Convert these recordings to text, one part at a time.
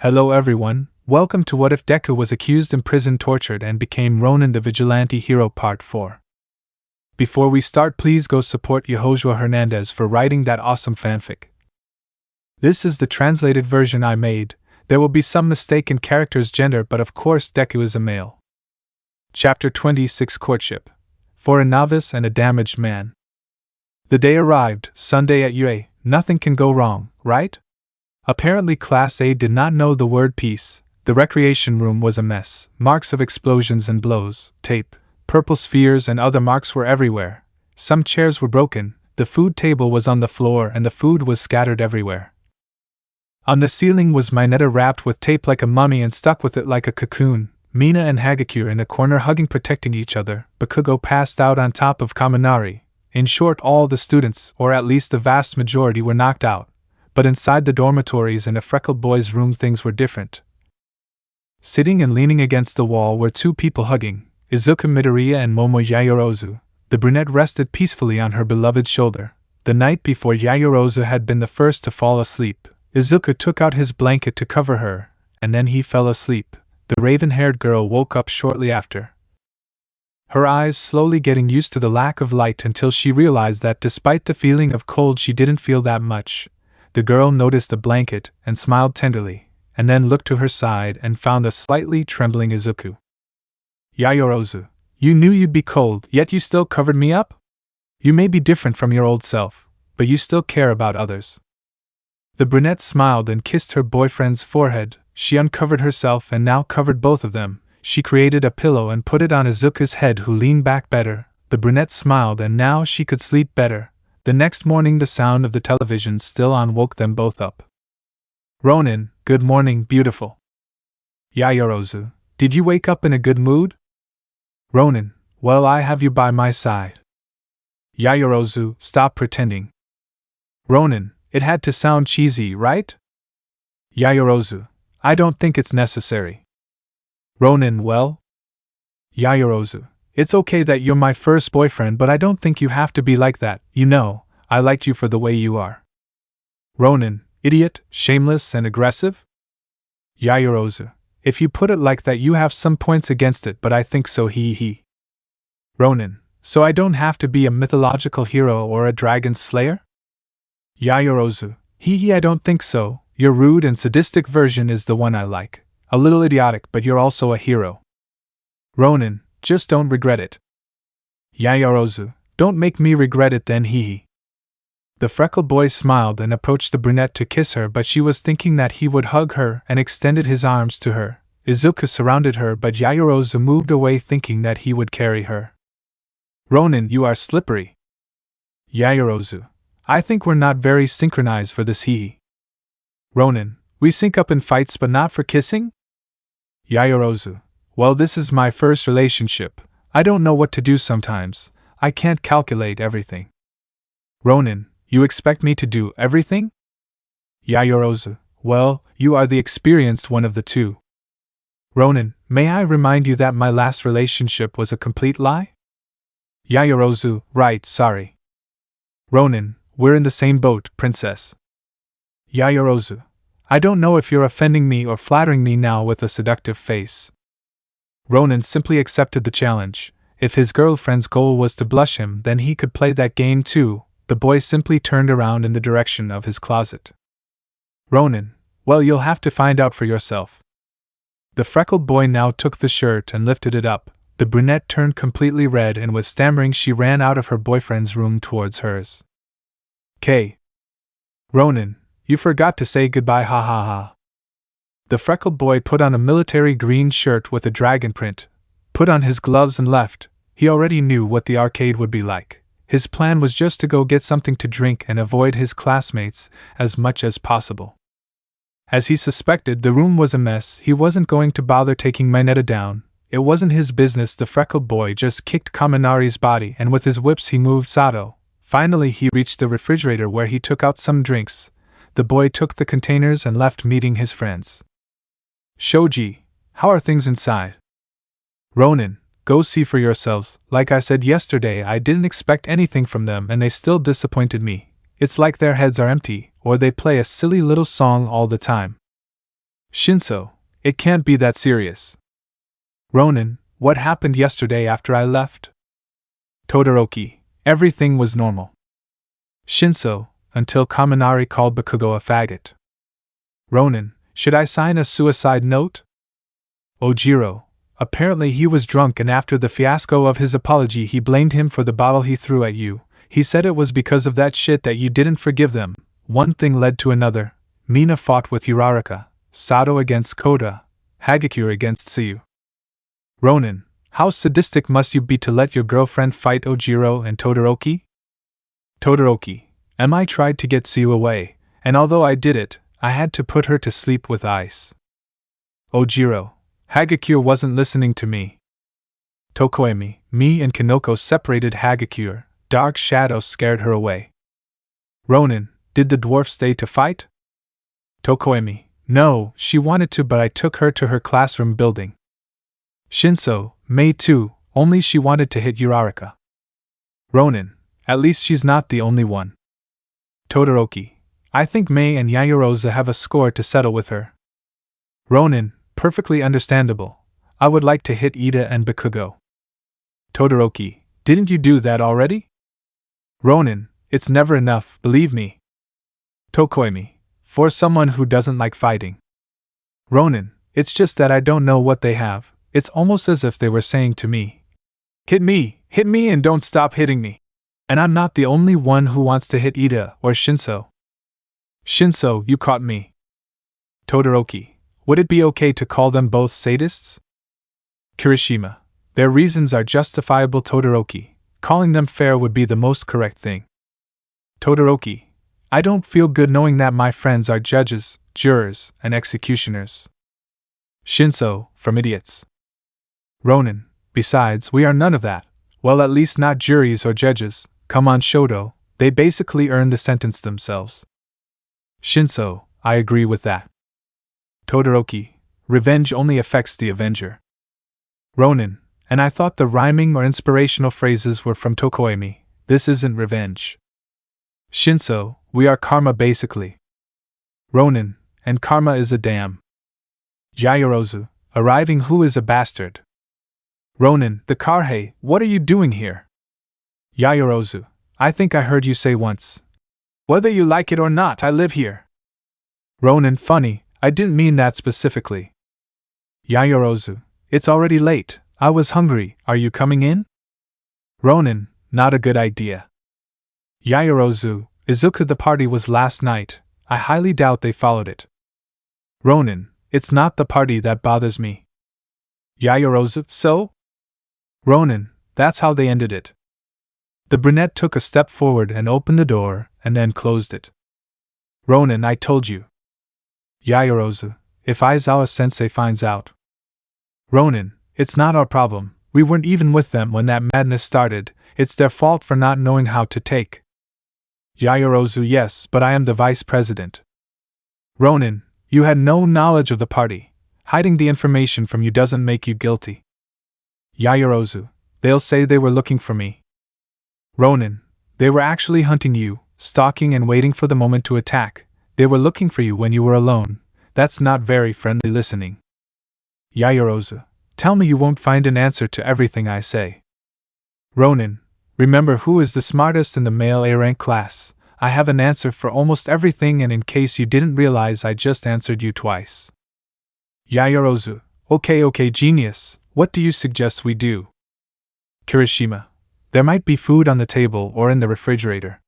Hello everyone, welcome to What If Deku Was Accused, Imprisoned, Tortured, and Became Ronin the Vigilante Hero Part 4. Before we start, please go support YehosuaHernandez for writing that awesome fanfic. This is the translated version I made. There will be some mistake in character's gender, but of course Deku is a male. Chapter 26 Courtship. For a novice and a damaged man. The day arrived, Sunday at UA. Nothing can go wrong, right? Apparently Class A did not know the word peace. The recreation room was a mess. Marks of explosions and blows, tape, purple spheres and other marks were everywhere. Some chairs were broken, the food table was on the floor and the food was scattered everywhere. On the ceiling was Mineta wrapped with tape like a mummy and stuck with it like a cocoon. Mina and Hagakure in a corner hugging, protecting each other. Bakugo passed out on top of Kaminari. In short, all the students, or at least the vast majority, were knocked out. But inside the dormitories in a freckled boy's room things were different. Sitting and leaning against the wall were two people hugging, Izuku Midoriya and Momo Yaoyorozu. The brunette rested peacefully on her beloved's shoulder. The night before Yaoyorozu had been the first to fall asleep. Izuku took out his blanket to cover her, and then he fell asleep. The raven-haired girl woke up shortly after. Her eyes slowly getting used to the lack of light until she realized that despite the feeling of cold she didn't feel that much. The girl noticed the blanket and smiled tenderly, and then looked to her side and found a slightly trembling Izuku. Yaoyorozu, you knew you'd be cold, yet you still covered me up? You may be different from your old self, but you still care about others. The brunette smiled and kissed her boyfriend's forehead. She uncovered herself and now covered both of them. She created a pillow and put it on Izuku's head, who leaned back better. The brunette smiled and now she could sleep better. The next morning the sound of the television still on woke them both up. Ronin, good morning, beautiful. Yaoyorozu, did you wake up in a good mood? Ronin, well, I have you by my side. Yaoyorozu, stop pretending. Ronin, it had to sound cheesy, right? Yaoyorozu, I don't think it's necessary. Ronin, well? Yaoyorozu, it's okay that you're my first boyfriend, but I don't think you have to be like that. You know, I liked you for the way you are. Ronin, idiot, shameless and aggressive? Yaoyorozu, if you put it like that you have some points against it, but I think so, he. Ronin, so I don't have to be a mythological hero or a dragon slayer? Yaoyorozu, I don't think so. Your rude and sadistic version is the one I like. A little idiotic, but you're also a hero. Ronin, just don't regret it. Yaoyorozu, don't make me regret it then, The freckled boy smiled and approached the brunette to kiss her, but she was thinking that he would hug her and extended his arms to her. Izuku surrounded her, but Yaoyorozu moved away thinking that he would carry her. Ronin, you are slippery. Yaoyorozu, I think we're not very synchronized for this, Ronin, we sync up in fights but not for kissing? Yaoyorozu, well, this is my first relationship. I don't know what to do sometimes. I can't calculate everything. Ronin, you expect me to do everything? Yaoyorozu, well, you are the experienced one of the two. Ronin, may I remind you that my last relationship was a complete lie? Yaoyorozu, right, sorry. Ronin, we're in the same boat, princess. Yaoyorozu, I don't know if you're offending me or flattering me now with a seductive face. Ronin simply accepted the challenge. If his girlfriend's goal was to blush him, then he could play that game too. The boy simply turned around in the direction of his closet. Ronin, well, you'll have to find out for yourself. The freckled boy now took the shirt and lifted it up. The brunette turned completely red and was stammering. She ran out of her boyfriend's room towards hers. Ronin, you forgot to say goodbye, ha ha ha. The freckled boy put on a military green shirt with a dragon print, put on his gloves and left. He already knew what the arcade would be like. His plan was just to go get something to drink and avoid his classmates as much as possible. As he suspected, the room was a mess. He wasn't going to bother taking Mineta down. It wasn't his business. The freckled boy just kicked Kaminari's body and with his whips he moved Sato. Finally he reached the refrigerator where he took out some drinks. The boy took the containers and left, meeting his friends. Shoji, how are things inside? Ronin, go see for yourselves. Like I said yesterday, I didn't expect anything from them and they still disappointed me. It's like their heads are empty, or they play a silly little song all the time. Shinso, it can't be that serious. Ronin, what happened yesterday after I left? Todoroki, everything was normal. Shinso, until Kaminari called Bakugo a faggot. Ronin, should I sign a suicide note? Ojiro, apparently he was drunk and after the fiasco of his apology he blamed him for the bottle he threw at you. He said it was because of that shit that you didn't forgive them. One thing led to another. Mina fought with Uraraka, Sato against Koda, Hagakure against Tsuyu. Ronin, how sadistic must you be to let your girlfriend fight Ojiro and Todoroki? Todoroki, I tried to get Tsuyu away, and although I did it, I had to put her to sleep with ice. Ojiro, Hagakure wasn't listening to me. Tokoemi, me and Kinoko separated Hagakure, dark shadows scared her away. Ronin, did the dwarf stay to fight? Tokoemi, no, she wanted to but I took her to her classroom building. Shinso, Mei too, only she wanted to hit Uraraka. Ronin, at least she's not the only one. Todoroki, I think Mei and Yaoyorozu have a score to settle with her. Ronin, perfectly understandable. I would like to hit Iida and Bakugo. Todoroki, didn't you do that already? Ronin, it's never enough, believe me. Tokoemi, for someone who doesn't like fighting. Ronin, it's just that I don't know what they have. It's almost as if they were saying to me, hit me, and don't stop hitting me. And I'm not the only one who wants to hit Iida or Shinso. Shinso, you caught me. Todoroki, would it be okay to call them both sadists? Kirishima, their reasons are justifiable. Todoroki, calling them fair would be the most correct thing. Todoroki, I don't feel good knowing that my friends are judges, jurors, and executioners. Shinso, from idiots. Ronin, besides, we are none of that. Well, at least not juries or judges. Come on, Shoto, they basically earn the sentence themselves. Shinso, I agree with that. Todoroki, revenge only affects the avenger. Ronin, and I thought the rhyming or inspirational phrases were from Tokoemi. This isn't revenge. Shinso, we are karma basically. Ronin, and karma is a dam. Yaoyorozu, arriving who is a bastard. Ronin, the Karhei, what are you doing here? Yaoyorozu, I think I heard you say once. Whether you like it or not, I live here. Ronin, funny, I didn't mean that specifically. Yaoyorozu, it's already late, I was hungry, are you coming in? Ronin, not a good idea. Yaoyorozu, izuku, the party was last night, I highly doubt they followed it. Ronin, it's not the party that bothers me. Yaoyorozu, so? Ronin, that's how they ended it. The brunette took a step forward and opened the door, and then closed it. Ronin, I told you. Yaoyorozu, if Aizawa-sensei finds out. Ronin, it's not our problem, we weren't even with them when that madness started, it's their fault for not knowing how to take. Yaoyorozu, yes, but I am the vice president. Ronin, you had no knowledge of the party. Hiding the information from you doesn't make you guilty. Yaoyorozu, they'll say they were looking for me. Ronin, they were actually hunting you, stalking and waiting for the moment to attack. They were looking for you when you were alone. That's not very friendly listening. Yaoyorozu, tell me you won't find an answer to everything I say. Ronin, remember who is the smartest in the male A-rank class. I have an answer for almost everything, and in case you didn't realize, I just answered you twice. Yaoyorozu, okay, genius, what do you suggest we do? Kirishima, there might be food on the table or in the refrigerator.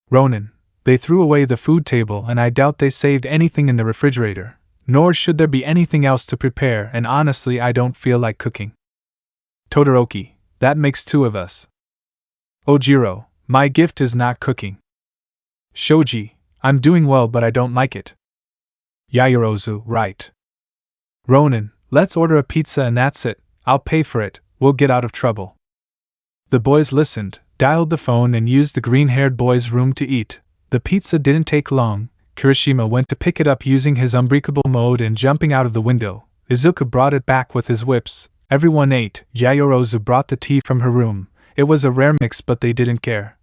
Ronin, they threw away the food table and I doubt they saved anything in the refrigerator, nor should there be anything else to prepare, and honestly I don't feel like cooking. Todoroki, that makes two of us. Ojiro, my gift is not cooking. Shoji, I'm doing well but I don't like it. Yaoyorozu, right. Ronin, let's order a pizza and that's it, I'll pay for it, we'll get out of trouble. The boys listened, dialed the phone and used the green-haired boy's room to eat. The pizza didn't take long. Kirishima went to pick it up using his unbreakable mode and jumping out of the window. Izuku brought it back with his whips. Everyone ate. Yaoyorozu brought the tea from her room. It was a rare mix but they didn't care.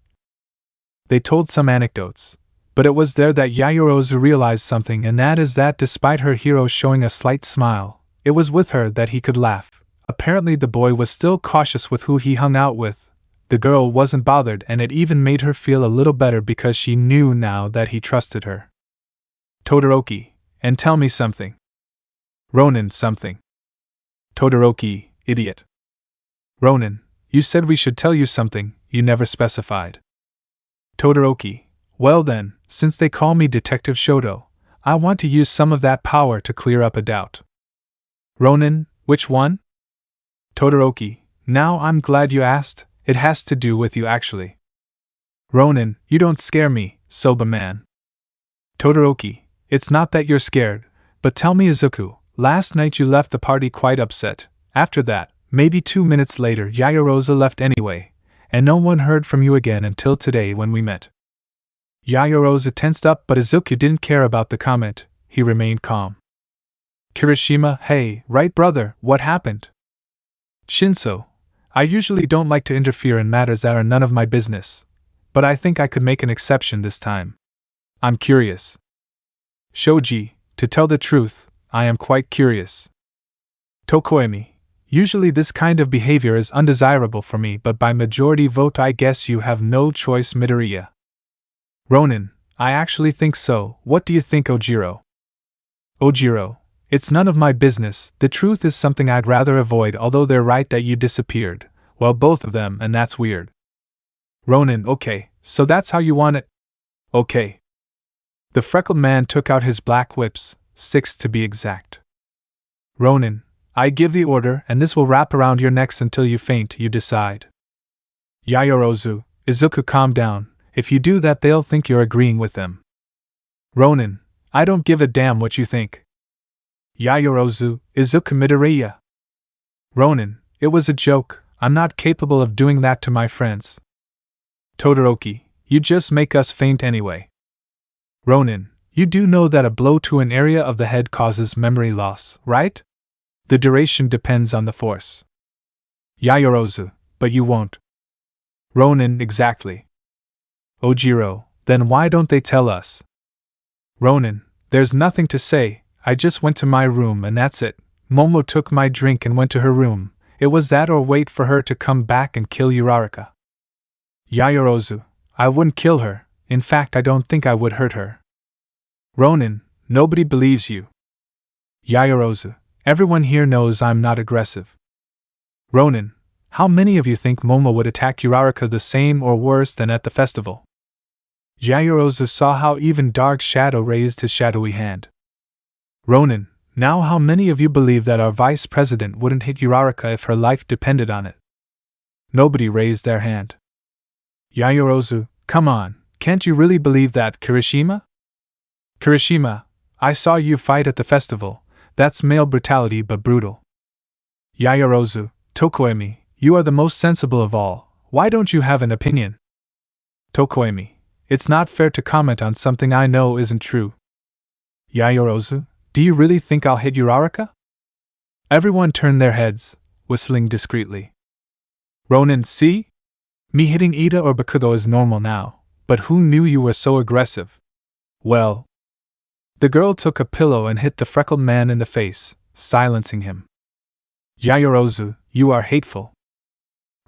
They told some anecdotes. But it was there that Yaoyorozu realized something, and that is that despite her hero showing a slight smile, it was with her that he could laugh. Apparently the boy was still cautious with who he hung out with. The girl wasn't bothered, and it even made her feel a little better because she knew now that he trusted her. Todoroki, and tell me something. Ronin, something. Todoroki, idiot. Ronin, you said we should tell you something, you never specified. Todoroki, well then, since they call me Detective Shoto, I want to use some of that power to clear up a doubt. Ronin, which one? Todoroki, now I'm glad you asked, it has to do with you actually. Ronin, you don't scare me, Soba man. Todoroki, it's not that you're scared, but tell me Izuku, last night you left the party quite upset. After that, maybe 2 minutes later Yaoyorozu left anyway, and no one heard from you again until today when we met. Yaoyorozu tensed up, but Izuku didn't care about the comment, he remained calm. Kirishima, hey, right brother, what happened? Shinso, I usually don't like to interfere in matters that are none of my business, but I think I could make an exception this time. I'm curious. Shoji, to tell the truth, I am quite curious. Tokoemi, usually this kind of behavior is undesirable for me, but by majority vote I guess you have no choice, Midoriya. Ronin, I actually think so. What do you think, Ojiro? Ojiro, it's none of my business. The truth is something I'd rather avoid, although they're right that you disappeared. Well, both of them, and that's weird. Ronin, okay, so that's how you want it? Okay. The freckled man took out his black whips, 6 to be exact. Ronin, I give the order, and this will wrap around your necks until you faint, you decide. Yaoyorozu, Izuku, calm down. If you do that, they'll think you're agreeing with them. Ronin, I don't give a damn what you think. Yaoyorozu, Izuku, Midoriya. Ronin, it was a joke. I'm not capable of doing that to my friends. Todoroki, you just make us faint anyway. Ronin, you do know that a blow to an area of the head causes memory loss, right? The duration depends on the force. Yaoyorozu, but you won't. Ronin, exactly. Ojiro, then why don't they tell us? Ronin, there's nothing to say, I just went to my room and that's it. Momo took my drink and went to her room. It was that or wait for her to come back and kill Uraraka. Yaoyorozu, I wouldn't kill her, in fact I don't think I would hurt her. Ronin, nobody believes you. Yaoyorozu, everyone here knows I'm not aggressive. Ronin, how many of you think Momo would attack Uraraka the same or worse than at the festival? Yaoyorozu saw how even Dark Shadow raised his shadowy hand. Ronin, now how many of you believe that our vice president wouldn't hit Uraraka if her life depended on it? Nobody raised their hand. Yaoyorozu, come on, can't you really believe that, Kirishima? Kirishima, I saw you fight at the festival, that's male brutality but brutal. Yaoyorozu, Tokoemi, you are the most sensible of all, why don't you have an opinion? Tokoemi, it's not fair to comment on something I know isn't true. Yaoyorozu, do you really think I'll hit Uraraka? Everyone turned their heads, whistling discreetly. Ronin, see? Me hitting Iida or Bakugo is normal now, but who knew you were so aggressive? Well. The girl took a pillow and hit the freckled man in the face, silencing him. Yaoyorozu, you are hateful.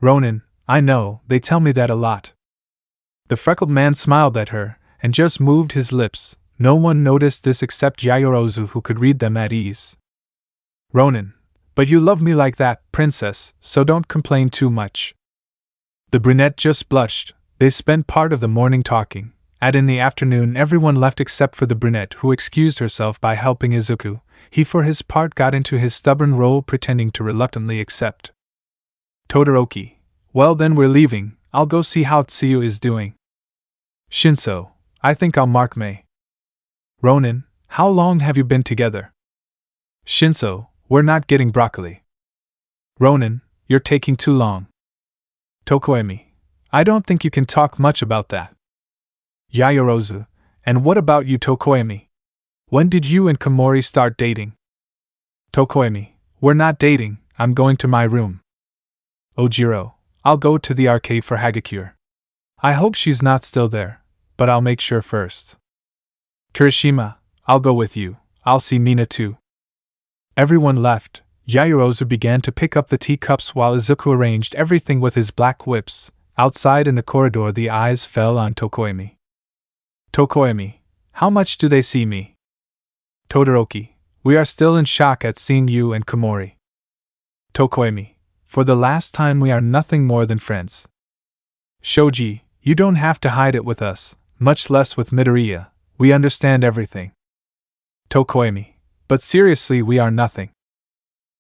Ronin, I know, they tell me that a lot. The freckled man smiled at her, and just moved his lips. No one noticed this except Yaoyorozu, who could read them at ease. Ronin, but you love me like that, princess, so don't complain too much. The brunette just blushed. They spent part of the morning talking, and in the afternoon everyone left except for the brunette, who excused herself by helping Izuku. He for his part got into his stubborn role, pretending to reluctantly accept. Todoroki, well then we're leaving, I'll go see how Tsuyu is doing. Shinso, I think I'll mark May. Ronin, how long have you been together? Shinso, we're not getting broccoli. Ronin, you're taking too long. Tokoemi, I don't think you can talk much about that. Yaoyorozu, and what about you, Tokoemi? When did you and Komori start dating? Tokoemi, we're not dating, I'm going to my room. Ojiro, I'll go to the arcade for Hagakure. I hope she's not still there. but I'll make sure first. Kirishima, I'll go with you. I'll see Mina too. Everyone left. Yaoyorozu began to pick up the teacups while Izuku arranged everything with his black whips. Outside in the corridor, the eyes fell on Tokoemi. Tokoemi, how much do they see me? Todoroki, we are still in shock at seeing you and Komori. Tokoemi, for the last time we are nothing more than friends. Shoji, you don't have to hide it with us, much less with Midoriya. We understand everything. Tokoemi, but seriously, we are nothing.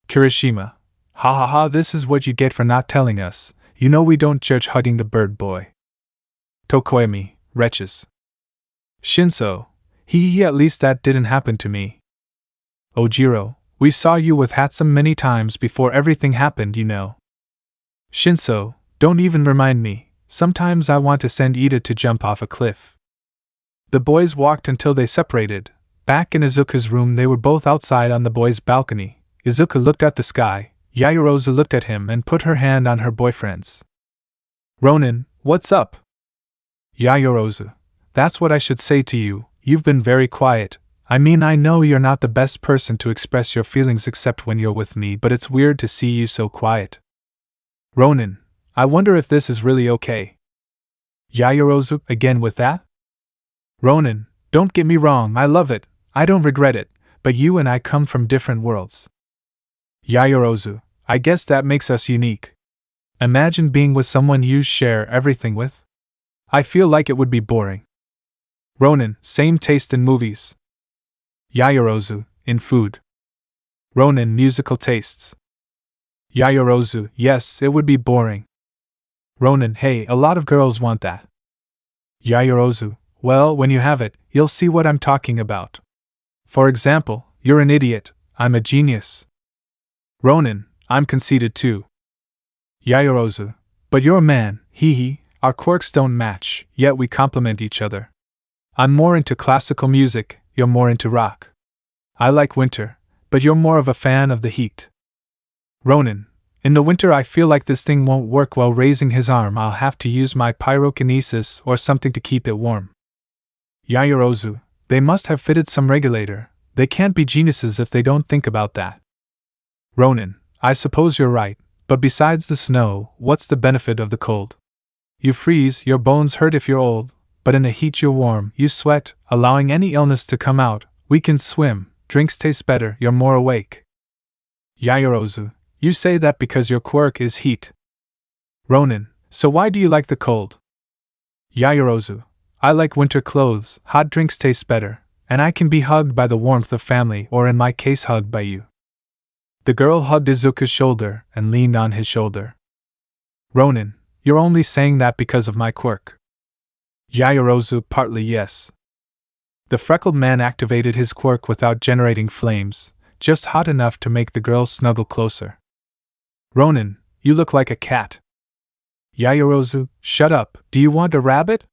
Kirishima, ha ha ha, this is what you get for not telling us. You know we don't judge hugging the bird boy. Tokoemi, wretches. Shinso, he at least that didn't happen to me. Ojiro, we saw you with Hatsum many times before everything happened, you know. Shinso, don't even remind me. Sometimes I want to send Iida to jump off a cliff. The boys walked until they separated. Back in Izuku's room, they were both outside on the boys' balcony. Izuku looked at the sky. Yaoyorozu looked at him and put her hand on her boyfriend's. Ronin, what's up? Yaoyorozu, that's what I should say to you. You've been very quiet. I mean, I know you're not the best person to express your feelings except when you're with me, but it's weird to see you so quiet. Ronin, I wonder if this is really okay. Yaoyorozu, again with that? Ronin, don't get me wrong, I love it. I don't regret it, but you and I come from different worlds. Yaoyorozu, I guess that makes us unique. Imagine being with someone you share everything with. I feel like it would be boring. Ronin, same taste in movies. Yaoyorozu, in food. Ronin, musical tastes. Yaoyorozu, yes, it would be boring. Ronin, hey, a lot of girls want that. Yaoyorozu, well, when you have it, you'll see what I'm talking about. For example, you're an idiot, I'm a genius. Ronin, I'm conceited too. Yaoyorozu, but you're a man, hee, our quirks don't match, yet we complement each other. I'm more into classical music, you're more into rock. I like winter, but you're more of a fan of the heat. Ronin, in the winter I feel like this thing won't work well. Raising his arm, I'll have to use my pyrokinesis or something to keep it warm. Yaoyorozu, they must have fitted some regulator. They can't be geniuses if they don't think about that. Ronin, I suppose you're right, but besides the snow, what's the benefit of the cold? You freeze, your bones hurt if you're old, but in the heat you're warm, you sweat, allowing any illness to come out. We can swim, drinks taste better, you're more awake. Yaoyorozu, you say that because your quirk is heat. Ronin, so why do you like the cold? Yaoyorozu, I like winter clothes, hot drinks taste better, and I can be hugged by the warmth of family or in my case hugged by you. The girl hugged Izuku's shoulder and leaned on his shoulder. Ronin, you're only saying that because of my quirk. Yaoyorozu, partly yes. The freckled man activated his quirk without generating flames, just hot enough to make the girl snuggle closer. Ronin, you look like a cat. Yaoyorozu, shut up, do you want a rabbit?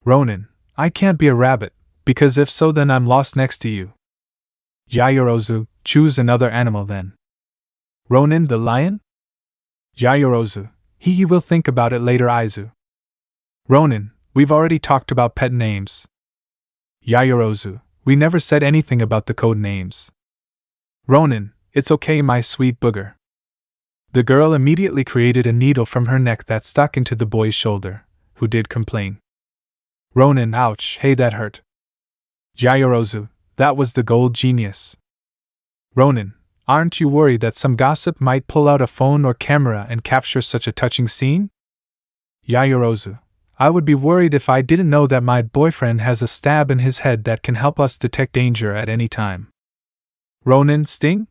Ronin, I can't be a rabbit, because if so then I'm lost next to you. Yaoyorozu, choose another animal then. Ronin, the lion? Yaoyorozu, he will think about it later. Aizu. Ronin, we've already talked about pet names. Yaoyorozu, we never said anything about the code names. Ronin, it's okay my sweet booger. The girl immediately created a needle from her neck that stuck into the boy's shoulder, who did complain. Ronin, ouch, hey that hurt. Yaoyorozu, that was the gold genius. Ronin, aren't you worried that some gossip might pull out a phone or camera and capture such a touching scene? Yaoyorozu, I would be worried if I didn't know that my boyfriend has a stab in his head that can help us detect danger at any time. Ronin, sting?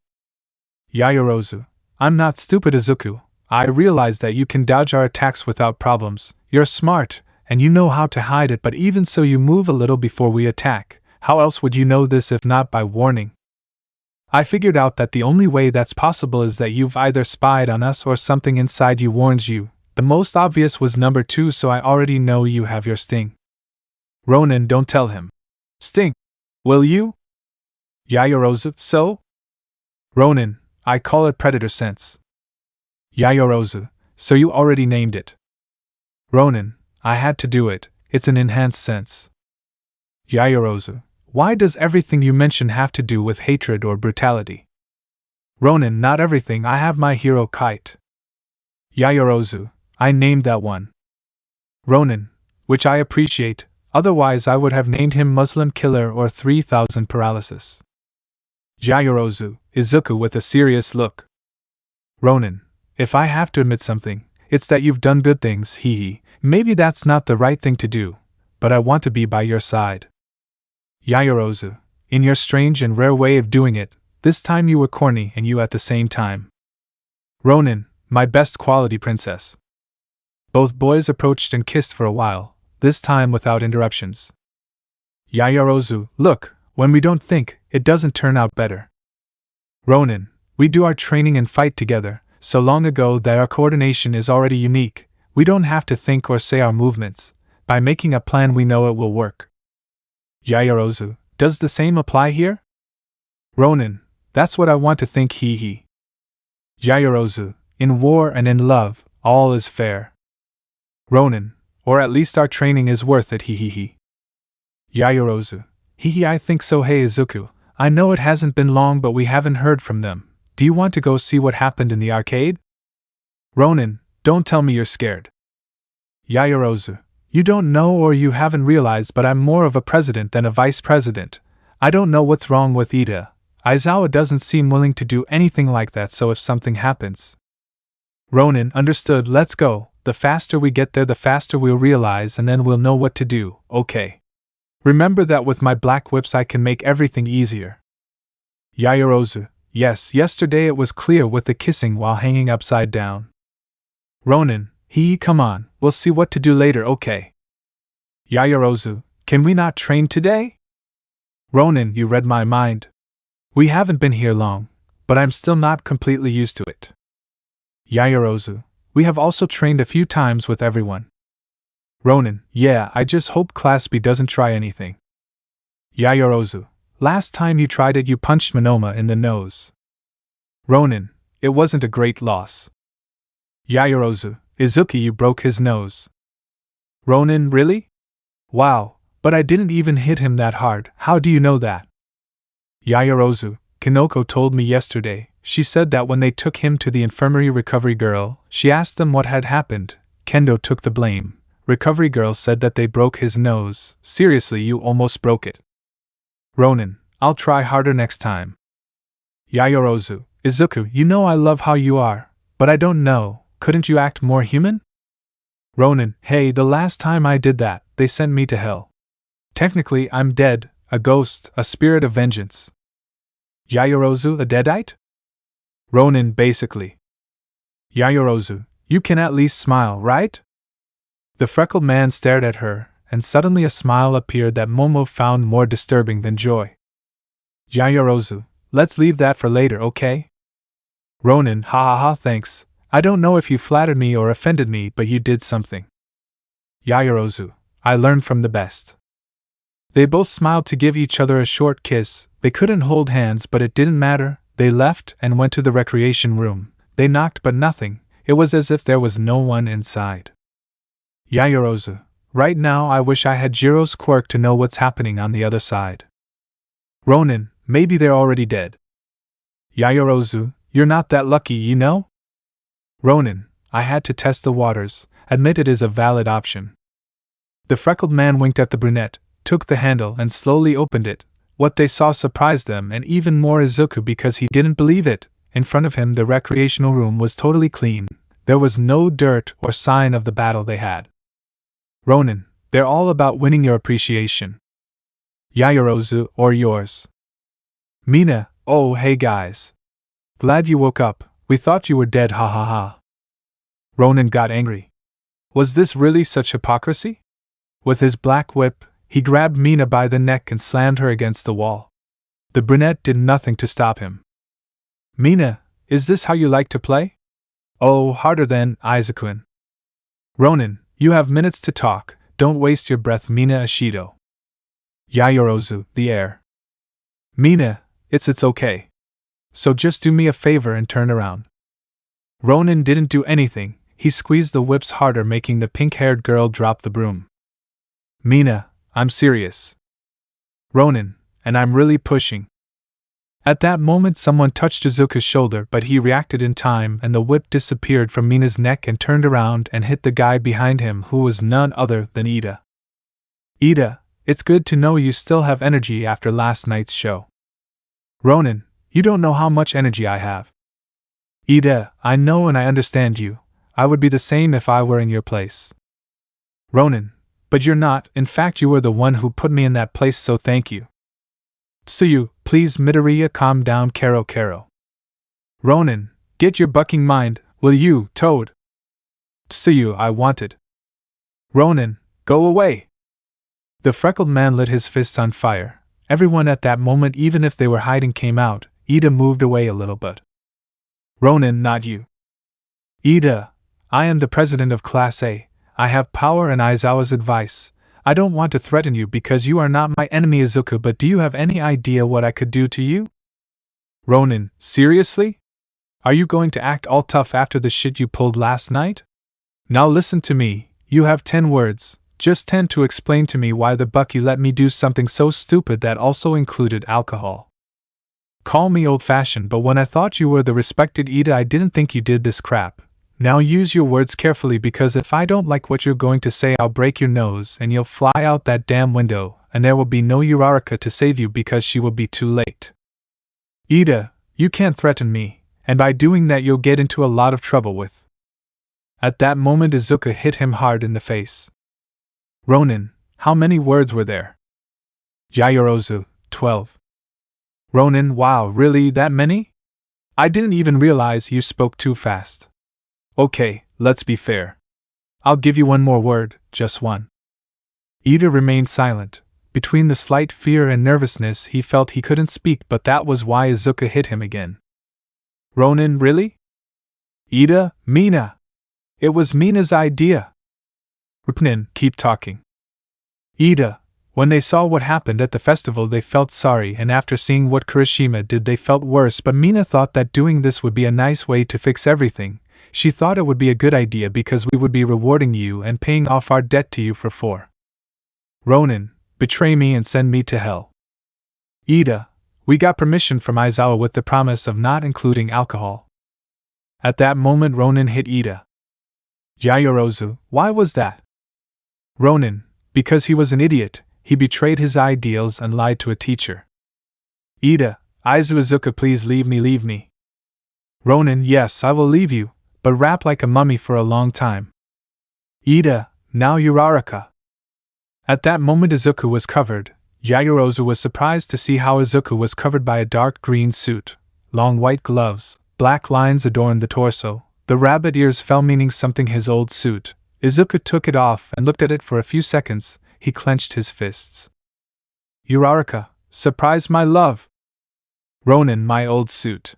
Yaoyorozu, I'm not stupid Izuku. I realize that you can dodge our attacks without problems. You're smart, and you know how to hide it, but even so you move a little before we attack. How else would you know this if not by warning? I figured out that the only way that's possible is that you've either spied on us or something inside you warns you. The most obvious was number 2, so I already know you have your sting. Ronin, don't tell him. Sting. Will you? Yaoyorozu, so? Ronin, I call it predator sense. Yaoyorozu, so you already named it. Ronin, I had to do it. it's an enhanced sense. Yaoyorozu, why does everything you mention have to do with hatred or brutality? Ronin, not everything, I have my hero kite. Yaoyorozu, I named that one. Ronin, which I appreciate, otherwise I would have named him Muslim Killer or 3000 Paralysis. Yaoyorozu, Izuku with a serious look. Ronin, if I have to admit something, it's that you've done good things, hee. Maybe that's not the right thing to do, but I want to be by your side. Yaoyorozu, in your strange and rare way of doing it, this time you were corny and you at the same time. Ronin, my best quality princess. Both boys approached and kissed for a while, this time without interruptions. Yaoyorozu, look, when we don't think, it doesn't turn out better. Ronin, we do our training and fight together, so long ago that our coordination is already unique, we don't have to think or say our movements. By making a plan we know it will work. Yaoyorozu, does the same apply here? Ronin, that's what I want to think, hee. Yaoyorozu, in war and in love, all is fair. Ronin, or at least our training is worth it, hee. Yaoyorozu, hee, I think so. Hey Izuku, I know it hasn't been long but we haven't heard from them. Do you want to go see what happened in the arcade? Ronin, don't tell me you're scared. Yaoyorozu, you don't know or you haven't realized, but I'm more of a president than a vice president. I don't know what's wrong with Iida. Aizawa doesn't seem willing to do anything like that, so if something happens. Ronin, understood, let's go. The faster we get there the faster we'll realize and then we'll know what to do, okay? Remember that with my black whips I can make everything easier. Yaoyorozu, yes, yesterday it was clear with the kissing while hanging upside down. Ronin, come on, we'll see what to do later, okay? Yaoyorozu, can we not train today? Ronin, you read my mind. We haven't been here long, but I'm still not completely used to it. Yaoyorozu, we have also trained a few times with everyone. Ronin, yeah, I just hope Class B doesn't try anything. Yaoyorozu, last time you tried it you punched Momo in the nose. Ronin, it wasn't a great loss. Yaoyorozu, Izuku, you broke his nose. Ronin, really? Wow, but I didn't even hit him that hard, how do you know that? Yaoyorozu, Kinoko told me yesterday. She said that when they took him to the infirmary, recovery girl, she asked them what had happened. Kendo took the blame. Recovery girl said that they broke his nose. Seriously, you almost broke it. Ronin, I'll try harder next time. Yaoyorozu, Izuku, you know I love how you are, but I don't know, couldn't you act more human? Ronin, hey, the last time I did that, they sent me to hell. Technically, I'm dead, a ghost, a spirit of vengeance. Yaoyorozu, a deadite? Ronin, basically. Yaoyorozu, you can at least smile, right? The freckled man stared at her, and suddenly a smile appeared that Momo found more disturbing than joy. Yaoyorozu, let's leave that for later, okay? Ronin, ha, thanks. I don't know if you flattered me or offended me, but you did something. Yaoyorozu, I learned from the best. They both smiled to give each other a short kiss. They couldn't hold hands, but it didn't matter. They left and went to the recreation room. They knocked but nothing. It was as if there was no one inside. Yaoyorozu, right now I wish I had Jiro's quirk to know what's happening on the other side. Ronin, maybe they're already dead. Yaoyorozu, you're not that lucky, you know? Ronin, I had to test the waters. Admit it is a valid option. The freckled man winked at the brunette, took the handle and slowly opened it. What they saw surprised them and even more Izuku because he didn't believe it. In front of him the recreational room was totally clean. There was no dirt or sign of the battle they had. Ronin, they're all about winning your appreciation. Yaoyorozu, or yours. Mina, oh hey guys. Glad you woke up, we thought you were dead, ha. Ronin got angry. Was this really such hypocrisy? With his black whip, he grabbed Mina by the neck and slammed her against the wall. The brunette did nothing to stop him. Mina, is this how you like to play? Oh, harder than, Izuku. Ronin, you have minutes to talk, don't waste your breath, Mina Ashido. Yaoyorozu, the heir. Mina, it's okay. So just do me a favor and turn around. Ronin didn't do anything, he squeezed the whips harder, making the pink-haired girl drop the broom. Mina, I'm serious. Ronin, and I'm really pushing. At that moment someone touched Izuku's shoulder, but he reacted in time and the whip disappeared from Mina's neck and turned around and hit the guy behind him, who was none other than Iida. Iida, it's good to know you still have energy after last night's show. Ronin, you don't know how much energy I have. Iida, I know and I understand you. I would be the same if I were in your place. Ronin, but you're not. In fact, you were the one who put me in that place, so thank you. Tsuyu, please Midoriya, calm down. Kero. Ronin, get your bucking mind, will you, Toad? Tsuyu, I wanted. Ronin, go away. The freckled man lit his fists on fire. Everyone at that moment, even if they were hiding, came out. Iida moved away a little but. Ronin, not you. Iida, I am the president of Class A. I have power and Aizawa's advice. I don't want to threaten you because you are not my enemy Izuku, but do you have any idea what I could do to you? Ronin, seriously? Are you going to act all tough after the shit you pulled last night? Now listen to me, you have 10 words, just 10 to explain to me why the Bucky let me do something so stupid that also included alcohol. Call me old-fashioned, but when I thought you were the respected Iida, I didn't think you did this crap. Now use your words carefully, because if I don't like what you're going to say, I'll break your nose and you'll fly out that damn window, and there will be no Uraraka to save you because she will be too late. Iida, you can't threaten me, and by doing that you'll get into a lot of trouble with. At that moment Izuku hit him hard in the face. Ronin, how many words were there? Yaoyorozu, 12. Ronin, wow, really, that many? I didn't even realize you spoke too fast. Okay, let's be fair. I'll give you one more word, just one. Iida remained silent. Between the slight fear and nervousness, he felt he couldn't speak, but that was why Izuku hit him again. Ronin, really? Iida, Mina. It was Mina's idea. Ronin, keep talking. Iida, when they saw what happened at the festival they felt sorry, and after seeing what Kirishima did they felt worse, but Mina thought that doing this would be a nice way to fix everything. She thought it would be a good idea because we would be rewarding you and paying off our debt to you for 4. Ronin, betray me and send me to hell. Iida, we got permission from Aizawa with the promise of not including alcohol. At that moment Ronin hit Iida. Yaoyorozu, why was that? Ronin, because he was an idiot, he betrayed his ideals and lied to a teacher. Iida, Izuku, please leave me. Ronin, yes, I will leave you, but wrap like a mummy for a long time. Iida, now Uraraka. At that moment Izuku was covered. Yaoyorozu was surprised to see how Izuku was covered by a dark green suit. Long white gloves, black lines adorned the torso. The rabbit ears fell, meaning something his old suit. Izuku took it off and looked at it for a few seconds. He clenched his fists. Uraraka, surprise my love. Ronin, my old suit.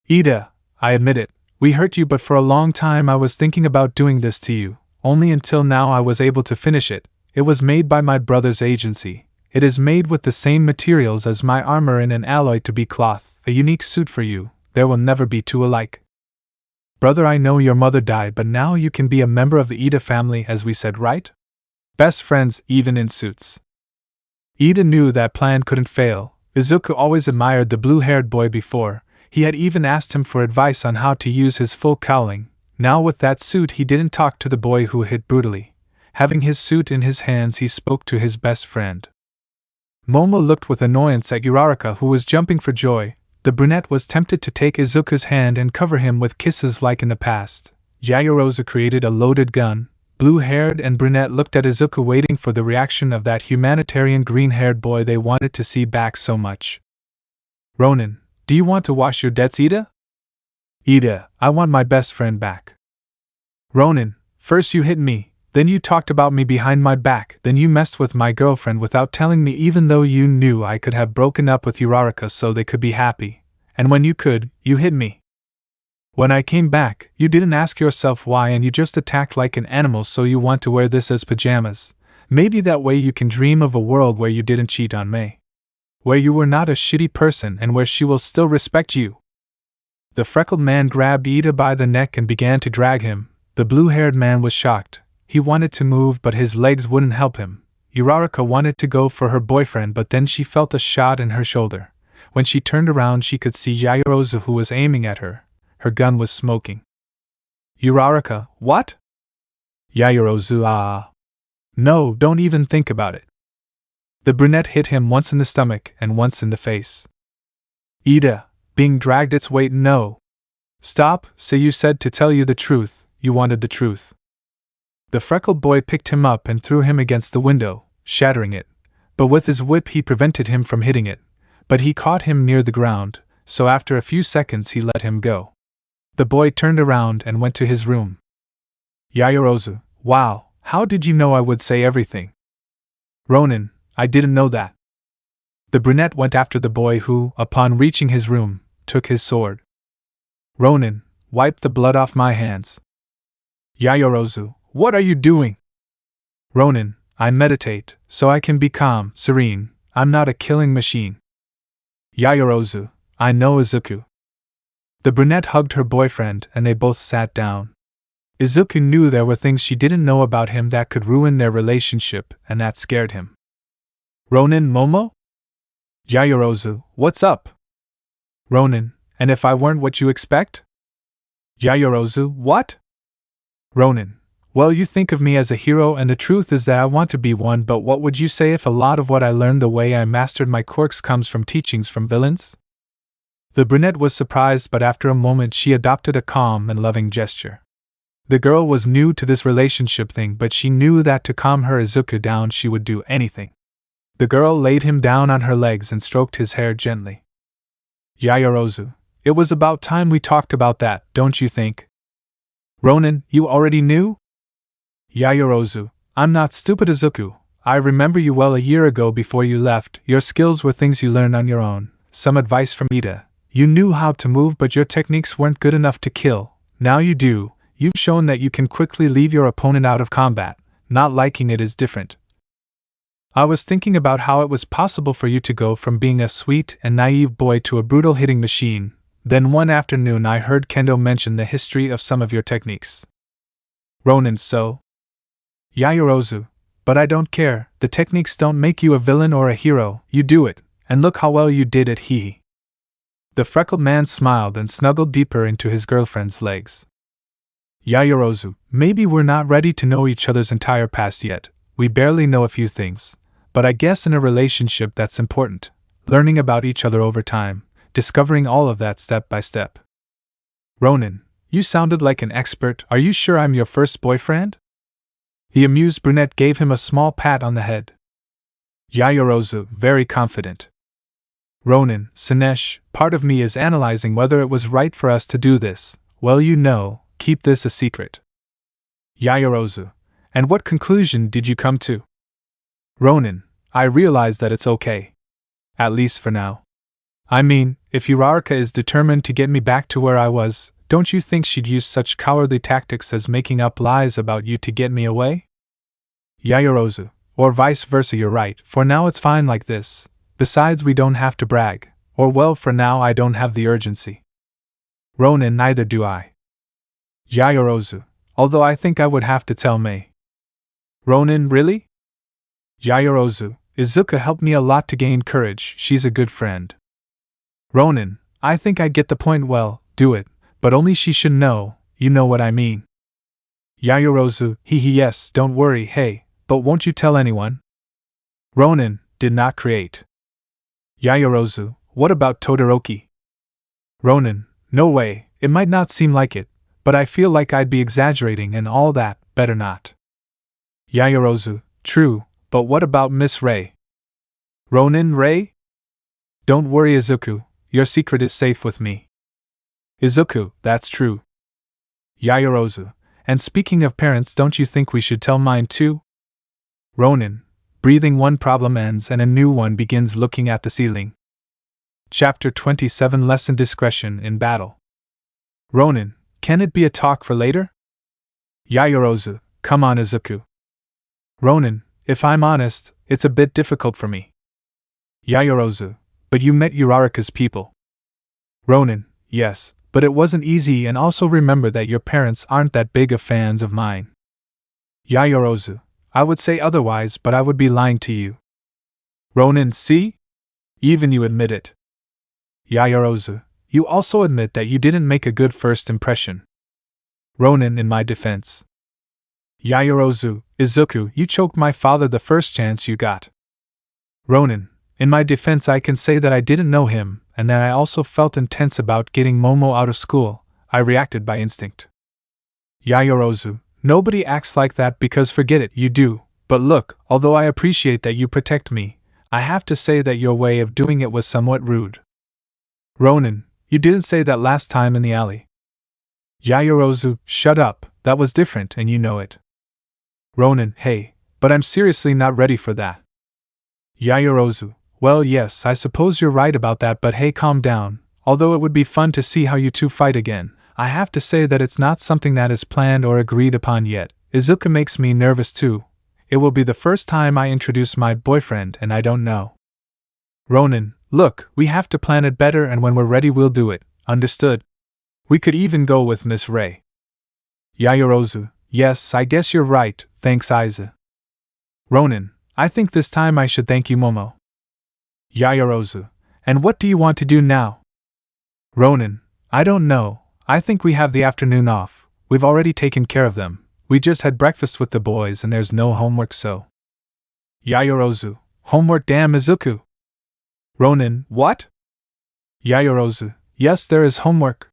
Iida, I admit it. We hurt you, but for a long time I was thinking about doing this to you. Only until now I was able to finish it. It was made by my brother's agency. It is made with the same materials as my armor and an alloy to be cloth. A unique suit for you. There will never be two alike. Brother, I know your mother died, but now you can be a member of the Iida family, as we said, right? Best friends, even in suits. Iida knew that plan couldn't fail. Izuku always admired the blue-haired boy before. He had even asked him for advice on how to use his full cowling. Now with that suit he didn't talk to the boy who hit brutally. Having his suit in his hands he spoke to his best friend. Momo looked with annoyance at Uraraka, who was jumping for joy. The brunette was tempted to take Izuku's hand and cover him with kisses like in the past. Yaoyorozu created a loaded gun. Blue-haired and brunette looked at Izuku, waiting for the reaction of that humanitarian green-haired boy they wanted to see back so much. Ronin, do you want to wash your debts, Iida? Iida, I want my best friend back. Ronin, first you hit me, then you talked about me behind my back, then you messed with my girlfriend without telling me, even though you knew I could have broken up with Uraraka so they could be happy. And when you could, you hit me. When I came back, you didn't ask yourself why and you just attacked like an animal, so you want to wear this as pajamas. Maybe that way you can dream of a world where you didn't cheat on Mei. Where you were not a shitty person and where she will still respect you. The freckled man grabbed Iida by the neck and began to drag him. The blue-haired man was shocked. He wanted to move, but his legs wouldn't help him. Uraraka wanted to go for her boyfriend, but then she felt a shot in her shoulder. When she turned around, she could see Yaoyorozu, who was aiming at her. Her gun was smoking. Uraraka, what? Yaoyorozu, ah. No, don't even think about it. The brunette hit him once in the stomach and once in the face. Iida, being dragged its weight, no. Stop, say you said to tell you the truth, you wanted the truth. The freckled boy picked him up and threw him against the window, shattering it, but with his whip he prevented him from hitting it, but he caught him near the ground, so after a few seconds he let him go. The boy turned around and went to his room. Yaoyorozu, wow, how did you know I would say everything? Ronin, I didn't know that. The brunette went after the boy who, upon reaching his room, took his sword. Ronin, wipe the blood off my hands. Yaoyorozu, what are you doing? Ronin, I meditate, so I can be calm, serene, I'm not a killing machine. Yaoyorozu, I know Izuku. The brunette hugged her boyfriend and they both sat down. Izuku knew there were things she didn't know about him that could ruin their relationship, and that scared him. Ronin, Momo? Yaoyorozu, what's up? Ronin, and if I weren't what you expect? Yaoyorozu, what? Ronin, well, you think of me as a hero and the truth is that I want to be one, but what would you say if a lot of what I learned, the way I mastered my quirks, comes from teachings from villains? The brunette was surprised, but after a moment she adopted a calm and loving gesture. The girl was new to this relationship thing, but she knew that to calm her Izuku down she would do anything. The girl laid him down on her legs and stroked his hair gently. Yaoyorozu, it was about time we talked about that, don't you think? Ronin, you already knew? Yaoyorozu, I'm not stupid, Izuku. I remember you well. A year ago before you left, your skills were things you learned on your own, some advice from Iida. You knew how to move, but your techniques weren't good enough to kill. Now you do. You've shown that you can quickly leave your opponent out of combat. Not liking it is different. I was thinking about how it was possible for you to go from being a sweet and naive boy to a brutal hitting machine. Then one afternoon I heard Kendo mention the history of some of your techniques. Ronin, so? Yaoyorozu, but I don't care. The techniques don't make you a villain or a hero. You do it, and look how well you did it, hee. The freckled man smiled and snuggled deeper into his girlfriend's legs. Yaoyorozu, maybe we're not ready to know each other's entire past yet. We barely know a few things. But I guess in a relationship that's important. Learning about each other over time, discovering all of that step by step. Ronin, you sounded like an expert. Are you sure I'm your first boyfriend? The amused brunette gave him a small pat on the head. Yaoyorozu, very confident. Ronin, Sinesh, part of me is analyzing whether it was right for us to do this. Well, you know, keep this a secret. Yaoyorozu, and what conclusion did you come to? Ronin, I realize that it's okay. At least for now. I mean, if Uraraka is determined to get me back to where I was, don't you think she'd use such cowardly tactics as making up lies about you to get me away? Yaoyorozu, or vice versa, you're right, for now it's fine like this. Besides, we don't have to brag. Or well, for now I don't have the urgency. Ronin, neither do I. Yaoyorozu, although I think I would have to tell Mei. Ronin, really? Yaoyorozu, Izuku helped me a lot to gain courage, she's a good friend. Ronin, I think I get the point. Well, do it, but only she should know, you know what I mean. Yaoyorozu, yes, don't worry, hey, but won't you tell anyone? Ronin, did not create. Yaoyorozu, what about Todoroki? Ronin, no way, it might not seem like it, but I feel like I'd be exaggerating and all that, better not. Yaoyorozu, true, but what about Miss Ray? Ronin, Ray? Don't worry, Izuku, your secret is safe with me. Izuku, that's true. Yaoyorozu, and speaking of parents, don't you think we should tell mine too? Ronin, breathing, one problem ends and a new one begins. Looking at the ceiling. Chapter 27, Lesson Discretion in Battle. Ronin, can it be a talk for later? Yaoyorozu, come on, Izuku. Ronin, if I'm honest, it's a bit difficult for me. Yaoyorozu, but you met Uraraka's people. Ronin, yes, but it wasn't easy, and also remember that your parents aren't that big of fans of mine. Yaoyorozu, I would say otherwise, but I would be lying to you. Ronin, see? Even you admit it. Yaoyorozu, you also admit that you didn't make a good first impression. Ronin, in my defense. Yaoyorozu, Izuku, you choked my father the first chance you got. Ronin, in my defense I can say that I didn't know him, and that I also felt intense about getting Momo out of school. I reacted by instinct. Yaoyorozu, nobody acts like that because forget it, you do, but look, although I appreciate that you protect me, I have to say that your way of doing it was somewhat rude. Ronin, you didn't say that last time in the alley. Yaoyorozu, shut up, that was different and you know it. Ronin, hey, but I'm seriously not ready for that. Yaoyorozu, well yes, I suppose you're right about that, but hey, calm down, although it would be fun to see how you two fight again. I have to say that it's not something that is planned or agreed upon yet. Izuku makes me nervous too. It will be the first time I introduce my boyfriend and I don't know. Ronin, look, we have to plan it better and when we're ready we'll do it, understood? We could even go with Miss Ray. Yaoyorozu, yes, I guess you're right, thanks Aiza. Ronin, I think this time I should thank you Momo. Yaoyorozu, and what do you want to do now? Ronin, I don't know. I think we have the afternoon off, we've already taken care of them, we just had breakfast with the boys and there's no homework so. Yaoyorozu, homework damn Izuku. Ronin, what? Yaoyorozu, yes there is homework.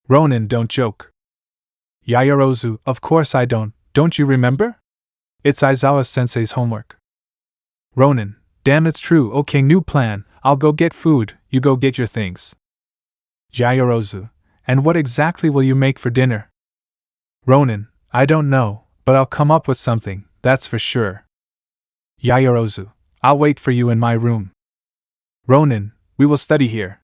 Ronin, don't joke. Yaoyorozu, of course I don't you remember? It's Aizawa-sensei's homework. Ronin, damn it's true, okay new plan, I'll go get food, you go get your things. Yaoyorozu, and what exactly will you make for dinner? Ronin, I don't know, but I'll come up with something, that's for sure. Yaoyorozu, I'll wait for you in my room. Ronin, we will study here.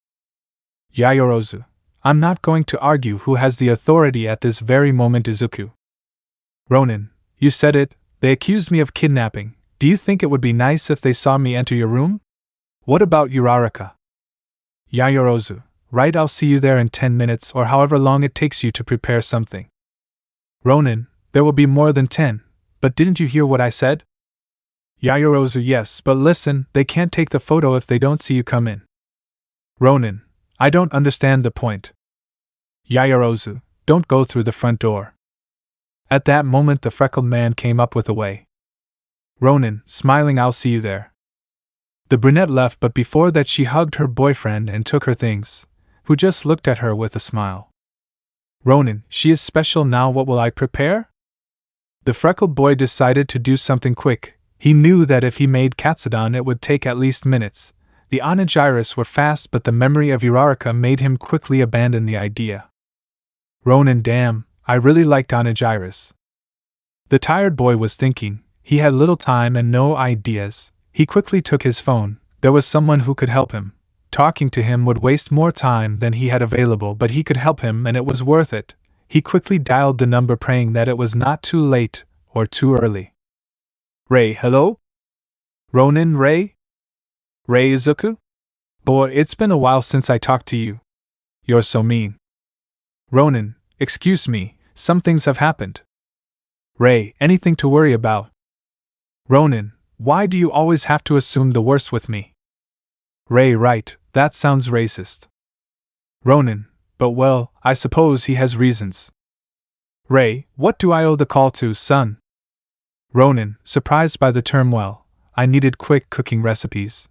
Yaoyorozu, I'm not going to argue who has the authority at this very moment Izuku. Ronin, you said it, they accused me of kidnapping, do you think it would be nice if they saw me enter your room? What about Uraraka? Yaoyorozu, right, I'll see you there in 10 minutes or however long it takes you to prepare something. Ronin, there will be more than 10, but didn't you hear what I said? Yaoyorozu, yes, but listen, they can't take the photo if they don't see you come in. Ronin, I don't understand the point. Yaoyorozu, don't go through the front door. At that moment the freckled man came up with a way. Ronin, smiling, I'll see you there. The brunette left, but before that she hugged her boyfriend and took her things, who just looked at her with a smile. Ronin, she is special now, what will I prepare? The freckled boy decided to do something quick. He knew that if he made katsudon it would take at least minutes. The onigiri's were fast, but the memory of Uraraka made him quickly abandon the idea. Ronin, damn, I really liked onigiri's. The tired boy was thinking, he had little time and no ideas. He quickly took his phone, there was someone who could help him. Talking to him would waste more time than he had available, but he could help him and it was worth it. He quickly dialed the number, praying that it was not too late or too early. Ray, hello? Ronin, Ray? Ray Izuku? Boy, it's been a while since I talked to you. You're so mean. Ronin, excuse me, some things have happened. Ray, anything to worry about? Ronin, why do you always have to assume the worst with me? Ray, right, that sounds racist. Ronin, but well, I suppose he has reasons. Ray, what do I owe the call to, son? Ronin, surprised by the term well, I needed quick cooking recipes.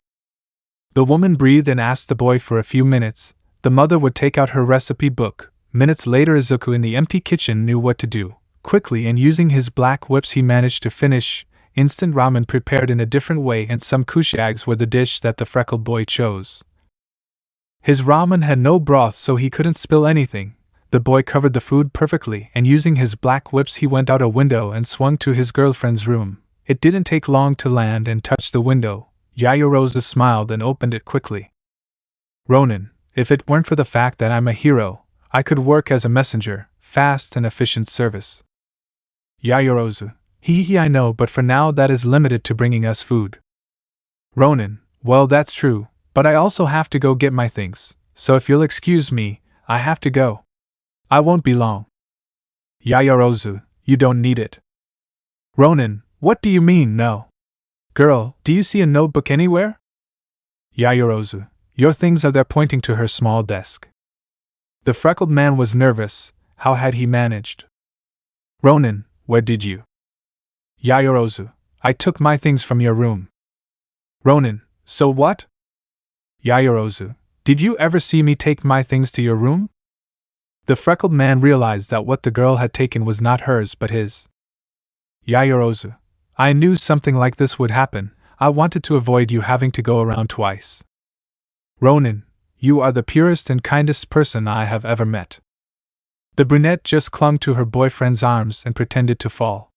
The woman breathed and asked the boy for a few minutes. The mother would take out her recipe book. Minutes later Izuku in the empty kitchen knew what to do. Quickly, and using his black whips, he managed to finish instant ramen prepared in a different way, and some kushiags were the dish that the freckled boy chose. His ramen had no broth, so he couldn't spill anything. The boy covered the food perfectly, and using his black whips he went out a window and swung to his girlfriend's room. It didn't take long to land and touch the window. Yaoyorozu smiled and opened it quickly. Ronin, if it weren't for the fact that I'm a hero, I could work as a messenger, fast and efficient service. Yaoyorozu, hee I know, but for now that is limited to bringing us food. Ronin, well that's true, but I also have to go get my things, so if you'll excuse me, I have to go. I won't be long. Yaoyorozu, you don't need it. Ronin, What do you mean, no? Girl, do you see a notebook anywhere? Yaoyorozu, your things are there, pointing to her small desk. The freckled man was nervous. How had he managed? Ronin, where did you? Yaoyorozu, I took my things from your room. Ronin, so what? Yaoyorozu, did you ever see me take my things to your room? The freckled man realized that what the girl had taken was not hers but his. Yaoyorozu, I knew something like this would happen. I wanted to avoid you having to go around twice. Ronin, you are the purest and kindest person I have ever met. The brunette just clung to her boyfriend's arms and pretended to fall.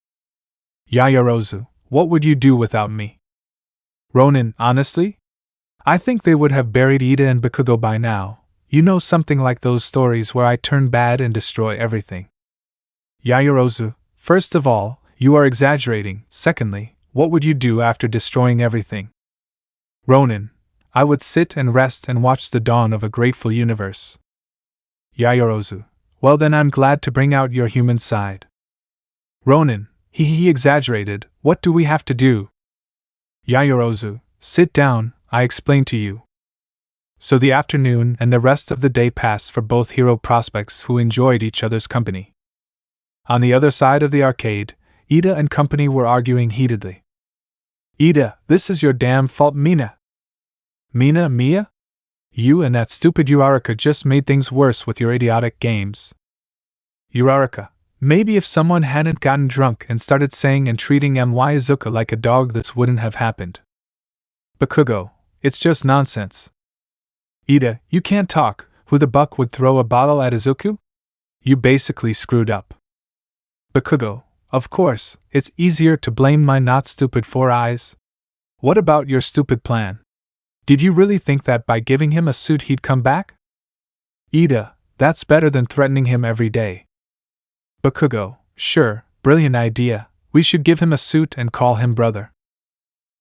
Yaoyorozu, what would you do without me? Ronin, honestly? I think they would have buried Iida and Bakugo by now. You know, something like those stories where I turn bad and destroy everything. Yaoyorozu, first of all, you are exaggerating. Secondly, what would you do after destroying everything? Ronin, I would sit and rest and watch the dawn of a grateful universe. Yaoyorozu, well then I'm glad to bring out your human side. Ronin, he exaggerated. What do we have to do? Yaoyorozu, sit down, I explain to you. So the afternoon and the rest of the day passed for both hero prospects who enjoyed each other's company. On the other side of the arcade, Iida and company were arguing heatedly. Iida, this is your damn fault, Mina. Mia? You and that stupid Uraraka just made things worse with your idiotic games. Uraraka, maybe if someone hadn't gotten drunk and started saying and treating Izuku like a dog, this wouldn't have happened. Bakugo, it's just nonsense. Iida, you can't talk. Who the buck would throw a bottle at Izuku? You basically screwed up. Bakugo, of course, it's easier to blame my not stupid 4 eyes. What about your stupid plan? Did you really think that by giving him a suit he'd come back? Iida, that's better than threatening him every day. Bakugo, sure, brilliant idea. We should give him a suit and call him brother.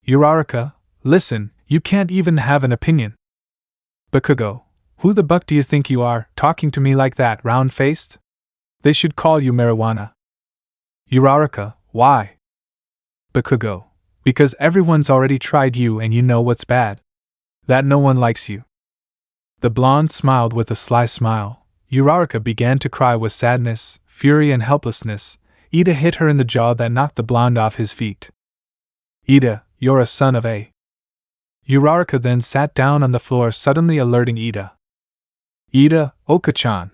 Uraraka, listen, you can't even have an opinion. Bakugo, who the buck do you think you are, talking to me like that, round-faced? They should call you marijuana. Uraraka, why? Bakugo, because everyone's already tried you and you know what's bad. That no one likes you. The blonde smiled with a sly smile. Uraraka began to cry with sadness, fury and helplessness. Iida hit her in the jaw that knocked the blonde off his feet. Iida, you're a son of a... Uraraka then sat down on the floor, suddenly alerting Iida. Iida, Oka-chan.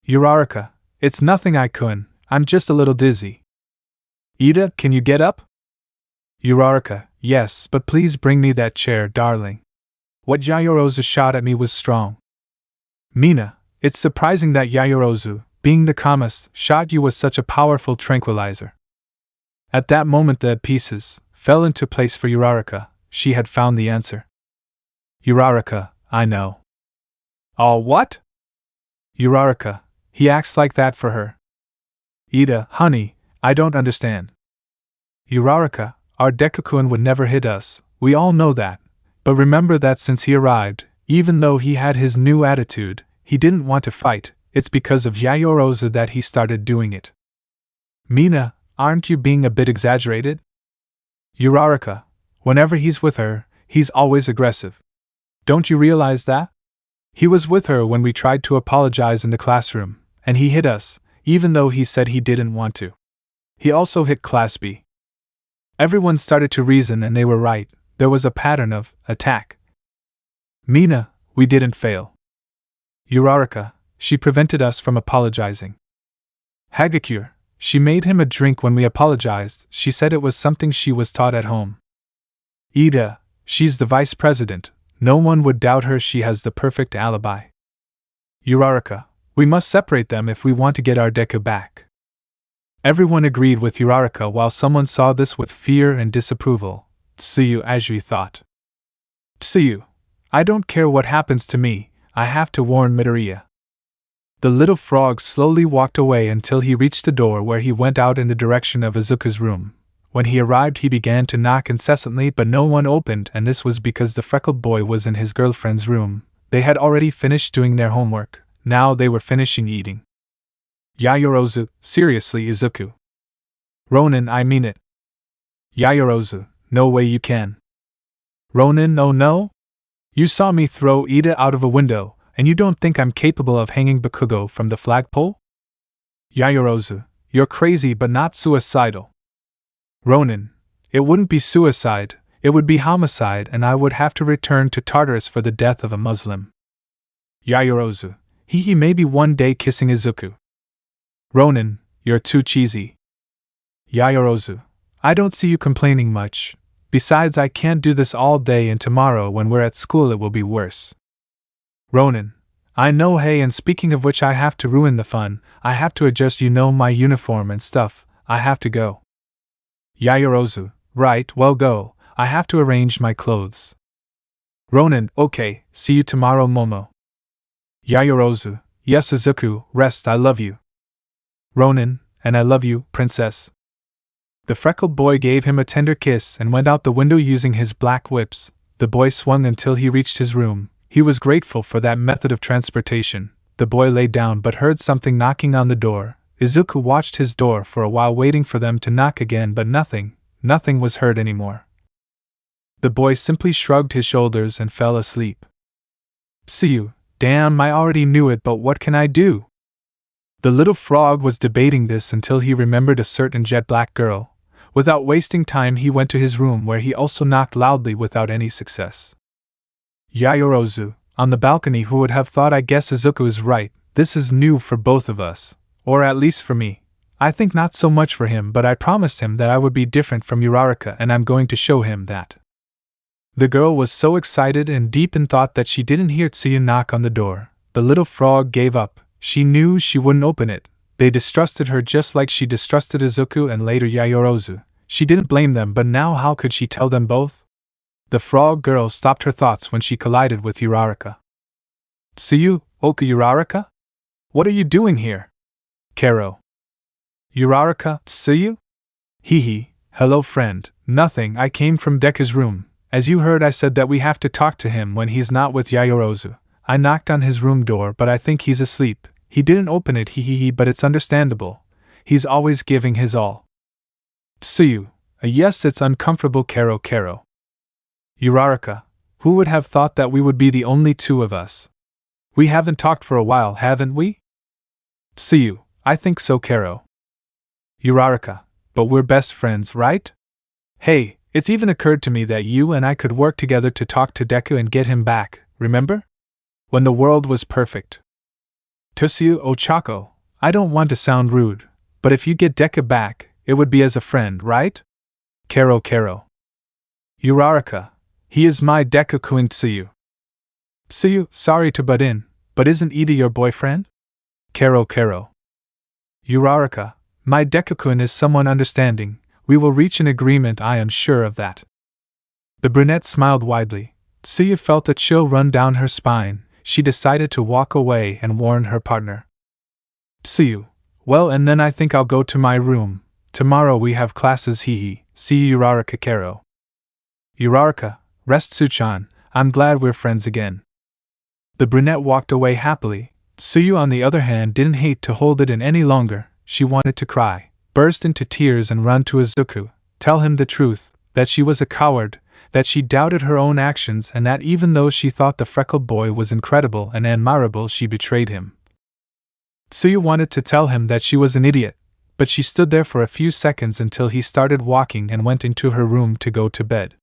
Uraraka, it's nothing, I'm just a little dizzy. Iida, can you get up? Uraraka, yes, but please bring me that chair, darling. What Yaoyorozu shot at me was strong. Mina, it's surprising that Yaoyorozu, being the calmest, shot you with such a powerful tranquilizer. At that moment the pieces fell into place for Uraraka. She had found the answer. Uraraka, I know. Oh, what? Uraraka, he acts like that for her. Iida, honey, I don't understand. Uraraka, our Deku-kun would never hit us, we all know that, but remember that since he arrived, even though he had his new attitude, he didn't want to fight. It's because of Yaoyorozu that he started doing it. Mina, aren't you being a bit exaggerated? Uraraka, whenever he's with her, he's always aggressive. Don't you realize that? He was with her when we tried to apologize in the classroom, and he hit us, even though he said he didn't want to. He also hit Class B. Everyone started to reason and they were right, there was a pattern of attack. Mina, we didn't fail. Uraraka, she prevented us from apologizing. Hagakure, she made him a drink when we apologized, she said it was something she was taught at home. Iida, she's the vice president, no one would doubt her, she has the perfect alibi. Uraraka, we must separate them if we want to get our Deku back. Everyone agreed with Uraraka while someone saw this with fear and disapproval. Tsuyu Ajui thought. Tsuyu, I don't care what happens to me, I have to warn Midoriya. The little frog slowly walked away until he reached the door where he went out in the direction of Izuku's room. When he arrived he began to knock incessantly but no one opened, and this was because the freckled boy was in his girlfriend's room. They had already finished doing their homework, now they were finishing eating. Yaoyorozu, seriously Izuku. Ronin, I mean it. Yaoyorozu, no way you can. Ronin, oh no? You saw me throw Iida out of a window, and you don't think I'm capable of hanging Bakugo from the flagpole? Yaoyorozu, you're crazy but not suicidal. Ronin, it wouldn't be suicide, it would be homicide, and I would have to return to Tartarus for the death of a Muslim. Yaoyorozu, he maybe one day kissing Izuku. Ronin, you're too cheesy. Yaoyorozu, I don't see you complaining much. Besides, I can't do this all day, and tomorrow when we're at school it will be worse. Ronin, I know, hey, and speaking of which, I have to ruin the fun. I have to adjust, my uniform and stuff. I have to go. Yaoyorozu, right, well go. I have to arrange my clothes. Ronin, okay, see you tomorrow, Momo. Yaoyorozu, yes, Izuku, rest, I love you. Ronin, and I love you, princess. The freckled boy gave him a tender kiss and went out the window using his black whips. The boy swung until he reached his room. He was grateful for that method of transportation. The boy lay down but heard something knocking on the door. Izuku watched his door for a while, waiting for them to knock again, but nothing was heard anymore. The boy simply shrugged his shoulders and fell asleep. Tsuyu, damn, I already knew it, but what can I do? The little frog was debating this until he remembered a certain jet-black girl. Without wasting time, he went to his room, where he also knocked loudly without any success. Yaoyorozu, on the balcony. Who would have thought? I guess Izuku is right. This is new for both of us. Or at least for me. I think not so much for him, but I promised him that I would be different from Uraraka, and I'm going to show him that. The girl was so excited and deep in thought that she didn't hear Tsuyu knock on the door. The little frog gave up. She knew she wouldn't open it. They distrusted her just like she distrusted Izuku and later Yaoyorozu. She didn't blame them, but now how could she tell them both? The frog girl stopped her thoughts when she collided with Uraraka. Tsuyu, Oka Uraraka? What are you doing here? Kero. Uraraka, Tsuyu? Hehe, hello friend, nothing, I came from Deku's room. As you heard, I said that we have to talk to him when he's not with Yaoyorozu. I knocked on his room door, but I think he's asleep. He didn't open it, but it's understandable. He's always giving his all. Tsuyu, yes, it's uncomfortable, Kero. Uraraka, who would have thought that we would be the only two of us? We haven't talked for a while, haven't we? Tsuyu, I think so, Kero. Uraraka, but we're best friends, right? Hey, it's even occurred to me that you and I could work together to talk to Deku and get him back, remember? When the world was perfect. Tsuyu Ochako, I don't want to sound rude, but if you get Deku back, it would be as a friend, right? Kero. Uraraka, he is my Deku-kun. Tsuyu, sorry to butt in, but isn't Iida your boyfriend? Kero. Uraraka, my Deku-kun is someone understanding. We will reach an agreement, I am sure of that. The brunette smiled widely. Tsuyu felt a chill run down her spine. She decided to walk away and warn her partner. Tsuyu, well, and then I think I'll go to my room. Tomorrow we have classes, see you, Uraraka. Kero. Uraraka, rest, Tsuchan, I'm glad we're friends again. The brunette walked away happily. Tsuyu, on the other hand, didn't hate to hold it in any longer. She wanted to cry, burst into tears and run to Izuku, tell him the truth, that she was a coward, that she doubted her own actions, and that even though she thought the freckled boy was incredible and admirable, she betrayed him. Tsuyu wanted to tell him that she was an idiot, but she stood there for a few seconds until he started walking and went into her room to go to bed.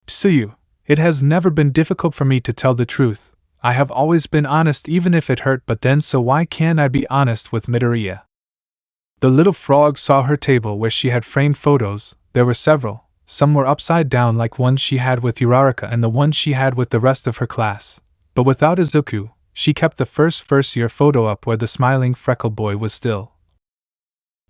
Tsuyu, it has never been difficult for me to tell the truth. I have always been honest even if it hurt, but then so why can't I be honest with Midoriya? The little frog saw her table where she had framed photos. There were several. Some were upside down like one she had with Uraraka and the one she had with the rest of her class. But without Izuku, she kept the first-year photo up where the smiling freckled boy was still.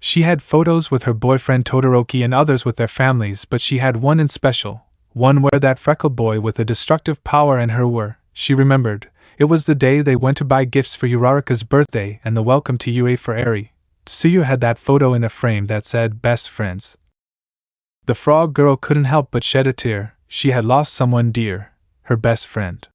She had photos with her boyfriend Todoroki and others with their families, but she had one in special, one where that freckled boy with a destructive power and her were, she remembered. It was the day they went to buy gifts for Uraraka's birthday and the welcome to UA for Eri. Tsuyu had that photo in a frame that said best friends. The frog girl couldn't help but shed a tear. She had lost someone dear, her best friend.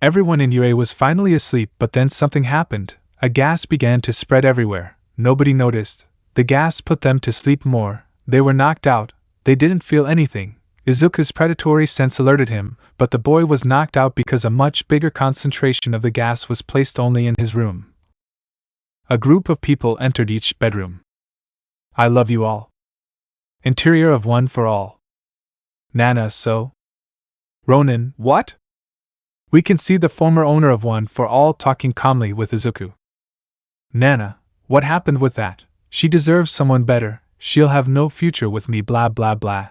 Everyone in UA was finally asleep, but then something happened. A gas began to spread everywhere. Nobody noticed. The gas put them to sleep more. They were knocked out. They didn't feel anything. Izuku's predatory sense alerted him, but the boy was knocked out because a much bigger concentration of the gas was placed only in his room. A group of people entered each bedroom. I love you all. Interior of One for All. Nana, so? Ronin, what? We can see the former owner of One for All talking calmly with Izuku. Nana, what happened with that? She deserves someone better, she'll have no future with me, blah blah blah.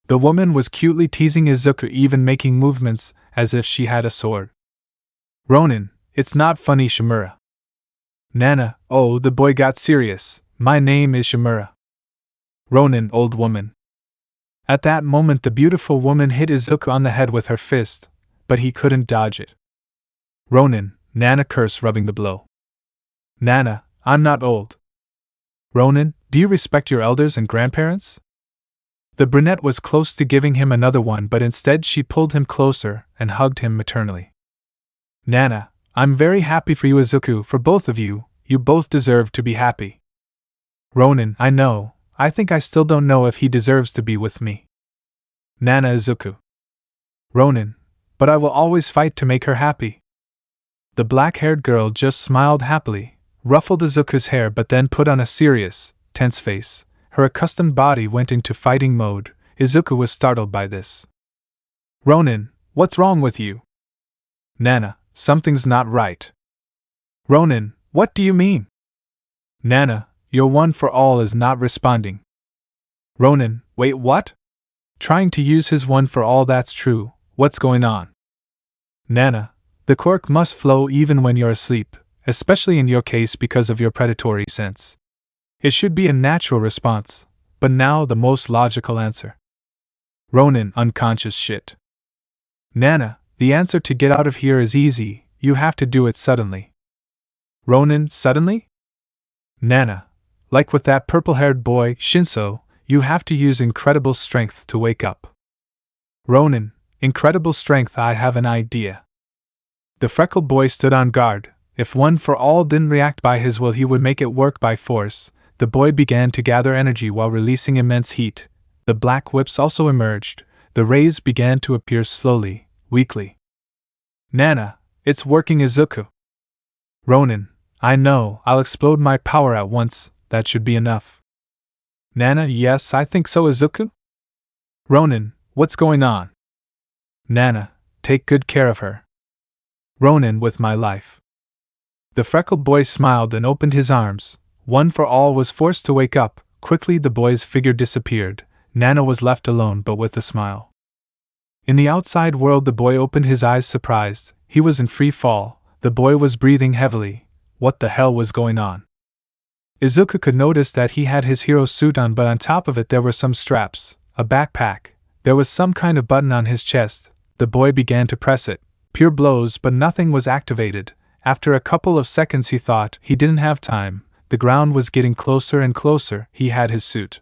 The woman was cutely teasing Izuku, even making movements as if she had a sword. Ronin, it's not funny, Shimura. Nana, oh, the boy got serious. My name is Shimura. Ronin, old woman. At that moment the beautiful woman hit Izuku on the head with her fist, but he couldn't dodge it. Ronin, Nana cursed, rubbing the blow. Nana, I'm not old. Ronin, do you respect your elders and grandparents? The brunette was close to giving him another one, but instead she pulled him closer and hugged him maternally. Nana, I'm very happy for you, Izuku, for both of you. You both deserve to be happy. Ronin, I know. I think I still don't know if he deserves to be with me. Nana, Izuku. Ronin, but I will always fight to make her happy. The black-haired girl just smiled happily, ruffled Izuku's hair, but then put on a serious, tense face. Her accustomed body went into fighting mode. Izuku was startled by this. Ronin, what's wrong with you? Nana, something's not right. Ronin, what do you mean? Nana, your One for All is not responding. Ronin, wait, what? Trying to use his One for All, that's true. What's going on? Nana, the quirk must flow even when you're asleep, especially in your case because of your predatory sense. It should be a natural response, but now the most logical answer. Ronin, unconscious shit. Nana, the answer to get out of here is easy, you have to do it suddenly. Ronin, suddenly? Nana, like with that purple-haired boy, Shinso, you have to use incredible strength to wake up. Ronin, incredible strength, I have an idea. The freckled boy stood on guard. If One for All didn't react by his will, he would make it work by force. The boy began to gather energy while releasing immense heat. The black whips also emerged. The rays began to appear slowly, weakly. Nana, it's working, Izuku. Ronin, I know, I'll explode my power at once, that should be enough. Nana, yes, I think so, Izuku. Ronin, what's going on? Nana, take good care of her. Ronin, with my life. The freckled boy smiled and opened his arms. One for All was forced to wake up. Quickly the boy's figure disappeared. Nana was left alone, but with a smile. In the outside world the boy opened his eyes surprised. He was in free fall. The boy was breathing heavily. What the hell was going on? Izuku could notice that he had his hero suit on, but on top of it there were some straps, a backpack. There was some kind of button on his chest. The boy began to press it. Pure blows, but nothing was activated. After a couple of seconds he thought he didn't have time. The ground was getting closer and closer. He had his suit.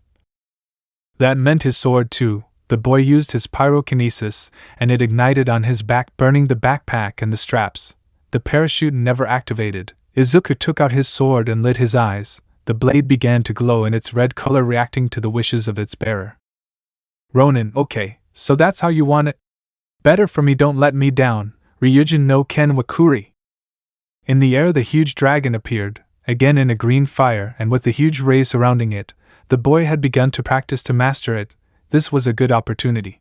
That meant his sword too. The boy used his pyrokinesis, and it ignited on his back, burning the backpack and the straps. The parachute never activated. Izuku took out his sword and lit his eyes. The blade began to glow in its red color, reacting to the wishes of its bearer. Ronin, okay, so that's how you want it? Better for me, don't let me down. Ryujin no Ken Wakuri. In the air the huge dragon appeared, again in a green fire, and with the huge rays surrounding it. The boy had begun to practice to master it. This was a good opportunity.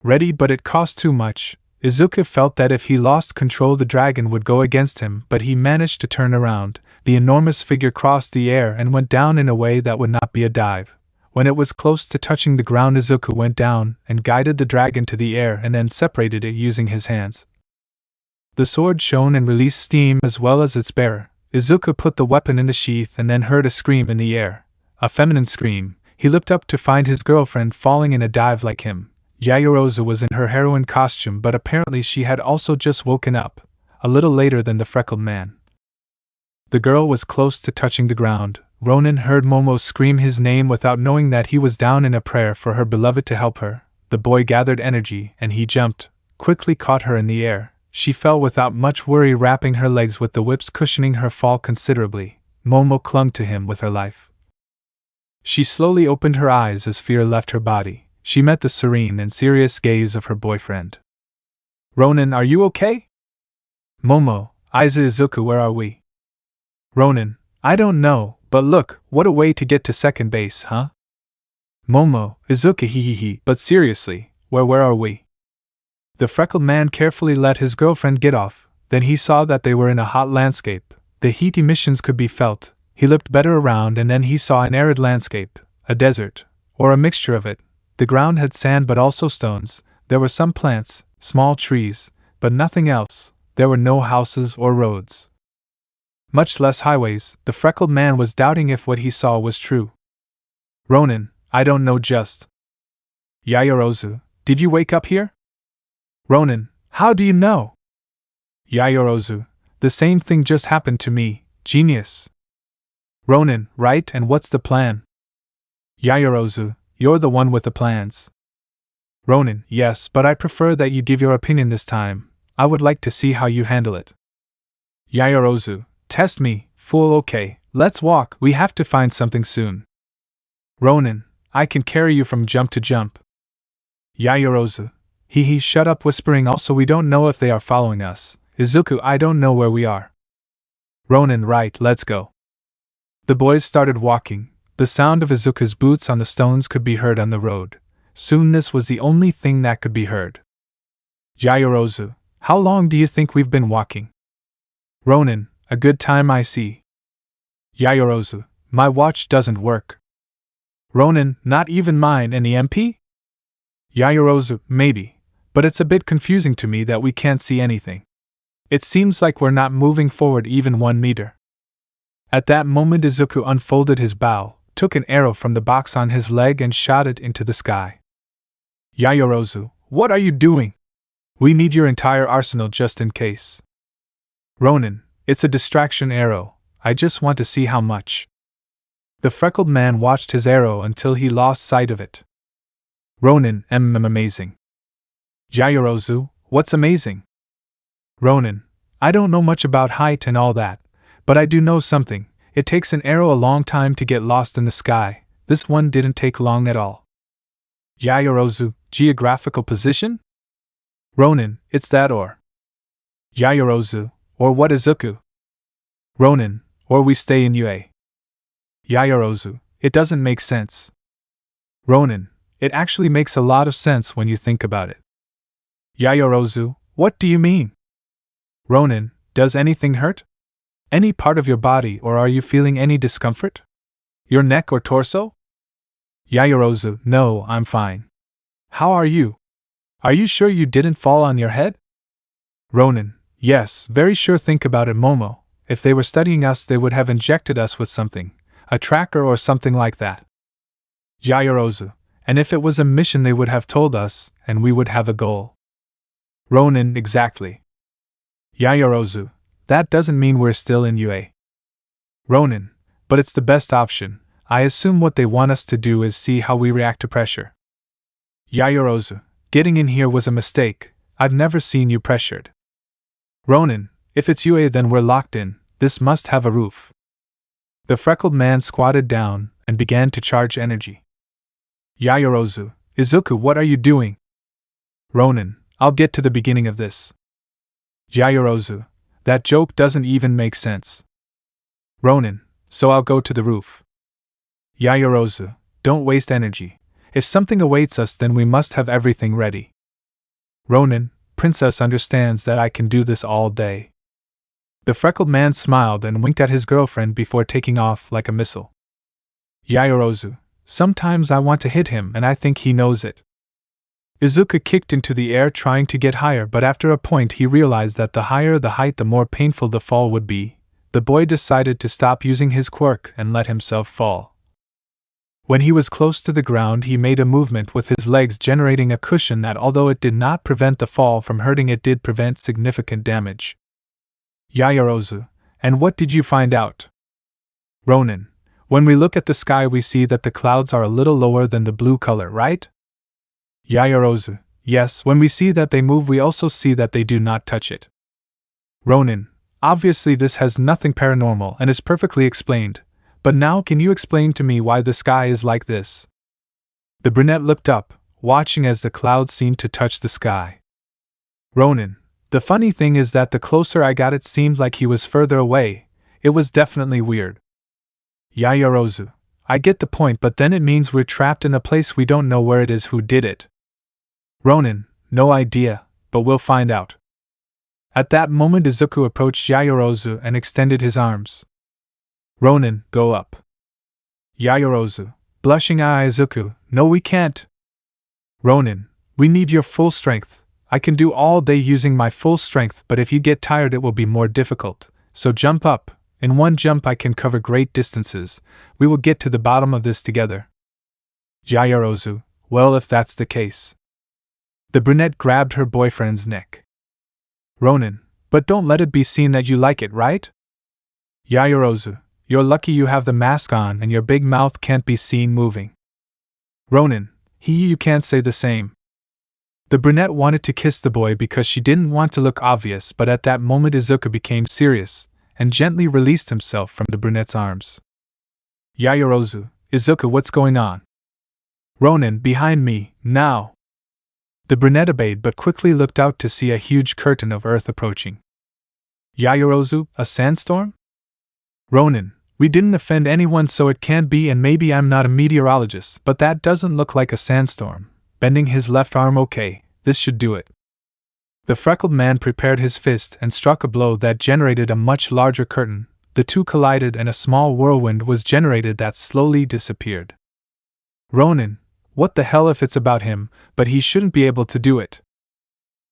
Ready, but it cost too much. Izuku felt that if he lost control the dragon would go against him, but he managed to turn around. The enormous figure crossed the air and went down in a way that would not be a dive. When it was close to touching the ground, Izuku went down and guided the dragon to the air and then separated it using his hands. The sword shone and released steam as well as its bearer. Izuku put the weapon in the sheath and then heard a scream in the air. A feminine scream. He looked up to find his girlfriend falling in a dive like him. Yaoyorozu was in her heroine costume, but apparently she had also just woken up, a little later than the freckled man. The girl was close to touching the ground. Ronin heard Momo scream his name without knowing that he was down in a prayer for her beloved to help her. The boy gathered energy and he jumped, quickly caught her in the air. She fell without much worry, wrapping her legs with the whips cushioning her fall considerably. Momo clung to him with her life. She slowly opened her eyes as fear left her body. She met the serene and serious gaze of her boyfriend. Ronin, are you okay? Momo, Izuku, where are we? Ronin, I don't know, but look, what a way to get to second base, huh? Momo, Izuku, hehehe, but seriously, where are we? The freckled man carefully let his girlfriend get off, then he saw that they were in a hot landscape. The heat emissions could be felt. He looked better around and then he saw an arid landscape, a desert, or a mixture of it. The ground had sand but also stones. There were some plants, small trees, but nothing else. There were no houses or roads, much less highways. The freckled man was doubting if what he saw was true. Ronin, I don't know just. Yaoyorozu, did you wake up here? Ronin, how do you know? Yaoyorozu, the same thing just happened to me, genius. Ronin, right, and what's the plan? Yaoyorozu, you're the one with the plans. Ronin, yes, but I prefer that you give your opinion this time. I would like to see how you handle it. Yaoyorozu, test me, fool. Okay, let's walk, we have to find something soon. Ronin, I can carry you from jump to jump. Yaoyorozu, shut up whispering. Also, we don't know if they are following us. Izuku, I don't know where we are. Ronin, right, let's go. The boys started walking. The sound of Izuku's boots on the stones could be heard on the road. Soon this was the only thing that could be heard. Yaoyorozu, how long do you think we've been walking? Ronin, a good time I see. Yaoyorozu, my watch doesn't work. Ronin, not even mine. Any MP? Yaoyorozu, maybe, but it's a bit confusing to me that we can't see anything. It seems like we're not moving forward even 1 meter. At that moment Izuku unfolded his bow, took an arrow from the box on his leg and shot it into the sky. Yaoyorozu, what are you doing? We need your entire arsenal just in case. Ronin, it's a distraction arrow, I just want to see how much. The freckled man watched his arrow until he lost sight of it. Ronin, amazing. Yaoyorozu, what's amazing? Ronin, I don't know much about height and all that, but I do know something. It takes an arrow a long time to get lost in the sky. This one didn't take long at all. Yaoyorozu, geographical position? Ronin, it's that or. Yaoyorozu, or what Izuku? Ronin, or we stay in UA. Yaoyorozu, it doesn't make sense. Ronin, it actually makes a lot of sense when you think about it. Yaoyorozu, what do you mean? Ronin, does anything hurt? Any part of your body, or are you feeling any discomfort? Your neck or torso? Yaoyorozu, no, I'm fine. How are you? Are you sure you didn't fall on your head? Ronin, yes, very sure. Think about it, Momo. If they were studying us, they would have injected us with something, a tracker or something like that. Yaoyorozu, and if it was a mission they would have told us, and we would have a goal. Ronin, exactly. Yaoyorozu, that doesn't mean we're still in UA. Ronin, but it's the best option. I assume what they want us to do is see how we react to pressure. Yaoyorozu, getting in here was a mistake. I've never seen you pressured. Ronin, if it's UA then we're locked in. This must have a roof. The freckled man squatted down and began to charge energy. Yaoyorozu, Izuku, what are you doing? Ronin, I'll get to the beginning of this. Yaoyorozu, that joke doesn't even make sense. Ronin, so I'll go to the roof. Yaoyorozu, don't waste energy. If something awaits us then we must have everything ready. Ronin, Princess understands that I can do this all day. The freckled man smiled and winked at his girlfriend before taking off like a missile. Yaoyorozu, sometimes I want to hit him and I think he knows it. Izuku kicked into the air trying to get higher, but after a point he realized that the higher the height the more painful the fall would be. The boy decided to stop using his quirk and let himself fall. When he was close to the ground he made a movement with his legs, generating a cushion that, although it did not prevent the fall from hurting, it did prevent significant damage. Yaoyorozu, and what did you find out? Ronin, when we look at the sky we see that the clouds are a little lower than the blue color, right? Yaoyorozu, yes, when we see that they move we also see that they do not touch it. Ronin, obviously this has nothing paranormal and is perfectly explained, But now can you explain to me why the sky is like this? The brunette looked up, watching as the clouds seemed to touch the sky. Ronin, the funny thing is that the closer I got it seemed like he was further away. It was definitely weird. Yaoyorozu, I get the point, but then it means we're trapped in a place we don't know where it is. Who did it? Ronin, no idea, but we'll find out. At that moment Izuku approached Yaoyorozu and extended his arms. Ronin, go up. Yaoyorozu, blushing Izuku, no we can't. Ronin, we need your full strength. I can do all day using my full strength, but if you get tired it will be more difficult, so jump up. In one jump I can cover great distances. We will get to the bottom of this together. Yaoyorozu, well if that's the case. The brunette grabbed her boyfriend's neck. Ronin, but don't let it be seen that you like it, right? Yaoyorozu, you're lucky you have the mask on and your big mouth can't be seen moving. Ronin, you can't say the same. The brunette wanted to kiss the boy because she didn't want to look obvious, but at that moment Izuku became serious and gently released himself from the brunette's arms. Yaoyorozu, Izuku, what's going on? Ronin, behind me, now. The brunette obeyed but quickly looked out to see a huge curtain of earth approaching. Yaoyorozu, a sandstorm? Ronin, we didn't offend anyone so it can't be, and maybe I'm not a meteorologist, but that doesn't look like a sandstorm. Bending his left arm, okay, this should do it. The freckled man prepared his fist and struck a blow that generated a much larger curtain. The two collided and a small whirlwind was generated that slowly disappeared. Ronin, what the hell if it's about him, but he shouldn't be able to do it.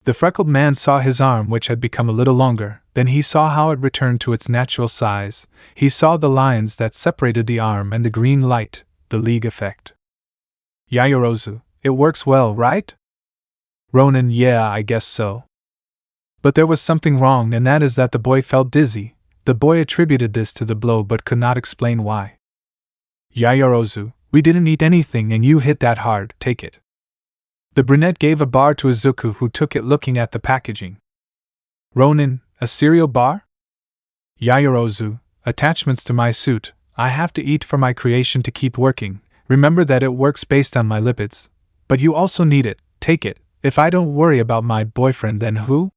The freckled man saw his arm, which had become a little longer, then he saw how it returned to its natural size. He saw the lines that separated the arm and the green light, the League effect. Yaoyorozu, it works well, right? Ronin, yeah, I guess so. But there was something wrong, and that is that the boy felt dizzy. The boy attributed this to the blow but could not explain why. Yaoyorozu, we didn't eat anything and you hit that hard, take it. The brunette gave a bar to Izuku, who took it looking at the packaging. Ronin, a cereal bar? Yaoyorozu, attachments to my suit. I have to eat for my creation to keep working. Remember that it works based on my lipids. But you also need it, take it. If I don't worry about my boyfriend, then who?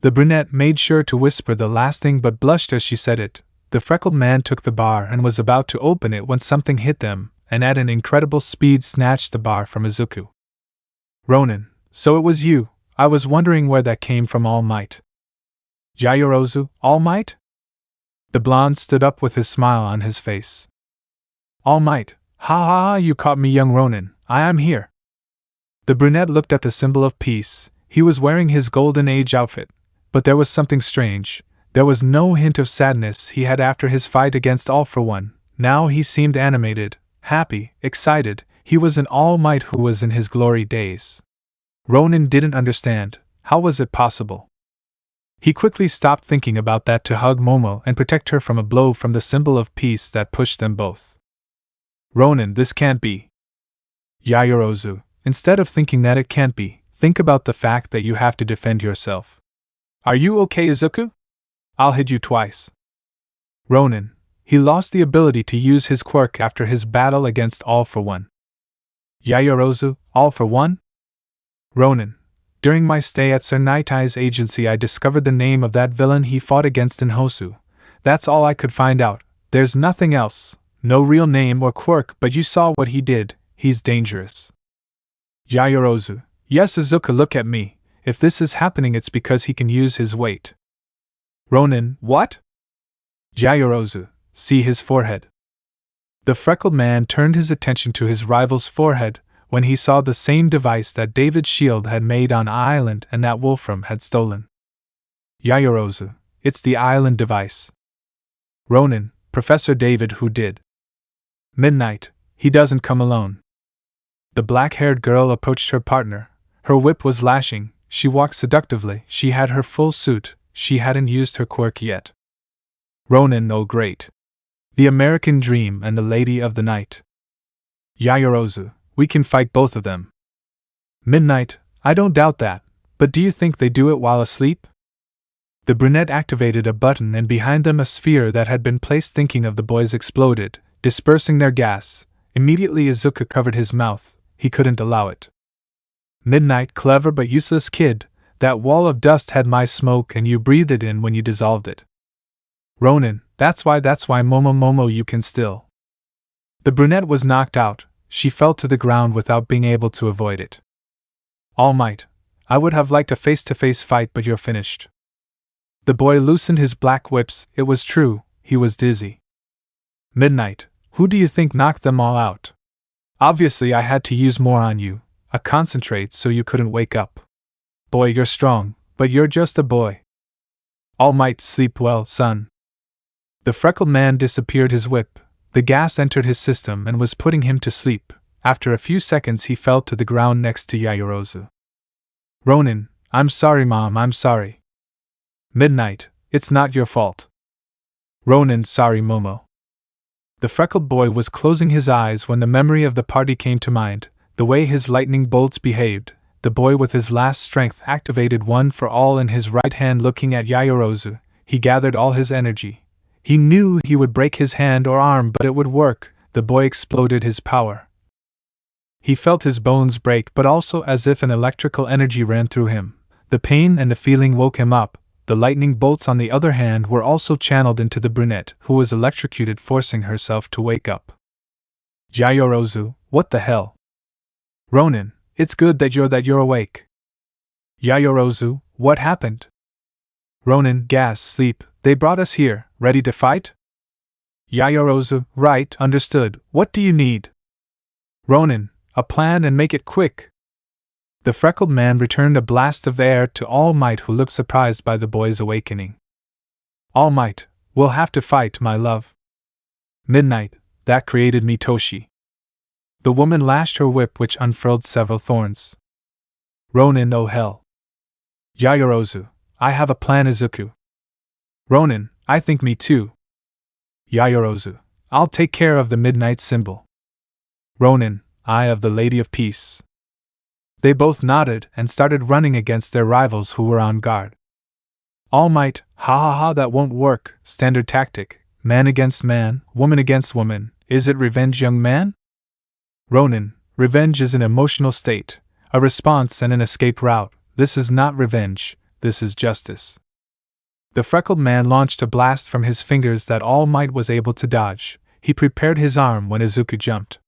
The brunette made sure to whisper the last thing but blushed as she said it. The freckled man took the bar and was about to open it when something hit them, and at an incredible speed snatched the bar from Izuku. Ronin, so it was you. I was wondering where that came from. Almight. Yaoyorozu, Almight? The blonde stood up with his smile on his face. Almight, ha ha ha, you caught me, young Ronin, I am here. The brunette looked at the symbol of peace. He was wearing his golden age outfit, but there was something strange. There was no hint of sadness he had after his fight against All for One. Now he seemed animated, happy, excited. He was an All Might who was in his glory days. Ronin didn't understand. How was it possible? He quickly stopped thinking about that to hug Momo and protect her from a blow from the symbol of peace that pushed them both. Ronin, this can't be. Yaoyorozu, instead of thinking that it can't be, think about the fact that you have to defend yourself. Are you okay, Izuku? I'll hit you twice. Ronin, he lost the ability to use his quirk after his battle against All for One. Yaoyorozu, All for One? Ronin, during my stay at Sir Nightie's agency I discovered the name of that villain he fought against in Hosu. That's all I could find out. There's nothing else. No real name or quirk, but you saw what he did. He's dangerous. Yaoyorozu, yes, Izuku, look at me. If this is happening it's because he can use his weight. Ronin, what? Yaoyorozu, see his forehead. The freckled man turned his attention to his rival's forehead when he saw the same device that David's shield had made on Island and that Wolfram had stolen. Yaoyorozu, it's the Island device. Ronin, Professor David, who did? Midnight, he doesn't come alone. The black-haired girl approached her partner. Her whip was lashing. She walked seductively. She had her full suit. She hadn't used her quirk yet. Ronin, oh great. The American Dream and the Lady of the Night. Yaoyorozu, we can fight both of them. Midnight, I don't doubt that, but do you think they do it while asleep? The brunette activated a button and behind them a sphere that had been placed thinking of the boys exploded, dispersing their gas. Immediately Izuku covered his mouth, he couldn't allow it. Midnight, clever but useless kid, that wall of dust had my smoke and you breathed it in when you dissolved it. Ronin, that's why Momo you can still. The brunette was knocked out, she fell to the ground without being able to avoid it. Almight, I would have liked a face-to-face fight but you're finished. The boy loosened his black whips, it was true, he was dizzy. Midnight, who do you think knocked them all out? Obviously I had to use more on you, a concentrate so you couldn't wake up. Boy, you're strong, but you're just a boy. Almight, sleep well, son. The freckled man disappeared his whip, the gas entered his system and was putting him to sleep. After a few seconds he fell to the ground next to Yaoyorozu. Ronin, I'm sorry mom, I'm sorry. Midnight, it's not your fault. Ronin, sorry Momo. The freckled boy was closing his eyes when the memory of the party came to mind, the way his lightning bolts behaved. The boy with his last strength activated one for all in his right hand looking at Yaoyorozu, he gathered all his energy. He knew he would break his hand or arm but it would work, the boy exploded his power. He felt his bones break but also as if an electrical energy ran through him. The pain and the feeling woke him up. The lightning bolts on the other hand were also channeled into the brunette, who was electrocuted forcing herself to wake up. Yaoyorozu, what the hell? Ronin, it's good that you're awake. Yaoyorozu, what happened? Ronin, gas, sleep, they brought us here, ready to fight? Yaoyorozu, right, understood, what do you need? Ronin, a plan and make it quick. The freckled man returned a blast of air to All Might, who looked surprised by the boy's awakening. All Might, we'll have to fight, my love. Midnight, that created me Toshi. The woman lashed her whip which unfurled several thorns. Ronin, oh hell. Yaoyorozu, I have a plan Izuku. Ronin, I think me too. Yaoyorozu, I'll take care of the midnight symbol. Ronin, I of the Lady of Peace. They both nodded and started running against their rivals who were on guard. All Might, ha ha ha, that won't work, standard tactic, man against man, woman against woman, is it revenge, young man? Ronin, revenge is an emotional state, a response and an escape route, this is not revenge, this is justice. The freckled man launched a blast from his fingers that All Might was able to dodge, he prepared his arm when Izuku jumped.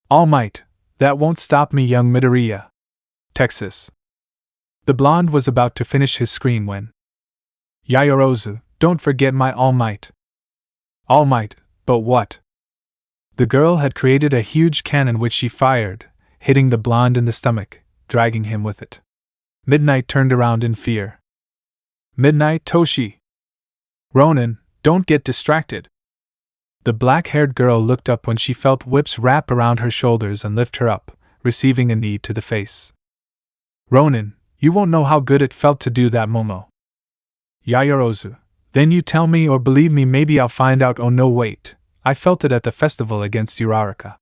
All Might, that won't stop me, young Midoriya. Texas. The blonde was about to finish his scream when Yaoyorozu, don't forget my All Might. All Might, but what? The girl had created a huge cannon which she fired, hitting the blonde in the stomach, dragging him with it. Midnight turned around in fear. Midnight, Toshi. Ronin, don't get distracted. The black-haired girl looked up when she felt whips wrap around her shoulders and lift her up, receiving a knee to the face. Ronin, you won't know how good it felt to do that, Momo. Yaoyorozu, then you tell me or believe me, maybe I'll find out. Oh no, wait, I felt it at the festival against Uraraka.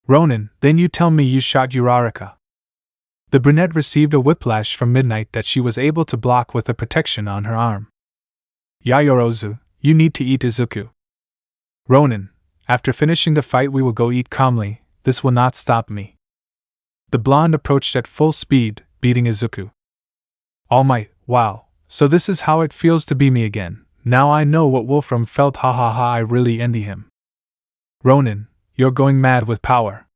Ronin, then you tell me you shot Uraraka. The brunette received a whiplash from Midnight that she was able to block with a protection on her arm. Yaoyorozu, you need to eat Izuku. Ronin, after finishing the fight we will go eat calmly, this will not stop me. The blonde approached at full speed, beating Izuku. All Might, wow, so this is how it feels to be me again, now I know what Wolfram felt, ha ha ha, I really envy him. Ronin, you're going mad with power.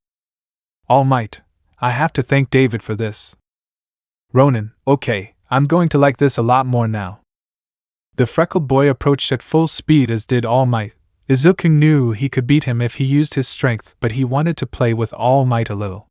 All Might, I have to thank David for this. Ronin, okay, I'm going to like this a lot more now. The freckled boy approached at full speed as did All Might. Izuku knew he could beat him if he used his strength, but he wanted to play with All Might a little.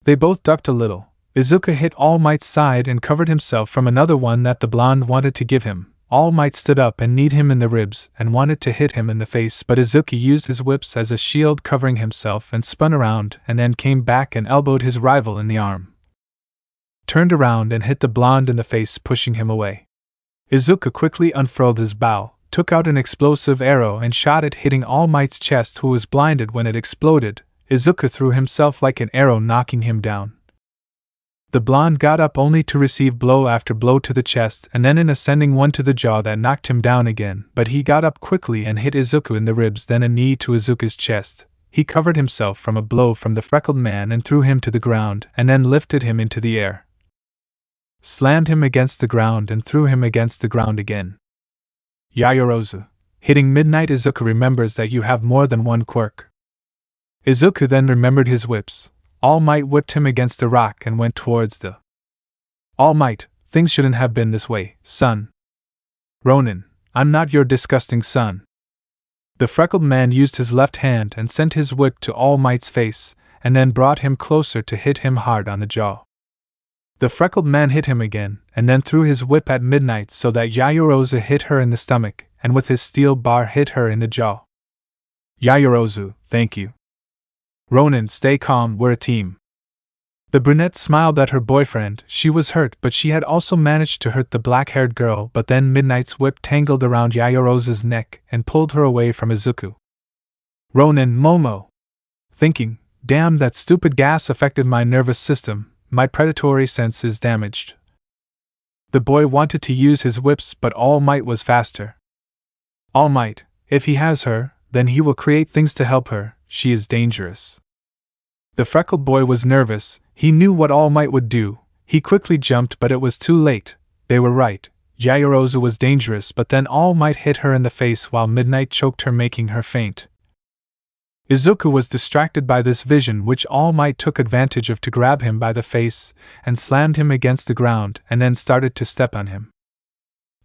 They both ducked a little. Izuku hit All Might's side and covered himself from another one that the blonde wanted to give him. All Might stood up and kneed him in the ribs and wanted to hit him in the face, but Izuku used his whips as a shield covering himself and spun around and then came back and elbowed his rival in the arm. Turned around and hit the blonde in the face, pushing him away. Izuku quickly unfurled his bow, took out an explosive arrow and shot it, hitting All Might's chest, who was blinded when it exploded. Izuku threw himself like an arrow, knocking him down. The blonde got up only to receive blow after blow to the chest and then an ascending one to the jaw that knocked him down again, but he got up quickly and hit Izuku in the ribs, then a knee to Izuku's chest. He covered himself from a blow from the freckled man and threw him to the ground, and then lifted him into the air. Slammed him against the ground and threw him against the ground again. Yaoyorozu. Hitting Midnight. Izuku remembers that you have more than one quirk. Izuku then remembered his whips. All Might whipped him against a rock and went towards the All Might. Things shouldn't have been this way, son. Ronin, I'm not your disgusting son. The freckled man used his left hand and sent his whip to All Might's face, and then brought him closer to hit him hard on the jaw. The freckled man hit him again, and then threw his whip at Midnight so that Yaoyorozu hit her in the stomach, and with his steel bar hit her in the jaw. Yaoyorozu, thank you. Ronin, stay calm, we're a team. The brunette smiled at her boyfriend. She was hurt, but she had also managed to hurt the black-haired girl, but then Midnight's whip tangled around Yaoyorozu's neck and pulled her away from Izuku. Ronin, Momo. Thinking, damn, that stupid gas affected my nervous system. My predatory sense is damaged. The boy wanted to use his whips, but All Might was faster. All Might, if he has her, then he will create things to help her. She is dangerous. The freckled boy was nervous. He knew what All Might would do. He quickly jumped, but it was too late. They were right. Yaoyorozu was dangerous, but then All Might hit her in the face while Midnight choked her, making her faint. Izuku was distracted by this vision, which All Might took advantage of to grab him by the face and slammed him against the ground and then started to step on him.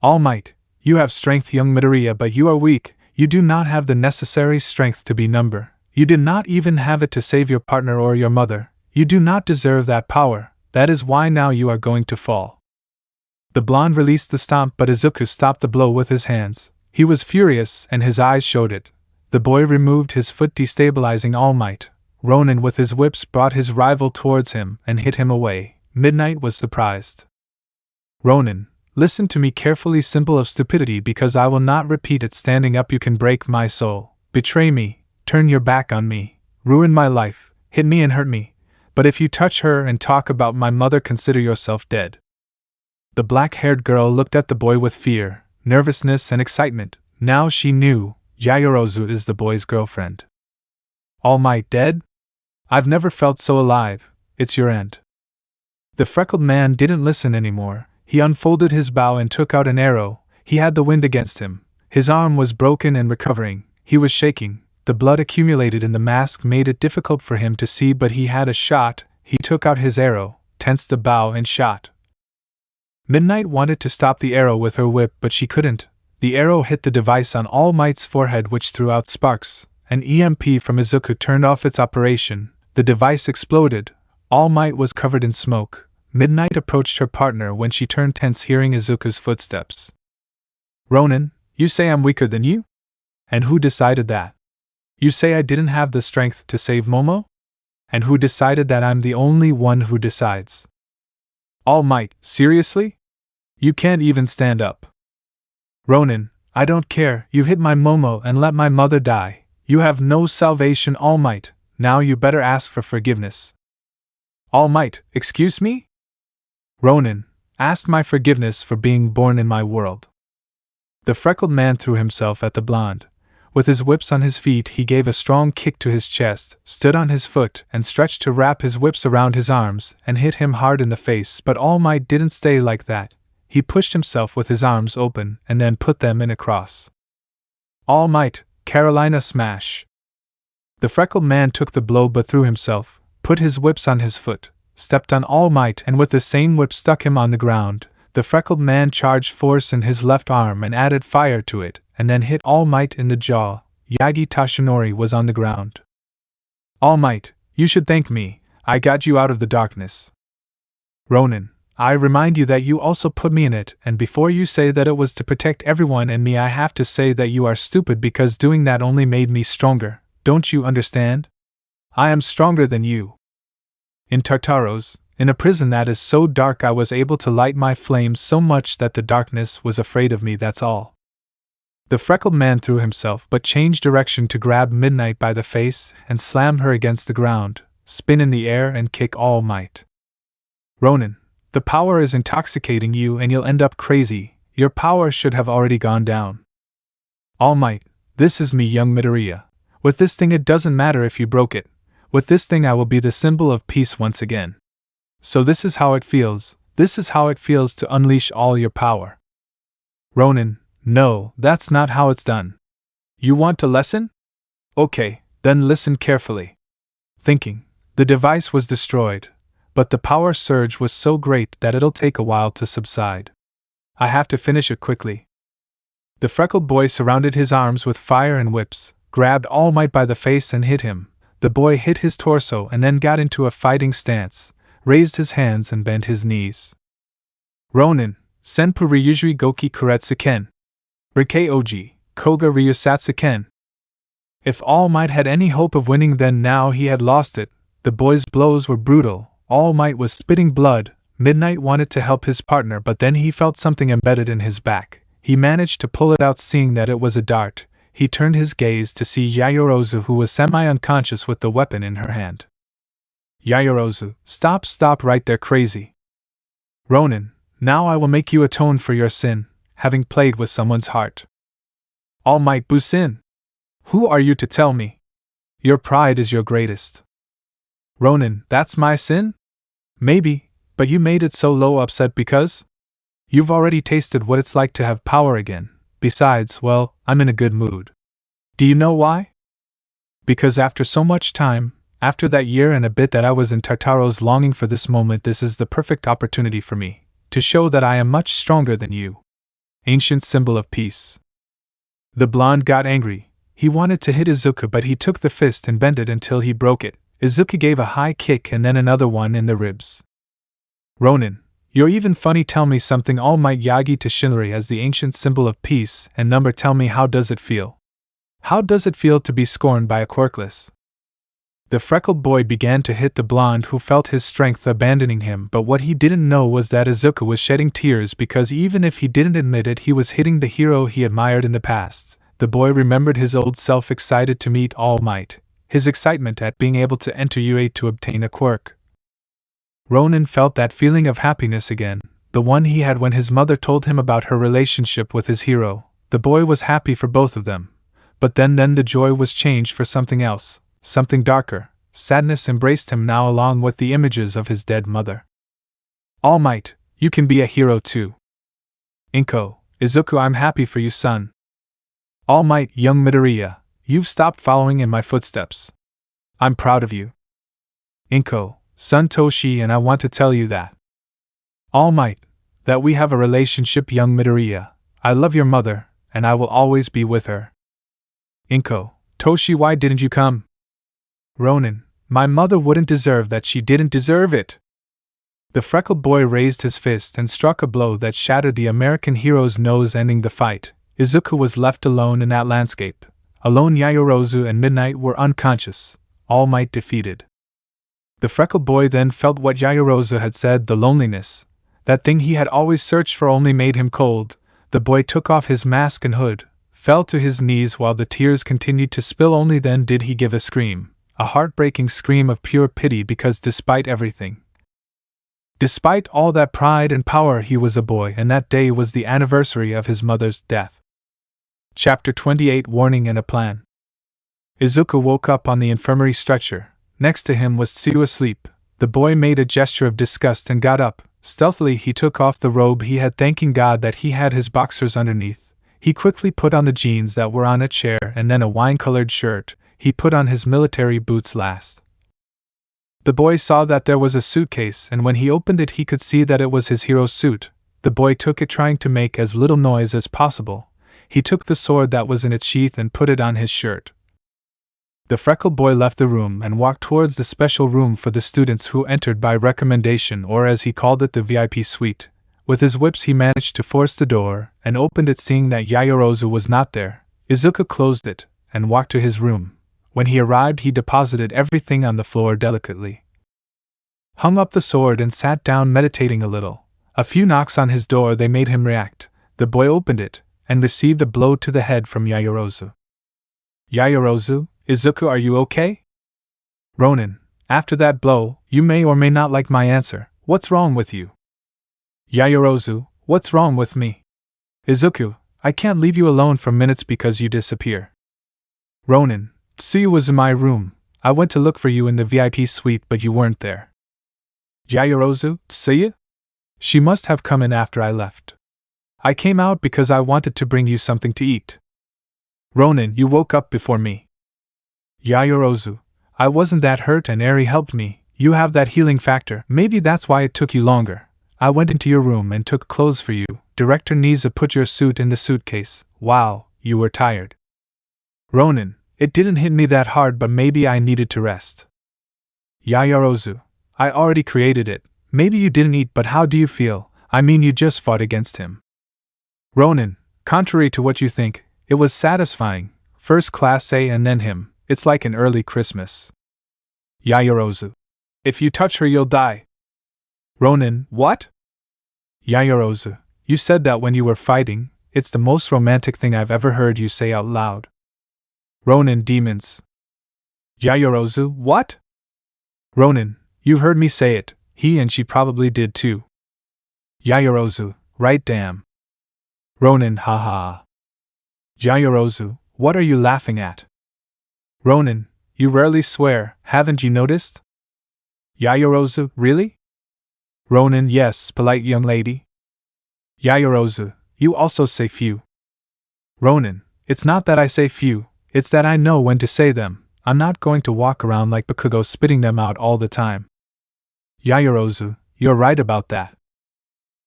All Might, you have strength, young Midoriya, but you are weak. You do not have the necessary strength to be number. You did not even have it to save your partner or your mother. You do not deserve that power. That is why now you are going to fall. The blonde released the stomp, but Izuku stopped the blow with his hands. He was furious and his eyes showed it. The boy removed his foot, destabilizing All Might. Ronin with his whips brought his rival towards him and hit him away. Midnight was surprised. Ronin, listen to me carefully, symbol of stupidity, because I will not repeat it. Standing up, you can break my soul, betray me, turn your back on me, ruin my life, hit me and hurt me. But if you touch her and talk about my mother, consider yourself dead. The black-haired girl looked at the boy with fear, nervousness and excitement. Now she knew. Yaoyorozu is the boy's girlfriend. All Might dead? I've never felt so alive. It's your end. The freckled man didn't listen anymore. He unfolded his bow and took out an arrow. He had the wind against him. His arm was broken and recovering. He was shaking. The blood accumulated in the mask made it difficult for him to see, but he had a shot. He took out his arrow, tensed the bow and shot. Midnight wanted to stop the arrow with her whip, but she couldn't. The arrow hit the device on All Might's forehead, which threw out sparks. An EMP from Izuku turned off its operation. The device exploded. All Might was covered in smoke. Midnight approached her partner when she turned tense, hearing Izuku's footsteps. Ronin, you say I'm weaker than you? And who decided that? You say I didn't have the strength to save Momo? And who decided that I'm the only one who decides? All Might, seriously? You can't even stand up. Ronin, I don't care. You hit my Momo and let my mother die. You have no salvation, All Might. Now you better ask for forgiveness. All Might, excuse me? Ronin, ask my forgiveness for being born in my world. The freckled man threw himself at the blonde. With his whips on his feet, he gave a strong kick to his chest, stood on his foot, and stretched to wrap his whips around his arms, and hit him hard in the face. But All Might didn't stay like that. He pushed himself with his arms open, and then put them in a cross. All Might, Carolina smash. The freckled man took the blow but threw himself, put his whips on his foot, stepped on All Might, and with the same whip stuck him on the ground. The freckled man charged force in his left arm and added fire to it, and then hit All Might in the jaw. Yagi Tashinori was on the ground. All Might, you should thank me. I got you out of the darkness. Ronin, I remind you that you also put me in it, and before you say that it was to protect everyone and me, I have to say that you are stupid, because doing that only made me stronger. Don't you understand? I am stronger than you. In Tartaros, in a prison that is so dark, I was able to light my flames so much that the darkness was afraid of me, that's all. The freckled man threw himself but changed direction to grab Midnight by the face and slam her against the ground, spin in the air and kick All Might. Ronin, the power is intoxicating you and you'll end up crazy. Your power should have already gone down. Almight, this is me, young Midoriya. With this thing it doesn't matter if you broke it. With this thing I will be the symbol of peace once again. So this is how it feels. This is how it feels to unleash all your power. Ronin, no, that's not how it's done. You want a lesson? Okay, then listen carefully. Thinking, the device was destroyed, but the power surge was so great that it'll take a while to subside. I have to finish it quickly. The freckled boy surrounded his arms with fire and whips, grabbed All Might by the face and hit him. The boy hit his torso and then got into a fighting stance, raised his hands and bent his knees. Ronin, Senpu Ryujui Goki Kuretsu Ken. Rikei Oji, Koga Ryusatsu Ken. If All Might had any hope of winning, then now he had lost it. The boy's blows were brutal. All Might was spitting blood. Midnight wanted to help his partner, but then he felt something embedded in his back. He managed to pull it out, seeing that it was a dart. He turned his gaze to see Yayorozu, who was semi-unconscious with the weapon in her hand. Yayorozu, stop right there, crazy. Ronin, now I will make you atone for your sin, having played with someone's heart. All Might Busin. Who are you to tell me? Your pride is your greatest. Ronin, that's my sin? Maybe, but you made it so low upset because? You've already tasted what it's like to have power again. Besides, well, I'm in a good mood. Do you know why? Because after so much time, after that year and a bit that I was in Tartaro's longing for this moment, this is the perfect opportunity for me to show that I am much stronger than you. Ancient symbol of peace. The blonde got angry. He wanted to hit Izuku, but he took the fist and bent it until he broke it. Izuku gave a high kick and then another one in the ribs. Ronin, you're even funny. Tell me something. All Might Yagi Toshinori as the ancient symbol of peace and number. Tell me, how does it feel? How does it feel to be scorned by a Quirkless? The freckled boy began to hit the blonde, who felt his strength abandoning him, but what he didn't know was that Izuku was shedding tears because even if he didn't admit it, he was hitting the hero he admired in the past. The boy remembered his old self, excited to meet All Might, his excitement at being able to enter UA to obtain a quirk. Ronin felt that feeling of happiness again, the one he had when his mother told him about her relationship with his hero. The boy was happy for both of them. But then the joy was changed for something else, something darker. Sadness embraced him now, along with the images of his dead mother. All Might, you can be a hero too. Inko, Izuku, I'm happy for you, son. All Might, young Midoriya, you've stopped following in my footsteps. I'm proud of you. Inko, son Toshi, and I want to tell you that. All Might, that we have a relationship, young Midoriya. I love your mother, and I will always be with her. Inko, Toshi, why didn't you come? Ronin, my mother wouldn't deserve that. She didn't deserve it. The freckled boy raised his fist and struck a blow that shattered the American hero's nose, ending the fight. Izuku was left alone in that landscape. Alone, Yayorozu and Midnight were unconscious, All Might defeated. The freckled boy then felt what Yayorozu had said, the loneliness. That thing he had always searched for only made him cold. The boy took off his mask and hood, fell to his knees while the tears continued to spill. Only then did he give a scream, a heartbreaking scream of pure pity, because despite everything, despite all that pride and power, he was a boy, and that day was the anniversary of his mother's death. Chapter 28, Warning and a Plan. Izuku woke up on the infirmary stretcher. Next to him was Tsuyu asleep. The boy made a gesture of disgust and got up. Stealthily he took off the robe he had, thanking God that he had his boxers underneath. He quickly put on the jeans that were on a chair and then a wine-colored shirt. He put on his military boots last. The boy saw that there was a suitcase, and when he opened it he could see that it was his hero's suit. The boy took it, trying to make as little noise as possible. He took the sword that was in its sheath and put it on his shirt. The freckled boy left the room and walked towards the special room for the students who entered by recommendation, or as he called it, the VIP suite. With his whips he managed to force the door and opened it, seeing that Yayorozu was not there. Izuku closed it and walked to his room. When he arrived he deposited everything on the floor delicately, hung up the sword and sat down, meditating a little. A few knocks on his door, they made him react. The boy opened it and received a blow to the head from Yayorozu. Yayorozu, Izuku, are you okay? Ronin, after that blow, you may or may not like my answer. what's wrong with you? Yaoyorozu, what's wrong with me? Izuku, I can't leave you alone for minutes because you disappear. Ronin, Tsuyu was in my room. I went to look for you in the VIP suite but you weren't there. Yaoyorozu, Tsuyu? She must have come in after I left. I came out because I wanted to bring you something to eat. Ronin, you woke up before me. Yaoyorozu, I wasn't that hurt and Eri helped me. You have that healing factor, maybe that's why it took you longer. I went into your room and took clothes for you. Director Niza put your suit in the suitcase. Wow, you were tired. Ronin, it didn't hit me that hard but maybe I needed to rest. Yaoyorozu, I already created it. Maybe you didn't eat but how do you feel? I mean you just fought against him. Ronin, contrary to what you think, it was satisfying. First class A and then him. It's like an early Christmas. Yaoyorozu, if you touch her you'll die. Ronin, what? Yaoyorozu, you said that when you were fighting. It's the most romantic thing I've ever heard you say out loud. Ronin, demons. Yaoyorozu, what? Ronin, you heard me say it. He and she probably did too. Yaoyorozu, right damn. Ronin, haha. Yaoyorozu, what are you laughing at? Ronin, you rarely swear, haven't you noticed? Yaoyorozu, really? Ronin, yes, polite young lady. Yaoyorozu, you also say few. Ronin, it's not that I say few, it's that I know when to say them. I'm not going to walk around like Bakugo spitting them out all the time. Yaoyorozu, you're right about that.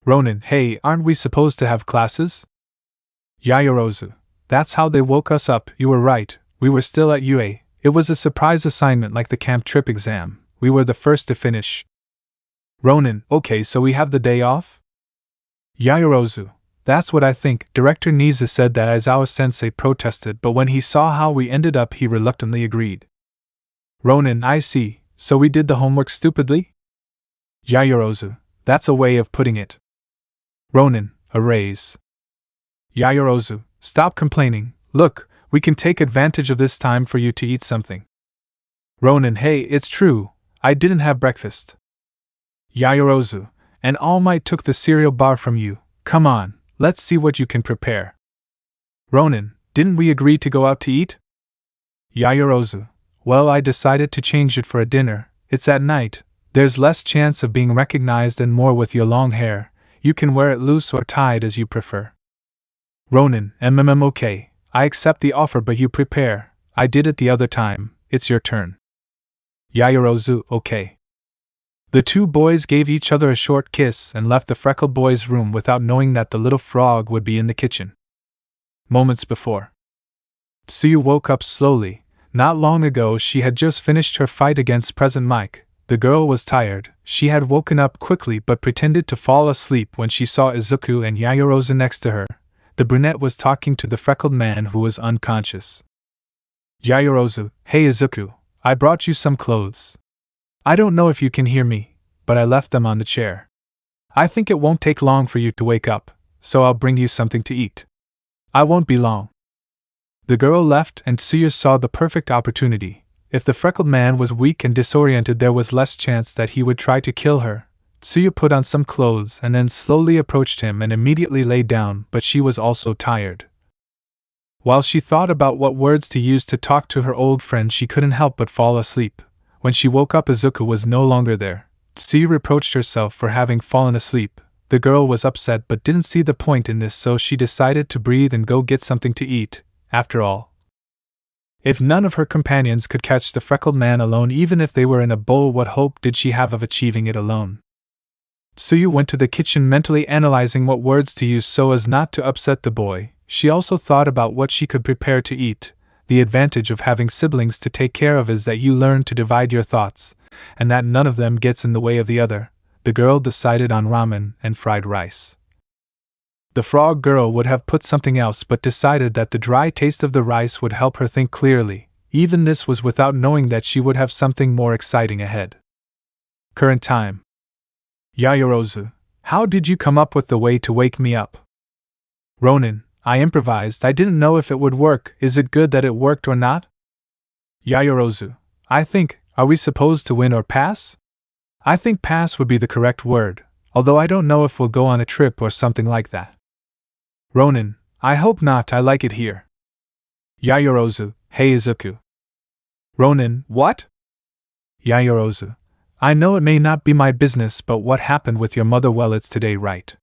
Ronin, hey, aren't we supposed to have classes? Yaoyorozu, that's how they woke us up, you were right, we were still at UA, it was a surprise assignment like the camp trip exam, we were the first to finish. Ronin, okay, so we have the day off? Yaoyorozu, that's what I think. Director Niza said that Aizawa-sensei protested but when he saw how we ended up he reluctantly agreed. Ronin, I see, so we did the homework stupidly? Yaoyorozu, that's a way of putting it. Ronin, a raise. Yaoyorozu, stop complaining, look, we can take advantage of this time for you to eat something. Ronin, hey, it's true, I didn't have breakfast. Yaoyorozu, and Almight took the cereal bar from you, come on, let's see what you can prepare. Ronin, didn't we agree to go out to eat? Yaoyorozu, well I decided to change it for a dinner, it's at night, there's less chance of being recognized and more with your long hair, you can wear it loose or tied as you prefer. Ronin, okay, I accept the offer but you prepare, I did it the other time, it's your turn. Yaoyorozu, okay. The two boys gave each other a short kiss and left the freckled boy's room without knowing that the little frog would be in the kitchen. Moments before, Tsuyu woke up slowly. Not long ago she had just finished her fight against Present Mike. The girl was tired, she had woken up quickly but pretended to fall asleep when she saw Izuku and Yaoyorozu next to her. The brunette was talking to the freckled man who was unconscious. Yaoyorozu, hey Izuku, I brought you some clothes. I don't know if you can hear me, but I left them on the chair. I think it won't take long for you to wake up, so I'll bring you something to eat. I won't be long. The girl left and Tsuyu saw the perfect opportunity. If the freckled man was weak and disoriented there was less chance that he would try to kill her. Tsuyu put on some clothes and then slowly approached him and immediately lay down, but she was also tired. While she thought about what words to use to talk to her old friend she couldn't help but fall asleep. When she woke up Izuku was no longer there. Tsuyu reproached herself for having fallen asleep. The girl was upset but didn't see the point in this so she decided to breathe and go get something to eat. After all, if none of her companions could catch the freckled man alone even if they were in a bowl, what hope did she have of achieving it alone? Tsuyu went to the kitchen mentally analyzing what words to use so as not to upset the boy. She also thought about what she could prepare to eat. The advantage of having siblings to take care of is that you learn to divide your thoughts, and that none of them gets in the way of the other. The girl decided on ramen and fried rice. The frog girl would have put something else but decided that the dry taste of the rice would help her think clearly. Even this was without knowing that she would have something more exciting ahead. Current time. Yaoyorozu, how did you come up with the way to wake me up? Ronin, I improvised, I didn't know if it would work, is it good that it worked or not? Yaoyorozu, I think, are we supposed to win or pass? I think pass would be the correct word, although I don't know if we'll go on a trip or something like that. Ronin, I hope not, I like it here. Yayorozu, hey Izuku. Ronin, what? Yayorozu, I know it may not be my business, but what happened with your mother? Well, it's today, right?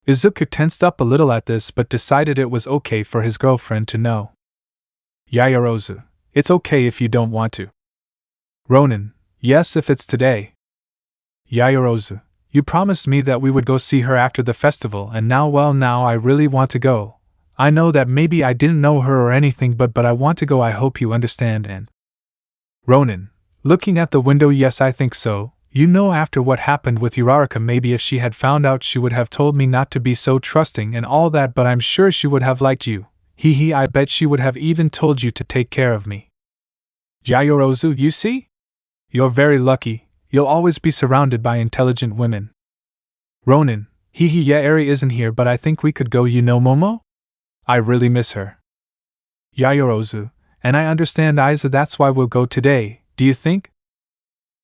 Izuku tensed up a little at this but decided it was okay for his girlfriend to know. Yayorozu, it's okay if you don't want to. Ronin, yes, if it's today. Yayorozu, you promised me that we would go see her after the festival, and now I really want to go. I know that maybe I didn't know her or anything, but I want to go. I hope you understand. And Ronin, looking at the window, yes, I think so. You know, after what happened with Uraraka, maybe if she had found out she would have told me not to be so trusting and all that, but I'm sure she would have liked you. I bet she would have even told you to take care of me. Yayorozu, you see? You're very lucky. You'll always be surrounded by intelligent women. Ronin, yeah, Eri isn't here, but I think we could go, you know, Momo? I really miss her. Yayorozu, and I understand, Aiza, that's why we'll go today, do you think?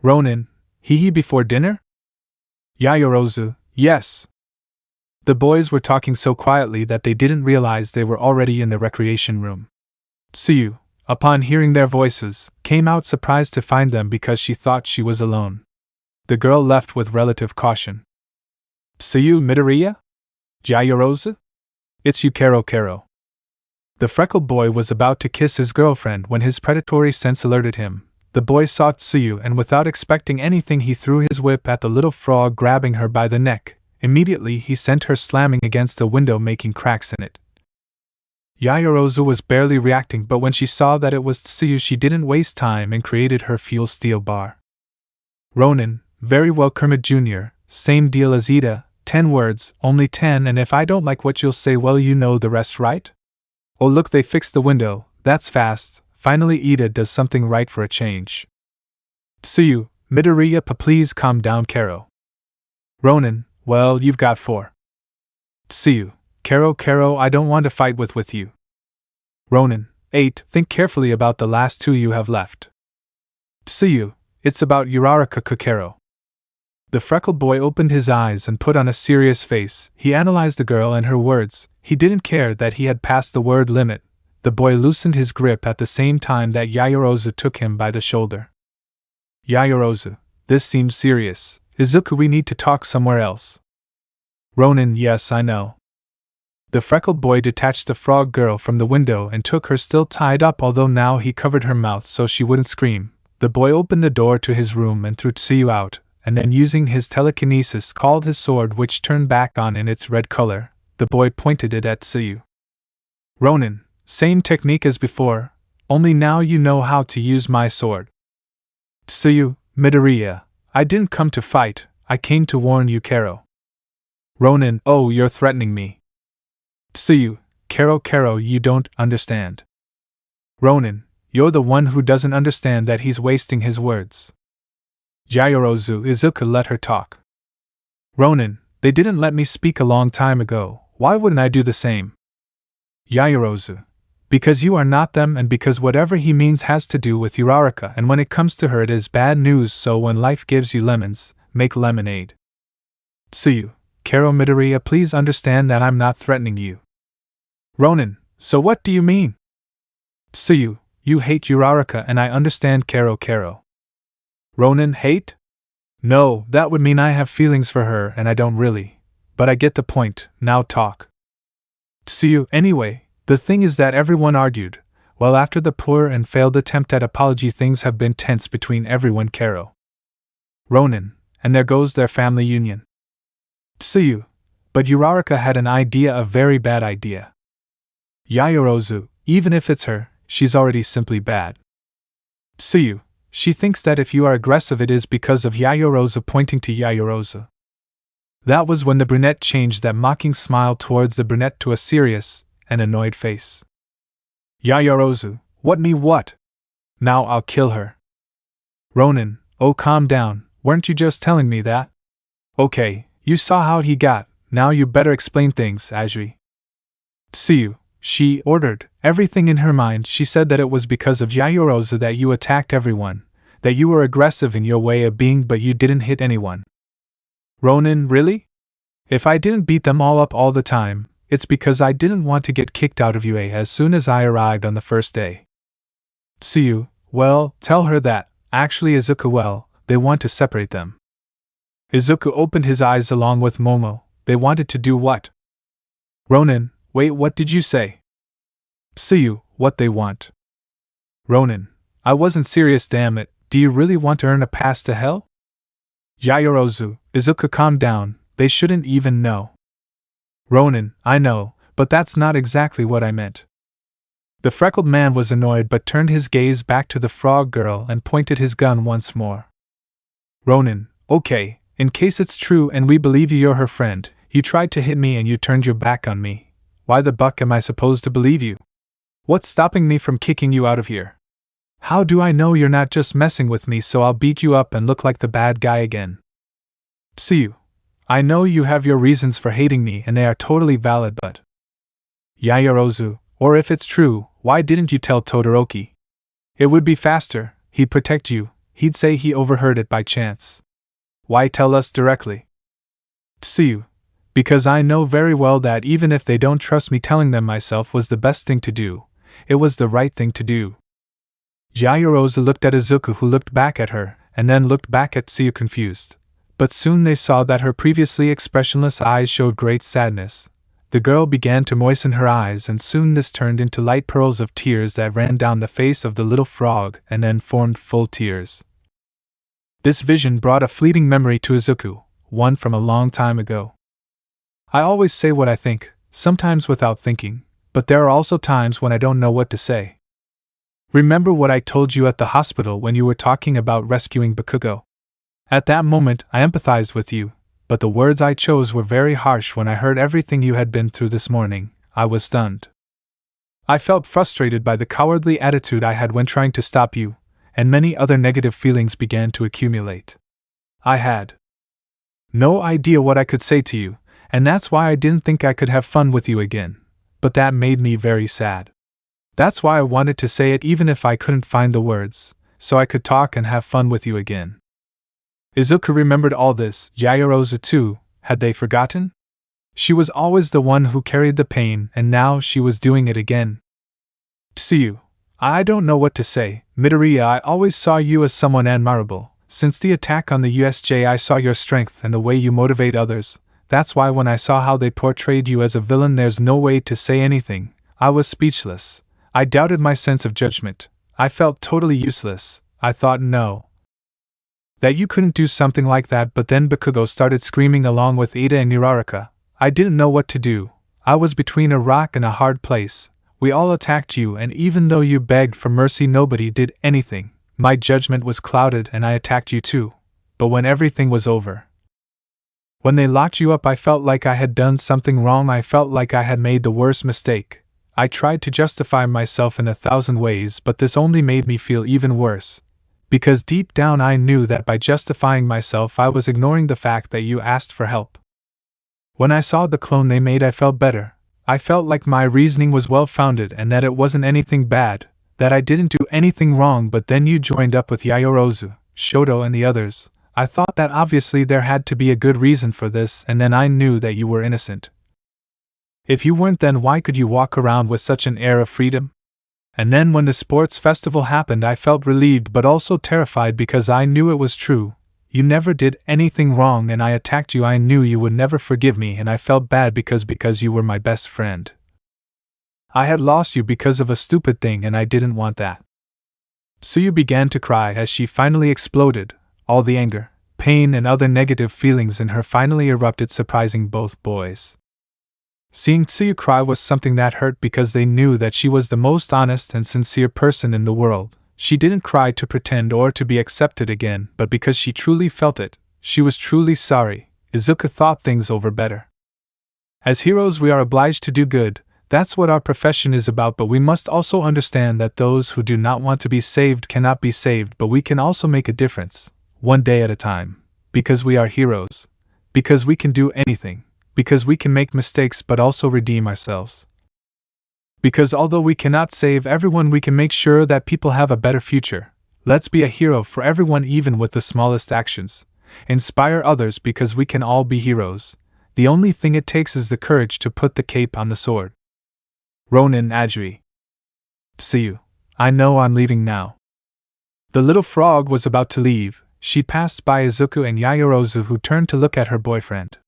Ronin, before dinner? Yayorozu, yes. The boys were talking so quietly that they didn't realize they were already in the recreation room. Tsuyu, upon hearing their voices, came out surprised to find them because she thought she was alone. The girl left with relative caution. Tsuyu, Midoriya? Yayorozu? It's you, Kero. The freckled boy was about to kiss his girlfriend when his predatory sense alerted him. The boy saw Tsuyu, and without expecting anything he threw his whip at the little frog, grabbing her by the neck. Immediately he sent her slamming against the window, making cracks in it. Yayorozu was barely reacting, but when she saw that it was Tsuyu, she didn't waste time and created her fuel steel bar. Ronin, very well, Kermit Jr., same deal as Iida, 10 words, only 10, and if I don't like what you'll say, well, you know the rest, right? Oh look, they fixed the window, that's fast. Finally Iida does something right for a change. Tsuyu, Midoriya, please calm down, Kero. Ronin, well, you've got 4. Tsuyu, Kero, I don't want to fight with you. Ronin, 8, think carefully about the last 2 you have left. Tsuyu, it's about Uraraka, Kero. The freckled boy opened his eyes and put on a serious face. He analyzed the girl and her words. He didn't care that he had passed the word limit. The boy loosened his grip at the same time that Yayorozu took him by the shoulder. Yayorozu, this seems serious. Izuku, we need to talk somewhere else. Ronin, yes, I know. The freckled boy detached the frog girl from the window and took her still tied up, although now he covered her mouth so she wouldn't scream. The boy opened the door to his room and threw Tsuyu out, and then using his telekinesis called his sword, which turned back on in its red color. The boy pointed it at Tsuyu. Ronin, same technique as before, only now you know how to use my sword. Tsuyu, Midoriya, I didn't come to fight, I came to warn you, Kero. Ronin, oh, you're threatening me. Tsuyu, Kero, you don't understand. Ronin, you're the one who doesn't understand that he's wasting his words. Yayorozu, Izuku, let her talk. Ronin, they didn't let me speak a long time ago, why wouldn't I do the same? Yayorozu, because you are not them, and because whatever he means has to do with Uraraka, and when it comes to her it is bad news, so when life gives you lemons, make lemonade. Tsuyu, Kero, Midoriya, please understand that I'm not threatening you. Ronin, so what do you mean? Tsuyu, you hate Uraraka, and I understand, Kero. Ronin, hate? No, that would mean I have feelings for her and I don't really. But I get the point, now talk. Tsuyu, anyway, the thing is that everyone argued. Well, after the poor and failed attempt at apology, things have been tense between everyone, Kero. Ronin, and there goes their family union. Tsuyu, but Uraraka had an idea, a very bad idea. Yayorozu, even if it's her, she's already simply bad. Tsuyu, she thinks that if you are aggressive it is because of Yayorozu, pointing to Yayorozu. That was when the brunette changed that mocking smile towards the brunette to a serious and annoyed face. Yayorozu, what? Now I'll kill her. Ronin, oh, calm down, weren't you just telling me that? Okay, you saw how he got, now you better explain things, Ajri. Tsuyu, she ordered everything in her mind. She said that it was because of Yayorozu that you attacked everyone. That you were aggressive in your way of being but you didn't hit anyone. Ronin, really? If I didn't beat them all up all the time, it's because I didn't want to get kicked out of UA as soon as I arrived on the first day. Tsuyu, well, tell her that, actually Izuku, well, they want to separate them. Izuku opened his eyes along with Momo. They wanted to do what? Ronin, wait, what did you say? Tsuyu, what they want. Ronin, I wasn't serious, damn it, do you really want to earn a pass to hell? Yaoyorozu, Izuku, calm down, they shouldn't even know. Ronin, I know, but that's not exactly what I meant. The freckled man was annoyed but turned his gaze back to the frog girl and pointed his gun once more. Ronin, okay, in case it's true and we believe you're her friend, you tried to hit me and you turned your back on me. Why the buck am I supposed to believe you? What's stopping me from kicking you out of here? How do I know you're not just messing with me so I'll beat you up and look like the bad guy again? Tsuyu, I know you have your reasons for hating me and they are totally valid, but… Yaoyorozu, or if it's true, why didn't you tell Todoroki? It would be faster, he'd protect you, he'd say he overheard it by chance. Why tell us directly? Tsuyu, because I know very well that even if they don't trust me, telling them myself was the best thing to do. It was the right thing to do. Yaoyorozu looked at Izuku, who looked back at her, and then looked back at Tsuyu confused. But soon they saw that her previously expressionless eyes showed great sadness. The girl began to moisten her eyes, and soon this turned into light pearls of tears that ran down the face of the little frog and then formed full tears. This vision brought a fleeting memory to Izuku, one from a long time ago. I always say what I think, sometimes without thinking, but there are also times when I don't know what to say. Remember what I told you at the hospital when you were talking about rescuing Bakugo? At that moment I empathized with you, but the words I chose were very harsh. When I heard everything you had been through this morning, I was stunned. I felt frustrated by the cowardly attitude I had when trying to stop you, and many other negative feelings began to accumulate. I had no idea what I could say to you, and that's why I didn't think I could have fun with you again, but that made me very sad. That's why I wanted to say it even if I couldn't find the words, so I could talk and have fun with you again. Izuku remembered all this. Yaoyorozu too, had they forgotten? She was always the one who carried the pain, and now she was doing it again. Tsuyu, I don't know what to say. Midoriya, I always saw you as someone admirable. Since the attack on the USJ I saw your strength and the way you motivate others. That's why when I saw how they portrayed you as a villain, there's no way to say anything. I was speechless. I doubted my sense of judgment. I felt totally useless. I thought no, that you couldn't do something like that, but then Bakugo started screaming along with Iida and Uraraka. I didn't know what to do. I was between a rock and a hard place. We all attacked you, and even though you begged for mercy, nobody did anything. My judgment was clouded and I attacked you too. But when everything was over, when they locked you up, I felt like I had done something wrong. I felt like I had made the worst mistake. I tried to justify myself in 1,000 ways, but this only made me feel even worse. Because deep down I knew that by justifying myself I was ignoring the fact that you asked for help. When I saw the clone they made, I felt better. I felt like my reasoning was well-founded and that it wasn't anything bad, that I didn't do anything wrong. But then you joined up with Yaoyorozu, Shoto and the others. I thought that obviously there had to be a good reason for this, and then I knew that you were innocent. If you weren't, then why could you walk around with such an air of freedom? And then when the sports festival happened, I felt relieved but also terrified because I knew it was true. You never did anything wrong and I attacked you. I knew you would never forgive me and I felt bad because you were my best friend. I had lost you because of a stupid thing and I didn't want that. Tsuyu began to cry as she finally exploded. All the anger, pain and other negative feelings in her finally erupted, surprising both boys. Seeing Tsuyu cry was something that hurt because they knew that she was the most honest and sincere person in the world. She didn't cry to pretend or to be accepted again, but because she truly felt it. She was truly sorry. Izuku thought things over better. As heroes we are obliged to do good, that's what our profession is about, but we must also understand that those who do not want to be saved cannot be saved, but we can also make a difference, one day at a time, because we are heroes, because we can do anything. Because we can make mistakes but also redeem ourselves. Because although we cannot save everyone, we can make sure that people have a better future. Let's be a hero for everyone, even with the smallest actions. Inspire others because we can all be heroes. The only thing it takes is the courage to put the cape on the sword. Ronin Ajiri. Tsuyu. I know I'm leaving now. The little frog was about to leave. She passed by Izuku and Yaoyorozu, who turned to look at her boyfriend.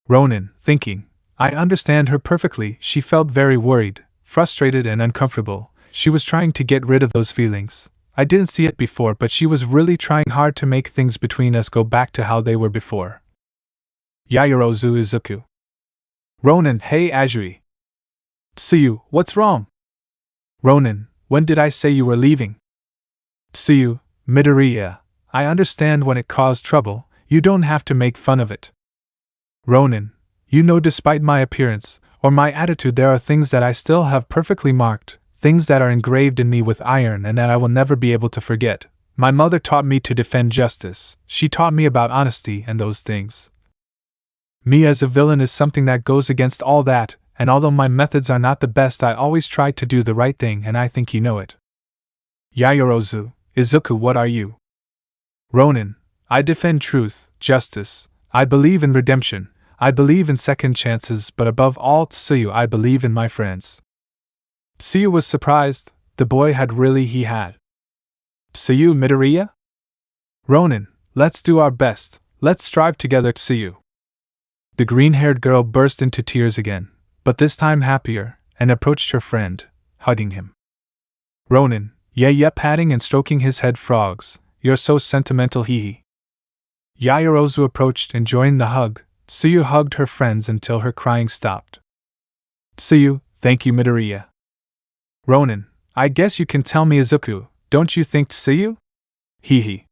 Ronin, thinking, I understand her perfectly. She felt very worried, frustrated and uncomfortable. She was trying to get rid of those feelings. I didn't see it before, but she was really trying hard to make things between us go back to how they were before. Yaoyorozu Izuku. Ronin, hey Ajiri. Tsuyu, what's wrong? Ronin, when did I say you were leaving? Tsuyu, Midoriya, I understand when it caused trouble, you don't have to make fun of it. Ronin, you know, despite my appearance, or my attitude, there are things that I still have perfectly marked, things that are engraved in me with iron and that I will never be able to forget. My mother taught me to defend justice, she taught me about honesty and those things. Me as a villain is something that goes against all that, and although my methods are not the best, I always try to do the right thing, and I think you know it. Yaoyorozu, Izuku, what are you? Ronin, I defend truth, justice, I believe in redemption, I believe in second chances, but above all, Tsuyu, I believe in my friends. Tsuyu was surprised. The boy had he had. Tsuyu Midoriya? Ronin, let's do our best, let's strive together, Tsuyu. The green-haired girl burst into tears again, but this time happier, and approached her friend, hugging him. Ronin, yeah, patting and stroking his head. Frogs, you're so sentimental, hee. Yaoyorozu approached and joined the hug. Tsuyu hugged her friends until her crying stopped. Tsuyu, thank you, Midoriya. Ronin, I guess you can tell me, Izuku, don't you think, Tsuyu? Hee.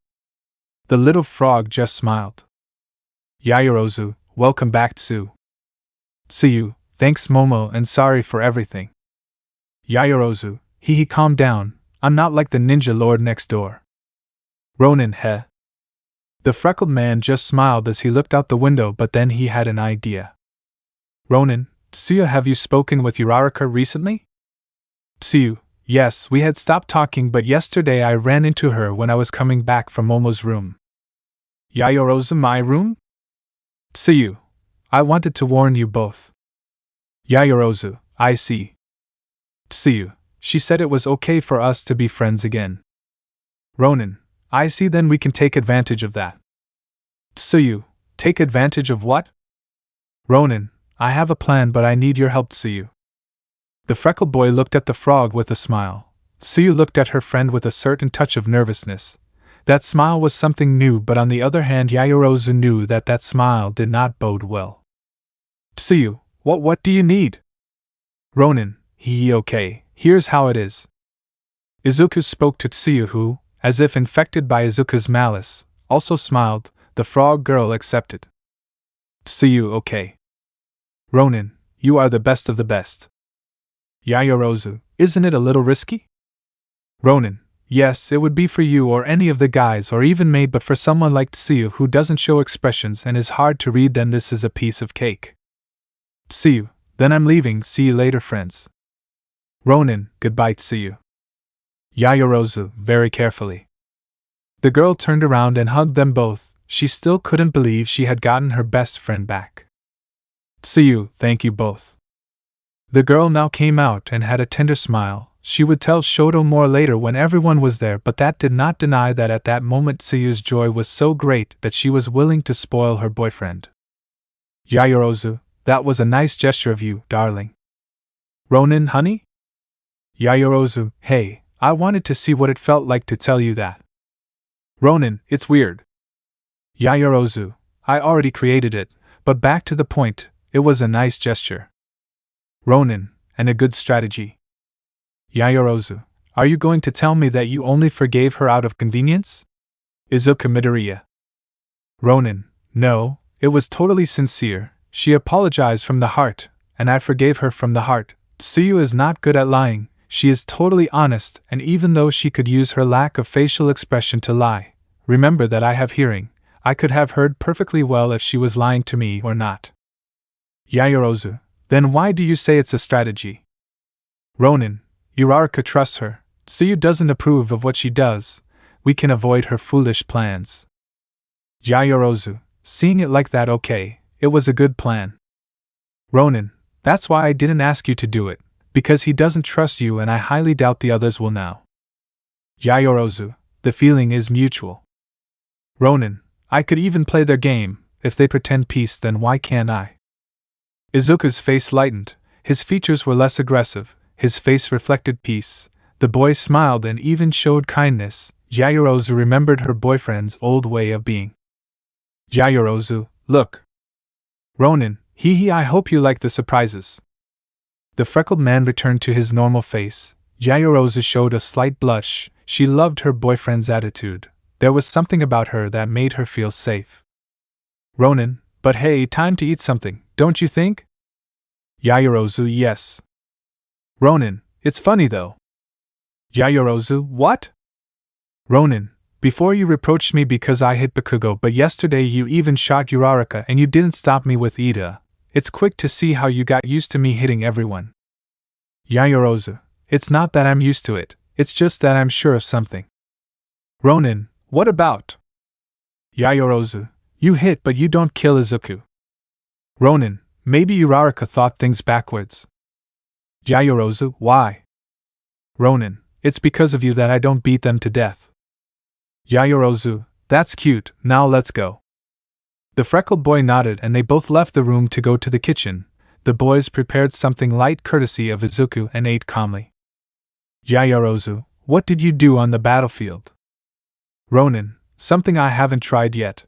The little frog just smiled. Yaoyorozu, welcome back, Tsu. Tsuyu, thanks Momo, and sorry for everything. Yaoyorozu, calm down, I'm not like the ninja lord next door. Ronin, heh. The freckled man just smiled as he looked out the window, but then he had an idea. Ronin, Tsuyu, have you spoken with Uraraka recently? Tsuyu, yes, we had stopped talking, but yesterday I ran into her when I was coming back from Momo's room. Yaoyorozu, my room? Tsuyu, I wanted to warn you both. Yaoyorozu, I see. Tsuyu, she said it was okay for us to be friends again. Ronin, I see, then we can take advantage of that. Tsuyu, take advantage of what? Ronin, I have a plan, but I need your help, Tsuyu. The freckled boy looked at the frog with a smile. Tsuyu looked at her friend with a certain touch of nervousness. That smile was something new, but on the other hand, Yaoyorozu knew that smile did not bode well. Tsuyu, what do you need? Ronin, okay, here's how it is. Izuku spoke to Tsuyu, who, as if infected by Izuku's malice, also smiled. The frog girl accepted. Tsuyu, okay. Ronin, you are the best of the best. Yaoyorozu, isn't it a little risky? Ronin, yes, it would be for you or any of the guys or even Maid, but for someone like Tsuyu who doesn't show expressions and is hard to read, then this is a piece of cake. Tsuyu, then I'm leaving, see you later, friends. Ronin, goodbye, Tsuyu. Yaoyorozu, very carefully. The girl turned around and hugged them both. She still couldn't believe she had gotten her best friend back. Tsuyu, thank you both. The girl now came out and had a tender smile. She would tell Shoto more later when everyone was there, but that did not deny that at that moment Tsuyu's joy was so great that she was willing to spoil her boyfriend. Yaoyorozu, that was a nice gesture of you, darling. Ronin, honey? Yaoyorozu, hey, I wanted to see what it felt like to tell you that. Ronin, it's weird. Yaoyorozu, I already created it, but back to the point, it was a nice gesture. Ronin, and a good strategy. Yaoyorozu, are you going to tell me that you only forgave her out of convenience? Izuku Midoriya. Ronin, no, it was totally sincere. She apologized from the heart, and I forgave her from the heart. Tsuyu is not good at lying, she is totally honest, and even though she could use her lack of facial expression to lie, remember that I have hearing, I could have heard perfectly well if she was lying to me or not. Yaoyorozu, then why do you say it's a strategy? Ronin, Uraraka trusts her, Tsuyu doesn't approve of what she does, we can avoid her foolish plans. Yayorozu, seeing it like that, okay, it was a good plan. Ronin, that's why I didn't ask you to do it, because he doesn't trust you and I highly doubt the others will now. Yayorozu, the feeling is mutual. Ronin, I could even play their game. If they pretend peace, then why can't I? Izuku's face lightened, his features were less aggressive, his face reflected peace. The boy smiled and even showed kindness. Yayorozu remembered her boyfriend's old way of being. Yayorozu, look. Ronin, hee, I hope you like the surprises. The freckled man returned to his normal face. Yayorozu showed a slight blush. She loved her boyfriend's attitude. There was something about her that made her feel safe. Ronin, but hey, time to eat something, don't you think? Yayorozu, yes. Ronin, it's funny though. Yayorozu, what? Ronin, before you reproached me because I hit Bakugo, but yesterday you even shot Uraraka and you didn't stop me with Iida. It's quick to see how you got used to me hitting everyone. Yayorozu, it's not that I'm used to it, it's just that I'm sure of something. Ronin, what about? Yayorozu, you hit but you don't kill Izuku. Ronin, maybe Uraraka thought things backwards. Yayorozu, why? Ronin, it's because of you that I don't beat them to death. Yayorozu, that's cute, now let's go. The freckled boy nodded and they both left the room to go to the kitchen. The boys prepared something light courtesy of Izuku and ate calmly. Yayorozu, what did you do on the battlefield? Ronin, something I haven't tried yet.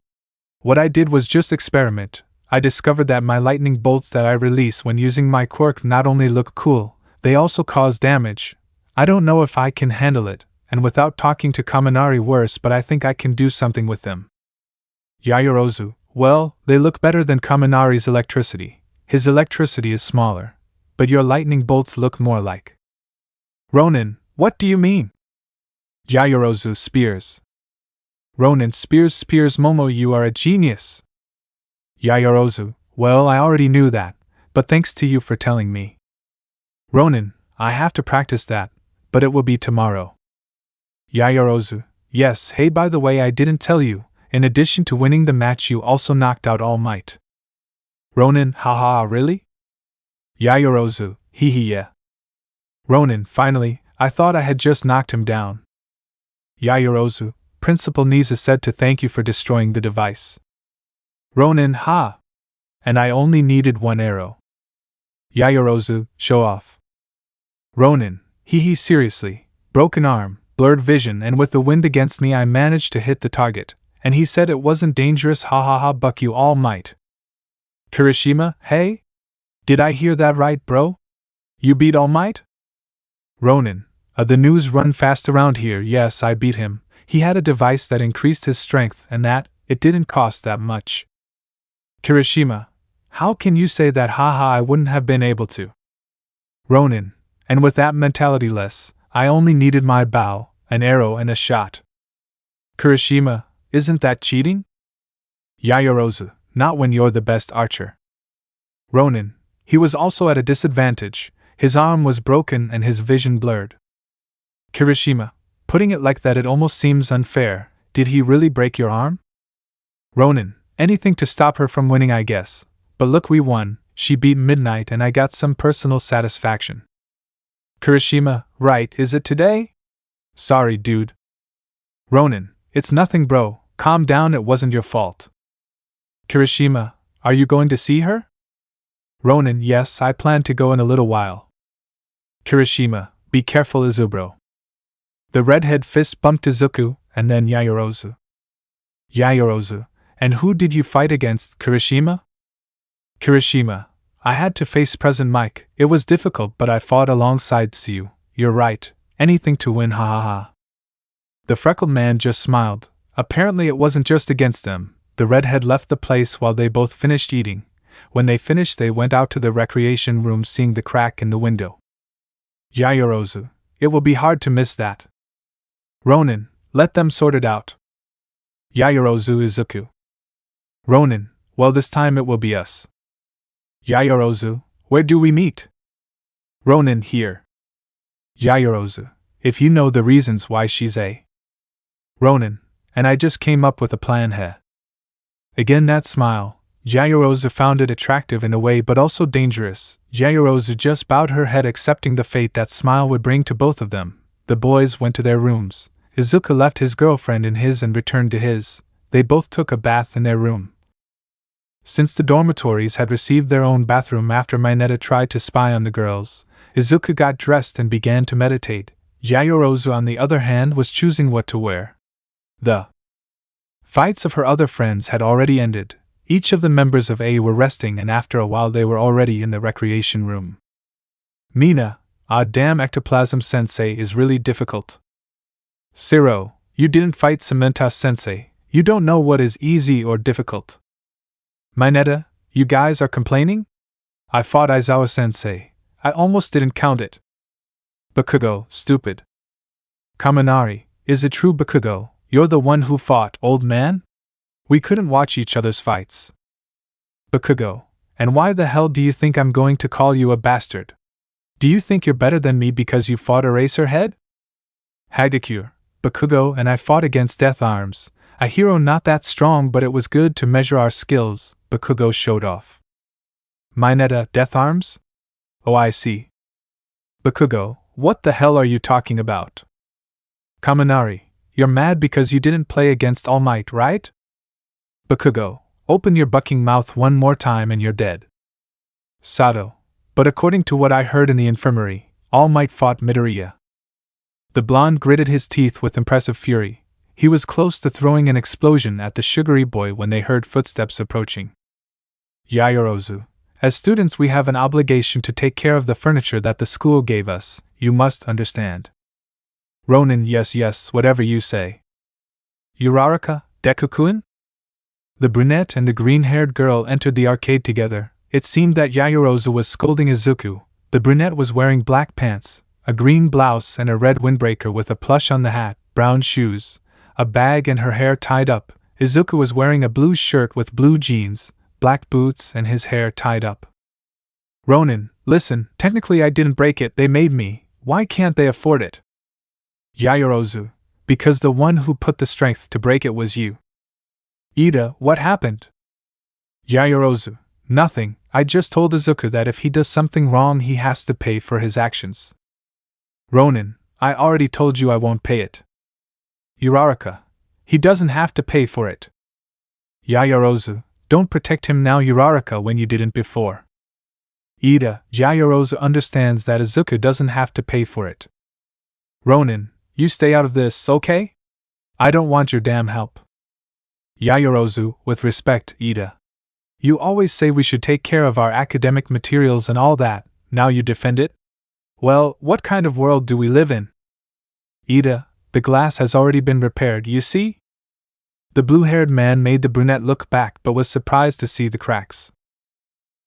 What I did was just experiment. I discovered that my lightning bolts that I release when using my quirk not only look cool, they also cause damage. I don't know if I can handle it, and without talking to Kaminari worse, but I think I can do something with them. Yayorozu, well, they look better than Kaminari's electricity. His electricity is smaller, but your lightning bolts look more like. Ronin, what do you mean? Yayorozu, spears. Ronin, spears, Momo, you are a genius. Yayorozu, well, I already knew that, but thanks to you for telling me. Ronin, I have to practice that, but it will be tomorrow. Yayorozu, yes, hey, by the way, I didn't tell you, in addition to winning the match you also knocked out Almight. Ronin, haha, really? Yayorozu, hee, yeah. Ronin, finally, I thought I had just knocked him down. Yayorozu, Principal Nisa said to thank you for destroying the device. Ronin, ha! And I only needed one arrow. Yayorozu, show off. Ronin, hee, seriously, broken arm, blurred vision, and with the wind against me I managed to hit the target, and he said it wasn't dangerous, ha, buck you all might. Kirishima, hey? Did I hear that right, bro? You beat All Might? Ronin, the news run fast around here, yes, I beat him. He had a device that increased his strength and that, it didn't cost that much. Kirishima, how can you say that, haha, I wouldn't have been able to. Ronin, and with that mentality less, I only needed my bow, an arrow and a shot. Kirishima, isn't that cheating? Yayorozu, not when you're the best archer. Ronin, he was also at a disadvantage, his arm was broken and his vision blurred. Kirishima, putting it like that it almost seems unfair, did he really break your arm? Ronin, anything to stop her from winning I guess, but look, we won, she beat Midnight and I got some personal satisfaction. Kirishima, right, is it today? Sorry, dude. Ronin, it's nothing, bro, calm down, it wasn't your fault. Kirishima, are you going to see her? Ronin, yes, I plan to go in a little while. Kirishima, be careful, Izubro. The redhead fist bumped Izuku, and then Yayorozu. Yayorozu, and who did you fight against, Kirishima? Kirishima, I had to face President Mike, it was difficult but I fought alongside Tsuyu, you're right, anything to win, ha. The freckled man just smiled, apparently it wasn't just against them. The redhead left the place while they both finished eating. When they finished they went out to the recreation room, seeing the crack in the window. Yayorozu, it will be hard to miss that. Ronin, let them sort it out. Yayorozu, Izuku. Ronin, well, this time it will be us. Yayorozu, where do we meet? Ronin, here. Yayorozu, if you know the reasons why she's a. Ronin, and I just came up with a plan, heh. Again that smile. Yaoyorozu found it attractive in a way but also dangerous. Yaoyorozu just bowed her head, accepting the fate that smile would bring to both of them. The boys went to their rooms. Izuku left his girlfriend in his and returned to his. They both took a bath in their room. Since the dormitories had received their own bathroom after Mineta tried to spy on the girls, Izuku got dressed and began to meditate. Yaoyorozu, on the other hand, was choosing what to wear. The fights of her other friends had already ended. Each of the members of A were resting, and after a while they were already in the recreation room. Mina, ah damn, ectoplasm sensei is really difficult. Siro, you didn't fight Samantha sensei. You don't know what is easy or difficult. Mineta, you guys are complaining? I fought Aizawa sensei. I almost didn't count it. Bakugo, stupid. Kaminari, is it true, Bakugo? You're the one who fought, old man? We couldn't watch each other's fights. Bakugo, and why the hell do you think I'm going to call you a bastard? Do you think you're better than me because you fought Eraserhead? Hagakure, Bakugo and I fought against Death Arms, a hero not that strong, but it was good to measure our skills, Bakugo showed off. Mineta, Death Arms? Oh, I see. Bakugo, what the hell are you talking about? Kaminari, you're mad because you didn't play against Almight, right? Bakugo, open your bucking mouth one more time and you're dead. Sato, but according to what I heard in the infirmary, Almight fought Midoriya. The blonde gritted his teeth with impressive fury. He was close to throwing an explosion at the sugary boy when they heard footsteps approaching. Yaoyorozu, as students we have an obligation to take care of the furniture that the school gave us, you must understand. Ronin, yes, whatever you say. Uraraka, Deku-kun? The brunette and the green-haired girl entered the arcade together. It seemed that Yaoyorozu was scolding Izuku. The brunette was wearing black pants, a green blouse and a red windbreaker with a plush on the hat, brown shoes, a bag and her hair tied up. Izuku was wearing a blue shirt with blue jeans, black boots and his hair tied up. Ronin, listen, technically I didn't break it, they made me. Why can't they afford it? Yaoyorozu, because the one who put the strength to break it was you. Iida, what happened? Yaoyorozu, nothing, I just told Izuku that if he does something wrong he has to pay for his actions. Ronin, I already told you I won't pay it. Uraraka, he doesn't have to pay for it. Yaoyorozu, don't protect him now, Uraraka, when you didn't before. Iida, Yaoyorozu understands that Izuku doesn't have to pay for it. Ronin, you stay out of this, okay? I don't want your damn help. Yaoyorozu, with respect, Iida. You always say we should take care of our academic materials and all that, now you defend it? Well, what kind of world do we live in? Iida, the glass has already been repaired, you see? The blue-haired man made the brunette look back but was surprised to see the cracks.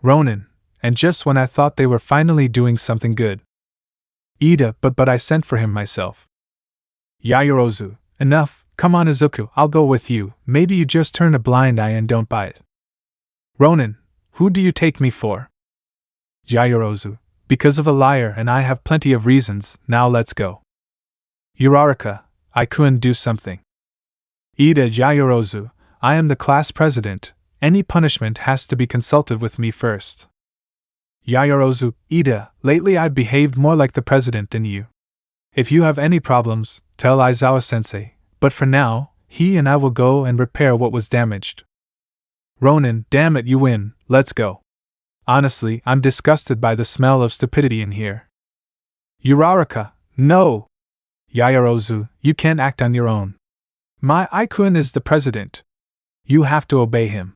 Ronin, and just when I thought they were finally doing something good. Iida, but I sent for him myself. Yaoyorozu, enough. Come on Izuku, I'll go with you, maybe you just turn a blind eye and don't buy it. Ronin, who do you take me for? Yaoyorozu, because of a liar and I have plenty of reasons, now let's go. Uraraka, I couldn't do something. Iida, Yaoyorozu, I am the class president, any punishment has to be consulted with me first. Yaoyorozu, Iida, lately I've behaved more like the president than you. If you have any problems, tell Aizawa sensei. But for now, he and I will go and repair what was damaged. Ronin, damn it, you win, let's go. Honestly, I'm disgusted by the smell of stupidity in here. Uraraka, no! Yaoyorozu, you can't act on your own. My Aikun is the president. You have to obey him.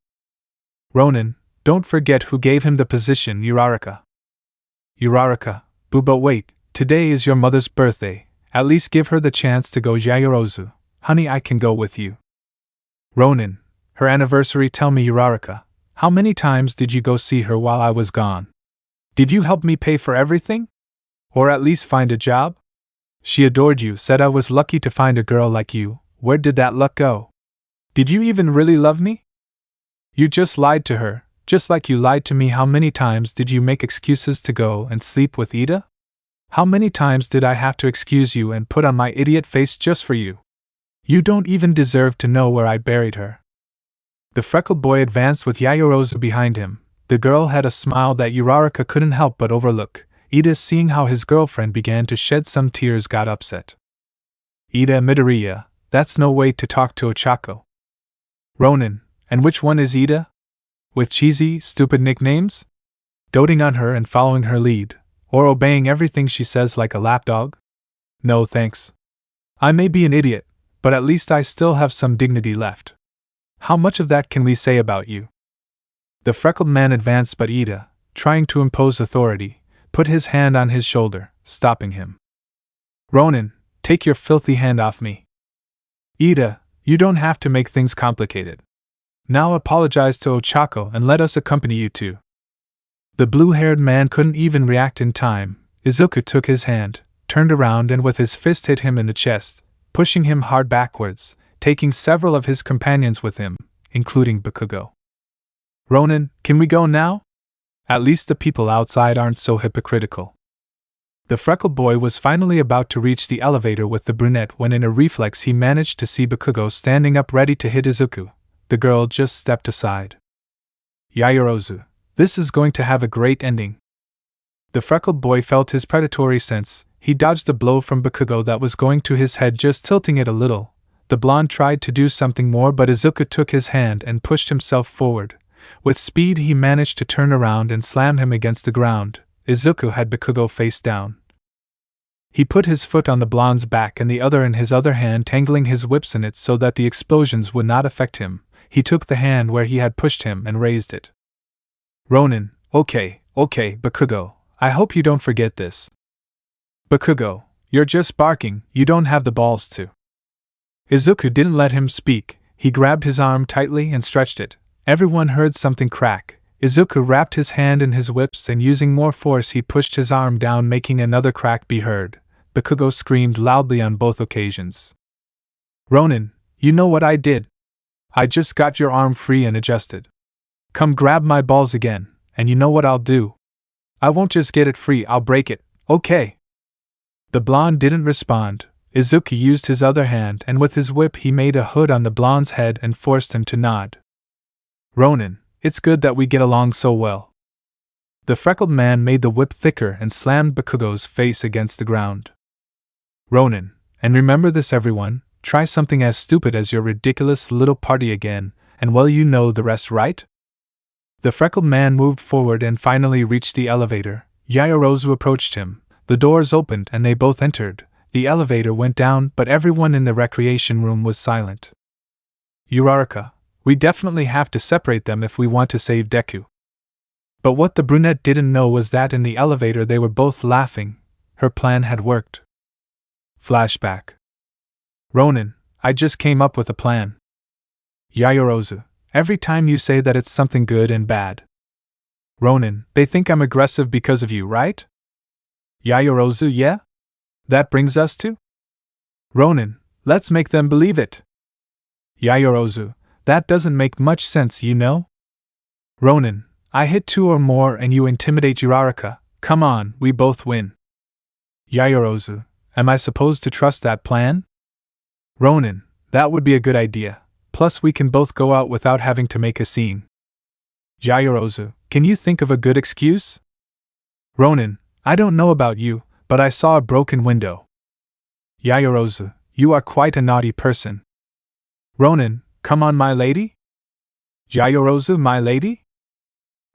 Ronin, don't forget who gave him the position, Uraraka. Uraraka, but wait, today is your mother's birthday, at least give her the chance to go. Yaoyorozu, honey, I can go with you. Ronin, her anniversary, tell me Uraraka, how many times did you go see her while I was gone? Did you help me pay for everything? Or at least find a job? She adored you, said I was lucky to find a girl like you. Where did that luck go? Did you even really love me? You just lied to her, just like you lied to me. How many times did you make excuses to go and sleep with Iida? How many times did I have to excuse you and put on my idiot face just for you? You don't even deserve to know where I buried her. The freckled boy advanced with Yayorozu behind him. The girl had a smile that Uraraka couldn't help but overlook. Iida, seeing how his girlfriend began to shed some tears, got upset. Iida Midoriya, that's no way to talk to Ochako. Ronin, and which one is Iida? With cheesy, stupid nicknames? Doting on her and following her lead, or obeying everything she says like a lapdog? No thanks. I may be an idiot, but at least I still have some dignity left. How much of that can we say about you? The freckled man advanced, but Iida, trying to impose authority, put his hand on his shoulder, stopping him. Ronin, take your filthy hand off me. Iida, you don't have to make things complicated. Now apologize to Ochako and let us accompany you too. The blue-haired man couldn't even react in time. Izuku took his hand, turned around and with his fist hit him in the chest, pushing him hard backwards, taking several of his companions with him, including Bakugo. Ronin, can we go now? At least the people outside aren't so hypocritical. The freckled boy was finally about to reach the elevator with the brunette when in a reflex he managed to see Bakugo standing up ready to hit Izuku. The girl just stepped aside. Yayorozu, this is going to have a great ending. The freckled boy felt his predatory sense. He dodged a blow from Bakugo that was going to his head, just tilting it a little. The blonde tried to do something more, but Izuku took his hand and pushed himself forward. With speed he managed to turn around and slam him against the ground. Izuku had Bakugo face down. He put his foot on the blonde's back and the other in his other hand, tangling his whips in it so that the explosions would not affect him. He took the hand where he had pushed him and raised it. Ronin, okay, Bakugo, I hope you don't forget this. Bakugo, you're just barking, you don't have the balls to. Izuku didn't let him speak. He grabbed his arm tightly and stretched it. Everyone heard something crack. Izuku wrapped his hand in his whips and using more force he pushed his arm down, making another crack be heard. Bakugo screamed loudly on both occasions. Ronin, you know what I did? I just got your arm free and adjusted. Come grab my balls again, and you know what I'll do? I won't just get it free, I'll break it, okay? The blonde didn't respond. Izuku used his other hand and with his whip he made a hood on the blonde's head and forced him to nod. Ronin, it's good that we get along so well. The freckled man made the whip thicker and slammed Bakugo's face against the ground. Ronin, and remember this everyone, try something as stupid as your ridiculous little party again, and well you know the rest, right? The freckled man moved forward and finally reached the elevator. Yayorozu approached him. The doors opened and they both entered. The elevator went down, but everyone in the recreation room was silent. Uraraka, we definitely have to separate them if we want to save Deku. But what the brunette didn't know was that in the elevator they were both laughing. Her plan had worked. Flashback. Ronin, I just came up with a plan. Yayorozu, every time you say that it's something good and bad. Ronin, they think I'm aggressive because of you, right? Yayorozu, yeah? That brings us to? Ronin, let's make them believe it. Yayorozu, that doesn't make much sense, you know? Ronin, I hit 2 or more and you intimidate Uraraka. Come on, we both win. Yayorozu, am I supposed to trust that plan? Ronin, that would be a good idea. Plus we can both go out without having to make a scene. Yayorozu, can you think of a good excuse? Ronin, I don't know about you, but I saw a broken window. Yayorozu, you are quite a naughty person. Ronin, come on my lady? Yayorozu, my lady?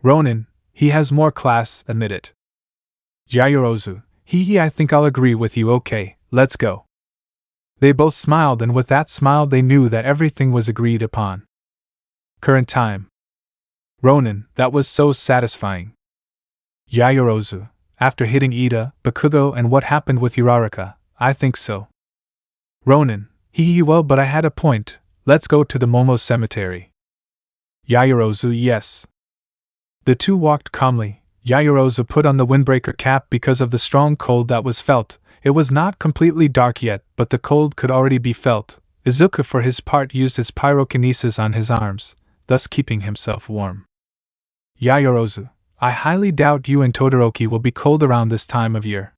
Ronin, he has more class, admit it. Yayorozu, I think I'll agree with you, okay, let's go. They both smiled and with that smile they knew that everything was agreed upon. Current time. Ronin, that was so satisfying. Yayorozu, after hitting Iida, Bakugo and what happened with Uraraka, I think so. Ronin, well but I had a point, let's go to the Momo cemetery. Yayorozu, yes. The two walked calmly. Yayorozu put on the windbreaker cap because of the strong cold that was felt. It was not completely dark yet, but the cold could already be felt. Izuku for his part used his pyrokinesis on his arms, thus keeping himself warm. Yayorozu, I highly doubt you and Todoroki will be cold around this time of year.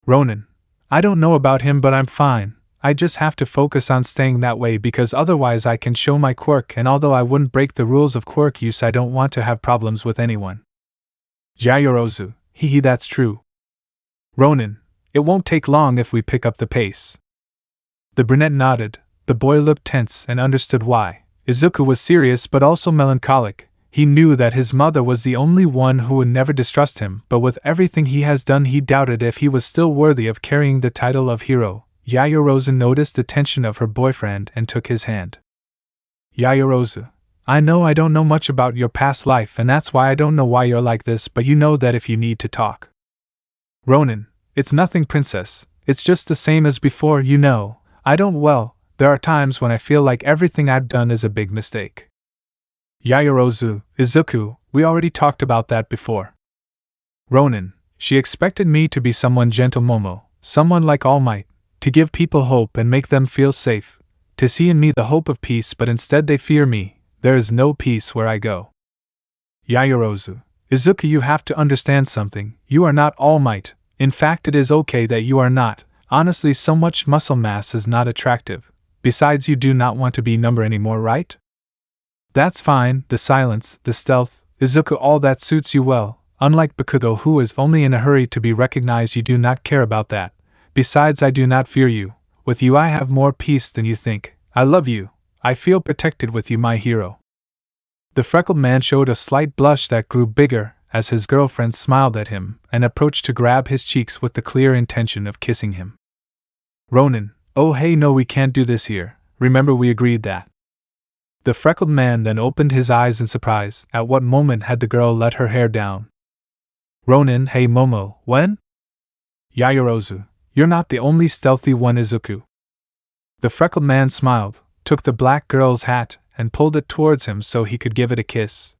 Ronin, I don't know about him but I'm fine. I just have to focus on staying that way because otherwise I can show my quirk, and although I wouldn't break the rules of quirk use, I don't want to have problems with anyone. Yaoyorozu, hehe, that's true. Ronin, it won't take long if we pick up the pace. The brunette nodded. The boy looked tense and understood why. Izuku was serious but also melancholic. He knew that his mother was the only one who would never distrust him, but with everything he has done he doubted if he was still worthy of carrying the title of hero. Yaoyorozu noticed the tension of her boyfriend and took his hand. Yaoyorozu, I know I don't know much about your past life and that's why I don't know why you're like this, but you know that if you need to talk. Ronin, it's nothing, princess. It's just the same as before, you know. There are times when I feel like everything I've done is a big mistake. Yaoyorozu, Izuku, we already talked about that before. Ronin, she expected me to be someone gentle, Momo, someone like Almight, to give people hope and make them feel safe, to see in me the hope of peace, but instead they fear me. There is no peace where I go. Yaoyorozu, Izuku, you have to understand something. You are not Almight. In fact, it is okay that you are not. Honestly, so much muscle mass is not attractive. Besides, you do not want to be number anymore, right? That's fine, the silence, the stealth, Izuku, all that suits you well. Unlike Bakugo, who is only in a hurry to be recognized, you do not care about that. Besides, I do not fear you. With you I have more peace than you think. I love you. I feel protected with you, my hero. The freckled man showed a slight blush that grew bigger as his girlfriend smiled at him and approached to grab his cheeks with the clear intention of kissing him. Ronin, oh hey, no, we can't do this here. Remember, we agreed that. The freckled man then opened his eyes in surprise. At what moment had the girl let her hair down? Ronin, hey Momo, when? Yaoyorozu, you're not the only stealthy one, Izuku. The freckled man smiled, took the black girl's hat, and pulled it towards him so he could give it a kiss.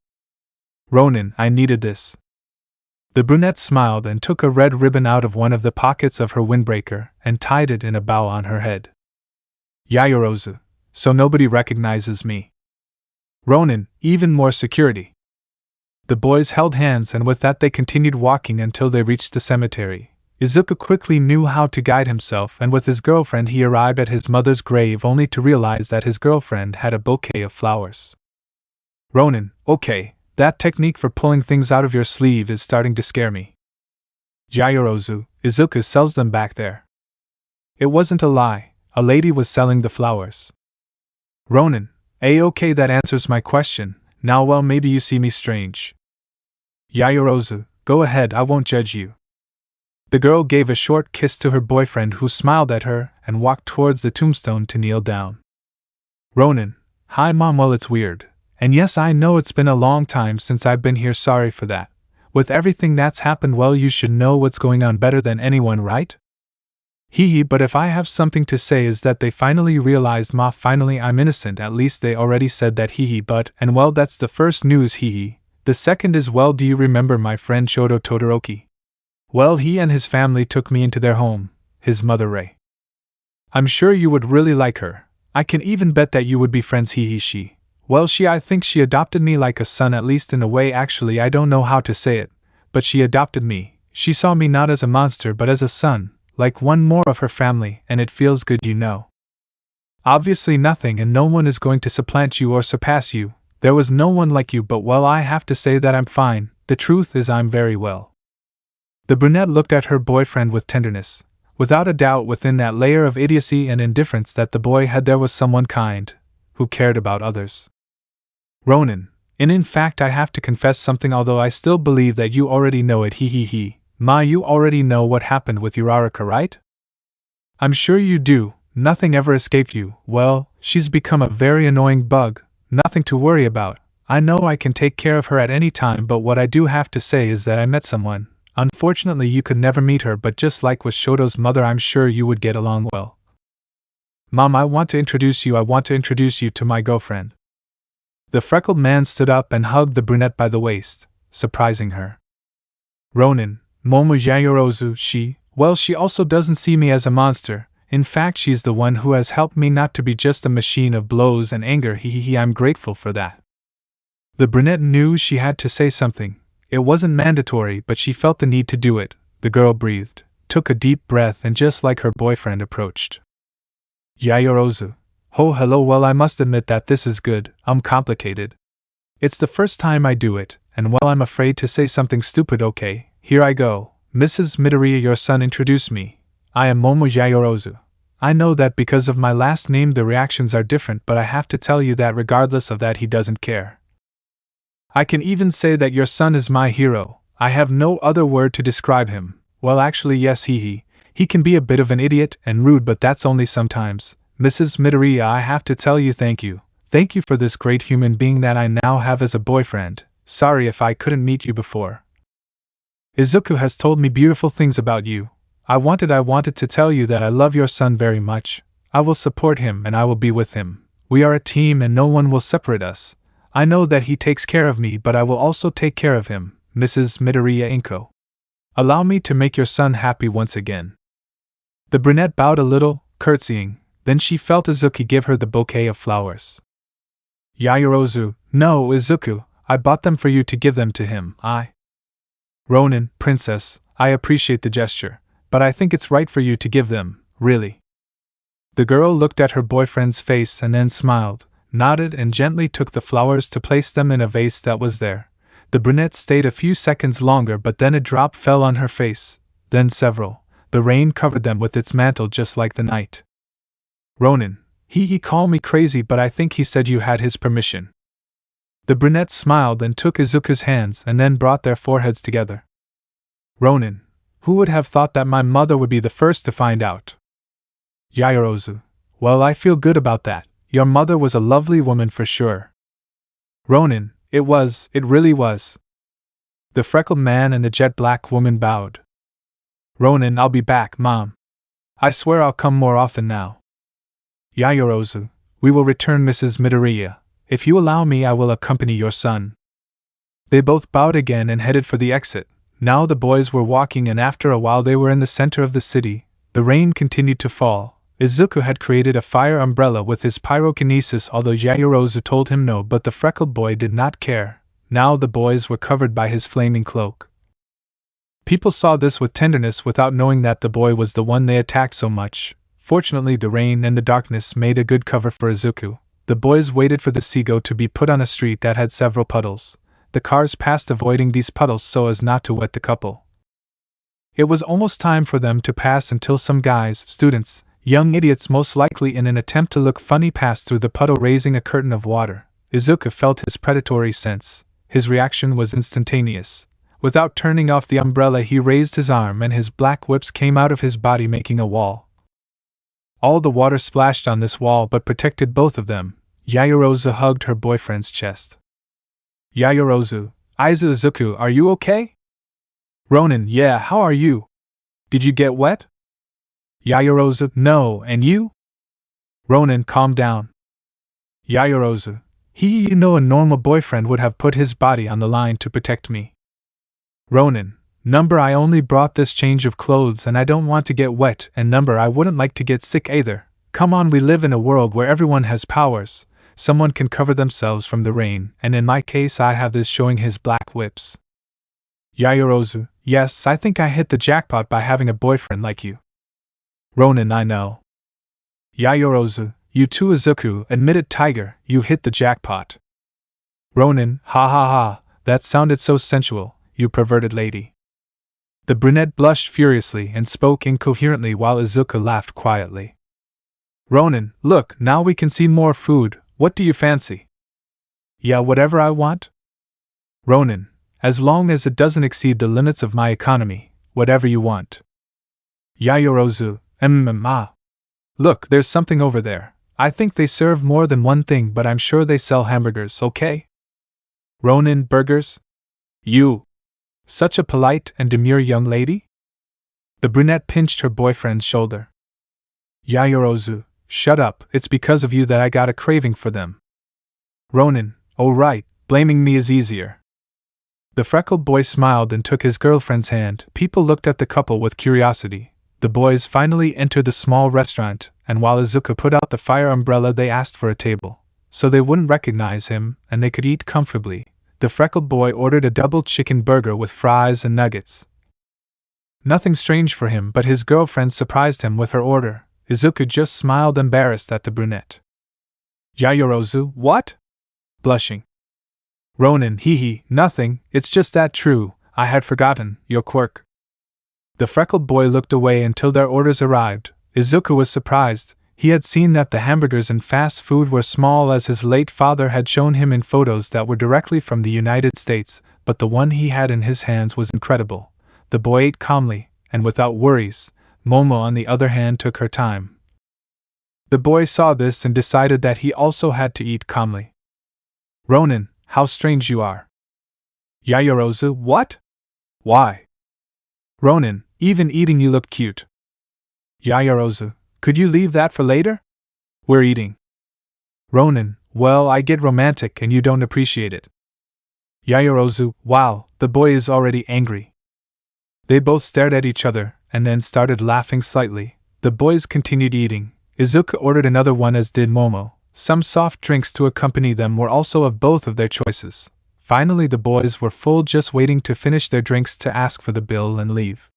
Ronin, I needed this. The brunette smiled and took a red ribbon out of one of the pockets of her windbreaker and tied it in a bow on her head. Yaoyorozu, so nobody recognizes me. Ronin, even more security. The boys held hands and with that they continued walking until they reached the cemetery. Izuku quickly knew how to guide himself, and with his girlfriend he arrived at his mother's grave only to realize that his girlfriend had a bouquet of flowers. Ronin, okay. That technique for pulling things out of your sleeve is starting to scare me. Yaoyorozu, Izuku sells them back there. It wasn't a lie, a lady was selling the flowers. Ronin, okay, that answers my question. Now well, maybe you see me strange. Yaoyorozu, go ahead, I won't judge you. The girl gave a short kiss to her boyfriend, who smiled at her and walked towards the tombstone to kneel down. Ronin, hi mom, well it's weird. And yes, I know it's been a long time since I've been here, sorry for that. With everything that's happened, well, you should know what's going on better than anyone, right? Hehe, but if I have something to say is that they finally realized, ma, finally I'm innocent, at least they already said that, hehe, but, and well, that's the first news, hehe. The second is, well, do you remember my friend Shoto Todoroki? Well, he and his family took me into their home, his mother Rei. I'm sure you would really like her. I can even bet that you would be friends, hehe, she. Well, I think she adopted me like a son, at least in a way. Actually, I don't know how to say it, but she adopted me. She saw me not as a monster but as a son, like one more of her family, and it feels good, you know. Obviously nothing and no one is going to supplant you or surpass you. There was no one like you, but well, I have to say that I'm fine. The truth is I'm very well. The brunette looked at her boyfriend with tenderness. Without a doubt, within that layer of idiocy and indifference that the boy had, there was someone kind, who cared about others. Ronin, in fact I have to confess something, although I still believe that you already know it, he. Ma, you already know what happened with Uraraka, right? I'm sure you do, nothing ever escaped you. Well, she's become a very annoying bug, nothing to worry about. I know I can take care of her at any time, but what I do have to say is that I met someone. Unfortunately you could never meet her, but just like with Shoto's mother, I'm sure you would get along well. Mom, I want to introduce you to my girlfriend. The freckled man stood up and hugged the brunette by the waist, surprising her. Ronin, Momo, Yaoyorozu, she also doesn't see me as a monster. In fact, she's the one who has helped me not to be just a machine of blows and anger, I'm grateful for that. The brunette knew she had to say something. It wasn't mandatory, but she felt the need to do it. The girl breathed, took a deep breath, and just like her boyfriend approached. Yayorozu. Oh, hello. Well, I must admit that this is good. Complicated. It's the first time I do it, and well, I'm afraid to say something stupid. Okay, here I go. Mrs. Midoriya, your son introduced me. I am Momo Yayorozu. I know that because of my last name the reactions are different, but I have to tell you that regardless of that he doesn't care. I can even say that your son is my hero. I have no other word to describe him. Well, actually yes, he can be a bit of an idiot and rude, but that's only sometimes. Mrs. Midoriya, I have to tell you thank you. Thank you for this great human being that I now have as a boyfriend. Sorry if I couldn't meet you before. Izuku has told me beautiful things about you. I wanted to tell you that I love your son very much. I will support him and I will be with him. We are a team and no one will separate us. I know that he takes care of me, but I will also take care of him, Mrs. Midoriya Inko. Allow me to make your son happy once again. The brunette bowed a little, curtsying, then she felt Izuku give her the bouquet of flowers. Yayorozu, no, Izuku, I bought them for you to give them to him. Ronin, princess, I appreciate the gesture, but I think it's right for you to give them, really. The girl looked at her boyfriend's face and then smiled, nodded and gently took the flowers to place them in a vase that was there. The brunette stayed a few seconds longer, but then a drop fell on her face, then several. The rain covered them with its mantle just like the night. Ronin, he called me crazy, but I think he said you had his permission. The brunette smiled and took Izuku's hands and then brought their foreheads together. Ronin, who would have thought that my mother would be the first to find out? Yayorozu, well, I feel good about that. Your mother was a lovely woman for sure. Ronin, it really was. The freckled man and the jet-black woman bowed. Ronin, I'll be back, Mom. I swear I'll come more often now. Yayorozu, we will return, Mrs. Midoriya. If you allow me, I will accompany your son. They both bowed again and headed for the exit. Now the boys were walking, and after a while they were in the center of the city. The rain continued to fall. Izuku had created a fire umbrella with his pyrokinesis, although Yayorozu told him no, but the freckled boy did not care. Now the boys were covered by his flaming cloak. People saw this with tenderness without knowing that the boy was the one they attacked so much. Fortunately, the rain and the darkness made a good cover for Izuku. The boys waited for the Seago to be put on a street that had several puddles. The cars passed, avoiding these puddles so as not to wet the couple. It was almost time for them to pass until some guys, students, young idiots most likely in an attempt to look funny, passed through the puddle, raising a curtain of water. Izuku felt his predatory sense. His reaction was instantaneous. Without turning off the umbrella, he raised his arm and his black whips came out of his body, making a wall. All the water splashed on this wall but protected both of them. Yayorozu hugged her boyfriend's chest. Yayorozu, Izuku, are you okay? Ronin, yeah, how are you? Did you get wet? Yayorozu, no, and you? Ronin, calm down. Yayorozu, you know a normal boyfriend would have put his body on the line to protect me. Ronin, number, I only brought this change of clothes and I don't want to get wet, and number, I wouldn't like to get sick either. Come on, we live in a world where everyone has powers. Someone can cover themselves from the rain, and in my case I have this, showing his black whips. Yayorozu, yes, I think I hit the jackpot by having a boyfriend like you. Ronin, I know. Yayorozu, you too, Izuku, admitted Tiger, you hit the jackpot. Ronin, ha ha ha, that sounded so sensual, you perverted lady. The brunette blushed furiously and spoke incoherently while Izuku laughed quietly. Ronin, look, now we can see more food. What do you fancy? Yeah, whatever I want? Ronin, as long as it doesn't exceed the limits of my economy, whatever you want. Yayorozu, Look, there's something over there. I think they serve more than one thing, but I'm sure they sell hamburgers, okay? Ronin, burgers? You! Such a polite and demure young lady? The brunette pinched her boyfriend's shoulder. Yayorozu, shut up, it's because of you that I got a craving for them. Ronin, oh right, blaming me is easier. The freckled boy smiled and took his girlfriend's hand. People looked at the couple with curiosity. The boys finally entered the small restaurant, and while Izuku put out the fire umbrella, they asked for a table, so they wouldn't recognize him and they could eat comfortably. The freckled boy ordered a double chicken burger with fries and nuggets. Nothing strange for him, but his girlfriend surprised him with her order. Izuku just smiled embarrassed at the brunette. Yayorozu, what? Blushing. Ronin, hee, nothing, it's just that true, I had forgotten, your quirk. The freckled boy looked away until their orders arrived. Izuku was surprised. He had seen that the hamburgers in fast food were small as his late father had shown him in photos that were directly from the United States, but the one he had in his hands was incredible. The boy ate calmly, and without worries. Momo, on the other hand, took her time. The boy saw this and decided that he also had to eat calmly. Ronin, how strange you are. Yayorozu, what? Why? Ronin, even eating you look cute. Yayorozu, could you leave that for later? We're eating. Ronin, well, I get romantic and you don't appreciate it. Yayorozu, wow, the boy is already angry. They both stared at each other and then started laughing slightly. The boys continued eating. Izuku ordered another one, as did Momo. Some soft drinks to accompany them were also of both of their choices. Finally, the boys were full, just waiting to finish their drinks to ask for the bill and leave.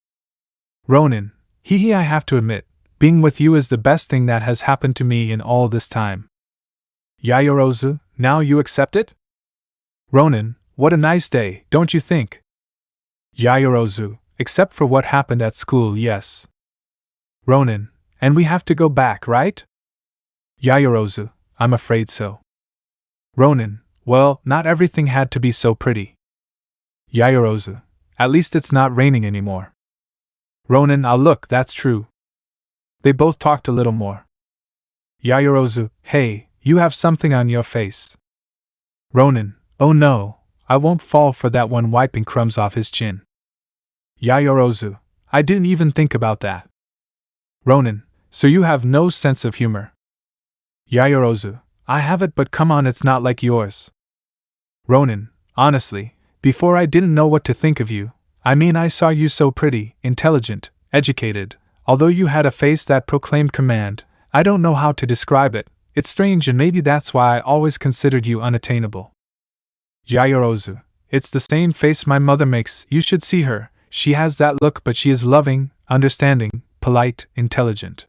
Ronin, I have to admit, being with you is the best thing that has happened to me in all this time. Yayorozu, now you accept it? Ronin, what a nice day, don't you think? Yayorozu, except for what happened at school, yes. Ronin, and we have to go back, right? Yayorozu, I'm afraid so. Ronin, well, not everything had to be so pretty. Yayorozu, at least it's not raining anymore. Ronin, look, that's true. They both talked a little more. Yayorozu, hey, you have something on your face. Ronin, oh no, I won't fall for that one, wiping crumbs off his chin. Yayorozu, I didn't even think about that. Ronin, so you have no sense of humor. Yayorozu, I have it, but come on, it's not like yours. Ronin, honestly, before I didn't know what to think of you. I mean, I saw you so pretty, intelligent, educated. Although you had a face that proclaimed command, I don't know how to describe it. It's strange, and maybe that's why I always considered you unattainable. Yayorozu, it's the same face my mother makes. You should see her. She has that look, but she is loving, understanding, polite, intelligent.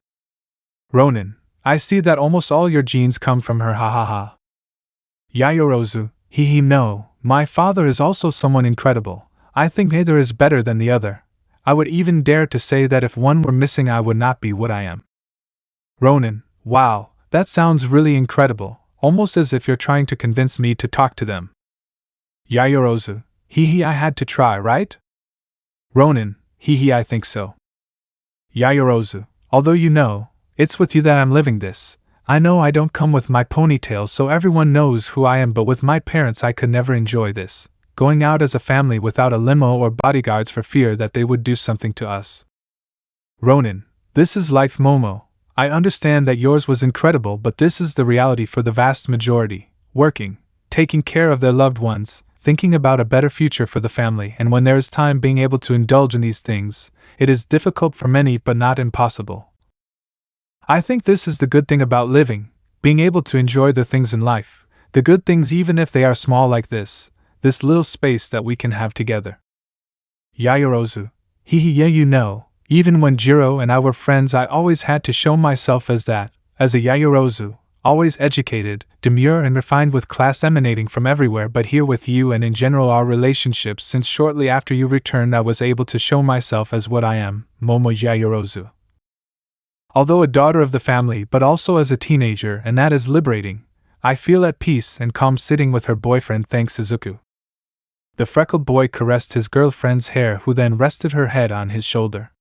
Ronin, I see that almost all your genes come from her, ha ha ha. Yayorozu, no, my father is also someone incredible. I think neither is better than the other. I would even dare to say that if one were missing, I would not be what I am. Ronin, wow, that sounds really incredible, almost as if you're trying to convince me to talk to them. Yayorozu, I had to try, right? Ronin, I think so. Yayorozu, although you know, it's with you that I'm living this. I know I don't come with my ponytail so everyone knows who I am, but with my parents I could never enjoy this. Going out as a family without a limo or bodyguards for fear that they would do something to us. Ronin, this is life, Momo. I understand that yours was incredible, but this is the reality for the vast majority. Working, taking care of their loved ones, thinking about a better future for the family, and when there is time, being able to indulge in these things. It is difficult for many, but not impossible. I think this is the good thing about living, being able to enjoy the things in life, the good things even if they are small, like this little space that we can have together. Yayorozu, yeah, you know, even when Jiro and I were friends, I always had to show myself as that, as a Yayorozu, always educated, demure and refined with class emanating from everywhere, but here with you and in general our relationships since shortly after you returned I was able to show myself as what I am, Momo Yayorozu. Although a daughter of the family, but also as a teenager, and that is liberating. I feel at peace and calm sitting with her boyfriend, thanks Izuku. The freckled boy caressed his girlfriend's hair, who then rested her head on his shoulder.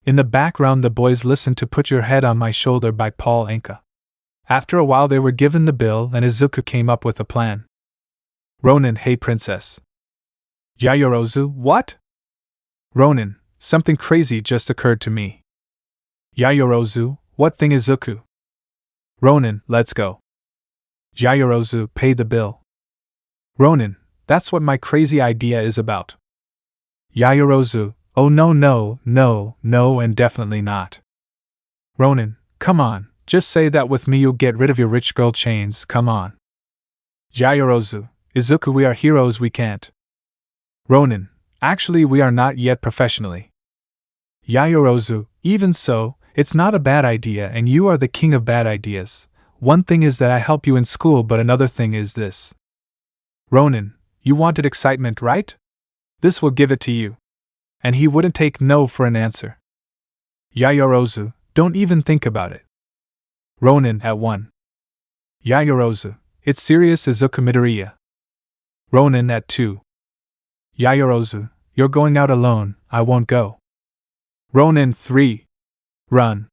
In the background the boys listened to Put Your Head on My Shoulder by Paul Anka. After a while they were given the bill and Izuku came up with a plan. Ronin, hey princess. Yayorozu, what? Ronin, something crazy just occurred to me. Yayorozu, what thing? Izuku? Ronin, let's go. Yayorozu, pay the bill. Ronin, that's what my crazy idea is about. Yayorozu, oh no, and definitely not. Ronin, come on, just say that with me you'll get rid of your rich girl chains, come on. Yayorozu, Izuku, we are heroes, we can't. Ronin, actually we are not yet professionally. Yayorozu, even so, It's not a bad idea, and you are the king of bad ideas. One thing is that I help you in school, but another thing is this. Ronin, you wanted excitement, right? This will give it to you. And he wouldn't take no for an answer. Yayorozu, don't even think about it. Ronin at 1. Yayorozu, it's serious Izuku Midoriya. Ronin at 2. Yayorozu, you're going out alone, I won't go. Ronin 3. Run.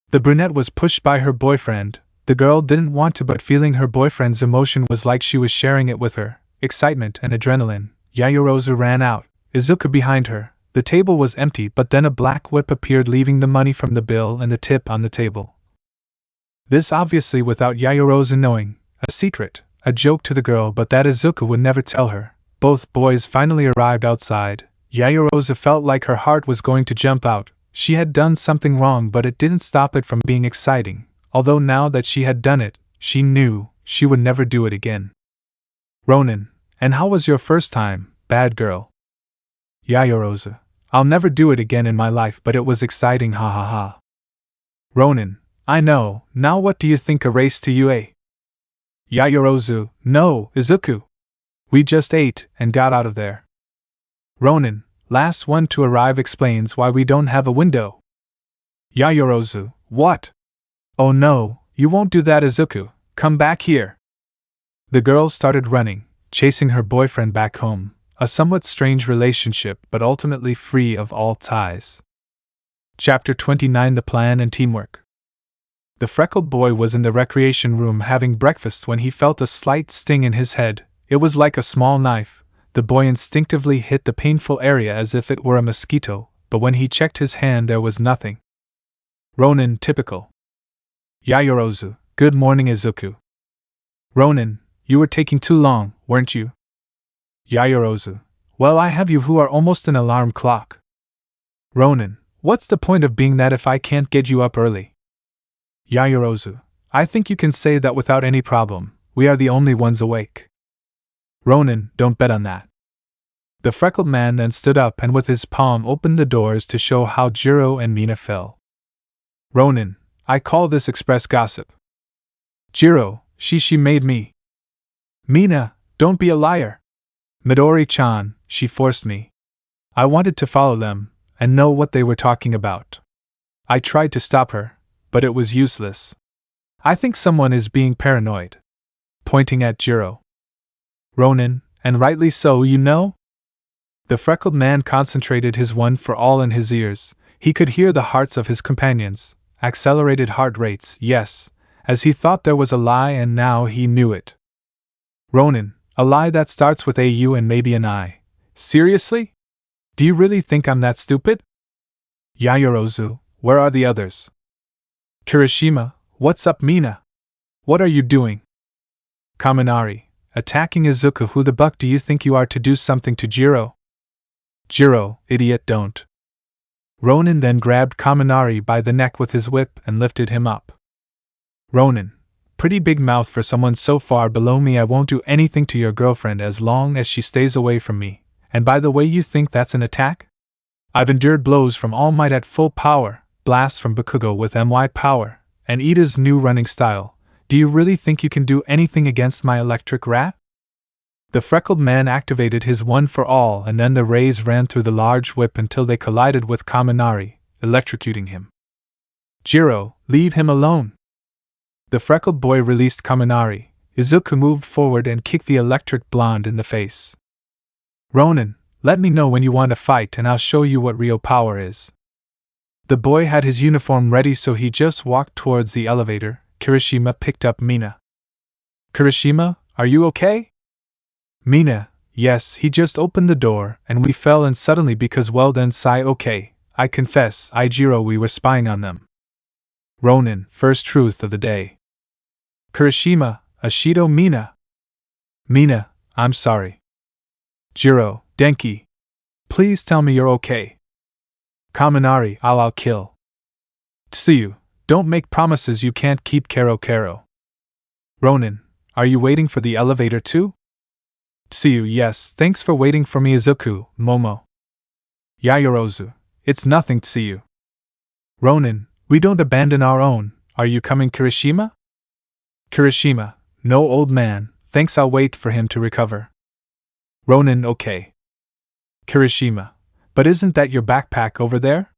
The brunette was pushed by her boyfriend. The girl didn't want to, but feeling her boyfriend's emotion was like she was sharing it with her. Excitement and adrenaline. Yayorozu ran out, Izuku behind her. The table was empty, but then a black whip appeared, leaving the money from the bill and the tip on the table. This obviously without Yayorozu knowing. A secret, a joke to the girl, but that Izuku would never tell her. Both boys finally arrived outside. Yayorozu felt like her heart was going to jump out. She had done something wrong, but it didn't stop it from being exciting. Although now that she had done it, she knew she would never do it again. Ronin, and how was your first time, bad girl? Yayorozu, I'll never do it again in my life, but it was exciting, ha ha ha. Ronin, I know, now what do you think, a race to UA? Yayorozu, no, Izuku. We just ate and got out of there. Ronin, last one to arrive explains why we don't have a window. Yayorozu, what? Oh no, you won't do that, Izuku, come back here. The girl started running, chasing her boyfriend back home, a somewhat strange relationship but ultimately free of all ties. Chapter 29, The Plan and Teamwork. The freckled boy was in the recreation room having breakfast when he felt a slight sting in his head. It was like a small knife. The boy instinctively hit the painful area as if it were a mosquito, but when he checked his hand there was nothing. Ronin, typical. Yayorozu, good morning, Izuku. Ronin, you were taking too long, weren't you? Yayorozu, well, I have you who are almost an alarm clock. Ronin, what's the point of being that if I can't get you up early? Yayorozu, I think you can say that without any problem. We are the only ones awake. Ronin, don't bet on that. The freckled man then stood up and with his palm opened the doors to show how Jiro and Mina fell. Ronin, I call this express gossip. Jiro, she made me. Mina, don't be a liar. Midori-chan, she forced me. I wanted to follow them and know what they were talking about. I tried to stop her, but it was useless. I think someone is being paranoid. Pointing at Jiro. Ronin, and rightly so, you know? The freckled man concentrated his one for all in his ears. He could hear the hearts of his companions, accelerated heart rates, yes, as he thought there was a lie and now he knew it. Ronin, a lie that starts with a U and maybe an I. Seriously? Do you really think I'm that stupid? Yayorozu, where are the others? Kirishima, what's up, Mina? What are you doing? Kaminari, attacking Izuku. Who the buck do you think you are to do something to Jiro? Jiro, idiot, don't. Ronin then grabbed Kaminari by the neck with his whip and lifted him up. Ronin, pretty big mouth for someone so far below me. I won't do anything to your girlfriend as long as she stays away from me. And by the way, you think that's an attack? I've endured blows from All Might at full power, blasts from Bakugo with MY power, and Iida's new running style. Do you really think you can do anything against my electric rat? The freckled man activated his one for all, and then the rays ran through the large whip until they collided with Kaminari, electrocuting him. Jiro, leave him alone. The freckled boy released Kaminari. Izuku moved forward and kicked the electric blonde in the face. Ronin, let me know when you want to fight and I'll show you what real power is. The boy had his uniform ready, so he just walked towards the elevator. Kirishima picked up Mina. Kirishima, are you okay? Mina, yes, he just opened the door and we fell in suddenly because well then sigh. Okay, I confess, Jiro, we were spying on them. Ronin, first truth of the day. Kirishima, Ashido. Mina. Mina, I'm sorry. Jiro, Denki. Please tell me you're okay. Kaminari, I'll kill. Tsuyu, don't make promises you can't keep. Kero. Ronin, are you waiting for the elevator too? Tsuyu, yes, thanks for waiting for me. Izuku, Momo. Yayorozu, it's nothing, Tsuyu. Ronin, We don't abandon our own. Are you coming, Kirishima? Kirishima, no, old man, thanks, I'll wait for him to recover. Ronin, okay. Kirishima, but isn't that your backpack over there?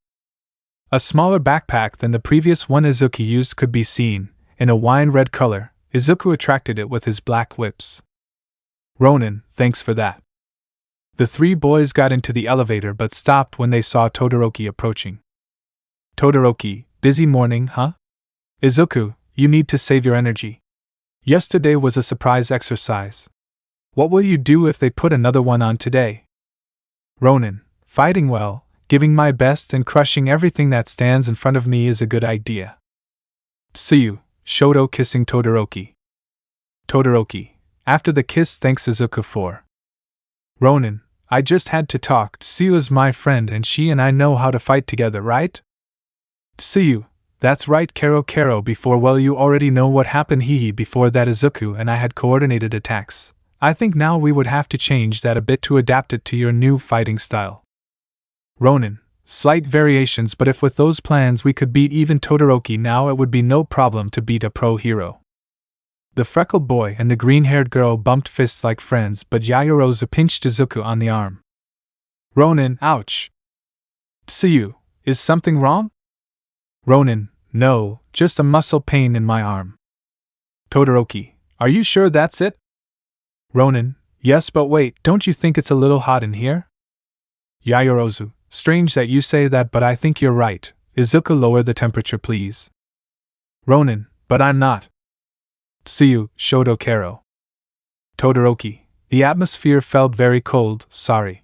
A smaller backpack than the previous one Izuku used could be seen, in a wine-red color. Izuku attracted it with his black whips. Ronin, thanks for that. The three boys got into the elevator but stopped when they saw Todoroki approaching. Todoroki, busy morning, huh? Izuku, you need to save your energy. Yesterday was a surprise exercise. What will you do if they put another one on today? Ronin, fighting well, giving my best and crushing everything that stands in front of me is a good idea. Tsuyu, Shoto kissing Todoroki. Todoroki, after the kiss, thanks Izuku for. Ronin, I just had to talk. Tsuyu is my friend and she and I know how to fight together, right? Tsuyu, that's right, Kero before, well, you already know what happened, before that Izuku and I had coordinated attacks. I think now we would have to change that a bit to adapt it to your new fighting style. Ronin, slight variations, but if with those plans we could beat even Todoroki now, it would be no problem to beat a pro hero. The freckled boy and the green-haired girl bumped fists like friends, but Yaoyorozu pinched Izuku on the arm. Ronin, ouch! Tsuyu, is something wrong? Ronin, no, just a muscle pain in my arm. Todoroki, are you sure that's it? Ronin, yes, but wait, don't you think it's a little hot in here? Yaoyorozu, strange that you say that, but I think you're right. Izuku, lower the temperature, please. Ronin, but I'm not. Tsuyu, Shoto Kero. Todoroki, the atmosphere felt very cold, sorry.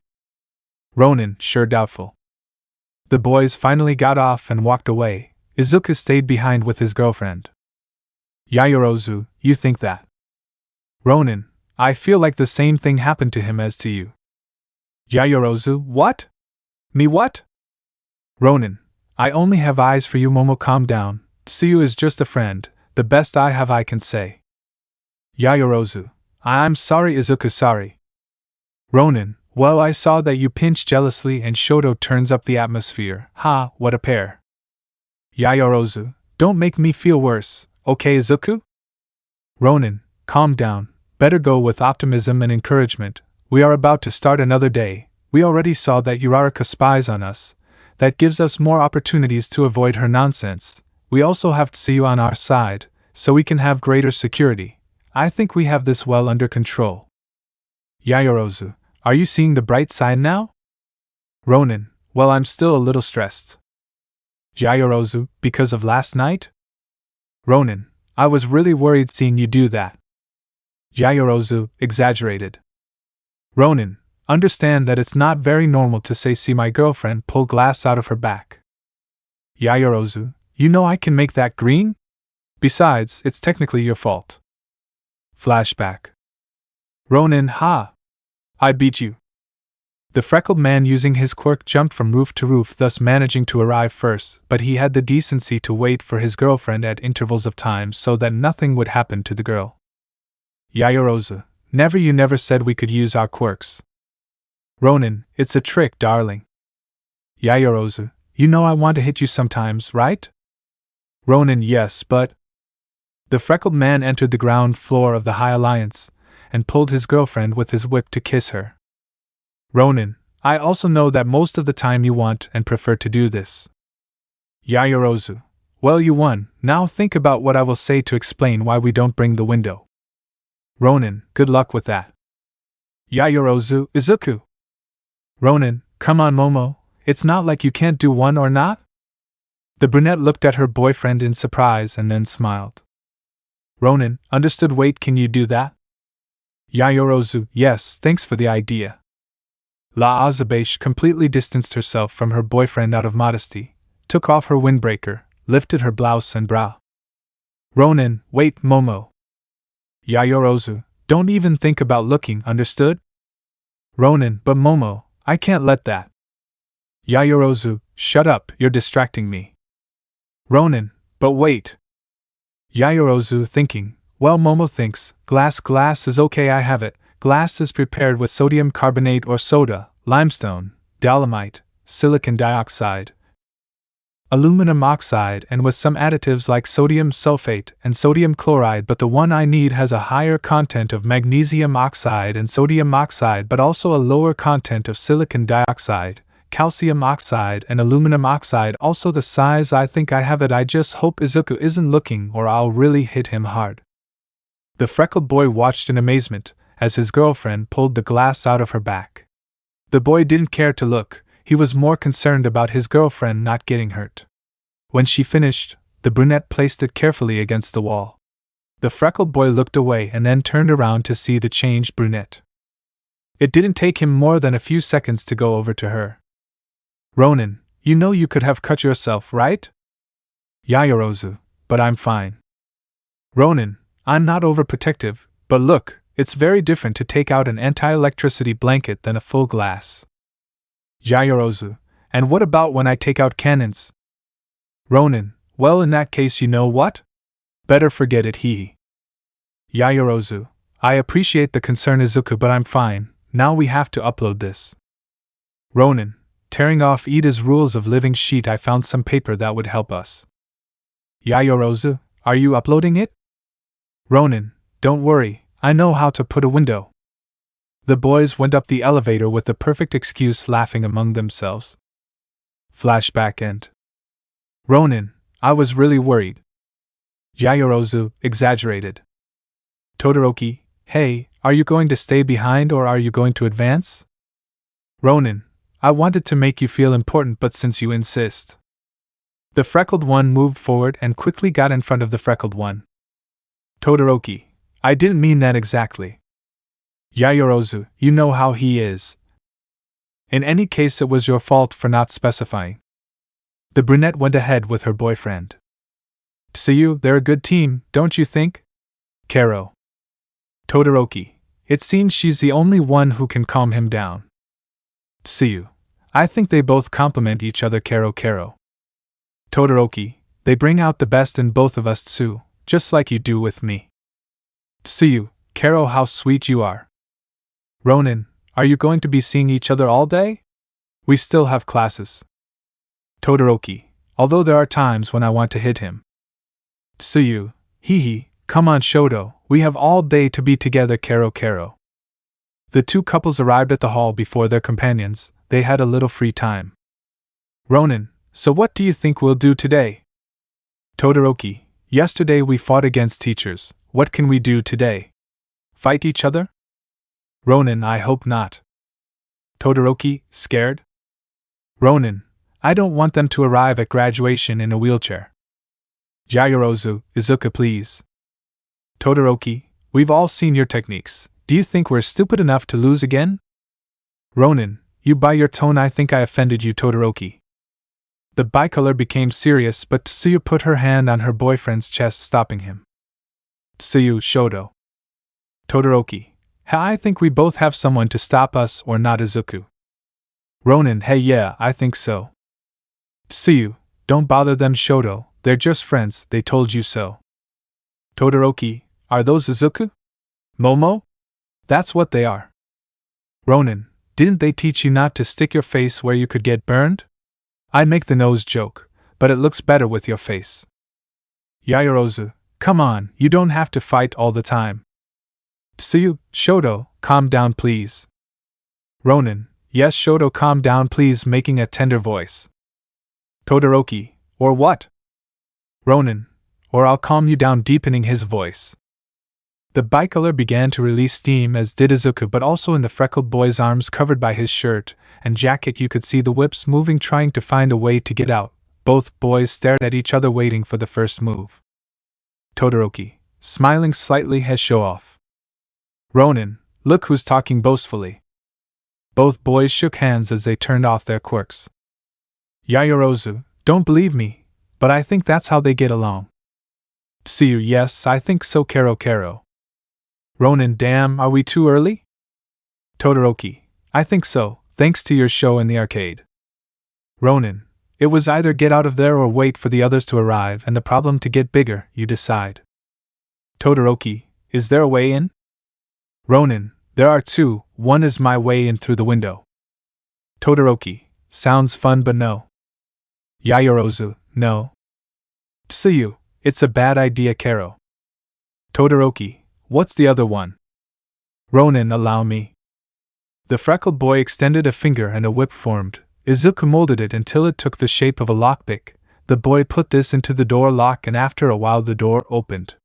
Ronin, sure, doubtful. The boys finally got off and walked away. Izuku stayed behind with his girlfriend. Yaoyorozu, you think that? Ronin, I feel like the same thing happened to him as to you. Yaoyorozu, what? Me what? Ronin, I only have eyes for you. Momo, calm down. Tsuyu is just a friend, the best I have I can say. Yaoyorozu, I'm sorry. Izuku, sorry. Ronin, well, I saw that you pinched jealously and Shoto turns up the atmosphere. Ha, what a pair. Yaoyorozu, don't make me feel worse, okay Izuku? Ronin, calm down, better go with optimism and encouragement. We are about to start another day. We already saw that Uraraka spies on us. That gives us more opportunities to avoid her nonsense. We also have Tsuyu on our side, so we can have greater security. I think we have this well under control. Yaoyorozu, are you seeing the bright side now? Ronin, well, I'm still a little stressed. Yaoyorozu, because of last night? Ronin, I was really worried seeing you do that. Yaoyorozu, exaggerated. Ronin, understand that it's not very normal to see my girlfriend pull glass out of her back. Yaoyorozu, you know I can make that green? Besides, it's technically your fault. Flashback. Ronin, ha! I beat you. The freckled man using his quirk jumped from roof to roof, thus managing to arrive first, but he had the decency to wait for his girlfriend at intervals of time so that nothing would happen to the girl. Yaoyorozu, you never said we could use our quirks. Ronin, it's a trick, darling. Yaoyorozu, you know I want to hit you sometimes, right? Ronin, yes, but... The freckled man entered the ground floor of the High Alliance, and pulled his girlfriend with his whip to kiss her. Ronin, I also know that most of the time you want and prefer to do this. Yaoyorozu, well, you won. Now think about what I will say to explain why we don't bring the window. Ronin, good luck with that. Yaoyorozu, Izuku. Ronin, come on Momo, it's not like you can't do one or not? The brunette looked at her boyfriend in surprise and then smiled. Ronin, understood. Wait, can you do that? Yaoyorozu, yes, thanks for the idea. La Azabesh completely distanced herself from her boyfriend out of modesty, took off her windbreaker, lifted her blouse and bra. Ronin, wait, Momo. Yaoyorozu, don't even think about looking, understood? Ronin, but Momo, I can't let that. Yaoyorozu, shut up, you're distracting me. Ronin, but wait. Yaoyorozu, thinking, well, Momo thinks, glass is okay, I have it. Glass is prepared with sodium carbonate or soda, limestone, dolomite, silicon dioxide. aluminum oxide and with some additives like sodium sulfate and sodium chloride, but the one I need has a higher content of magnesium oxide and sodium oxide but also a lower content of silicon dioxide, calcium oxide and aluminum oxide, also the size. I think I have it. I just hope Izuku isn't looking or I'll really hit him hard." The freckled boy watched in amazement as his girlfriend pulled the glass out of her back. The boy didn't care to look, he was more concerned about his girlfriend not getting hurt. When she finished, the brunette placed it carefully against the wall. The freckled boy looked away and then turned around to see the changed brunette. It didn't take him more than a few seconds to go over to her. "Ronin, you know you could have cut yourself, right?" "Yaoyorozu, but I'm fine." "Ronin, I'm not overprotective, but look, it's very different to take out an anti-electricity blanket than a full glass." "Yaoyorozu, and what about when I take out cannons?" "Ronin, well in that case you know what? Better forget it, hee." "Yaoyorozu, I appreciate the concern Izuku, but I'm fine, now we have to upload this." "Ronin, tearing off Iida's rules of living sheet, I found some paper that would help us." "Yaoyorozu, are you uploading it?" "Ronin, don't worry, I know how to put a window." The boys went up the elevator with the perfect excuse, laughing among themselves. Flashback end. "Ronin, I was really worried." Yaoyorozu exaggerated. "Todoroki, hey, are you going to stay behind or are you going to advance?" "Ronin, I wanted to make you feel important, but since you insist." The freckled one moved forward and quickly got in front of the freckled one. "Todoroki, I didn't mean that exactly." "Yaoyorozu, you know how he is. In any case, it was your fault for not specifying." The brunette went ahead with her boyfriend. "Tsuyu, they're a good team, don't you think?" "Kero." "Todoroki, it seems she's the only one who can calm him down." "Tsuyu, I think they both complement each other." Kero. "Todoroki, they bring out the best in both of us, Tsu, just like you do with me." "Tsuyu, Kero, how sweet you are." "Ronin, are you going to be seeing each other all day?" "We still have classes." "Todoroki, although there are times when I want to hit him." "Tsuyu, hee, come on Shoto, we have all day to be together." Kero. The two couples arrived at the hall before their companions. They had a little free time. "Ronin, so what do you think we'll do today?" "Todoroki, yesterday we fought against teachers, what can we do today? Fight each other?" "Ronin, I hope not." "Todoroki, scared?" "Ronin, I don't want them to arrive at graduation in a wheelchair." "Yaoyorozu, Izuku, please." "Todoroki, we've all seen your techniques, do you think we're stupid enough to lose again?" "Ronin, you by your tone I think I offended you." Todoroki. The bicolor became serious, but Tsuyu put her hand on her boyfriend's chest, stopping him. "Tsuyu, Shoto." "Todoroki, I think we both have someone to stop us, or not?" Izuku. "Ronin, hey, yeah, I think so." "Tsuyu, don't bother them, Shoto, they're just friends, they told you so." "Todoroki, are those Izuku? Momo? That's what they are." "Ronin, didn't they teach you not to stick your face where you could get burned?" "I make the nose joke, but it looks better with your face." "Yaoyorozu, come on, you don't have to fight all the time." "Tsuyu, Shoto, calm down please." "Ronin, yes Shoto, calm down please," making a tender voice. "Todoroki, or what?" "Ronin, or I'll calm you down," deepening his voice. The bicolor began to release steam, as did Izuku, but also in the freckled boy's arms covered by his shirt and jacket you could see the whips moving, trying to find a way to get out. Both boys stared at each other, waiting for the first move. Todoroki, smiling slightly, has show off. "Ronin, look who's talking boastfully." Both boys shook hands as they turned off their quirks. "Yaoyorozu, don't believe me, but I think that's how they get along." "Tsuyu, yes, I think so." Kero. "Ronin, damn, are we too early?" "Todoroki, I think so, thanks to your show in the arcade." "Ronin, it was either get out of there or wait for the others to arrive and the problem to get bigger, you decide." "Todoroki, is there a way in?" "Ronin, there are two, one is my way in through the window." "Todoroki, sounds fun but no." "Yaoyorozu, No. Tsuyu, it's a bad idea, Kero. Todoroki, what's the other one? Ronin, allow me. The freckled boy extended a finger and a whip formed. Izuku molded it until it took the shape of a lockpick. The boy put this into the door lock and after a while the door opened.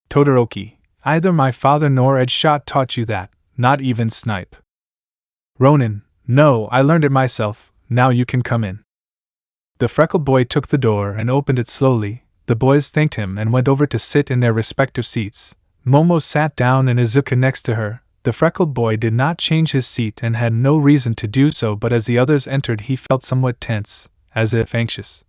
Todoroki, either my father nor Ed Shot taught you that, not even Snipe. Ronin, no, I learned it myself, now you can come in. The freckled boy took the door and opened it slowly. The boys thanked him and went over to sit in their respective seats. Momo sat down and Izuku next to her. The freckled boy did not change his seat and had no reason to do so, but as the others entered he felt somewhat tense, as if anxious.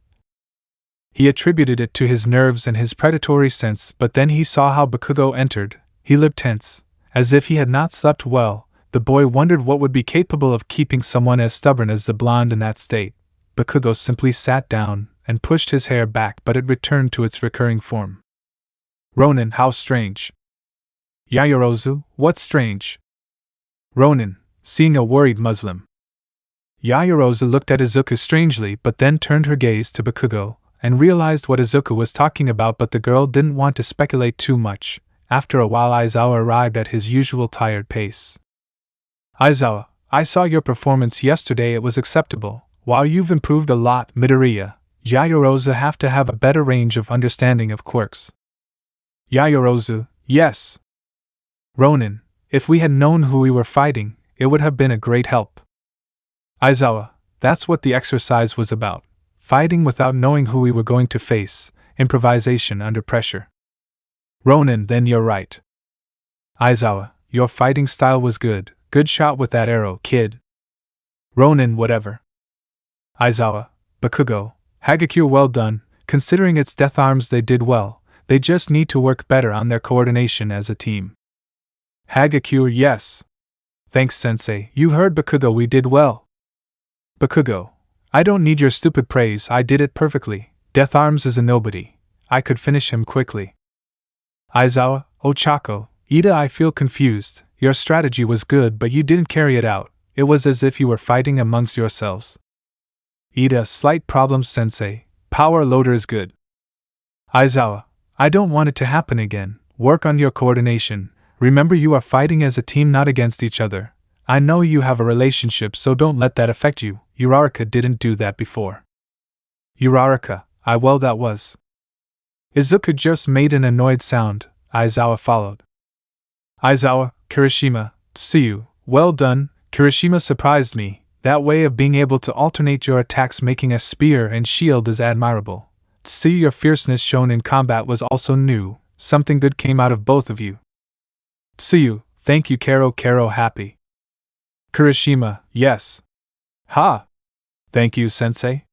He attributed it to his nerves and his predatory sense, but then he saw how Bakugo entered. He looked tense, as if he had not slept well. The boy wondered what would be capable of keeping someone as stubborn as the blonde in that state. Bakugo simply sat down and pushed his hair back, but it returned to its recurring form. Ronin, how strange. Yaoyorozu, what's strange? Ronin, seeing a worried Muslim. Yaoyorozu looked at Izuku strangely but then turned her gaze to Bakugo and realized what Izuku was talking about, but the girl didn't want to speculate too much. After a while Aizawa arrived at his usual tired pace. Aizawa, I saw your performance yesterday, it was acceptable. While you've improved a lot, Midoriya, Yaoyorozu have to have a better range of understanding of quirks. Yaoyorozu, yes. Ronin, if we had known who we were fighting, it would have been a great help. Aizawa, that's what the exercise was about. Fighting without knowing who we were going to face, improvisation under pressure. Ronin, then you're right. Aizawa, your fighting style was good. Good shot with that arrow, kid. Ronin, whatever. Aizawa, Bakugo, Hagakure, well done. Considering it's death arms, they did well. They just need to work better on their coordination as a team. Hagakure, yes. Thanks, sensei. You heard Bakugo, we did well. Bakugo, I don't need your stupid praise, I did it perfectly. Death arms is a nobody. I could finish him quickly. Aizawa, Ochako, Iida, I feel confused. Your strategy was good, but you didn't carry it out. It was as if you were fighting amongst yourselves. Iida, slight problems, sensei. Power loader is good. Aizawa, I don't want it to happen again. Work on your coordination. Remember, you are fighting as a team, not against each other. I know you have a relationship, so don't let that affect you. Uraraka didn't do that before. Uraraka, well, that was. Izuku just made an annoyed sound. Aizawa followed. Aizawa, Kirishima, Tsuyu, well done. Kirishima surprised me. That way of being able to alternate your attacks making a spear and shield is admirable. Tsuyu, your fierceness shown in combat was also new. Something good came out of both of you. Tsuyu, thank you. Kero, happy. Kirishima, yes. Ha! Thank you, sensei.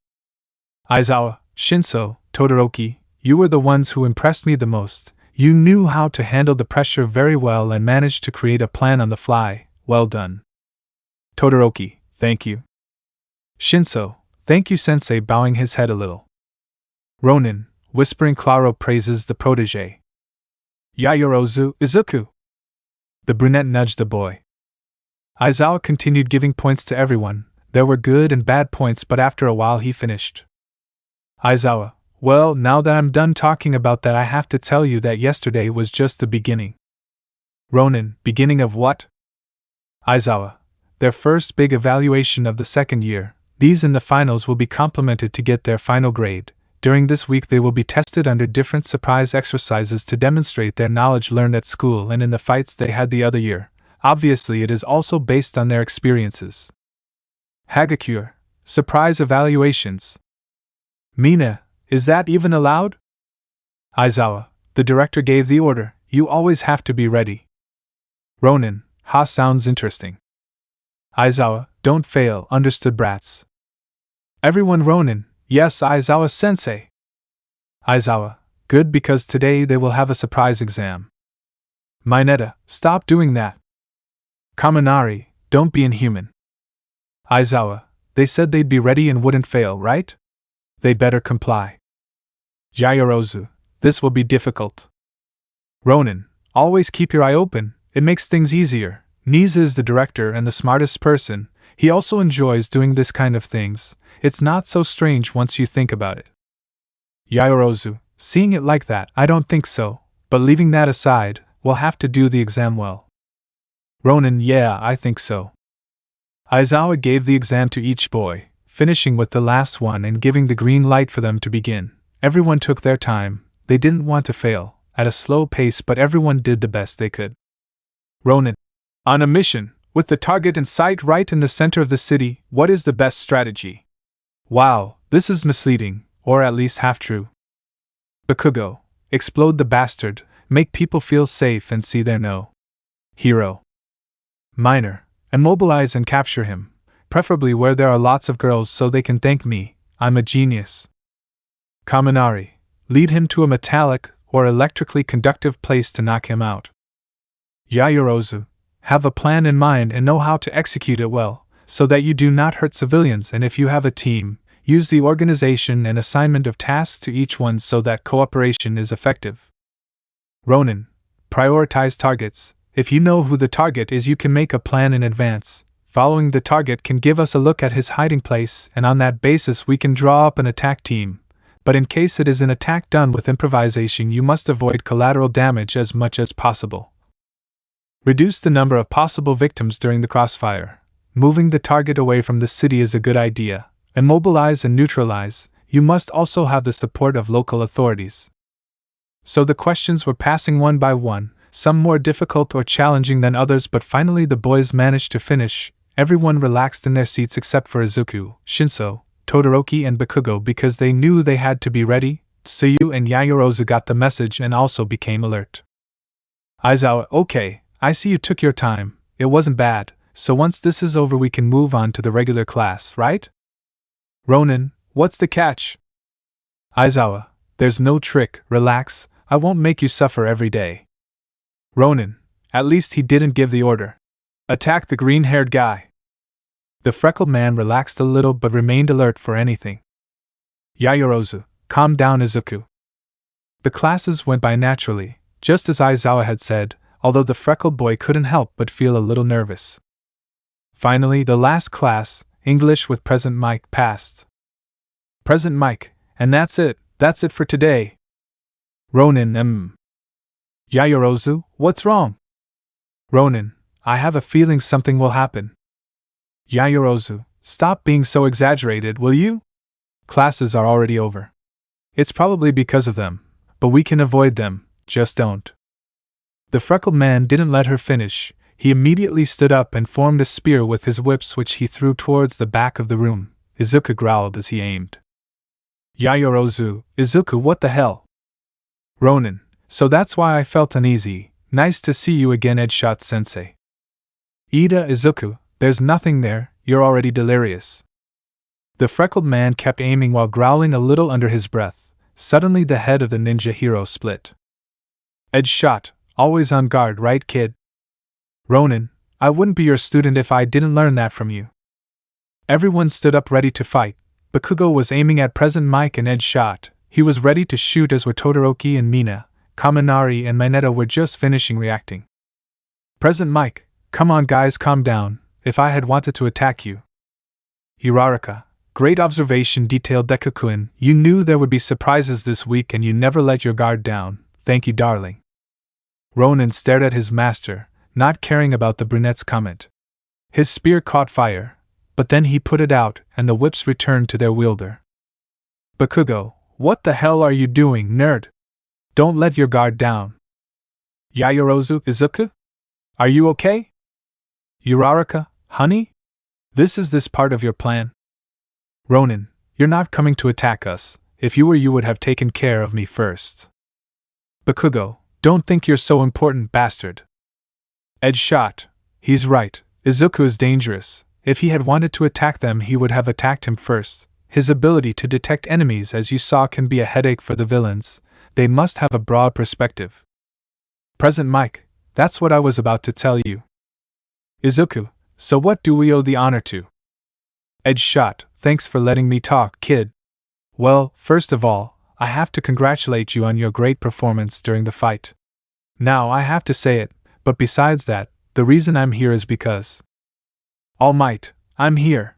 Aizawa, Shinso, Todoroki, you were the ones who impressed me the most. You knew how to handle the pressure very well and managed to create a plan on the fly. Well done. Todoroki, thank you. Shinso, thank you, sensei, bowing his head a little. Ronin, whispering Claro, praises the protege. Yaoyorozu, Izuku. The brunette nudged the boy. Aizawa continued giving points to everyone. There were good and bad points, but after a while he finished. Aizawa, well, now that I'm done talking about that, I have to tell you that yesterday was just the beginning. Ronin, beginning of what? Aizawa, their first big evaluation of the second year. These in the finals will be complimented to get their final grade. During this week they will be tested under different surprise exercises to demonstrate their knowledge learned at school and in the fights they had the other year. Obviously it is also based on their experiences. Hagakure, surprise evaluations. Mina, is that even allowed? Aizawa, the director gave the order, you always have to be ready. Ronin, ha, sounds interesting. Aizawa, don't fail, understood brats. Everyone, Ronin, yes, Aizawa sensei. Aizawa, good, because today they will have a surprise exam. Mineta, stop doing that. Kaminari, don't be inhuman. Aizawa, they said they'd be ready and wouldn't fail, right? They better comply. Yaoyorozu, this will be difficult. Ronin, always keep your eye open, it makes things easier. Niza is the director and the smartest person. He also enjoys doing this kind of things. It's not so strange once you think about it. Yaoyorozu, seeing it like that, I don't think so, but leaving that aside, we'll have to do the exam well. Ronin, yeah, I think so. Aizawa gave the exam to each boy, finishing with the last one and giving the green light for them to begin. Everyone took their time, they didn't want to fail, at a slow pace, but everyone did the best they could. Ronin, on a mission, with the target in sight right in the center of the city, what is the best strategy? Wow, this is misleading, or at least half true. Bakugo, explode the bastard, make people feel safe and see their no. Hero. Minor, immobilize and capture him, preferably where there are lots of girls so they can thank me, I'm a genius. Kaminari, lead him to a metallic or electrically conductive place to knock him out. Yaoyorozu, have a plan in mind and know how to execute it well, so that you do not hurt civilians, and if you have a team, use the organization and assignment of tasks to each one so that cooperation is effective. Ronin, prioritize targets. If you know who the target is, you can make a plan in advance. Following the target can give us a look at his hiding place, and on that basis we can draw up an attack team. But in case it is an attack done with improvisation, you must avoid collateral damage as much as possible. Reduce the number of possible victims during the crossfire. Moving the target away from the city is a good idea. Immobilize and neutralize. You must also have the support of local authorities. So the questions were passing one by one, some more difficult or challenging than others, but finally the boys managed to finish. Everyone relaxed in their seats except for Izuku, Shinso, Todoroki and Bakugo, because they knew they had to be ready. Tsuyu and Yaoyorozu got the message and also became alert. Aizawa, okay, I see you took your time, it wasn't bad, so once this is over we can move on to the regular class, right? Ronin, what's the catch? Aizawa, there's no trick, relax, I won't make you suffer every day. Ronin, at least he didn't give the order. Attack the green-haired guy. The freckled man relaxed a little but remained alert for anything. Yaoyorozu, calm down Izuku. The classes went by naturally, just as Aizawa had said, although the freckled boy couldn't help but feel a little nervous. Finally, the last class, English with Present Mike, passed. Present Mike, and that's it for today. Ronin, Yaoyorozu, what's wrong? Ronin, I have a feeling something will happen. Yaoyorozu, stop being so exaggerated, will you? Classes are already over. It's probably because of them, but we can avoid them, just don't. The freckled man didn't let her finish. He immediately stood up and formed a spear with his whips, which he threw towards the back of the room. Izuku growled as he aimed. Yaoyorozu, Izuku, what the hell? Ronin, so that's why I felt uneasy. Nice to see you again, Edshot-sensei. Iida, Izuku, there's nothing there, you're already delirious. The freckled man kept aiming while growling a little under his breath. Suddenly the head of the ninja hero split. Edshot, always on guard, right kid? Ronin, I wouldn't be your student if I didn't learn that from you. Everyone stood up ready to fight. Bakugo was aiming at Present Mike and Edshot. He was ready to shoot, as were Todoroki and Mina. Kaminari and Mineta were just finishing reacting. Present Mike, come on guys, calm down, if I had wanted to attack you. Uraraka, great observation, detailed Deku-kun. You knew there would be surprises this week and you never let your guard down, thank you darling. Ronin stared at his master, not caring about the brunette's comment. His spear caught fire, but then he put it out and the whips returned to their wielder. Bakugo, what the hell are you doing, nerd? Don't let your guard down. Yaoyorozu, Izuku? Are you okay? Uraraka, honey? This is this part of your plan? Ronin, you're not coming to attack us. If you were, you would have taken care of me first. Bakugo, don't think you're so important, bastard. Edshot, he's right. Izuku is dangerous. If he had wanted to attack them, he would have attacked him first. His ability to detect enemies, as you saw, can be a headache for the villains. They must have a broad perspective. Present Mike, that's what I was about to tell you. Izuku, so what do we owe the honor to? Edshot, thanks for letting me talk, kid. Well, first of all, I have to congratulate you on your great performance during the fight. Now I have to say it, but besides that, the reason I'm here is because Almight, I'm here.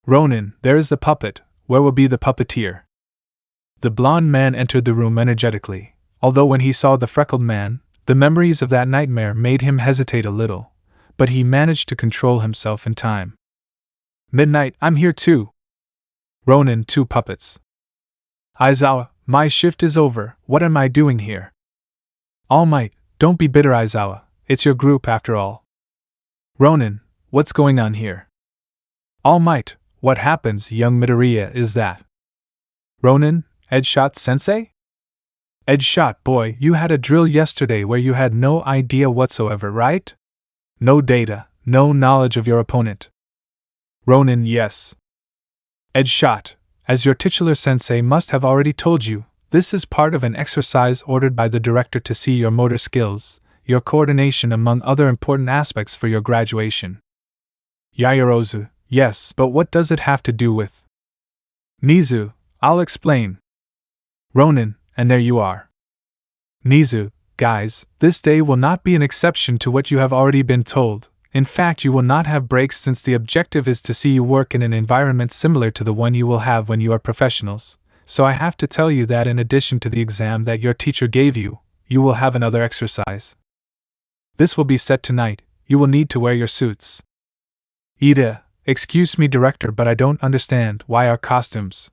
Ronin, there is the puppet, where will be the puppeteer? The blond man entered the room energetically, although when he saw the freckled man, the memories of that nightmare made him hesitate a little, but he managed to control himself in time. Midnight, I'm here too. Ronin, 2 puppets. Aizawa, my shift is over, what am I doing here? Almight, don't be bitter, Aizawa, it's your group after all. Ronin, what's going on here? Almight, what happens, young Midoriya, is that? Ronin, Edgeshot sensei? Edgeshot boy, you had a drill yesterday where you had no idea whatsoever, right? No data, no knowledge of your opponent. Ronin, yes. Edgeshot, as your titular sensei must have already told you, this is part of an exercise ordered by the director to see your motor skills, your coordination among other important aspects for your graduation. Yaoyorozu, yes, but what does it have to do with? Nizu, I'll explain. Ronin, and there you are. Nizu, guys, this day will not be an exception to what you have already been told. In fact, you will not have breaks since the objective is to see you work in an environment similar to the one you will have when you are professionals. So I have to tell you that in addition to the exam that your teacher gave you, you will have another exercise. This will be set tonight, you will need to wear your suits. Iida, excuse me director, but I don't understand why our costumes.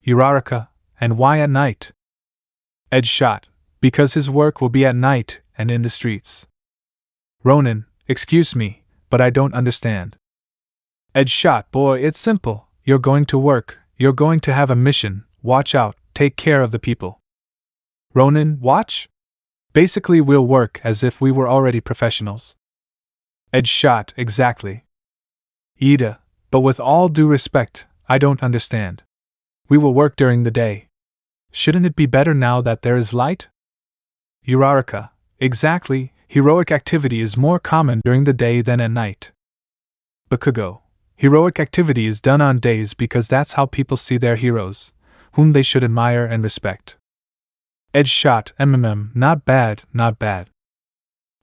Uraraka, and why at night? Edgeshot, because his work will be at night and in the streets. Ronin, excuse me, but I don't understand. Edgeshot boy, it's simple, you're going to work, you're going to have a mission, watch out, take care of the people. Ronin, watch? Basically we'll work as if we were already professionals. Edgeshot, exactly. Iida, but with all due respect, I don't understand. We will work during the day. Shouldn't it be better now that there is light? Uraraka, exactly, heroic activity is more common during the day than at night. Bakugo, heroic activity is done on days because that's how people see their heroes, whom they should admire and respect. Edgeshot, not bad, not bad.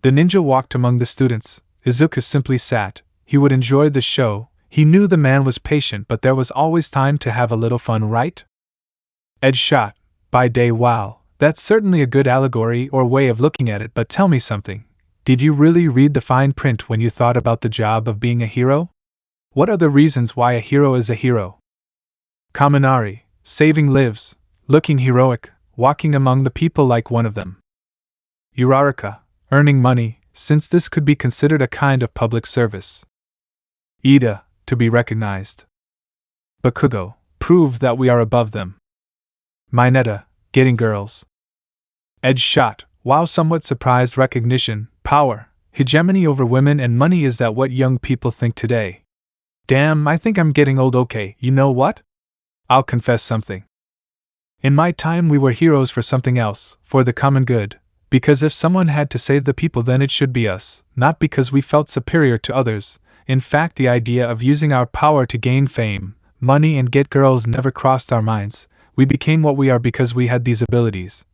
The ninja walked among the students, Izuku simply sat, he would enjoy the show, he knew the man was patient but there was always time to have a little fun, right? Edgeshot, by day, wow, that's certainly a good allegory or way of looking at it, but tell me something, did you really read the fine print when you thought about the job of being a hero? What are the reasons why a hero is a hero? Kaminari, saving lives, looking heroic, walking among the people like one of them. Uraraka, earning money, since this could be considered a kind of public service. Iida, to be recognized. Bakugo, prove that we are above them. Mineta, getting girls. Edgeshot, wow, somewhat surprised recognition, power, hegemony over women and money, is that what young people think today? Damn, I think I'm getting old. Okay, you know what? I'll confess something. In my time we were heroes for something else, for the common good, because if someone had to save the people then it should be us, not because we felt superior to others. In fact, the idea of using our power to gain fame, money and get girls never crossed our minds. We became what we are because we had these abilities.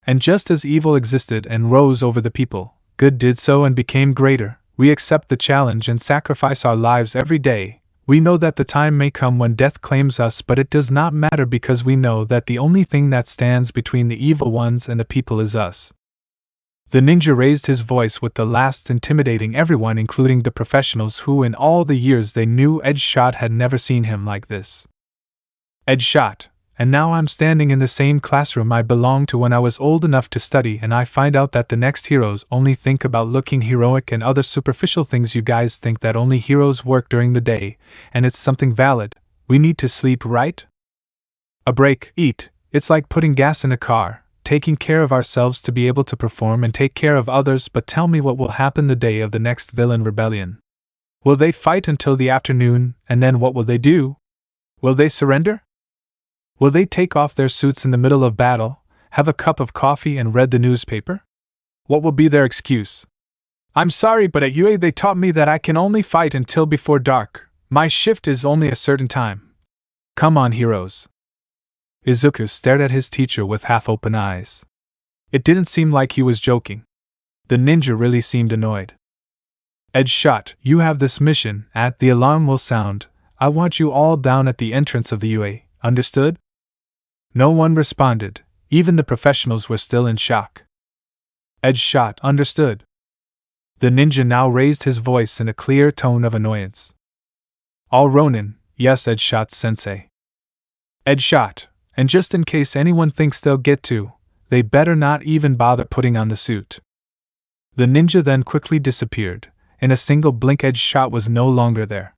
And just as evil existed and rose over the people, good did so and became greater. We accept the challenge and sacrifice our lives every day. We know that the time may come when death claims us, but it does not matter because we know that the only thing that stands between the evil ones and the people is us. The ninja raised his voice with the last, intimidating everyone, including the professionals who in all the years they knew Edgeshot had never seen him like this. Edgeshot, and now I'm standing in the same classroom I belonged to when I was old enough to study, and I find out that the next heroes only think about looking heroic and other superficial things. You guys think that only heroes work during the day, and it's something valid. We need to sleep, right? A break, eat, it's like putting gas in a car, taking care of ourselves to be able to perform and take care of others. But tell me what will happen the day of the next villain rebellion. Will they fight until the afternoon, and then what will they do? Will they surrender? Will they take off their suits in the middle of battle, have a cup of coffee and read the newspaper? What will be their excuse? I'm sorry, but at UA they taught me that I can only fight until before dark. My shift is only a certain time. Come on, heroes. Izuku stared at his teacher with half-open eyes. It didn't seem like he was joking. The ninja really seemed annoyed. Edgeshot, you have this mission. At the alarm will sound. I want you all down at the entrance of the UA, understood? No one responded, even the professionals were still in shock. Edge shot, understood. The ninja now raised his voice in a clear tone of annoyance. All Ronin, yes, Edge shot sensei. Edge shot, and just in case anyone thinks they'll get to, they better not even bother putting on the suit. The ninja then quickly disappeared. In a single blink, Edge shot was no longer there.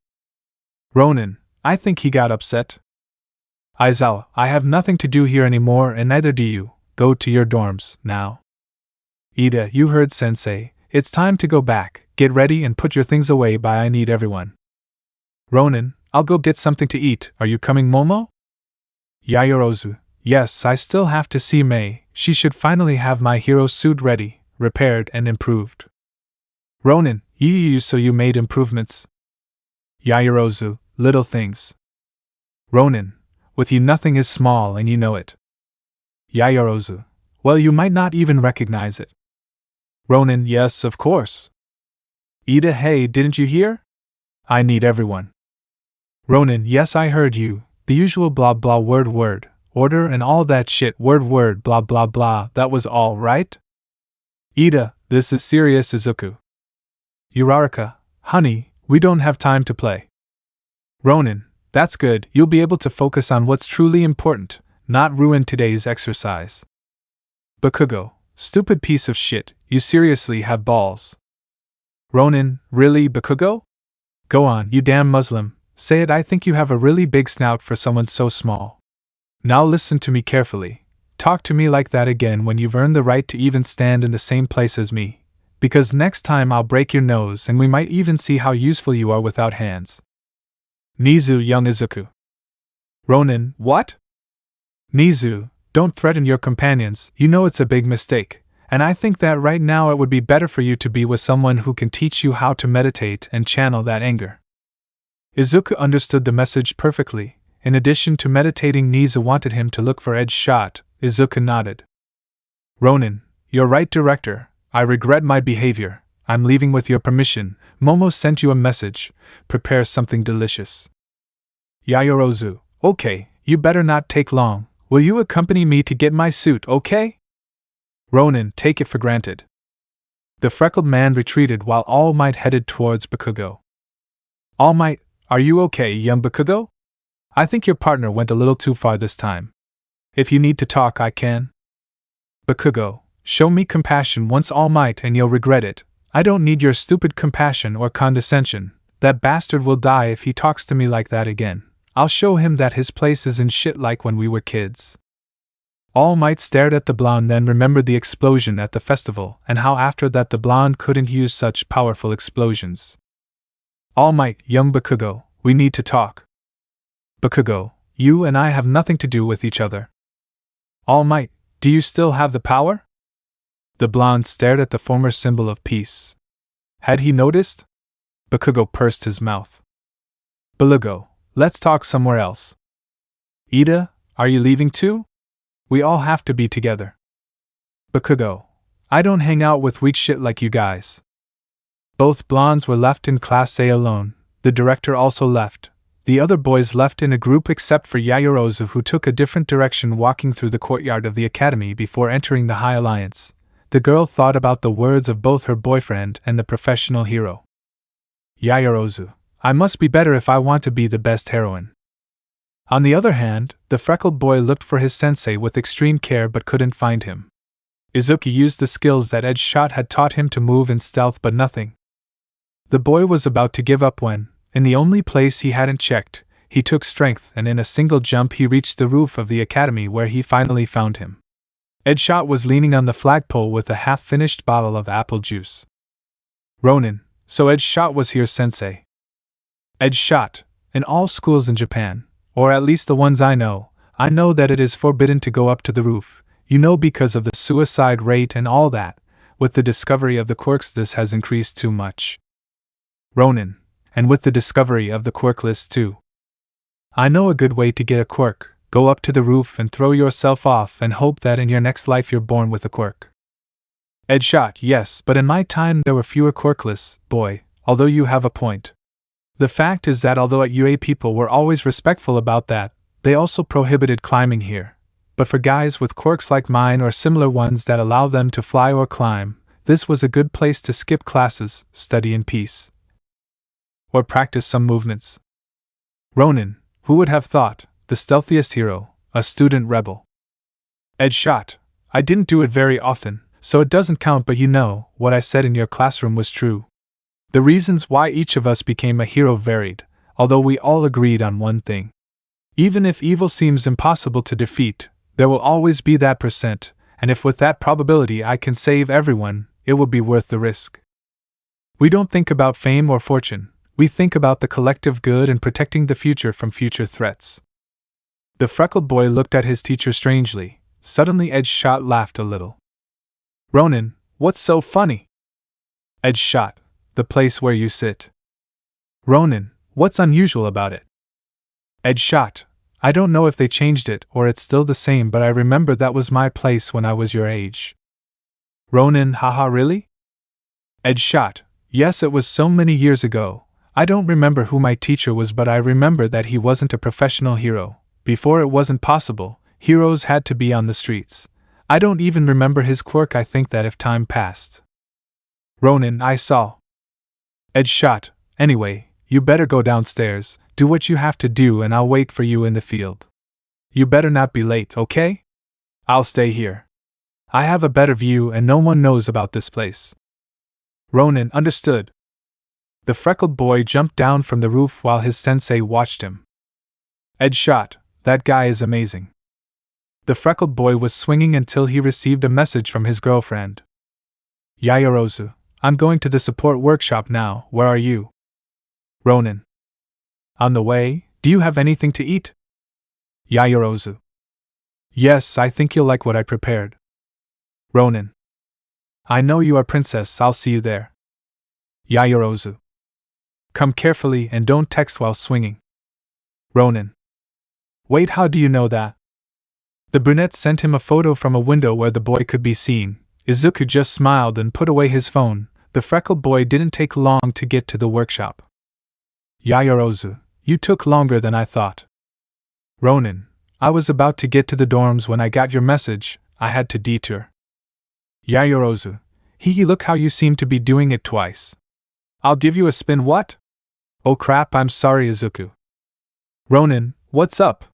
Ronin, I think he got upset. Aizawa, I have nothing to do here anymore and neither do you. Go to your dorms, now. Iida, you heard sensei. It's time to go back. Get ready and put your things away by I need everyone. Ronin, I'll go get something to eat. Are you coming, Momo? Yaoyorozu, yes, I still have to see Mei. She should finally have my hero suit ready, repaired and improved. Ronin, so you made improvements? Yaoyorozu, little things. Ronin, with you nothing is small and you know it. Yaoyorozu, well, you might not even recognize it. Ronin, yes, of course. Iida, hey, didn't you hear? I need everyone. Ronin, yes, I heard you. The usual blah blah word, order and all that shit word blah blah blah, that was all, right? Iida, this is serious, Izuku. Uraraka, honey, we don't have time to play. Ronin, that's good, you'll be able to focus on what's truly important, not ruin today's exercise. Bakugo, stupid piece of shit, you seriously have balls. Ronin, really, Bakugo? Go on, you damn Muslim, say it. I think you have a really big snout for someone so small. Now listen to me carefully. Talk to me like that again when you've earned the right to even stand in the same place as me. Because next time I'll break your nose and we might even see how useful you are without hands. Nizu, young Izuku. Ronin, what? Nizu, don't threaten your companions, you know it's a big mistake, and I think that right now it would be better for you to be with someone who can teach you how to meditate and channel that anger. Izuku understood the message perfectly. In addition to meditating, Nizu wanted him to look for Edge shot. Izuku nodded. Ronin, you're right, director. I regret my behavior. I'm leaving with your permission. Momo sent you a message. Prepare something delicious. Yaoyorozu, okay, you better not take long. Will you accompany me to get my suit, okay? Ronin, take it for granted. The freckled man retreated while All Might headed towards Bakugo. All Might, are you okay, young Bakugo? I think your partner went a little too far this time. If you need to talk, I can. Bakugo, show me compassion once, All Might, and you'll regret it. I don't need your stupid compassion or condescension. That bastard will die if he talks to me like that again. I'll show him that his place is in shit like when we were kids. All Might stared at the blonde, then remembered the explosion at the festival and how after that the blonde couldn't use such powerful explosions. All Might, young Bakugo, we need to talk. Bakugo, you and I have nothing to do with each other. All Might, do you still have the power? The blonde stared at the former symbol of peace. Had he noticed? Bakugo pursed his mouth. Bakugo, let's talk somewhere else. Iida, are you leaving too? We all have to be together. Bakugo, I don't hang out with weak shit like you guys. Both blondes were left in Class A alone. The director also left. The other boys left in a group except for Yaoyorozu, who took a different direction, walking through the courtyard of the academy before entering the High Alliance. The girl thought about the words of both her boyfriend and the professional hero. Yaoyorozu, I must be better if I want to be the best heroine. On the other hand, the freckled boy looked for his sensei with extreme care but couldn't find him. Izuku used the skills that Edge Shot had taught him to move in stealth, but nothing. The boy was about to give up when, in the only place he hadn't checked, he took strength and in a single jump he reached the roof of the academy, where he finally found him. Edge Shot was leaning on the flagpole with a half-finished bottle of apple juice. Ronin, so Edge Shot was here, sensei. Edge Shot, in all schools in Japan, or at least the ones I know that it is forbidden to go up to the roof, because of the suicide rate and all that. With the discovery of the quirks, this has increased too much. Ronin, and with the discovery of the Quirkless too. I know a good way to get a quirk. Go up to the roof and throw yourself off and hope that in your next life you're born with a quirk. Edge Shot, yes, but in my time there were fewer Quirkless, boy, although you have a point. The fact is that although at UA people were always respectful about that, they also prohibited climbing here. but for guys with quirks like mine or similar ones that allow them to fly or climb, this was a good place to skip classes, study in peace, or practice some movements. Ronin, who would have thought, the stealthiest hero, a student rebel. Edge shot. I didn't do it very often, so it doesn't count, but you know, what I said in your classroom was true. The reasons why each of us became a hero varied, although we all agreed on one thing. Even if evil seems impossible to defeat, there will always be that %, and if with that probability I can save everyone, it will be worth the risk. We don't think about fame or fortune, we think about the collective good and protecting the future from future threats. The freckled boy looked at his teacher strangely. Suddenly Edge Shot laughed a little. Ronin, what's so funny? Edge Shot, the place where you sit. Ronin, what's unusual about it? Edge Shot, I don't know if they changed it or it's still the same, but I remember that was my place when I was your age. Ronin, haha, really? Edge Shot, yes, it was so many years ago. I don't remember who my teacher was, but I remember that he wasn't a professional hero. Before it wasn't possible, heroes had to be on the streets. I don't even remember his quirk. I think that if time passed. Ronin, I saw. Edge Shot, anyway, you better go downstairs, do what you have to do, and I'll wait for you in the field. You better not be late, okay? I'll stay here. I have a better view and no one knows about this place. Ronin, understood. The freckled boy jumped down from the roof while his sensei watched him. Edge Shot, that guy is amazing. The freckled boy was swinging until he received a message from his girlfriend. Yayarozu, I'm going to the support workshop now, where are you? Ronin. On the way, do you have anything to eat? Yayarozu. Yes, I think you'll like what I prepared. Ronin. I know you are princess, I'll see you there. Yayarozu. Come carefully and don't text while swinging. Ronin. Wait, how do you know that? The brunette sent him a photo from a window where the boy could be seen. Izuku just smiled and put away his phone. The freckled boy didn't take long to get to the workshop. Yayarozu, you took longer than I thought. Ronin, I was about to get to the dorms when I got your message, I had to detour. Yayarozu, look how you seem to be doing it twice. I'll give you a spin, what? Oh crap, I'm sorry, Izuku. Ronin, what's up?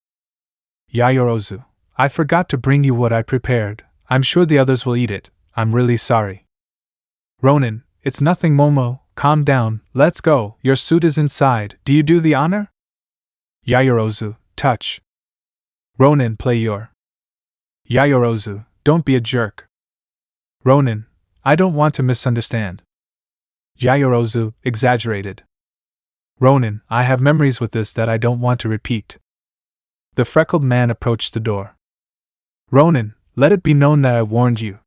Yayarozu, I forgot to bring you what I prepared. I'm sure the others will eat it. I'm really sorry. Ronin, it's nothing, Momo, calm down, let's go. Your suit is inside. Do you do the honor? Yayarozu, touch. Ronin, play your. Yayarozu, don't be a jerk. Ronin, I don't want to misunderstand. Yayarozu, exaggerated. Ronin, I have memories with this that I don't want to repeat. The freckled man approached the door. Ronin, let it be known that I warned you.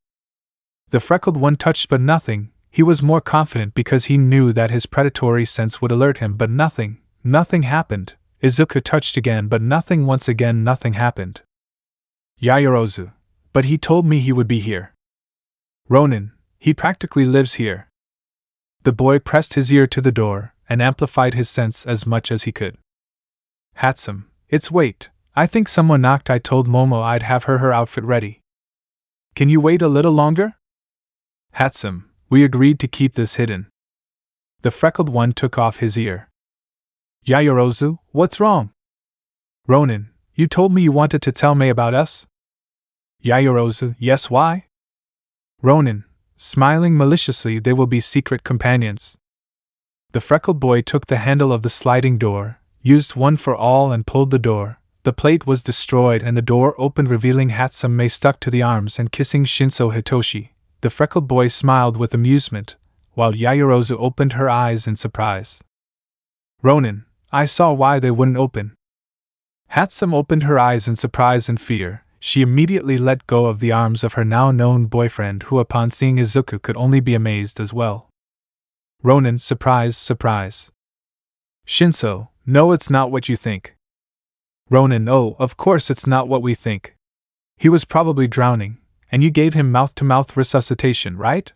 The freckled one touched but nothing. He was more confident because he knew that his predatory sense would alert him, but nothing happened. Izuku touched again, but nothing. Once again, nothing happened. Yayarozu, but he told me he would be here. Ronin, he practically lives here. The boy pressed his ear to the door and amplified his sense as much as he could. Hatsum, it's wait. I think someone knocked. I told Momo I'd have her outfit ready. Can you wait a little longer? Hatsum, we agreed to keep this hidden. The freckled one took off his ear. Yayarozu, what's wrong? Ronin, you told me you wanted to tell me about us? Yayarozu, yes, why? Ronin, smiling maliciously, they will be secret companions. The freckled boy took the handle of the sliding door, used one for all and pulled the door. The plate was destroyed and the door opened, revealing Hatsum stuck to the arms and kissing Shinso Hitoshi. The freckled boy smiled with amusement, while Yayarozu opened her eyes in surprise. Ronin, I saw why they wouldn't open. Hatsum opened her eyes in surprise and fear. She immediately let go of the arms of her now-known boyfriend, who upon seeing Izuku could only be amazed as well. Ronin, surprise. Shinso, no, it's not what you think. Ronin, oh, of course it's not what we think. He was probably drowning, and you gave him mouth-to-mouth resuscitation, right?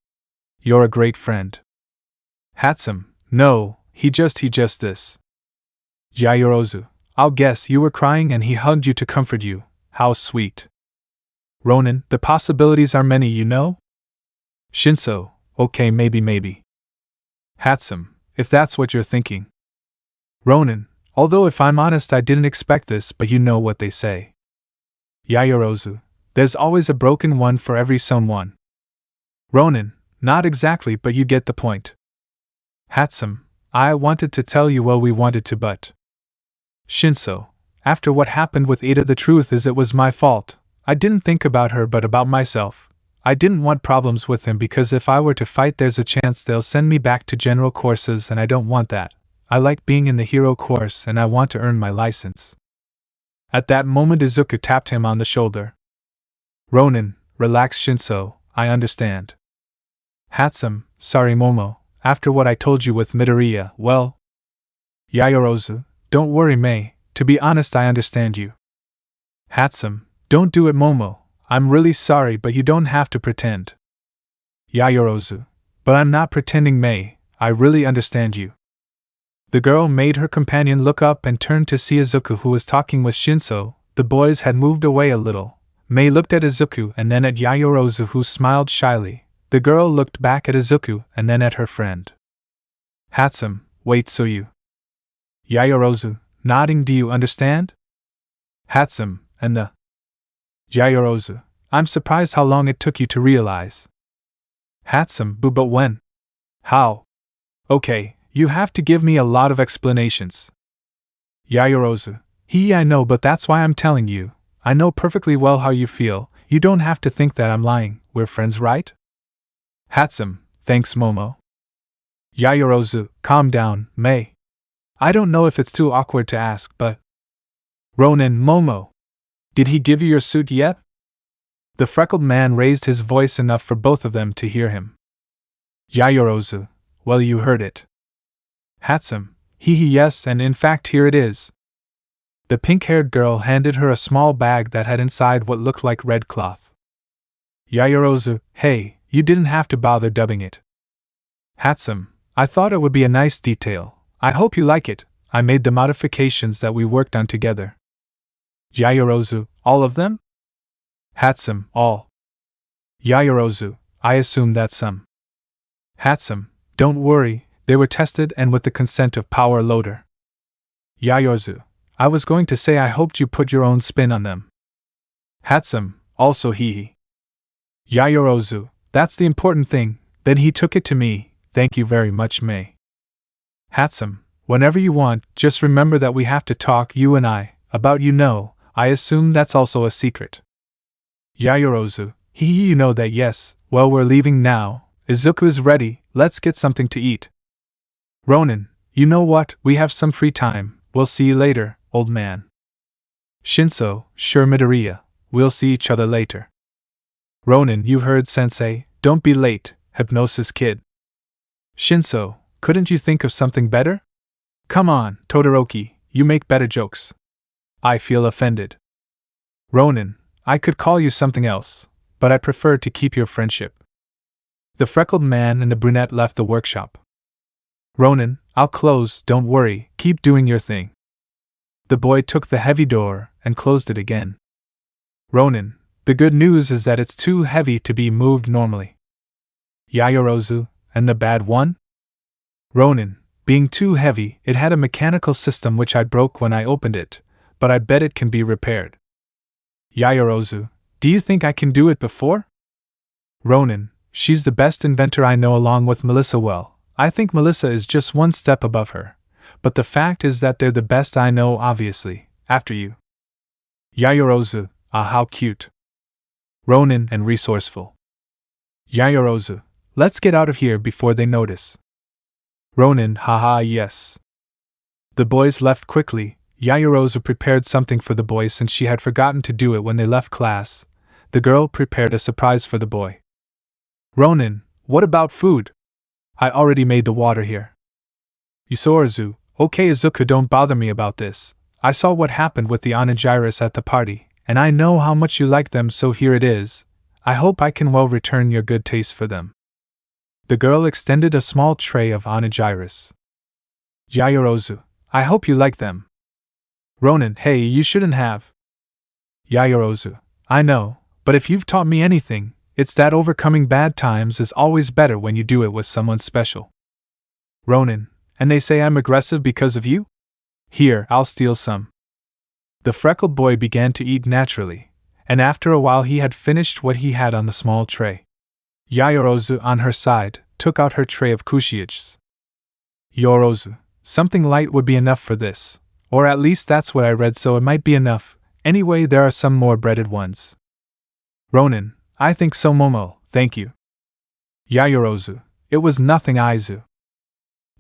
You're a great friend. Hatsum, no, he just this. Yayarozu, I'll guess you were crying and he hugged you to comfort you. How sweet. Ronin, the possibilities are many, you know? Shinso, okay, maybe. Hatsum, if that's what you're thinking. Ronin, although if I'm honest I didn't expect this, but you know what they say. Yaoyorozu, there's always a broken one for every sewn one. Ronin, not exactly, but you get the point. Hatsum, I wanted to tell you we wanted to, but. Shinso, after what happened with Iida, the truth is it was my fault. I didn't think about her but about myself. I didn't want problems with him because if I were to fight there's a chance they'll send me back to general courses and I don't want that. I like being in the hero course and I want to earn my license. At that moment Izuku tapped him on the shoulder. Ronin, relax Shinso, I understand. Hatsum, sorry Momo, after what I told you with Midoriya, well. Yaoyorozu, don't worry Mei, to be honest I understand you. Hatsum, don't do it Momo, I'm really sorry but you don't have to pretend. Yaoyorozu, but I'm not pretending Mei, I really understand you. The girl made her companion look up and turned to see Izuku who was talking with Shinso. The boys had moved away a little. Mei looked at Izuku and then at Yaoyorozu who smiled shyly. The girl looked back at Izuku and then at her friend. Hatsum, wait Tsuyu. Yaoyorozu, nodding, do you understand? Hatsum, and the. Yaoyorozu, I'm surprised how long it took you to realize. Hatsum, but when? How? Okay, you have to give me a lot of explanations. Yaoyorozu, I know but that's why I'm telling you. I know perfectly well how you feel, you don't have to think that I'm lying, we're friends right? Hatsum, thanks Momo. Yaoyorozu, calm down, Mei. I don't know if it's too awkward to ask, but. Ronin, Momo. Did he give you your suit yet? The freckled man raised his voice enough for both of them to hear him. Yaoyorozu, well you heard it. Hatsum, yes, and in fact here it is. The pink-haired girl handed her a small bag that had inside what looked like red cloth. Yaoyorozu, hey, you didn't have to bother dubbing it. Hatsum, I thought it would be a nice detail. I hope you like it. I made the modifications that we worked on together. Yaoyorozu, all of them? Hatsum, all. Yaoyorozu, I assume that's some. Hatsum, don't worry, they were tested and with the consent of Power Loader. Yaoyorozu, I was going to say I hoped you put your own spin on them. Hatsum, also Yaoyorozu, that's the important thing, then he took it to me, thank you very much Mei. Hatsum, whenever you want, just remember that we have to talk, you and I, about I assume that's also a secret. Yaoyorozu, you know that yes, well we're leaving now, Izuku is ready, let's get something to eat. Ronin, you know what, we have some free time, we'll see you later, old man. Shinso, sure Midoriya, we'll see each other later. Ronin, you heard sensei, don't be late, hypnosis kid. Shinso, couldn't you think of something better? Come on, Todoroki, you make better jokes. I feel offended. Ronin, I could call you something else, but I prefer to keep your friendship. The freckled man and the brunette left the workshop. Ronin, I'll close, don't worry, keep doing your thing. The boy took the heavy door and closed it again. Ronin, the good news is that it's too heavy to be moved normally. Yaoyorozu, and the bad one? Ronin, being too heavy, it had a mechanical system which I broke when I opened it, but I bet it can be repaired. Yaoyorozu, do you think I can do it before? Ronin, she's the best inventor I know along with Melissa. Well, I think Melissa is just one step above her, but the fact is that they're the best I know obviously, after you. Yaoyorozu, ah how cute. Ronin and resourceful. Yaoyorozu, let's get out of here before they notice. Ronin, haha yes. The boys left quickly. Yaoyorozu prepared something for the boy since she had forgotten to do it when they left class. The girl prepared a surprise for the boy. Ronin, what about food? I already made the water here. Yaoyorozu, okay Izuku, don't bother me about this. I saw what happened with the onigiri at the party, and I know how much you like them, so here it is. I hope I can well return your good taste for them. The girl extended a small tray of onigiri. Yaoyorozu, I hope you like them. Ronin, hey, you shouldn't have. Yaoyorozu, I know, But if you've taught me anything, it's that overcoming bad times is always better when you do it with someone special. Ronin, and they say I'm aggressive because of you? Here, I'll steal some. The freckled boy began to eat naturally, and after a while he had finished what he had on the small tray. Yayorozu, on her side, took out her tray of kushiichs. Yorozu, something light would be enough for this, or at least that's what I read, so it might be enough. Anyway, there are some more breaded ones. Ronin, I think so. Momo, thank you. Yayorozu, it was nothing. Izu.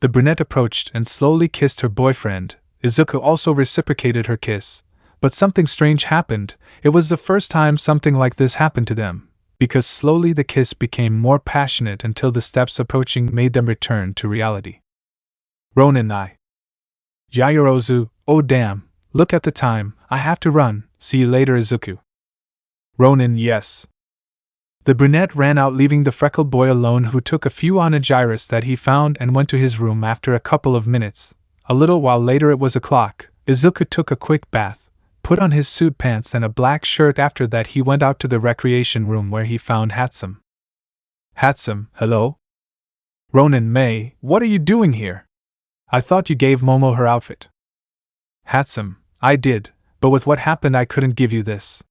The brunette approached and slowly kissed her boyfriend. Izuku also reciprocated her kiss, but something strange happened. It was the first time something like this happened to them, because slowly the kiss became more passionate until the steps approaching made them return to reality. Ronin, Yayorozu, oh damn, look at the time, I have to run, see you later. Izuku. Ronin, yes. The brunette ran out, leaving the freckled boy alone, who took a few onigiri that he found and went to his room after a couple of minutes. A little while later it was o'clock. Izuku took a quick bath, put on his suit pants and a black shirt. After that he went out to the recreation room where he found Hatsum. Hatsum, hello? Ronin, May, what are you doing here? I thought you gave Momo her outfit. Hatsum, I did, but with what happened I couldn't give you this.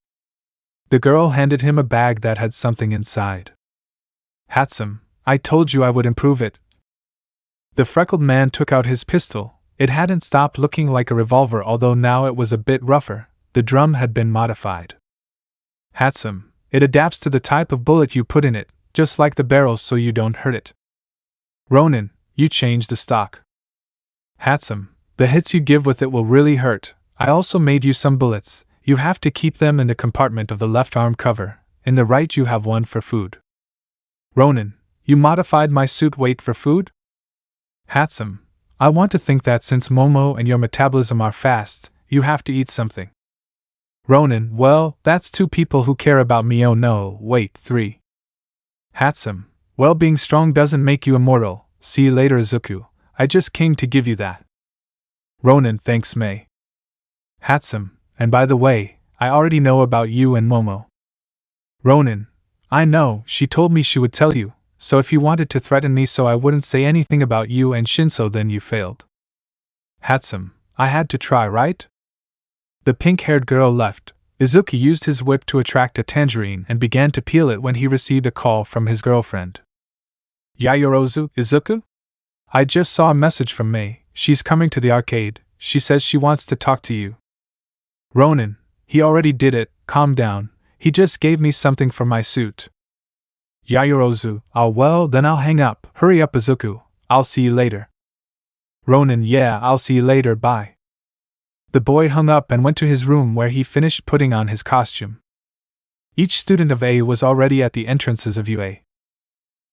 The girl handed him a bag that had something inside. Hatsum, I told you I would improve it. The freckled man took out his pistol. It hadn't stopped looking like a revolver, although now it was a bit rougher. The drum had been modified. Hatsum, it adapts to the type of bullet you put in it, just like the barrels, so you don't hurt it. Ronin, you changed the stock. Hatsum, the hits you give with it will really hurt. I also made you some bullets. You have to keep them in the compartment of the left arm cover. In the right you have one for food. Ronin, you modified my suit weight for food? Hatsum, I want to think that since Momo and your metabolism are fast, you have to eat something. Ronin, well, that's two people who care about me. Oh no, wait, three. Hatsum, well, being strong doesn't make you immortal. See you later. Izuku, I just came to give you that. Ronin, thanks May. Hatsum, and by the way, I already know about you and Momo. Ronin, I know, she told me she would tell you, so if you wanted to threaten me so I wouldn't say anything about you and Shinso, then you failed. Hatsum, I had to try, right? The pink-haired girl left. Izuku used his whip to attract a tangerine and began to peel it when he received a call from his girlfriend. Yayorozu, Izuku? I just saw a message from May. She's coming to the arcade. She says she wants to talk to you. Ronin, he already did it. Calm down. He just gave me something for my suit. Yayorozu, oh well, then I'll hang up. Hurry up. Izuku, I'll see you later. Ronin, yeah, I'll see you later, bye. The boy hung up and went to his room where he finished putting on his costume. Each student of A was already at the entrances of UA.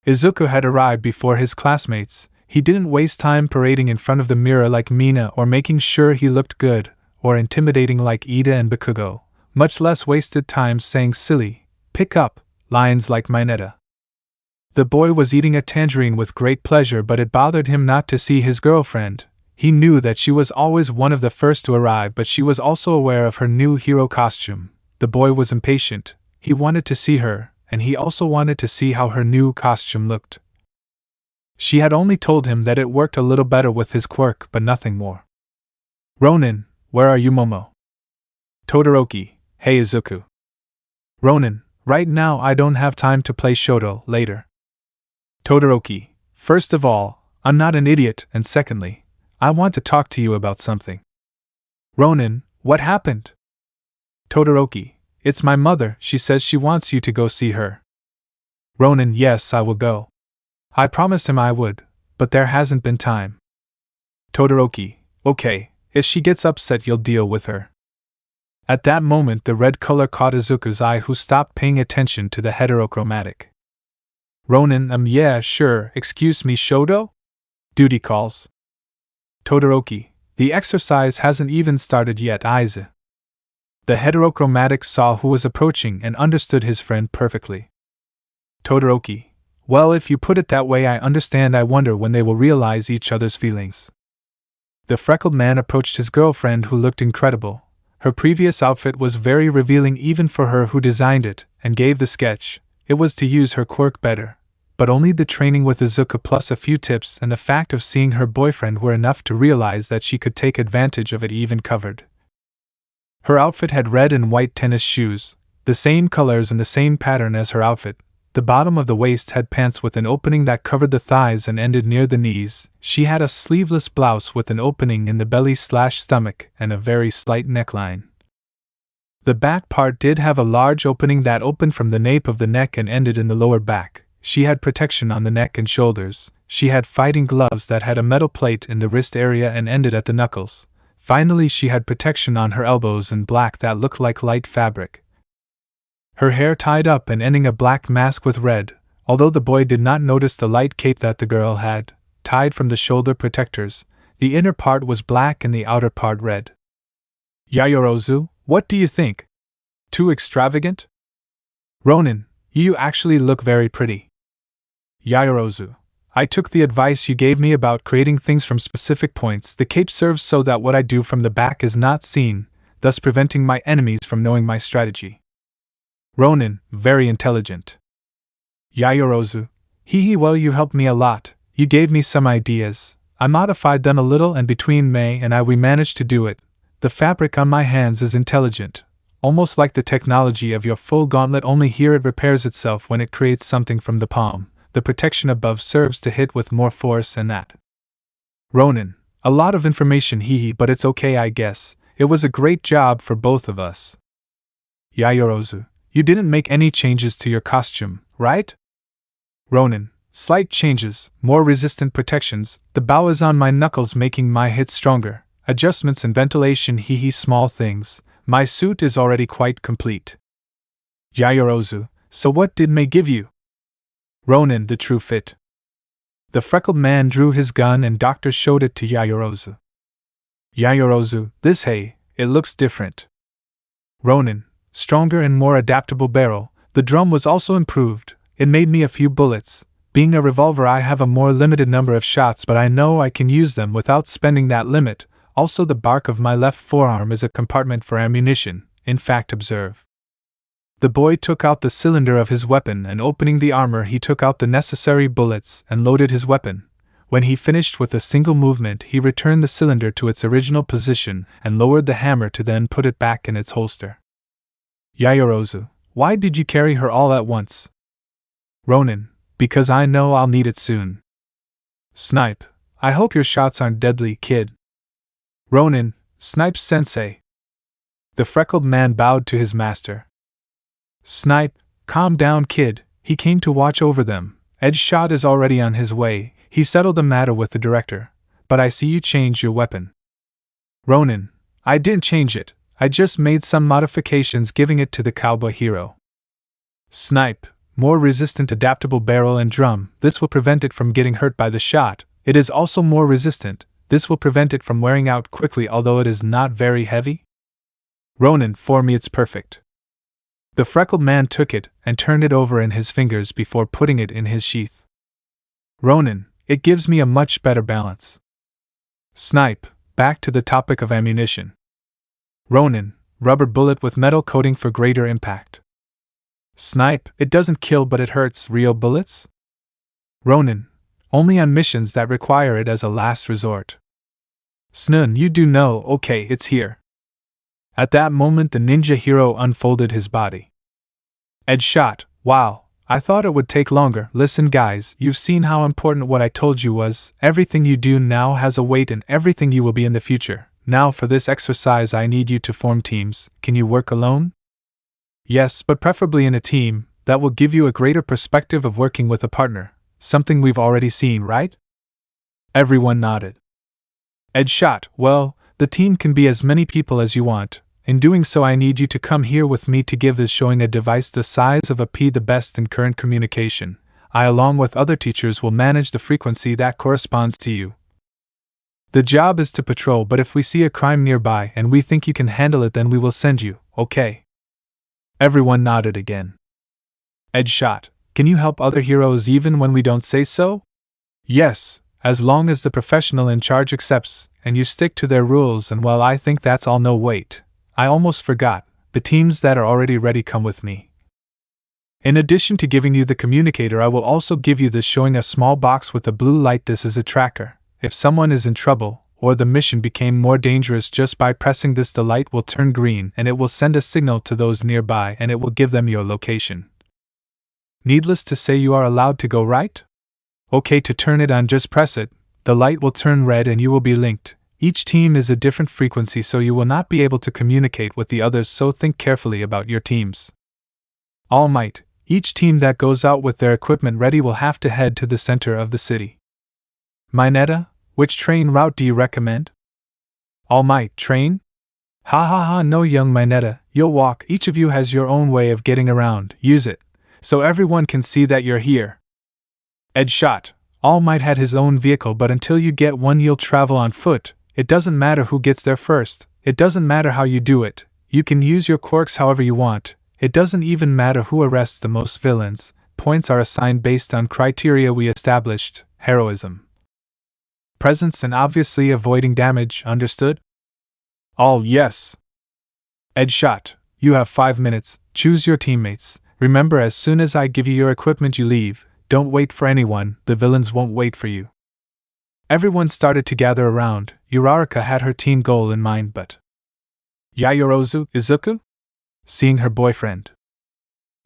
Izuku had arrived before his classmates. He didn't waste time parading in front of the mirror like Mina or making sure he looked good, or intimidating like Iida and Bakugo, much less wasted time saying silly, pick up, lines like Mineta. The boy was eating a tangerine with great pleasure, but it bothered him not to see his girlfriend. He knew that she was always one of the first to arrive, but she was also aware of her new hero costume. The boy was impatient. He wanted to see her, and he also wanted to see how her new costume looked. She had only told him that it worked a little better with his quirk, but nothing more. Ronin, where are you? Momo? Todoroki, hey Izuku. Ronin, right now I don't have time to play Shoto, later. Todoroki, first of all, I'm not an idiot, and secondly, I want to talk to you about something. Ronin, what happened? Todoroki, it's my mother. She says she wants you to go see her. Ronin, yes, I will go. I promised him I would, but there hasn't been time. Todoroki, okay, if she gets upset you'll deal with her. At that moment the red color caught Izuku's eye, who stopped paying attention to the heterochromatic. Ronin, yeah, sure, excuse me, Shoto? Duty calls. Todoroki, the exercise hasn't even started yet. Aizawa. The heterochromatic saw who was approaching and understood his friend perfectly. Todoroki, well, if you put it that way I understand. I wonder when they will realize each other's feelings. The freckled man approached his girlfriend, who looked incredible. Her previous outfit was very revealing even for her who designed it, and gave the sketch. It was to use her quirk better, but only the training with Izuku plus a few tips and the fact of seeing her boyfriend were enough to realize that she could take advantage of it even covered. Her outfit had red and white tennis shoes, the same colors and the same pattern as her outfit. The bottom of the waist had pants with an opening that covered the thighs and ended near the knees. She had a sleeveless blouse with an opening in the belly/stomach and a very slight neckline. The back part did have a large opening that opened from the nape of the neck and ended in the lower back. She had protection on the neck and shoulders. She had fighting gloves that had a metal plate in the wrist area and ended at the knuckles. Finally, she had protection on her elbows in black that looked like light fabric. Her hair tied up and ending a black mask with red, although the boy did not notice the light cape that the girl had, tied from the shoulder protectors. The inner part was black and the outer part red. Yayorozu, what do you think? Too extravagant? Ronin, you actually look very pretty. Yayorozu, I took the advice you gave me about creating things from specific points. The cape serves so that what I do from the back is not seen, thus preventing my enemies from knowing my strategy. Ronin, very intelligent. Yayorozu, well, you helped me a lot. You gave me some ideas. I modified them a little and between May and I we managed to do it. The fabric on my hands is intelligent, almost like the technology of your full gauntlet, only here it repairs itself when it creates something from the palm. The protection above serves to hit with more force and that. Ronin, a lot of information but it's okay I guess. It was a great job for both of us. Yayorozu, you didn't make any changes to your costume, right? Ronin, slight changes, more resistant protections, the bow is on my knuckles making my hits stronger, adjustments and ventilation small things, my suit is already quite complete. Yayorozu, so what did May give you? Ronin, the true fit. The freckled man drew his gun and Doctor showed it to Yayorozu. Yayorozu, it looks different. Ronin, stronger and more adaptable barrel. The drum was also improved. It made me a few bullets. Being a revolver I have a more limited number of shots, but I know I can use them without spending that limit. Also the bark of my left forearm is a compartment for ammunition. In fact, observe. The boy took out the cylinder of his weapon and opening the armor he took out the necessary bullets and loaded his weapon. When he finished with a single movement he returned the cylinder to its original position and lowered the hammer to then put it back in its holster. Yayorozu, why did you carry her all at once? Ronin, because I know I'll need it soon. Snipe, I hope your shots aren't deadly, kid. Ronin, Snipe-sensei. The freckled man bowed to his master. Snipe, calm down, kid, he came to watch over them. Ed's shot is already on his way. He settled the matter with the director. But I see you changed your weapon. Ronin, I didn't change it. I just made some modifications giving it to the cowboy hero. Snipe, more resistant adaptable barrel and drum, this will prevent it from getting hurt by the shot. It is also more resistant, this will prevent it from wearing out quickly although it is not very heavy. Ronin, for me it's perfect. The freckled man took it and turned it over in his fingers before putting it in his sheath. Ronin, it gives me a much better balance. Snipe, back to the topic of ammunition. Ronin, rubber bullet with metal coating for greater impact. Snipe, it doesn't kill but it hurts. Real bullets? Ronin, only on missions that require it as a last resort. Snun, you do know, okay, it's here. At that moment the ninja hero unfolded his body. Ed shot, wow, I thought it would take longer. Listen guys, you've seen how important what I told you was. Everything you do now has a weight and everything you will be in the future. Now for this exercise I need you to form teams. Can you work alone? Yes, but preferably in a team. That will give you a greater perspective of working with a partner. Something we've already seen, right? Everyone nodded. Ed shot, well, the team can be as many people as you want. In doing so I need you to come here with me to give this showing a device the size of a pea the best in current communication. I along with other teachers will manage the frequency that corresponds to you. The job is to patrol, but if we see a crime nearby and we think you can handle it then we will send you, okay? Everyone nodded again. Ed shot, can you help other heroes even when we don't say so? Yes, as long as the professional in charge accepts, and you stick to their rules and well I think that's all. No wait, I almost forgot, the teams that are already ready come with me. In addition to giving you the communicator, I will also give you this, showing a small box with a blue light. This is a tracker. If someone is in trouble, or the mission became more dangerous, just by pressing this, the light will turn green and it will send a signal to those nearby and it will give them your location. Needless to say, you are allowed to go right? Okay, to turn it on, just press it. The light will turn red and you will be linked. Each team is a different frequency, so you will not be able to communicate with the others, so think carefully about your teams. Almight. Each team that goes out with their equipment ready will have to head to the center of the city. Mineta, which train route do you recommend? Almight, train? Ha ha ha, no, young Mineta, you'll walk. Each of you has your own way of getting around. Use it, so everyone can see that you're here. Edshot. Almight had his own vehicle, but until you get one you'll travel on foot. It doesn't matter who gets there first. It doesn't matter how you do it. You can use your quirks however you want. It doesn't even matter who arrests the most villains. Points are assigned based on criteria we established: heroism, presence, and obviously avoiding damage, understood? All yes. Edshot, you have 5 minutes. Choose your teammates. Remember, as soon as I give you your equipment you leave. Don't wait for anyone, the villains won't wait for you. Everyone started to gather around. Uraraka had her team goal in mind, but Izuku? Seeing her boyfriend.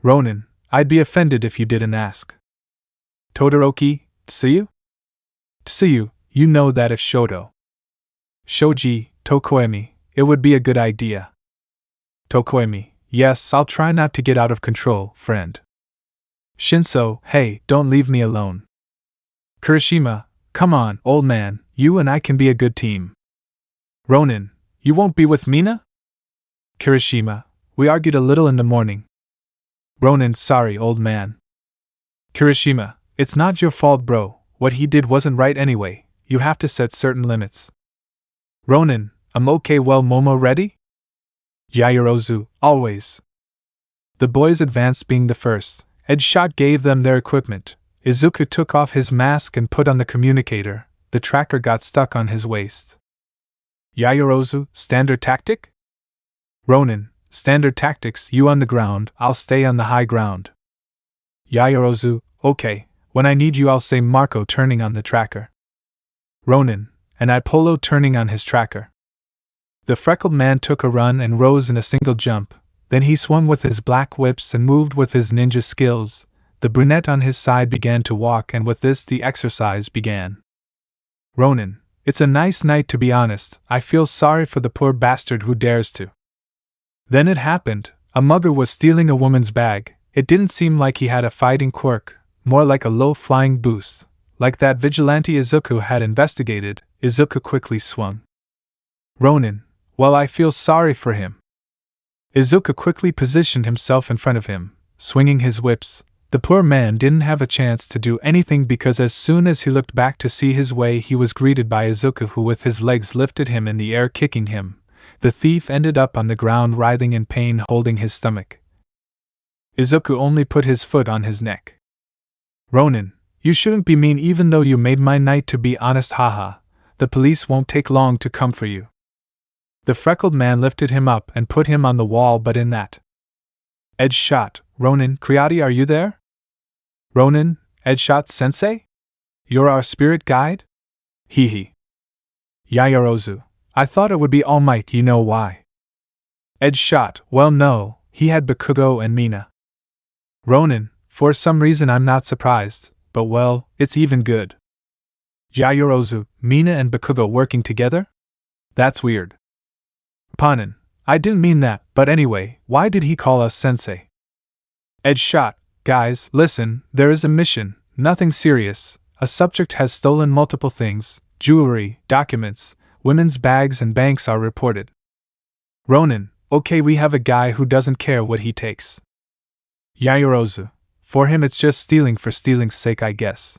Ronin, I'd be offended if you didn't ask. Todoroki, Tsuyu? Tsuyu, you know that if Shoji, Tokoemi, it would be a good idea. Tokoemi, yes, I'll try not to get out of control, friend. Shinso, hey, don't leave me alone. Kirishima, come on, old man, you and I can be a good team. Ronin, you won't be with Mina? Kirishima, we argued a little in the morning. Ronin, sorry, old man. Kirishima, it's not your fault, bro. What he did wasn't right anyway. You have to set certain limits. Ronin, I'm okay. Well, Momo ready? Yaoyorozu, always. The boys advanced, being the first. Edshot gave them their equipment. Izuku took off his mask and put on the communicator. The tracker got stuck on his waist. Yaoyorozu, standard tactic? Ronin, standard tactics, you on the ground, I'll stay on the high ground. Yaoyorozu, okay, when I need you I'll say Marco, turning on the tracker. Ronin, and Apollo turning on his tracker. The freckled man took a run and rose in a single jump, then he swung with his black whips and moved with his ninja skills. The brunette on his side began to walk, and with this the exercise began. Ronin, it's a nice night, to be honest. I feel sorry for the poor bastard who dares to. Then it happened. A mugger was stealing a woman's bag. It didn't seem like he had a fighting quirk, more like a low-flying boost. Like that vigilante Izuku had investigated, Izuku quickly swung. Ronin, well, I feel sorry for him. Izuku quickly positioned himself in front of him, swinging his whips. The poor man didn't have a chance to do anything, because as soon as he looked back to see his way he was greeted by Izuku, who with his legs lifted him in the air, kicking him. The thief ended up on the ground writhing in pain, holding his stomach. Izuku only put his foot on his neck. Ronin, you shouldn't be mean, even though you made my night, to be honest, haha. The police won't take long to come for you. The freckled man lifted him up and put him on the wall, but in that Edshot, Ronin, Kriati, are you there? Ronin, Edshot sensei? You're our spirit guide? Hee. Yaoyorozu, I thought it would be Almight, you know why? Edshot, well no, he had Bakugo and Mina. Ronin, for some reason I'm not surprised, but well, it's even good. Yaoyorozu, Mina and Bakugo working together? That's weird. Panin, I didn't mean that, but anyway, why did he call us sensei? Edshot, guys, listen, there is a mission, nothing serious. A subject has stolen multiple things: jewelry, documents, women's bags and banks are reported. Ronin, okay, we have a guy who doesn't care what he takes. Yaoyorozu, for him it's just stealing for stealing's sake, I guess.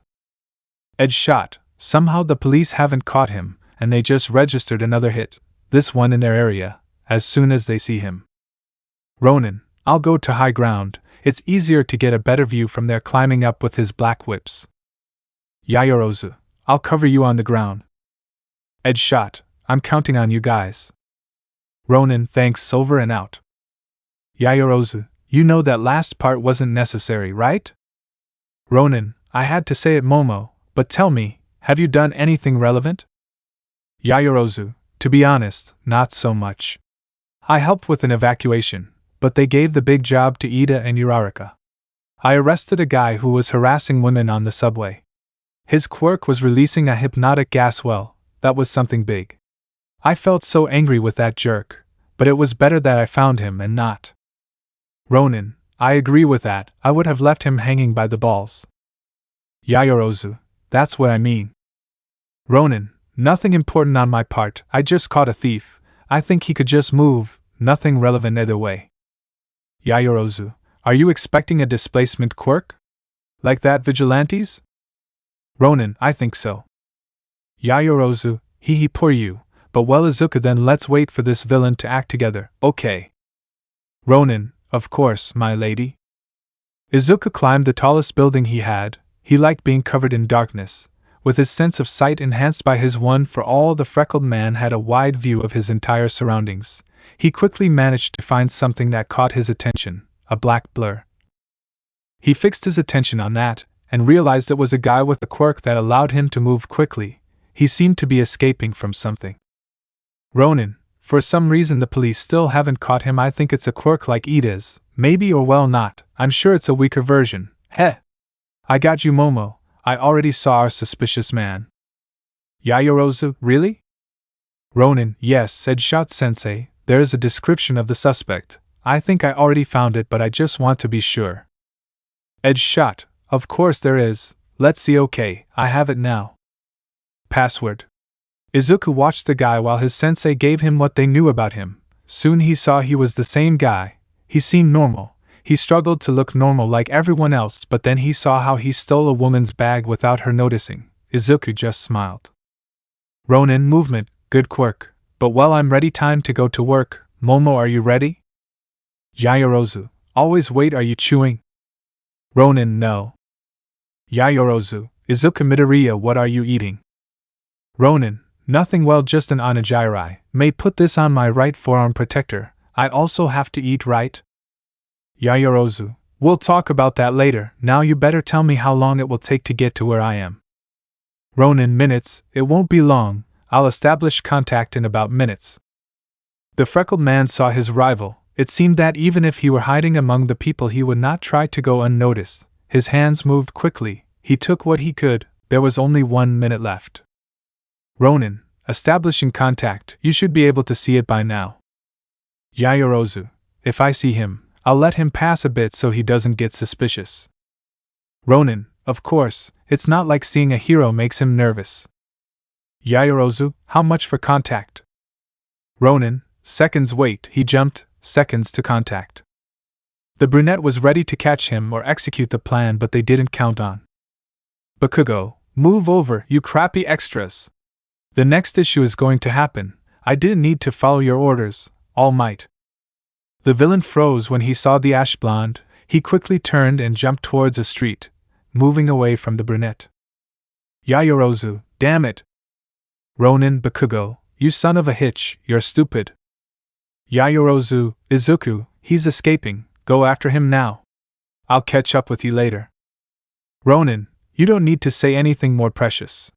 Edshot, somehow the police haven't caught him, and they just registered another hit, this one in their area, as soon as they see him. Ronin, I'll go to high ground, it's easier to get a better view from there, climbing up with his black whips. Yaoyorozu, I'll cover you on the ground. Edshot, I'm counting on you guys. Ronin, thanks, over and out. Yaoyorozu, You know that last part wasn't necessary, right? Ronin, I had to say it, Momo, but tell me, have you done anything relevant? Yaoyorozu, to be honest, not so much. I helped with an evacuation, but they gave the big job to Iida and Uraraka. I arrested a guy who was harassing women on the subway. His quirk was releasing a hypnotic gas well, that was something big. I felt so angry with that jerk, but it was better that I found him and not. Ronin, I agree with that, I would have left him hanging by the balls. Yaoyorozu, that's what I mean. Ronin, nothing important on my part, I just caught a thief, I think he could just move, nothing relevant either way. Yaoyorozu, are you expecting a displacement quirk? Like that Vigilante's? Ronin, I think so. Yaoyorozu, hee poor you, but well Izuku, then let's wait for this villain to act together, okay? Ronin, of course, my lady. Izuku climbed the tallest building he had. He liked being covered in darkness. With his sense of sight enhanced by his one for all, the freckled man had a wide view of his entire surroundings. He quickly managed to find something that caught his attention, a black blur. He fixed his attention on that, and realized it was a guy with a quirk that allowed him to move quickly. He seemed to be escaping from something. Ronin, for some reason the police still haven't caught him. I think it's a quirk like Iida's, maybe, or well, not, I'm sure it's a weaker version. Heh! I got you, Momo, I already saw our suspicious man. Yaoyorozu, really? Ronin, yes, said Shot-sensei, there is a description of the suspect. I think I already found it, but I just want to be sure. Edge Shot, of course there is, let's see, okay, I have it now. Password. Izuku watched the guy while his sensei gave him what they knew about him. Soon he saw he was the same guy. He seemed normal. He struggled to look normal like everyone else, but then he saw how he stole a woman's bag without her noticing. Izuku just smiled. Ronin, movement, good quirk, but well, I'm ready, time to go to work. Momo, are you ready? Yaoyorozu, always wait, are you chewing? Ronin, no. Yaoyorozu, Izuku Midoriya, what are you eating? Ronin, nothing, well, just an onigiri. May put this on my right forearm protector. I also have to eat, right? Yaoyorozu, we'll talk about that later, now you better tell me how long it will take to get to where I am. Ronin, minutes, it won't be long, I'll establish contact in about minutes. The freckled man saw his rival. It seemed that even if he were hiding among the people, he would not try to go unnoticed. His hands moved quickly, he took what he could, there was only 1 minute left. Ronin, establishing contact, you should be able to see it by now. Yaoyorozu, if I see him, I'll let him pass a bit so he doesn't get suspicious. Ronin, of course, it's not like seeing a hero makes him nervous. Yaoyorozu, how much for contact? Ronin, seconds, wait, he jumped, seconds to contact. The brunette was ready to catch him or execute the plan, but they didn't count on. Bakugo, move over, you crappy extras. The next issue is going to happen. I didn't need to follow your orders, Almight. The villain froze when he saw the ash blonde. He quickly turned and jumped towards a street, moving away from the brunette. Yaoyorozu, damn it! Ronin, Bakugo, you son of a hitch, you're stupid. Yaoyorozu, Izuku, he's escaping, go after him now. I'll catch up with you later. Ronin, you don't need to say anything more, precious.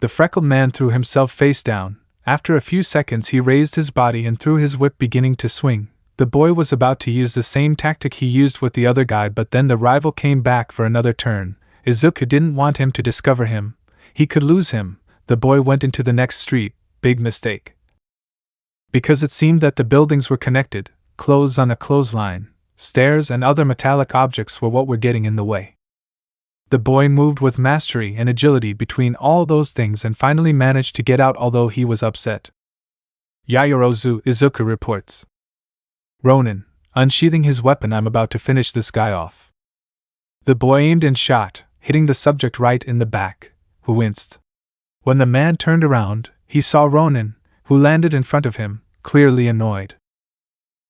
The freckled man threw himself face down. After a few seconds he raised his body and threw his whip, beginning to swing. The boy was about to use the same tactic he used with the other guy, but then the rival came back for another turn. Izuku didn't want him to discover him. He could lose him. The boy went into the next street. Big mistake. Because it seemed that the buildings were connected, clothes on a clothesline, stairs and other metallic objects were what were getting in the way. The boy moved with mastery and agility between all those things and finally managed to get out, although he was upset. Yaoyorozu, Izuku reports. Ronin, unsheathing his weapon, I'm about to finish this guy off. The boy aimed and shot, hitting the subject right in the back, who winced. When the man turned around, he saw Ronin, who landed in front of him, clearly annoyed.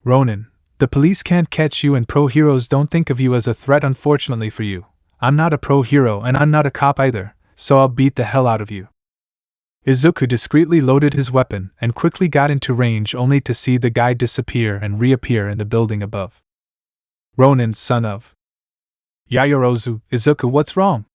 Ronin, the police can't catch you and pro heroes don't think of you as a threat, unfortunately for you. I'm not a pro hero and I'm not a cop either, so I'll beat the hell out of you. Izuku discreetly loaded his weapon and quickly got into range, only to see the guy disappear and reappear in the building above. Ronin, son of Yaoyorozu, Izuku, what's wrong?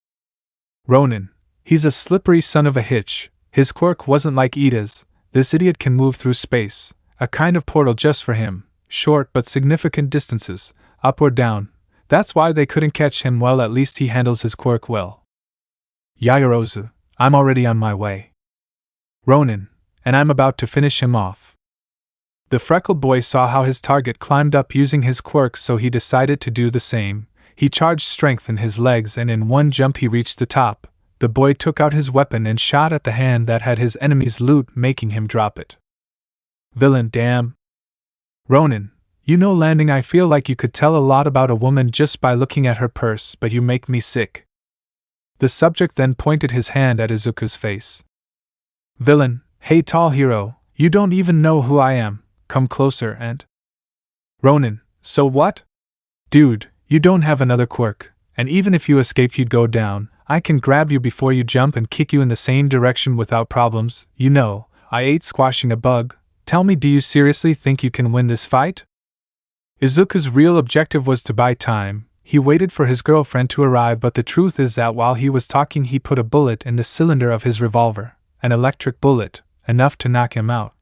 Ronin, he's a slippery son of a hitch. His quirk wasn't like Iida's. This idiot can move through space, a kind of portal just for him, short but significant distances, up or down. That's why they couldn't catch him. Well, at least he handles his quirk well. Yaoyorozu, I'm already on my way. Ronin, and I'm about to finish him off. The freckled boy saw how his target climbed up using his quirk, so he decided to do the same. He charged strength in his legs and in one jump he reached the top. The boy took out his weapon and shot at the hand that had his enemy's loot, making him drop it. Villain, damn. Ronin, you know, landing, I feel like you could tell a lot about a woman just by looking at her purse, but you make me sick. The subject then pointed his hand at Izuku's face. Villain, hey tall hero, you don't even know who I am, come closer and… Ronin, so what? Dude, you don't have another quirk, and even if you escaped you'd go down. I can grab you before you jump and kick you in the same direction without problems. You know, I ate squashing a bug. Tell me, do you seriously think you can win this fight? Izuku's real objective was to buy time. He waited for his girlfriend to arrive, but the truth is that while he was talking he put a bullet in the cylinder of his revolver, an electric bullet, enough to knock him out.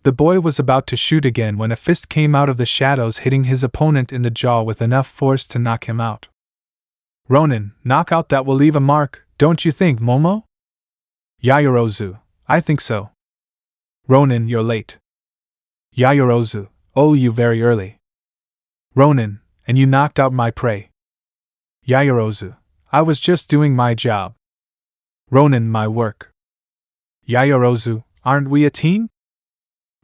The boy was about to shoot again when a fist came out of the shadows, hitting his opponent in the jaw with enough force to knock him out. Ronin, knockout that will leave a mark, don't you think, Momo? Yaoyorozu, I think so. Ronin, you're late. Yaoyorozu, oh, you very early. Ronin, and you knocked out my prey. Yaoyorozu, I was just doing my job. Ronin, my work. Yaoyorozu, aren't we a team?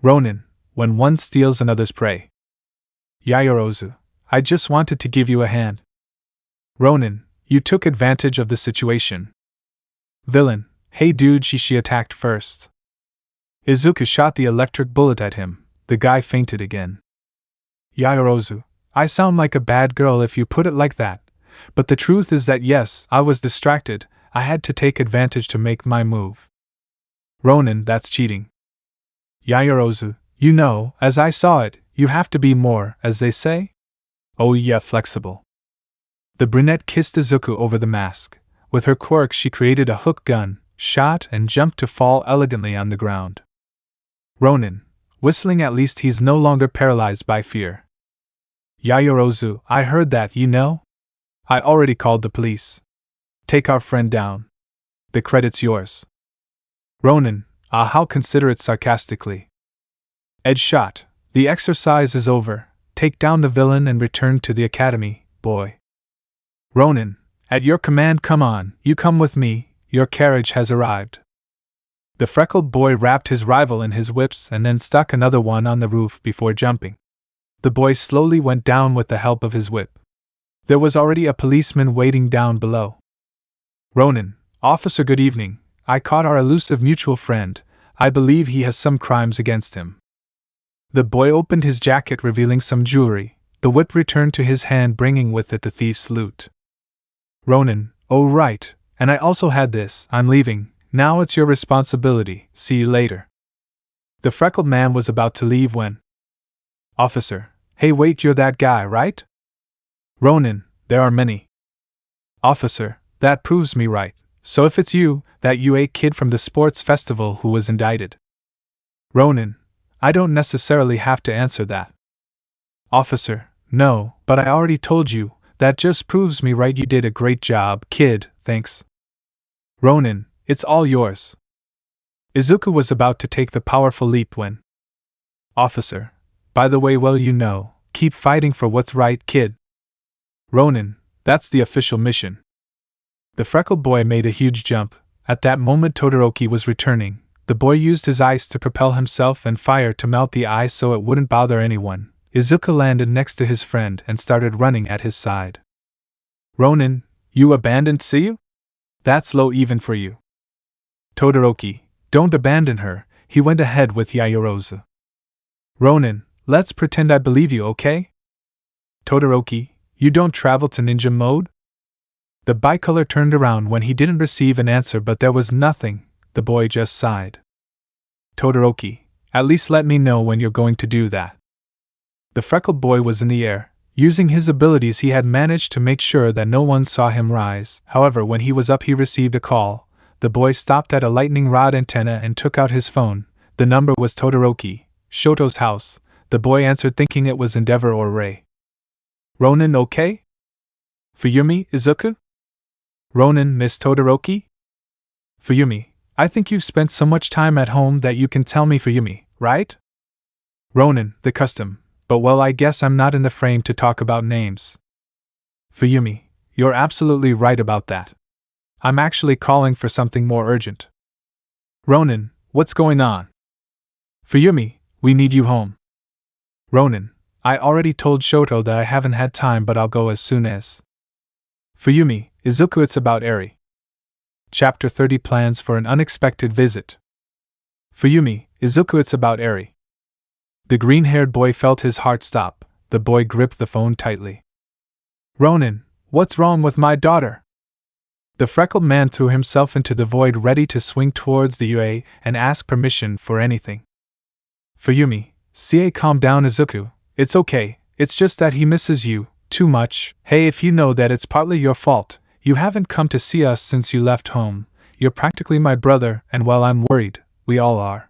Ronin, when one steals another's prey. Yaoyorozu, I just wanted to give you a hand. Ronin, you took advantage of the situation. Villain, hey dude, she attacked first. Izuku shot the electric bullet at him. The guy fainted again. Yaoyorozu, I sound like a bad girl if you put it like that, but the truth is that yes, I was distracted. I had to take advantage to make my move. Ronin, that's cheating. Yaoyorozu, you know, as I saw it, you have to be more, as they say? Oh yeah, flexible. The brunette kissed Izuku over the mask. With her quirk she created a hook gun, shot and jumped to fall elegantly on the ground. Ronin, whistling, at least he's no longer paralyzed by fear. Yaoyorozu, I heard that, you know? I already called the police. Take our friend down. The credit's yours. Ronin, how considerate, sarcastically. Edge shot, the exercise is over. Take down the villain and return to the academy, boy. Ronin, at your command, come on, you come with me, your carriage has arrived. The freckled boy wrapped his rival in his whips and then stuck another one on the roof before jumping. The boy slowly went down with the help of his whip. There was already a policeman waiting down below. Ronin, officer, good evening. I caught our elusive mutual friend. I believe he has some crimes against him. The boy opened his jacket, revealing some jewelry. The whip returned to his hand, bringing with it the thief's loot. Ronin, oh right, and I also had this. I'm leaving. Now it's your responsibility. See you later. The freckled man was about to leave when… Officer, hey wait, you're that guy, right? Ronin, there are many. Officer, that proves me right. So if it's you, that UA kid from the sports festival who was indicted. Ronin, I don't necessarily have to answer that. Officer, no, but I already told you. That just proves me right. You did a great job, kid, thanks. Ronin, it's all yours. Izuku was about to take the powerful leap when… Officer, by the way, well, you know, keep fighting for what's right, kid. Ronin, that's the official mission. The freckled boy made a huge jump. At that moment Todoroki was returning. The boy used his ice to propel himself and fire to melt the ice so it wouldn't bother anyone. Izuku landed next to his friend and started running at his side. Ronin, you abandoned Tsuyu? That's low even for you. Todoroki, don't abandon her, he went ahead with Yaoyorozu. Ronin, let's pretend I believe you, okay? Todoroki, you don't travel to ninja mode? The bicolor turned around when he didn't receive an answer, but there was nothing. The boy just sighed. Todoroki, at least let me know when you're going to do that. The freckled boy was in the air. Using his abilities, he had managed to make sure that no one saw him rise. However, when he was up, he received a call. The boy stopped at a lightning rod antenna and took out his phone. The number was Todoroki, Shoto's house. The boy answered, thinking it was Endeavor or Ray. Ronin, okay? Fuyumi, Izuku? Ronin, Miss Todoroki? Fuyumi, I think you've spent so much time at home that you can tell me Fuyumi, right? Ronin, the custom, but well, I guess I'm not in the frame to talk about names. Fuyumi, you're absolutely right about that. I'm actually calling for something more urgent. Ronin, what's going on? Fuyumi, we need you home. Ronin, I already told Shoto that I haven't had time, but I'll go as soon as. Fuyumi, Izuku, it's about Eri. Chapter 30, Plans for an Unexpected Visit. Fuyumi, Izuku, it's about Eri. The green-haired boy felt his heart stop. The boy gripped the phone tightly. Ronin, what's wrong with my daughter? The freckled man threw himself into the void, ready to swing towards the UA and ask permission for anything. Fuyumi, calm down, Izuku. It's okay, it's just that he misses you too much. Hey, if you know that it's partly your fault, you haven't come to see us since you left home. You're practically my brother, and while I'm worried, we all are.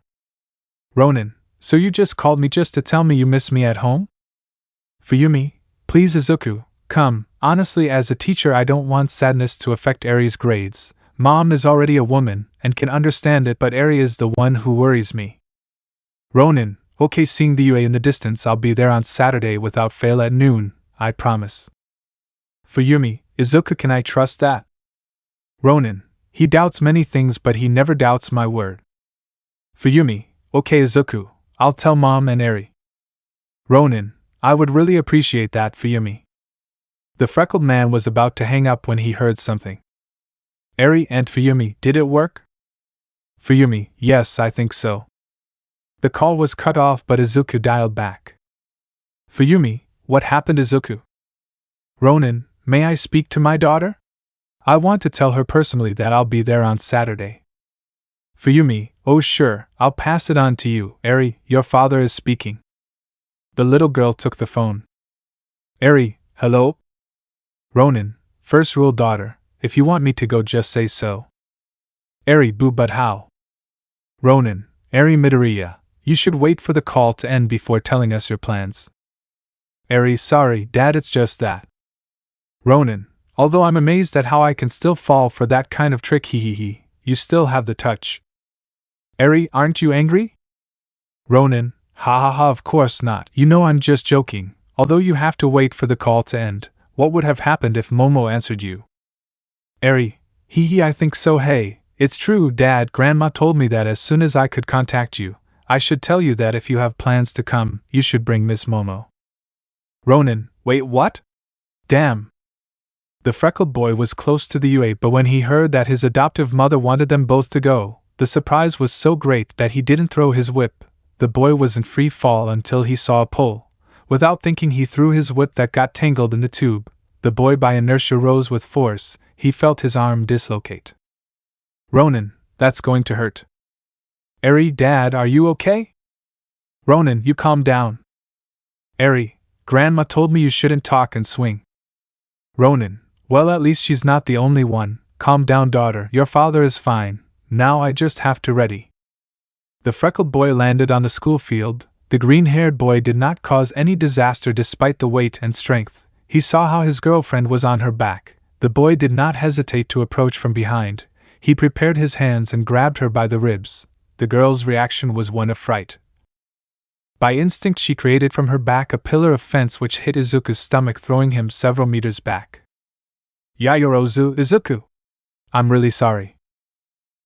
Ronin, so you just called me just to tell me you miss me at home? Fuyumi, please Izuku, come. Honestly, as a teacher, I don't want sadness to affect Eri's grades. Mom is already a woman and can understand it, but Eri is the one who worries me. Ronin, okay, seeing the UA in the distance, I'll be there on Saturday without fail at noon, I promise. Fuyumi, Izuku, can I trust that? Ronin, he doubts many things, but he never doubts my word. Fuyumi, okay Izuku, I'll tell Mom and Eri. Ronin, I would really appreciate that, Fuyumi. The freckled man was about to hang up when he heard something. Eri and Fuyumi, did it work? Fuyumi, yes, I think so. The call was cut off, but Izuku dialed back. Fuyumi, what happened, Izuku? Ronin, may I speak to my daughter? I want to tell her personally that I'll be there on Saturday. Fuyumi, oh sure, I'll pass it on to you. Eri, your father is speaking. The little girl took the phone. Eri, hello? Ronin, first rule, daughter, if you want me to go, just say so. Eri, boo, but how? Ronin, Eri Midoriya, you should wait for the call to end before telling us your plans. Eri, sorry, Dad, it's just that. Ronin, although I'm amazed at how I can still fall for that kind of trick, hehehe, you still have the touch. Eri, aren't you angry? Ronin, ha ha ha, of course not, you know I'm just joking, although you have to wait for the call to end. What would have happened if Momo answered you? Eri, hee, I think so. Hey, it's true, Dad, Grandma told me that as soon as I could contact you, I should tell you that if you have plans to come, you should bring Miss Momo. Ronin, wait, what? Damn. The freckled boy was close to the UA, but when he heard that his adoptive mother wanted them both to go, the surprise was so great that he didn't throw his whip. The boy was in free fall until he saw a pole. Without thinking, he threw his whip that got tangled in the tube. The boy by inertia rose with force. He felt his arm dislocate. Ronin, that's going to hurt. Eri, Dad, are you okay? Ronin, you calm down. Eri, Grandma told me you shouldn't talk and swing. Ronin, well, at least she's not the only one. Calm down, daughter, your father is fine. Now I just have to ready. The freckled boy landed on the school field. The green-haired boy did not cause any disaster despite the weight and strength. He saw how his girlfriend was on her back. The boy did not hesitate to approach from behind. He prepared his hands and grabbed her by the ribs. The girl's reaction was one of fright. By instinct, she created from her back a pillar of fence which hit Izuku's stomach, throwing him several meters back. Yayorozu, Izuku! I'm really sorry.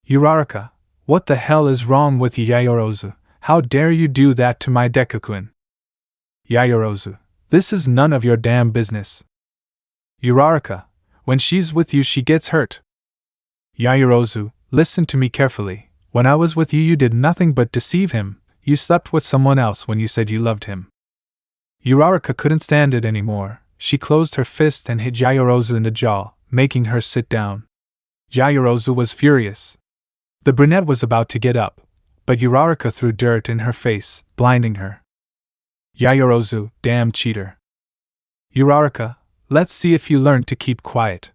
Uraraka, what the hell is wrong with you, Yayorozu? How dare you do that to my Deku-kun? Yayorozu, this is none of your damn business. Uraraka, when she's with you she gets hurt. Yayorozu, listen to me carefully. When I was with you, you did nothing but deceive him. You slept with someone else when you said you loved him. Uraraka couldn't stand it anymore. She closed her fist and hit Yayorozu in the jaw, making her sit down. Yayorozu was furious. The brunette was about to get up, but Uraraka threw dirt in her face, blinding her. Yayorozu, damn cheater. Uraraka, let's see if you learn to keep quiet.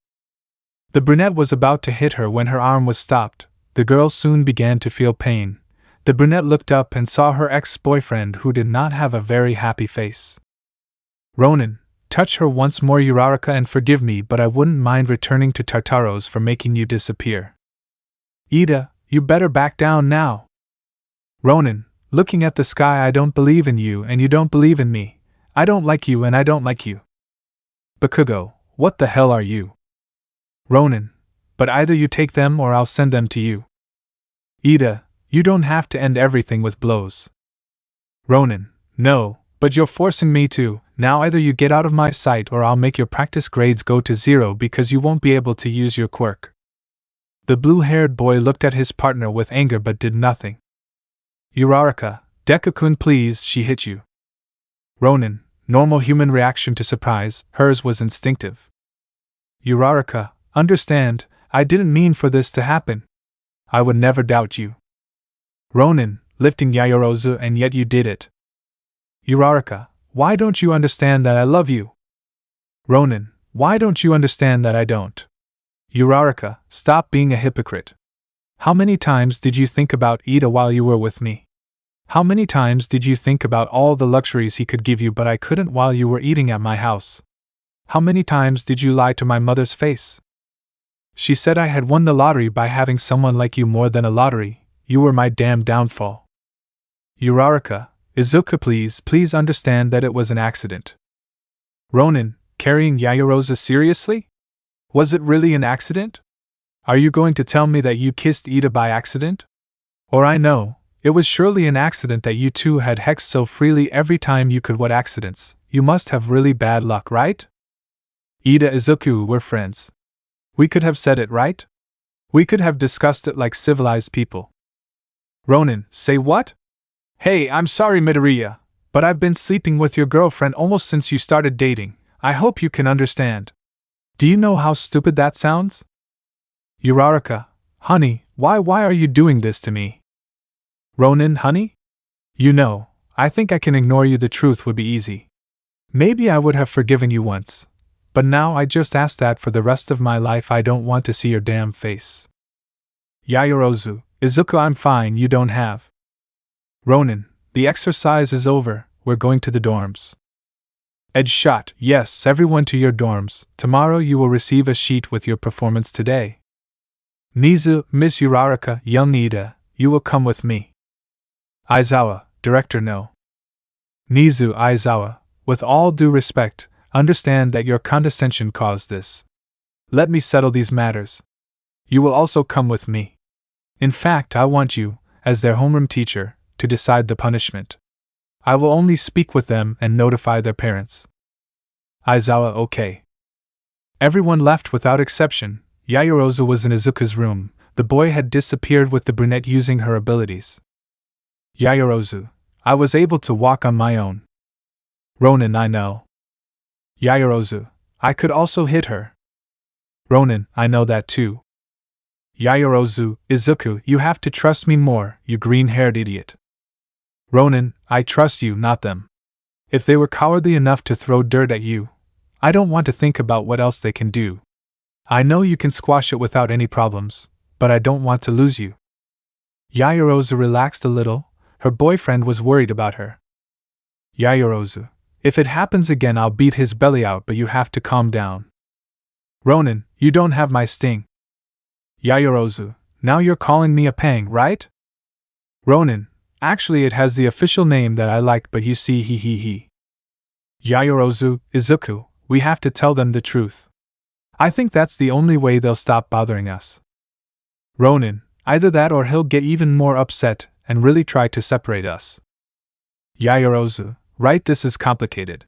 The brunette was about to hit her when her arm was stopped. The girl soon began to feel pain. The brunette looked up and saw her ex-boyfriend, who did not have a very happy face. Ronin, touch her once more, Uraraka, and forgive me, but I wouldn't mind returning to Tartaros for making you disappear. Iida, you better back down now. Ronin, looking at the sky, I don't believe in you and you don't believe in me. I don't like you and I don't like you. Bakugo, what the hell are you? Ronin, but either you take them or I'll send them to you. Iida, you don't have to end everything with blows. Ronin, no, but you're forcing me to. Now either you get out of my sight or I'll make your practice grades go to 0 because you won't be able to use your quirk. The blue-haired boy looked at his partner with anger but did nothing. Uraraka, Deku-kun, please, she hit you. Ronin, normal human reaction to surprise, hers was instinctive. Uraraka, understand, I didn't mean for this to happen. I would never doubt you. Ronin, lifting Yaoyorozu, and yet you did it. Uraraka, why don't you understand that I love you? Ronin, why don't you understand that I don't? Uraraka, stop being a hypocrite. How many times did you think about Iida while you were with me? How many times did you think about all the luxuries he could give you but I couldn't while you were eating at my house? How many times did you lie to my mother's face? She said I had won the lottery by having someone like you more than a lottery. You were my damn downfall. Uraraka, Izuku, please understand that it was an accident. Ronin, carrying Yaoyorozu seriously? Was it really an accident? Are you going to tell me that you kissed Iida by accident? Or I know, it was surely an accident that you two had sex so freely every time you could. What accidents? You must have really bad luck, right? Iida, Izuku, we're friends. We could have said it, right? We could have discussed it like civilized people. Ronin, say what? Hey, I'm sorry, Midoriya, but I've been sleeping with your girlfriend almost since you started dating. I hope you can understand. Do you know how stupid that sounds? Uraraka, honey, why are you doing this to me? Ronin, honey? You know, I think I can ignore you. The truth would be easy. Maybe I would have forgiven you once. But now I just ask that for the rest of my life. I don't want to see your damn face. Yaoyorozu, Izuku, I'm fine, you don't have. Ronin, the exercise is over, we're going to the dorms. Edge shot, yes, everyone to your dorms. Tomorrow you will receive a sheet with your performance today. Nizu, Miss Uraraka, young Iida, you will come with me. Aizawa, director, no. Nizu, Aizawa, with all due respect, understand that your condescension caused this. Let me settle these matters. You will also come with me. In fact, I want you, as their homeroom teacher, to decide the punishment. I will only speak with them and notify their parents. Aizawa, okay. Everyone left without exception. Yaoyorozu was in Izuku's room. The boy had disappeared with the brunette using her abilities. Yaoyorozu, I was able to walk on my own. Ronin, I know. Yaoyorozu, I could also hit her. Ronin, I know that too. Yaoyorozu, Izuku, you have to trust me more, you green-haired idiot. Ronin, I trust you, not them. If they were cowardly enough to throw dirt at you, I don't want to think about what else they can do. I know you can squash it without any problems, but I don't want to lose you. Yaoyorozu relaxed a little. Her boyfriend was worried about her. Yaoyorozu, if it happens again I'll beat his belly out, but you have to calm down. Ronin, you don't have my sting. Yaoyorozu, now you're calling me a pang, right? Ronin, actually it has the official name that I like, but you see, he. Yaoyorozu, Izuku, we have to tell them the truth. I think that's the only way they'll stop bothering us. Ronin, either that or he'll get even more upset and really try to separate us. Yaoyorozu, right, this is complicated.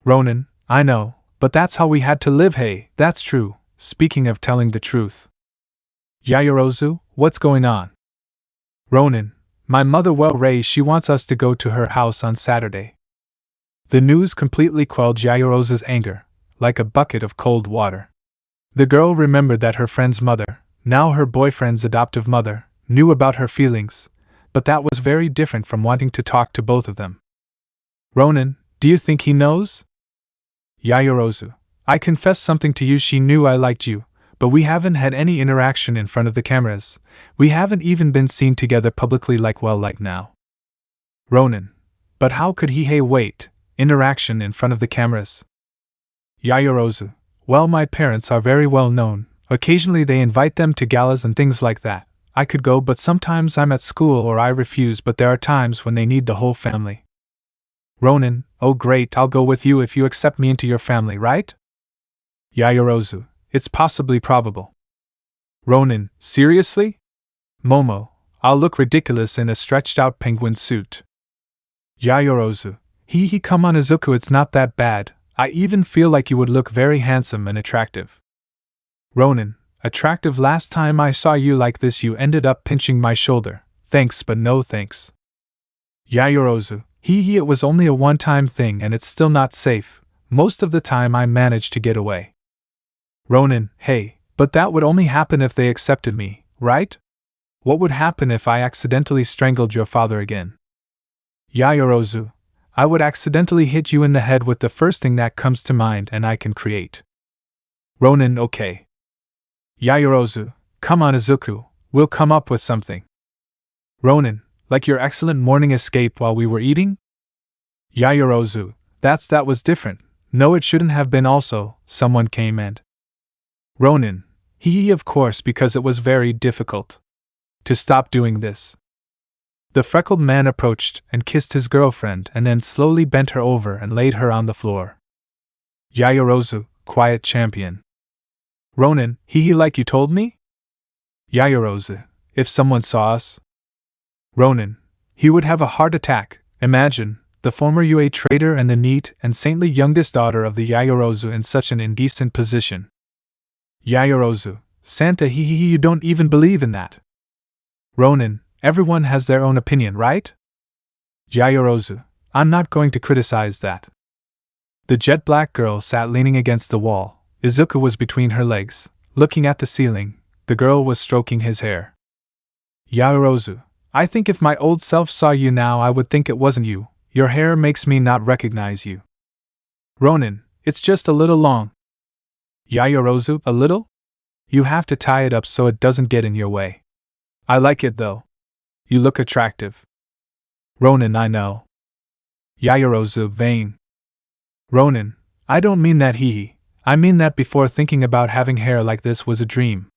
Ronin, I know, but that's how we had to live. Hey, that's true, speaking of telling the truth. Yaoyorozu, what's going on? Ronin, my mother, well, she wants us to go to her house on Saturday. The news completely quelled Yaoyorozu's anger, like a bucket of cold water. The girl remembered that her friend's mother, now her boyfriend's adoptive mother, knew about her feelings, but that was very different from wanting to talk to both of them. Ronin, do you think he knows? Yaoyorozu, I confess something to you. She knew I liked you, but we haven't had any interaction in front of the cameras. We haven't even been seen together publicly like now. Ronin. But how could he? Hey, wait. Interaction in front of the cameras? Yaoyorozu. Well, my parents are very well known. Occasionally they invite them to galas and things like that. I could go, but sometimes I'm at school or I refuse, but there are times when they need the whole family. Ronin. Oh great, I'll go with you if you accept me into your family, right? Yaoyorozu. It's possibly probable. Ronin. Seriously? Momo. I'll look ridiculous in a stretched out penguin suit. Yaoyorozu. Come on Izuku, it's not that bad. I even feel like you would look very handsome and attractive. Ronin. Attractive? Last time I saw you like this you ended up pinching my shoulder. Thanks but no thanks. Yaoyorozu. It was only a one-time thing and it's still not safe. Most of the time I manage to get away. Ronin. Hey, but that would only happen if they accepted me, right? What would happen if I accidentally strangled your father again? Yaoyorozu. I would accidentally hit you in the head with the first thing that comes to mind and I can create. Ronin. Okay. Yaoyorozu. Come on Izuku, we'll come up with something. Ronin. Like your excellent morning escape while we were eating? Yaoyorozu. That was different. No, it shouldn't have been. Also, someone came and... Ronin. Of course, because it was very difficult to stop doing this. The freckled man approached and kissed his girlfriend and then slowly bent her over and laid her on the floor. Yaoyorozu. Quiet champion. Ronin. Like you told me? Yaoyorozu. If someone saw us? Ronin. He would have a heart attack. Imagine, the former UA traitor and the neat and saintly youngest daughter of the Yaoyorozu in such an indecent position. Yaoyorozu. Santa. You don't even believe in that. Ronin. Everyone has their own opinion, right? Yaoyorozu. I'm not going to criticize that. The jet black girl sat leaning against the wall. Izuku was between her legs, looking at the ceiling. The girl was stroking his hair. Yaoyorozu. I think if my old self saw you now I would think it wasn't you. Your hair makes me not recognize you. Ronin. It's just a little long. Yaoyorozu. A little? You have to tie it up so it doesn't get in your way. I like it though. You look attractive. Ronin. I know. Yaoyorozu. Vain. Ronin. I don't mean that I mean that before thinking about having hair like this was a dream.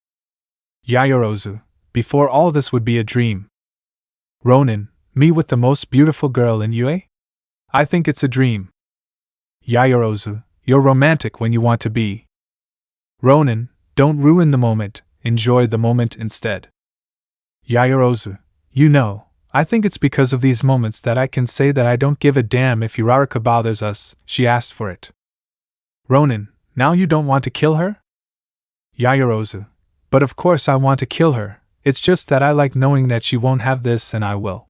Yaoyorozu. Before all this would be a dream. Ronin. Me with the most beautiful girl in UA? I think it's a dream. Yaoyorozu. You're romantic when you want to be. Ronin. Don't ruin the moment, enjoy the moment instead. Yaoyorozu. You know, I think it's because of these moments that I can say that I don't give a damn if Uraraka bothers us. She asked for it. Ronin. Now you don't want to kill her? Yaoyorozu. But of course I want to kill her. It's just that I like knowing that she won't have this and I will.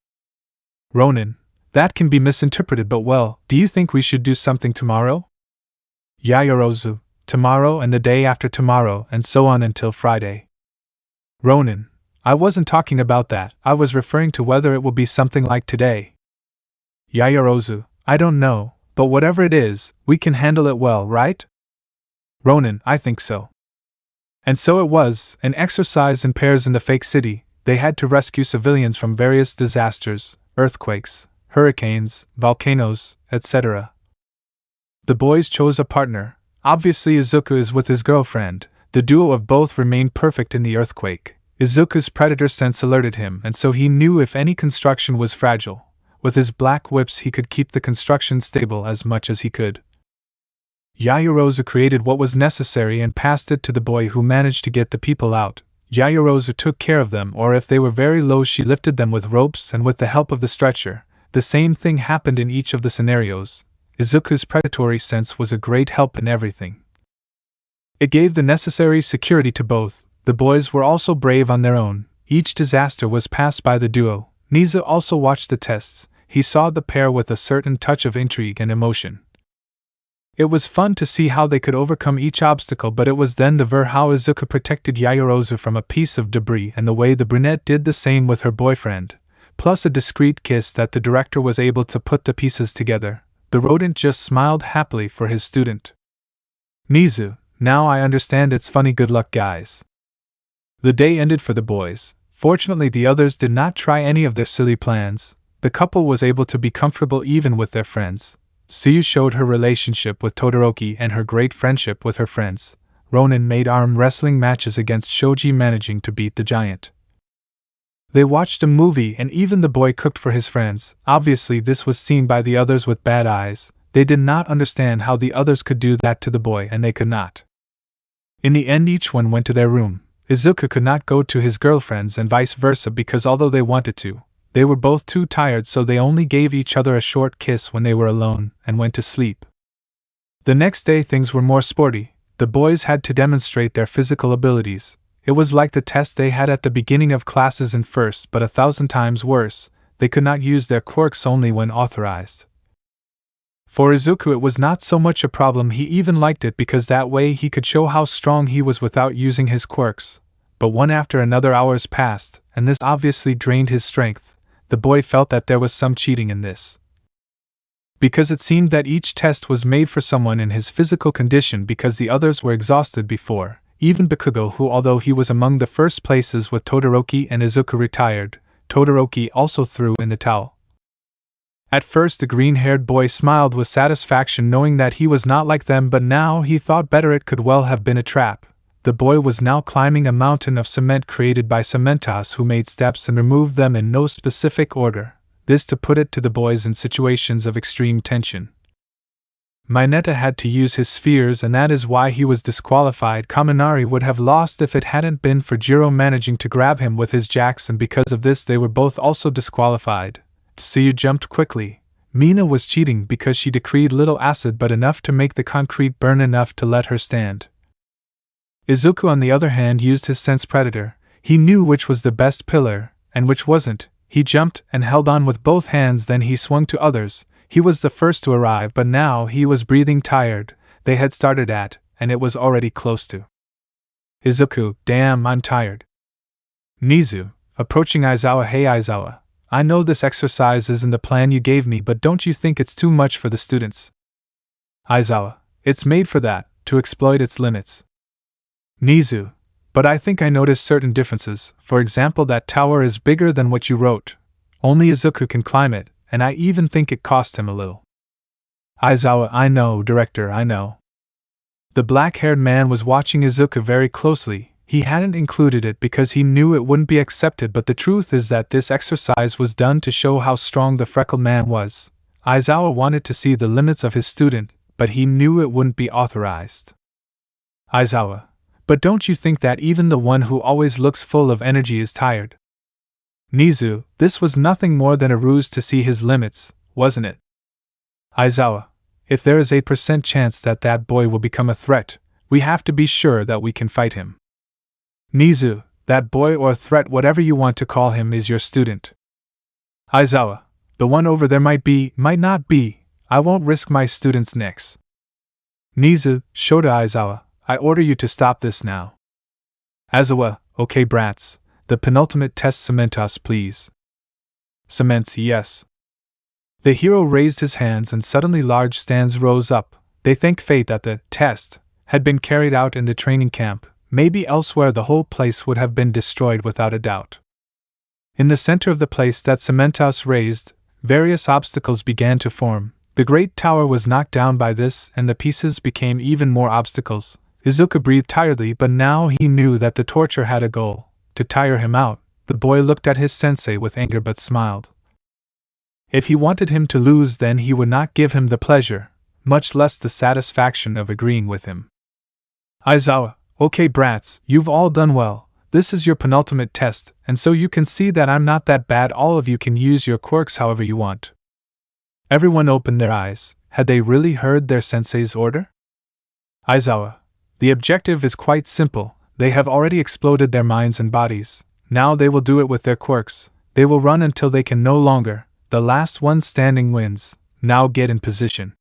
Ronin. That can be misinterpreted, but well, do you think we should do something tomorrow? Yaoyorozu. Tomorrow and the day after tomorrow and so on until Friday. Ronin. I wasn't talking about that. I was referring to whether it will be something like today. Yaoyorozu. I don't know, but whatever it is, we can handle it well, right? Ronin. I think so. And so it was, an exercise in pairs in the fake city. They had to rescue civilians from various disasters, earthquakes, hurricanes, volcanoes, etc. The boys chose a partner. Obviously Izuku is with his girlfriend. The duo of both remained perfect in the earthquake. Izuku's predator sense alerted him, and so he knew if any construction was fragile. With his black whips he could keep the construction stable as much as he could. Yaoyorozu created what was necessary and passed it to the boy, who managed to get the people out. Yaoyorozu took care of them, or if they were very low she lifted them with ropes and with the help of the stretcher. The same thing happened in each of the scenarios. Izuku's predatory sense was a great help in everything. It gave the necessary security to both. The boys were also brave on their own. Each disaster was passed by the duo. Niza also watched the tests. He saw the pair with a certain touch of intrigue and emotion. It was fun to see how they could overcome each obstacle, but it was then the ver how Izuku protected Yaoyorozu from a piece of debris and the way the brunette did the same with her boyfriend, plus a discreet kiss that the director was able to put the pieces together. The rodent just smiled happily for his student. Nizu, now I understand it's funny. Good luck, guys. The day ended for the boys. Fortunately, the others did not try any of their silly plans. The couple was able to be comfortable even with their friends. Tsuyu showed her relationship with Todoroki and her great friendship with her friends. Ronin made arm wrestling matches against Shoji, managing to beat the giant. They watched a movie and even the boy cooked for his friends. Obviously, this was seen by the others with bad eyes. They did not understand how the others could do that to the boy, and they could not. In the end, each one went to their room. Izuku could not go to his girlfriend's and vice versa because although they wanted to, they were both too tired, so they only gave each other a short kiss when they were alone and went to sleep. The next day things were more sporty. The boys had to demonstrate their physical abilities. It was like the test they had at the beginning of classes in first, but 1,000 times worse. They could not use their quirks only when authorized. For Izuku it was not so much a problem, he even liked it because that way he could show how strong he was without using his quirks. But one after another hours passed, and this obviously drained his strength. The boy felt that there was some cheating in this. Because it seemed that each test was made for someone in his physical condition because the others were exhausted before. Even Bakugo, who although he was among the first places with Todoroki and Izuku retired, Todoroki also threw in the towel. At first the green-haired boy smiled with satisfaction knowing that he was not like them, but now he thought better. It could well have been a trap. The boy was now climbing a mountain of cement created by Cementas, who made steps and removed them in no specific order, this to put it to the boys in situations of extreme tension. Mineta had to use his spheres, and that is why he was disqualified. Kaminari would have lost if it hadn't been for Jiro managing to grab him with his jacks, and because of this they were both also disqualified. Tsuyu jumped quickly. Mina was cheating because she decreed little acid but enough to make the concrete burn enough to let her stand. Izuku on the other hand used his sense predator. He knew which was the best pillar, and which wasn't. He jumped and held on with both hands, then he swung to others. He was the first to arrive, but now he was breathing tired. They had started at, and it was already close to. Izuku, damn, I'm tired. Nizu, approaching Aizawa, hey Aizawa, I know this exercise isn't the plan you gave me, but don't you think it's too much for the students? Aizawa, it's made for that, to exploit its limits. Nizu, but I think I noticed certain differences. For example, that tower is bigger than what you wrote. Only Izuku can climb it, and I even think it cost him a little. Aizawa, I know, director, I know. The black-haired man was watching Izuku very closely. He hadn't included it because he knew it wouldn't be accepted, but the truth is that this exercise was done to show how strong the freckled man was. Aizawa wanted to see the limits of his student, but he knew it wouldn't be authorized. Aizawa, but don't you think that even the one who always looks full of energy is tired? Nizu, this was nothing more than a ruse to see his limits, wasn't it? Aizawa, if there is 8% chance that that boy will become a threat, we have to be sure that we can fight him. Nizu, that boy or threat, whatever you want to call him, is your student. Aizawa, the one over there might be, might not be. I won't risk my student's necks. Nizu, Shota Aizawa, I order you to stop this now. Aizawa, okay brats, the penultimate test, Cementas please. Cements, yes. The hero raised his hands and suddenly large stands rose up. They thanked fate that the test had been carried out in the training camp. Maybe elsewhere the whole place would have been destroyed without a doubt. In the center of the place that Cementas raised, various obstacles began to form. The great tower was knocked down by this, and the pieces became even more obstacles. Izuku breathed tiredly, but now he knew that the torture had a goal, to tire him out. The boy looked at his sensei with anger but smiled. If he wanted him to lose, then he would not give him the pleasure, much less the satisfaction of agreeing with him. Aizawa, okay brats, you've all done well. This is your penultimate test, and so you can see that I'm not that bad. All of you can use your quirks however you want. Everyone opened their eyes. Had they really heard their sensei's order? Aizawa, the objective is quite simple. They have already exploded their minds and bodies. Now they will do it with their quirks. They will run until they can no longer. The last one standing wins. Now get in position.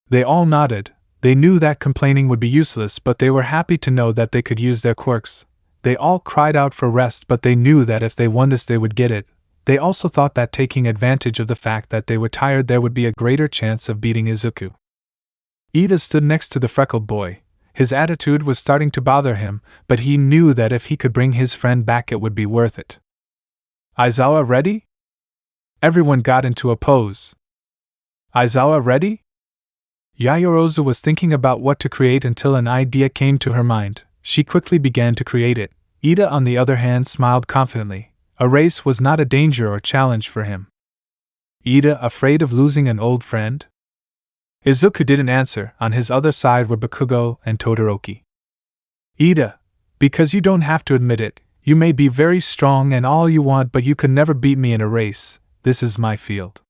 They all nodded. They knew that complaining would be useless, but they were happy to know that they could use their quirks. They all cried out for rest, but they knew that if they won this they would get it. They also thought that taking advantage of the fact that they were tired there would be a greater chance of beating Izuku. Iida stood next to the freckled boy. His attitude was starting to bother him, but he knew that if he could bring his friend back it would be worth it. Aizawa ready? Everyone got into a pose. Aizawa ready? Yaoyorozu was thinking about what to create until an idea came to her mind. She quickly began to create it. Iida, on the other hand, smiled confidently. A race was not a danger or challenge for him. Iida, afraid of losing an old friend? Izuku didn't answer. On his other side were Bakugo and Todoroki. Iida, because you don't have to admit it, you may be very strong and all you want, but you could never beat me in a race. This is my field.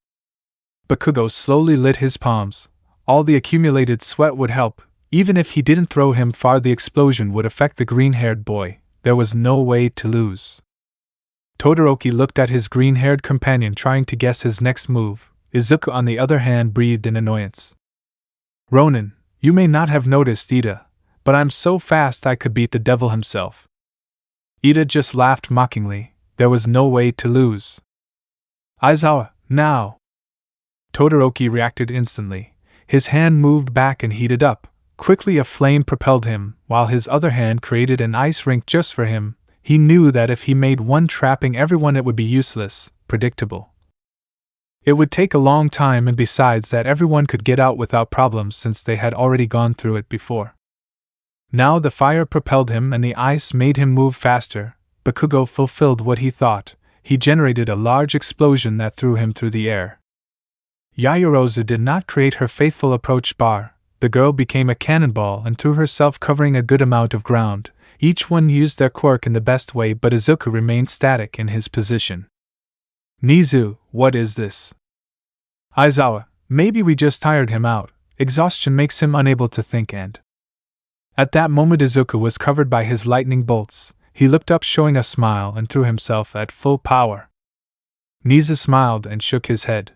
Bakugo slowly lit his palms. All the accumulated sweat would help. Even if he didn't throw him far, the explosion would affect the green-haired boy. There was no way to lose. Todoroki looked at his green-haired companion, trying to guess his next move. Izuku, on the other hand, breathed in annoyance. Ronin, you may not have noticed, Iida, but I'm so fast I could beat the devil himself. Iida just laughed mockingly. There was no way to lose. Aizawa, now! Todoroki reacted instantly. His hand moved back and heated up. Quickly a flame propelled him, while his other hand created an ice rink just for him. He knew that if he made one trapping everyone it would be useless, predictable. It would take a long time, and besides that everyone could get out without problems since they had already gone through it before. Now the fire propelled him and the ice made him move faster. Bakugo fulfilled what he thought. He generated a large explosion that threw him through the air. Yaoyorozu did not create her faithful approach bar. The girl became a cannonball and threw herself, covering a good amount of ground. Each one used their quirk in the best way, but Izuku remained static in his position. Nizu, what is this? Aizawa, maybe we just tired him out. Exhaustion makes him unable to think and... At that moment Izuku was covered by his lightning bolts. He looked up, showing a smile, and threw himself at full power. Nizu smiled and shook his head.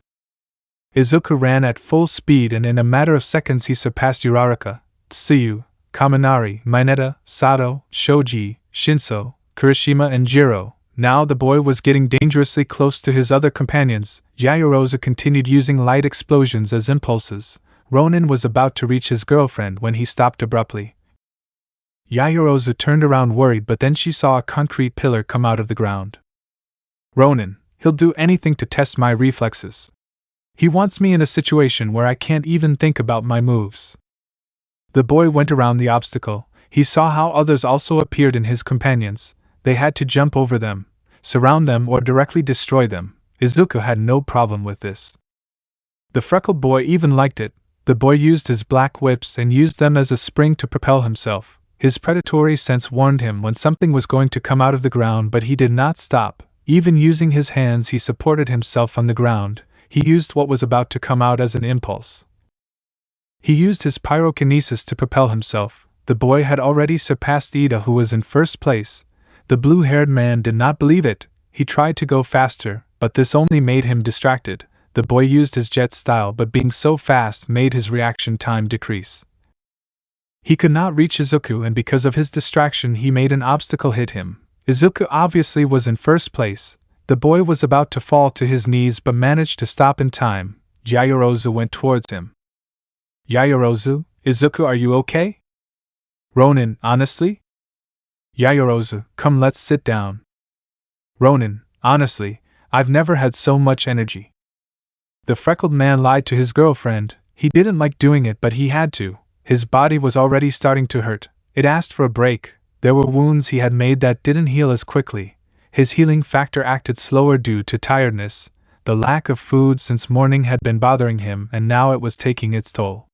Izuku ran at full speed, and in a matter of seconds he surpassed Uraraka, Tsuyu, Kaminari, Mineta, Sato, Shoji, Shinso, Kirishima, and Jiro. Now the boy was getting dangerously close to his other companions. Yaoyorozu continued using light explosions as impulses. Ronin was about to reach his girlfriend when he stopped abruptly. Yaoyorozu turned around worried, but then she saw a concrete pillar come out of the ground. Ronin, he'll do anything to test my reflexes. He wants me in a situation where I can't even think about my moves. The boy went around the obstacle. He saw how others also appeared in his companions. They had to jump over them, surround them, or directly destroy them. Izuku had no problem with this. The freckled boy even liked it. The boy used his black whips and used them as a spring to propel himself. His predatory sense warned him when something was going to come out of the ground, but he did not stop. Even using his hands, he supported himself on the ground. He used what was about to come out as an impulse. He used his pyrokinesis to propel himself. The boy had already surpassed Iida, who was in first place. The blue-haired man did not believe it. He tried to go faster, but this only made him distracted. The boy used his jet style, but being so fast made his reaction time decrease. He could not reach Izuku, and because of his distraction he made an obstacle hit him. Izuku obviously was in first place. The boy was about to fall to his knees but managed to stop in time. Yaoyorozu went towards him. Yaoyorozu, Izuku, are you okay? Ronin, honestly? Yaoyorozu, come, let's sit down. Ronin, honestly, I've never had so much energy. The freckled man lied to his girlfriend. He didn't like doing it, but he had to. His body was already starting to hurt. It asked for a break. There were wounds he had made that didn't heal as quickly. His healing factor acted slower due to tiredness. The lack of food since morning had been bothering him, and now it was taking its toll.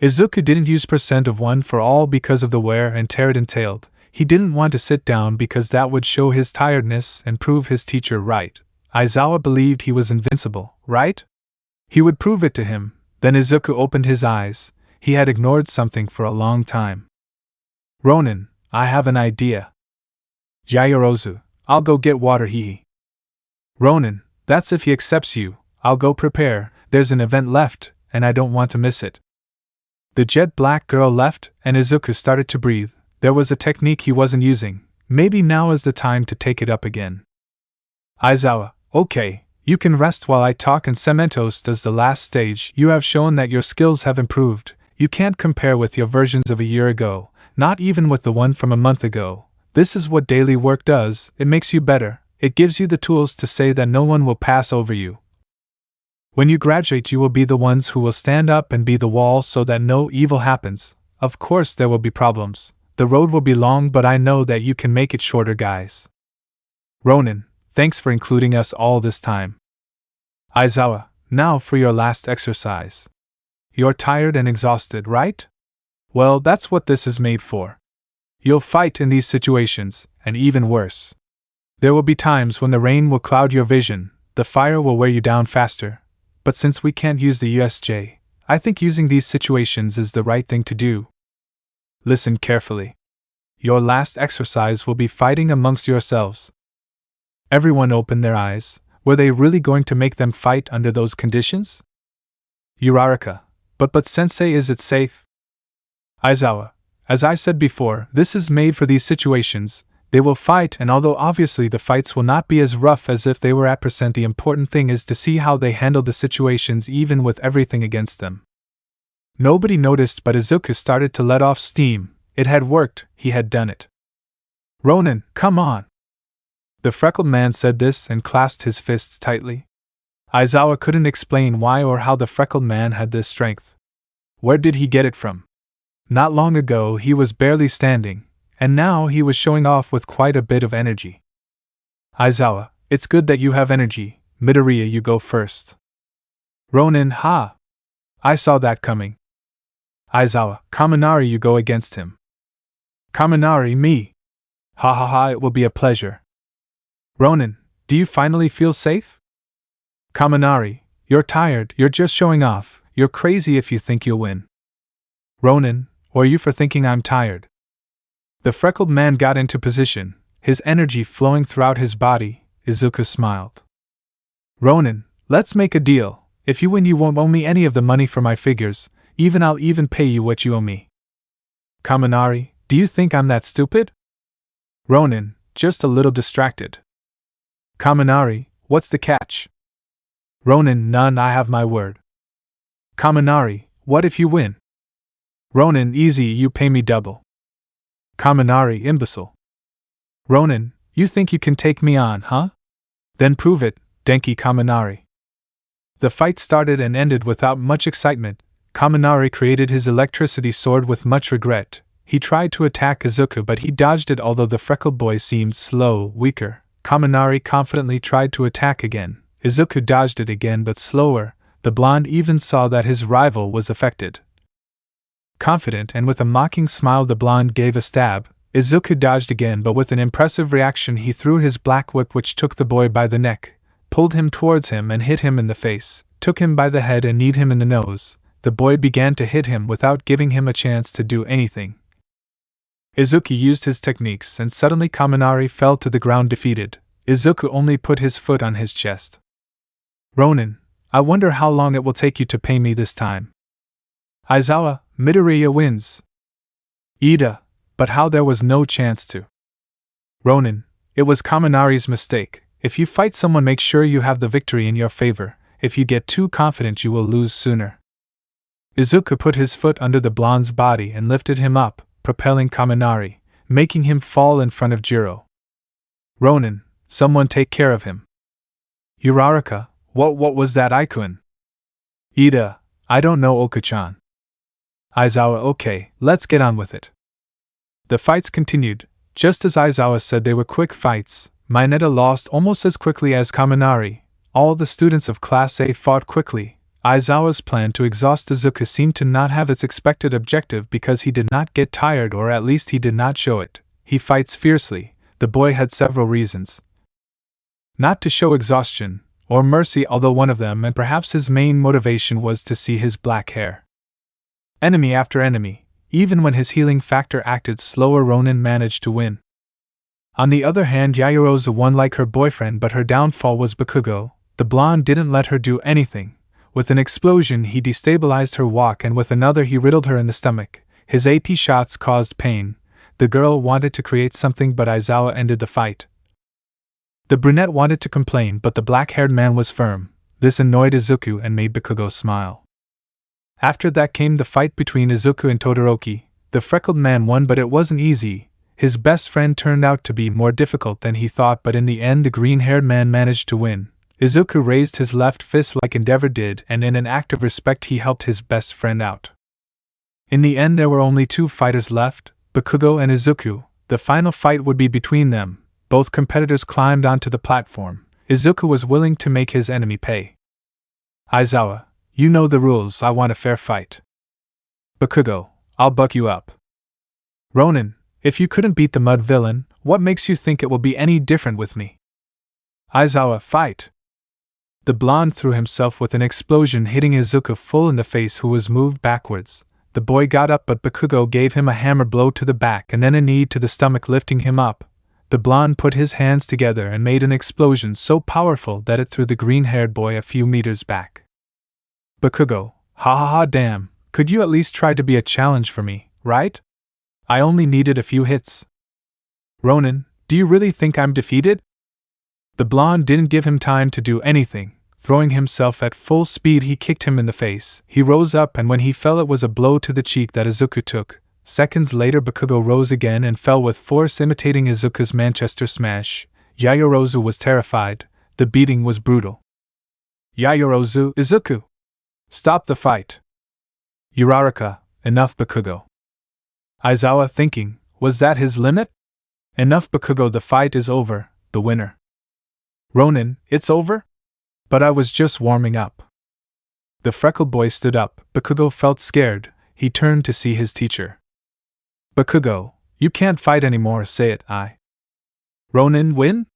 Izuku didn't use %1 for all because of the wear and tear it entailed. He didn't want to sit down because that would show his tiredness and prove his teacher right. Aizawa believed he was invincible, right? He would prove it to him. Then Izuku opened his eyes. He had ignored something for a long time. Ronin, I have an idea. Yaoyorozu, I'll go get water, hee. Ronin, that's if he accepts you. I'll go prepare. There's an event left, and I don't want to miss it. The jet black girl left, and Izuku started to breathe. There was a technique he wasn't using. Maybe now is the time to take it up again. Aizawa, okay, you can rest while I talk, and Cementos does the last stage. You have shown that your skills have improved. You can't compare with your versions of a year ago, not even with the one from a month ago. This is what daily work does, it makes you better, it gives you the tools to say that no one will pass over you. When you graduate, you will be the ones who will stand up and be the wall so that no evil happens. Of course, there will be problems. The road will be long, but I know that you can make it shorter, guys. Ronin, thanks for including us all this time. Aizawa, now for your last exercise. You're tired and exhausted, right? Well, that's what this is made for. You'll fight in these situations, and even worse. There will be times when the rain will cloud your vision, the fire will wear you down faster. But since we can't use the USJ, I think using these situations is the right thing to do. Listen carefully. Your last exercise will be fighting amongst yourselves. Everyone opened their eyes. Were they really going to make them fight under those conditions? Uraraka, but sensei, is it safe? Aizawa, as I said before, this is made for these situations. They will fight, and although obviously the fights will not be as rough as if they were at %, the important thing is to see how they handle the situations even with everything against them. Nobody noticed, but Izuku started to let off steam. It had worked, he had done it. Ronin, come on! The freckled man said this and clasped his fists tightly. Aizawa couldn't explain why or how the freckled man had this strength. Where did he get it from? Not long ago he was barely standing, and now he was showing off with quite a bit of energy. Aizawa, it's good that you have energy. Midoriya, you go first. Ronin, ha! I saw that coming. Aizawa, Kaminari, you go against him. Kaminari, me. Ha ha ha, it will be a pleasure. Ronin, do you finally feel safe? Kaminari, you're tired, you're just showing off, you're crazy if you think you'll win. Ronin, or you for thinking I'm tired. The freckled man got into position, his energy flowing throughout his body. Izuku smiled. Ronin, let's make a deal. If you win, you won't owe me any of the money for my figures, I'll even pay you what you owe me. Kaminari, do you think I'm that stupid? Ronin, just a little distracted. Kaminari, what's the catch? Ronin, none, I have my word. Kaminari, what if you win? Ronin, easy, you pay me double. Kaminari, imbecile. Ronin, you think you can take me on, huh? Then prove it, Denki Kaminari. The fight started and ended without much excitement. Kaminari created his electricity sword with much regret. He tried to attack Izuku, but he dodged it. Although the freckled boy seemed slow, weaker, Kaminari confidently tried to attack again. Izuku dodged it again, but slower. The blonde even saw that his rival was affected. Confident and with a mocking smile, the blonde gave a stab. Izuku dodged again, but with an impressive reaction he threw his black whip, which took the boy by the neck, pulled him towards him and hit him in the face, took him by the head and kneed him in the nose. The boy began to hit him without giving him a chance to do anything. Izuku used his techniques, and suddenly Kaminari fell to the ground defeated. Izuku only put his foot on his chest. Ronin, I wonder how long it will take you to pay me this time. Aizawa, Midoriya wins. Iida, but how there was no chance to. Ronin, it was Kaminari's mistake. If you fight someone, make sure you have the victory in your favor. If you get too confident, you will lose sooner. Izuku put his foot under the blonde's body and lifted him up, propelling Kaminari, making him fall in front of Jiro. Ronin, someone take care of him. Uraraka, what was that, Aikun? Iida, I don't know, Oka-chan. Aizawa, okay, let's get on with it. The fights continued. Just as Aizawa said, they were quick fights. Mineta lost almost as quickly as Kaminari. All the students of Class A fought quickly. Aizawa's plan to exhaust Izuku seemed to not have its expected objective because he did not get tired, or at least he did not show it. He fights fiercely. The boy had several reasons not to show exhaustion or mercy, although one of them, and perhaps his main motivation, was to see his black hair. Enemy after enemy, even when his healing factor acted slower, Ronin managed to win. On the other hand, Yaoyorozu won like her boyfriend, but her downfall was Bakugo. The blonde didn't let her do anything. With an explosion he destabilized her walk, and with another he riddled her in the stomach. His AP shots caused pain. The girl wanted to create something, but Aizawa ended the fight. The brunette wanted to complain, but the black-haired man was firm. This annoyed Izuku and made Bakugo smile. After that came the fight between Izuku and Todoroki. The freckled man won, but it wasn't easy. His best friend turned out to be more difficult than he thought, but in the end the green-haired man managed to win. Izuku raised his left fist like Endeavor did, and in an act of respect he helped his best friend out. In the end there were only two fighters left, Bakugo and Izuku. The final fight would be between them. Both competitors climbed onto the platform. Izuku was willing to make his enemy pay. Aizawa, you know the rules, I want a fair fight. Bakugo, I'll buck you up. Ronin, if you couldn't beat the mud villain, what makes you think it will be any different with me? Aizawa, fight! The blonde threw himself with an explosion, hitting Izuku full in the face, who was moved backwards. The boy got up, but Bakugo gave him a hammer blow to the back and then a knee to the stomach, lifting him up. The blonde put his hands together and made an explosion so powerful that it threw the green-haired boy a few meters back. Bakugo, ha ha ha, damn, could you at least try to be a challenge for me, right? I only needed a few hits. Ronin, do you really think I'm defeated? The blonde didn't give him time to do anything. Throwing himself at full speed, he kicked him in the face. He rose up, and when he fell, it was a blow to the cheek that Izuku took. Seconds later, Bakugo rose again and fell with force, imitating Izuku's Manchester smash. Yayorozu was terrified. The beating was brutal. Yayorozu, Izuku! Stop the fight! Uraraka, enough, Bakugo. Aizawa, thinking, was that his limit? Enough, Bakugo, the fight is over, the winner. Ronin, it's over? But I was just warming up. The freckled boy stood up. Bakugo felt scared. He turned to see his teacher. Bakugo, you can't fight anymore, say it, Ronin, win?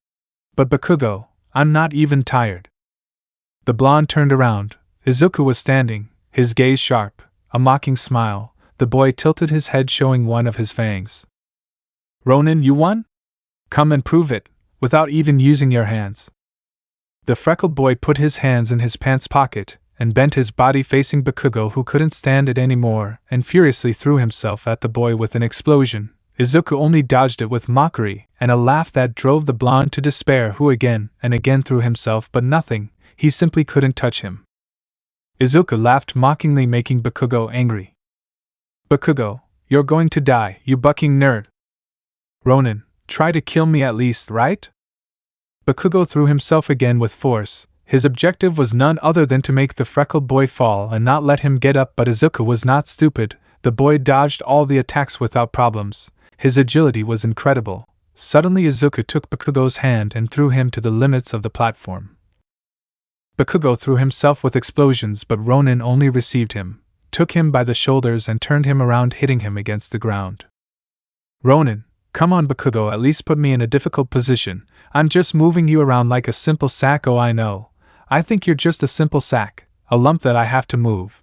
But Bakugo, I'm not even tired. The blonde turned around. Izuku was standing, his gaze sharp, a mocking smile. The boy tilted his head, showing one of his fangs. Ronin, you won? Come and prove it, without even using your hands. The freckled boy put his hands in his pants pocket and bent his body facing Bakugo, who couldn't stand it anymore, and furiously threw himself at the boy with an explosion. Izuku only dodged it with mockery and a laugh that drove the blonde to despair, who again and again threw himself, but nothing. He simply couldn't touch him. Izuku laughed mockingly, making Bakugo angry. Bakugo, you're going to die, you bucking nerd. Ronin, try to kill me at least, right? Bakugo threw himself again with force. His objective was none other than to make the freckled boy fall and not let him get up, but Izuku was not stupid. The boy dodged all the attacks without problems. His agility was incredible. Suddenly Izuku took Bakugo's hand and threw him to the limits of the platform. Bakugo threw himself with explosions, but Ronin only received him, took him by the shoulders and turned him around, hitting him against the ground. Ronin, come on Bakugo, at least put me in a difficult position. I'm just moving you around like a simple sack. Oh, I know. I think you're just a simple sack, a lump that I have to move.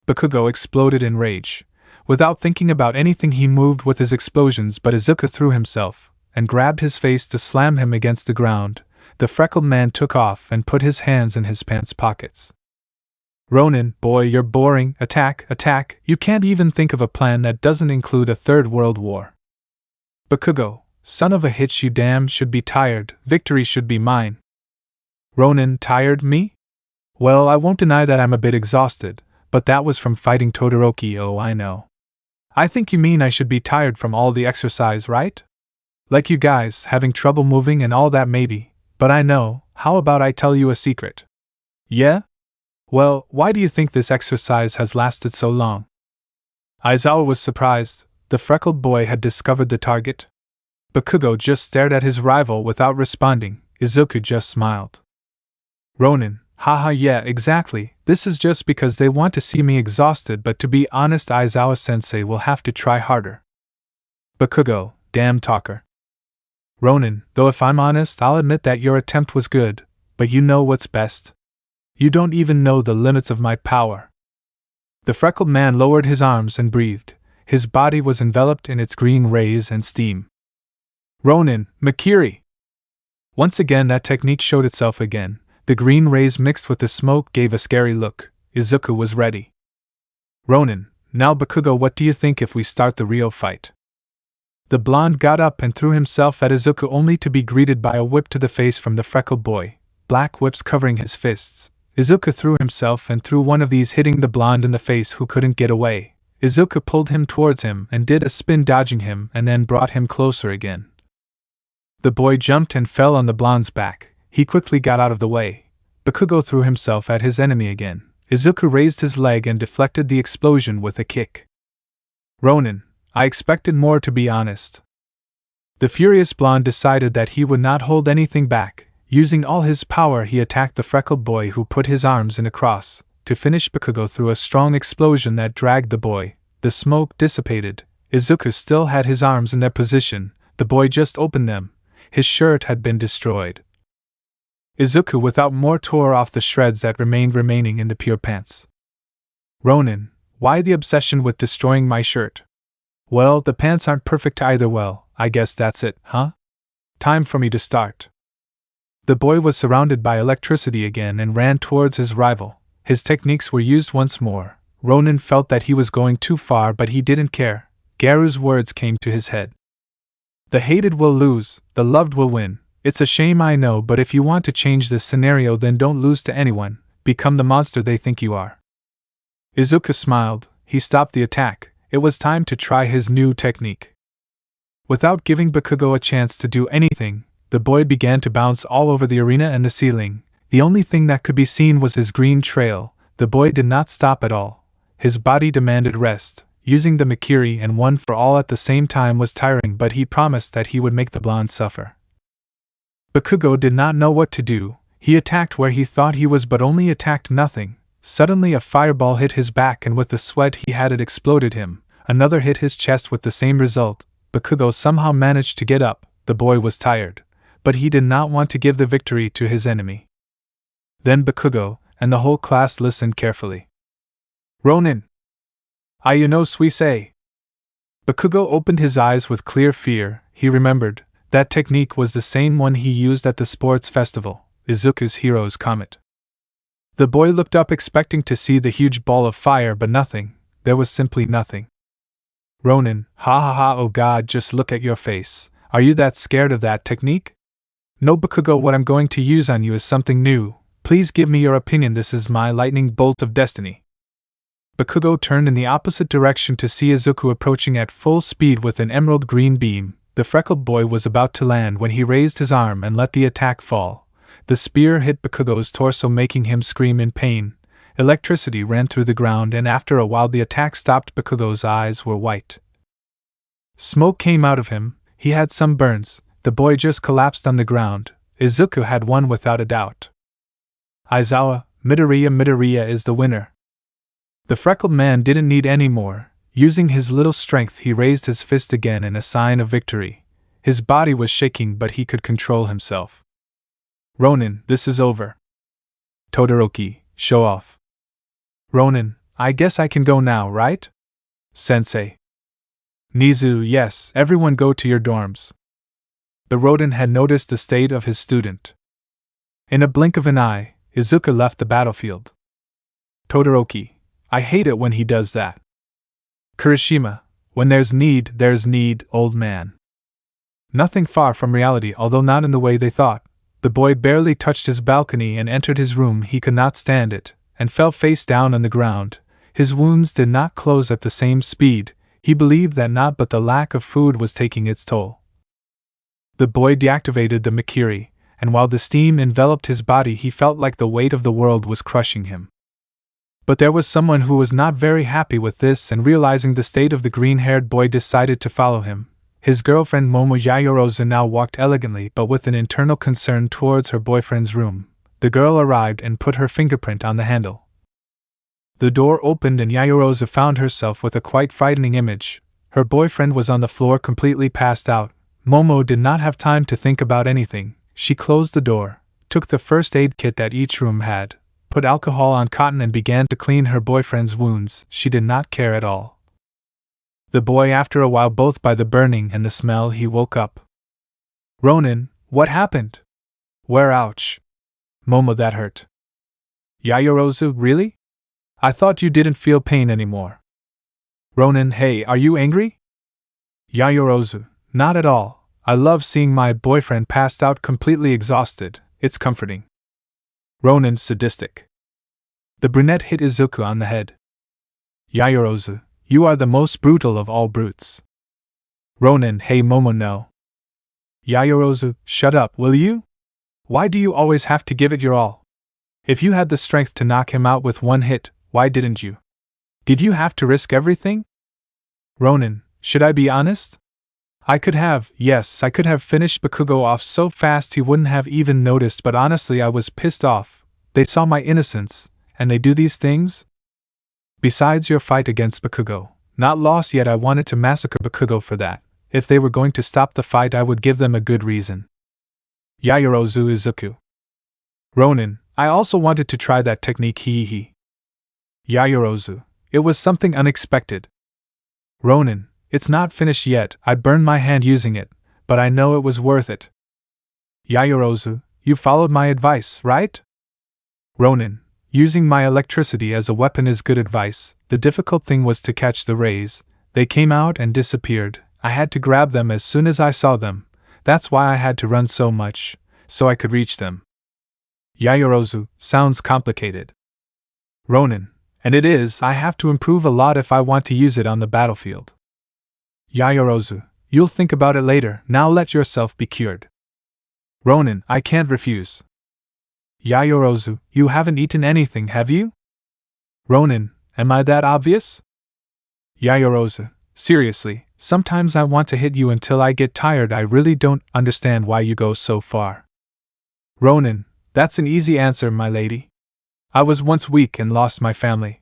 Bakugo exploded in rage. Without thinking about anything, he moved with his explosions, but Izuku threw himself and grabbed his face to slam him against the ground. The freckled man took off and put his hands in his pants pockets. Ronin, boy, you're boring. Attack, attack. You can't even think of a plan that doesn't include a third world war. Bakugo, son of a hitch, you damn should be tired. Victory should be mine. Ronin, tired, me? Well, I won't deny that I'm a bit exhausted, but that was from fighting Todoroki. Oh, I know. I think you mean I should be tired from all the exercise, right? Like you guys, having trouble moving and all that maybe, but I know. How about I tell you a secret? Yeah? Well, why do you think this exercise has lasted so long? Aizawa was surprised. The freckled boy had discovered the target. Bakugo just stared at his rival without responding. Izuku just smiled. Ronin, haha, yeah, exactly. This is just because they want to see me exhausted, but to be honest, Aizawa-sensei will have to try harder. Bakugo, damn talker. Ronin, though if I'm honest, I'll admit that your attempt was good, but you know what's best? You don't even know the limits of my power. The freckled man lowered his arms and breathed. His body was enveloped in its green rays and steam. Ronin, Makiri! Once again that technique showed itself again. The green rays mixed with the smoke gave a scary look. Izuku was ready. Ronin, now Bakugo, what do you think if we start the real fight? The blonde got up and threw himself at Izuku, only to be greeted by a whip to the face from the freckled boy, black whips covering his fists. Izuku threw himself and threw one of these, hitting the blonde in the face who couldn't get away. Izuku pulled him towards him and did a spin, dodging him, and then brought him closer again. The boy jumped and fell on the blonde's back. He quickly got out of the way. Bakugo threw himself at his enemy again. Izuku raised his leg and deflected the explosion with a kick. Ronin, I expected more, to be honest. The furious blonde decided that he would not hold anything back. Using all his power, he attacked the freckled boy, who put his arms in a cross to finish Bakugo through a strong explosion that dragged the boy. The smoke dissipated. Izuku still had his arms in their position. The boy just opened them. His shirt had been destroyed. Izuku without more tore off the shreds that remained remaining in the pure pants. Ronin, why the obsession with destroying my shirt? Well, the pants aren't perfect either. Well, I guess that's it, huh? Time for me to start. The boy was surrounded by electricity again and ran towards his rival. His techniques were used once more. Ronin felt that he was going too far, but he didn't care. Garu's words came to his head. The hated will lose, the loved will win. It's a shame, I know, but if you want to change this scenario, then don't lose to anyone. Become the monster they think you are. Izuku smiled. He stopped the attack. It was time to try his new technique. Without giving Bakugo a chance to do anything, the boy began to bounce all over the arena and the ceiling. The only thing that could be seen was his green trail. The boy did not stop at all. His body demanded rest. Using the Mikiri and one for all at the same time was tiring, but he promised that he would make the blonde suffer. Bakugo did not know what to do. He attacked where he thought he was, but only attacked nothing. Suddenly a fireball hit his back, and with the sweat he had, it exploded him. Another hit his chest with the same result. Bakugo somehow managed to get up. The boy was tired, but he did not want to give the victory to his enemy. Then Bakugo and the whole class listened carefully. Ronin! You know Suisei. Bakugo opened his eyes with clear fear. He remembered. That technique was the same one he used at the sports festival, Izuku's Hero's Comet. The boy looked up expecting to see the huge ball of fire, but nothing. There was simply nothing. Ronin, ha ha ha, oh god, just look at your face. Are you that scared of that technique? No, Bakugo, what I'm going to use on you is something new. Please give me your opinion. This is my lightning bolt of destiny. Bakugo turned in the opposite direction to see Izuku approaching at full speed with an emerald green beam. The freckled boy was about to land when he raised his arm and let the attack fall. The spear hit Bakugo's torso, making him scream in pain. Electricity ran through the ground, and after a while the attack stopped. Bakugo's eyes were white. Smoke came out of him. He had some burns. The boy just collapsed on the ground. Izuku had won without a doubt. Aizawa, Midoriya is the winner. The freckled man didn't need any more. Using his little strength, he raised his fist again in a sign of victory. His body was shaking, but he could control himself. Ronin, this is over. Todoroki, show off. Ronin, I guess I can go now, right? Sensei. Nizu, yes, everyone go to your dorms. The Ronin had noticed the state of his student. In a blink of an eye, Izuku left the battlefield. Todoroki, I hate it when he does that. Kirishima, when there's need, old man. Nothing far from reality, although not in the way they thought. The boy barely touched his balcony and entered his room. He could not stand it, and fell face down on the ground. His wounds did not close at the same speed. He believed that not, but the lack of food was taking its toll. The boy deactivated the Mikiri, and while the steam enveloped his body, he felt like the weight of the world was crushing him. But there was someone who was not very happy with this, and realizing the state of the green-haired boy, decided to follow him. His girlfriend Momo Yaoyorozu now walked elegantly but with an internal concern towards her boyfriend's room. The girl arrived and put her fingerprint on the handle. The door opened and Yaoyorozu found herself with a quite frightening image. Her boyfriend was on the floor, completely passed out. Momo did not have time to think about anything. She closed the door, took the first aid kit that each room had, put alcohol on cotton and began to clean her boyfriend's wounds. She did not care at all. The boy, after a while, both by the burning and the smell, he woke up. Ronin, what happened? Where? Ouch. Momo, that hurt. Yaoyorozu, really? I thought you didn't feel pain anymore. Ronin, hey, are you angry? Yaoyorozu, not at all. I love seeing my boyfriend passed out completely exhausted. It's comforting. Ronin, sadistic. The brunette hit Izuku on the head. Yaoyorozu, you are the most brutal of all brutes. Ronin, hey Momo, no. Yaoyorozu, shut up, will you? Why do you always have to give it your all? If you had the strength to knock him out with one hit, why didn't you? Did you have to risk everything? Ronin, should I be honest? I could have finished Bakugo off so fast he wouldn't have even noticed, but honestly I was pissed off. They saw my innocence, and they do these things? Besides your fight against Bakugo, not lost yet, I wanted to massacre Bakugo for that. If they were going to stop the fight I would give them a good reason. Yaoyorozu Izuku. Ronin, I also wanted to try that technique, hee. Yaoyorozu, it was something unexpected. Ronin, it's not finished yet, I burned my hand using it, but I know it was worth it. Yaoyorozu, you followed my advice, right? Ronin, using my electricity as a weapon is good advice. The difficult thing was to catch the rays. They came out and disappeared. I had to grab them as soon as I saw them. That's why I had to run so much, so I could reach them. Yaoyorozu, sounds complicated. Ronin, and it is. I have to improve a lot if I want to use it on the battlefield. Yaoyorozu, you'll think about it later, now let yourself be cured. Ronin, I can't refuse. Yaoyorozu, you haven't eaten anything, have you? Ronin, am I that obvious? Yaoyorozu, seriously, sometimes I want to hit you until I get tired. I really don't understand why you go so far. Ronin, that's an easy answer, my lady. I was once weak and lost my family.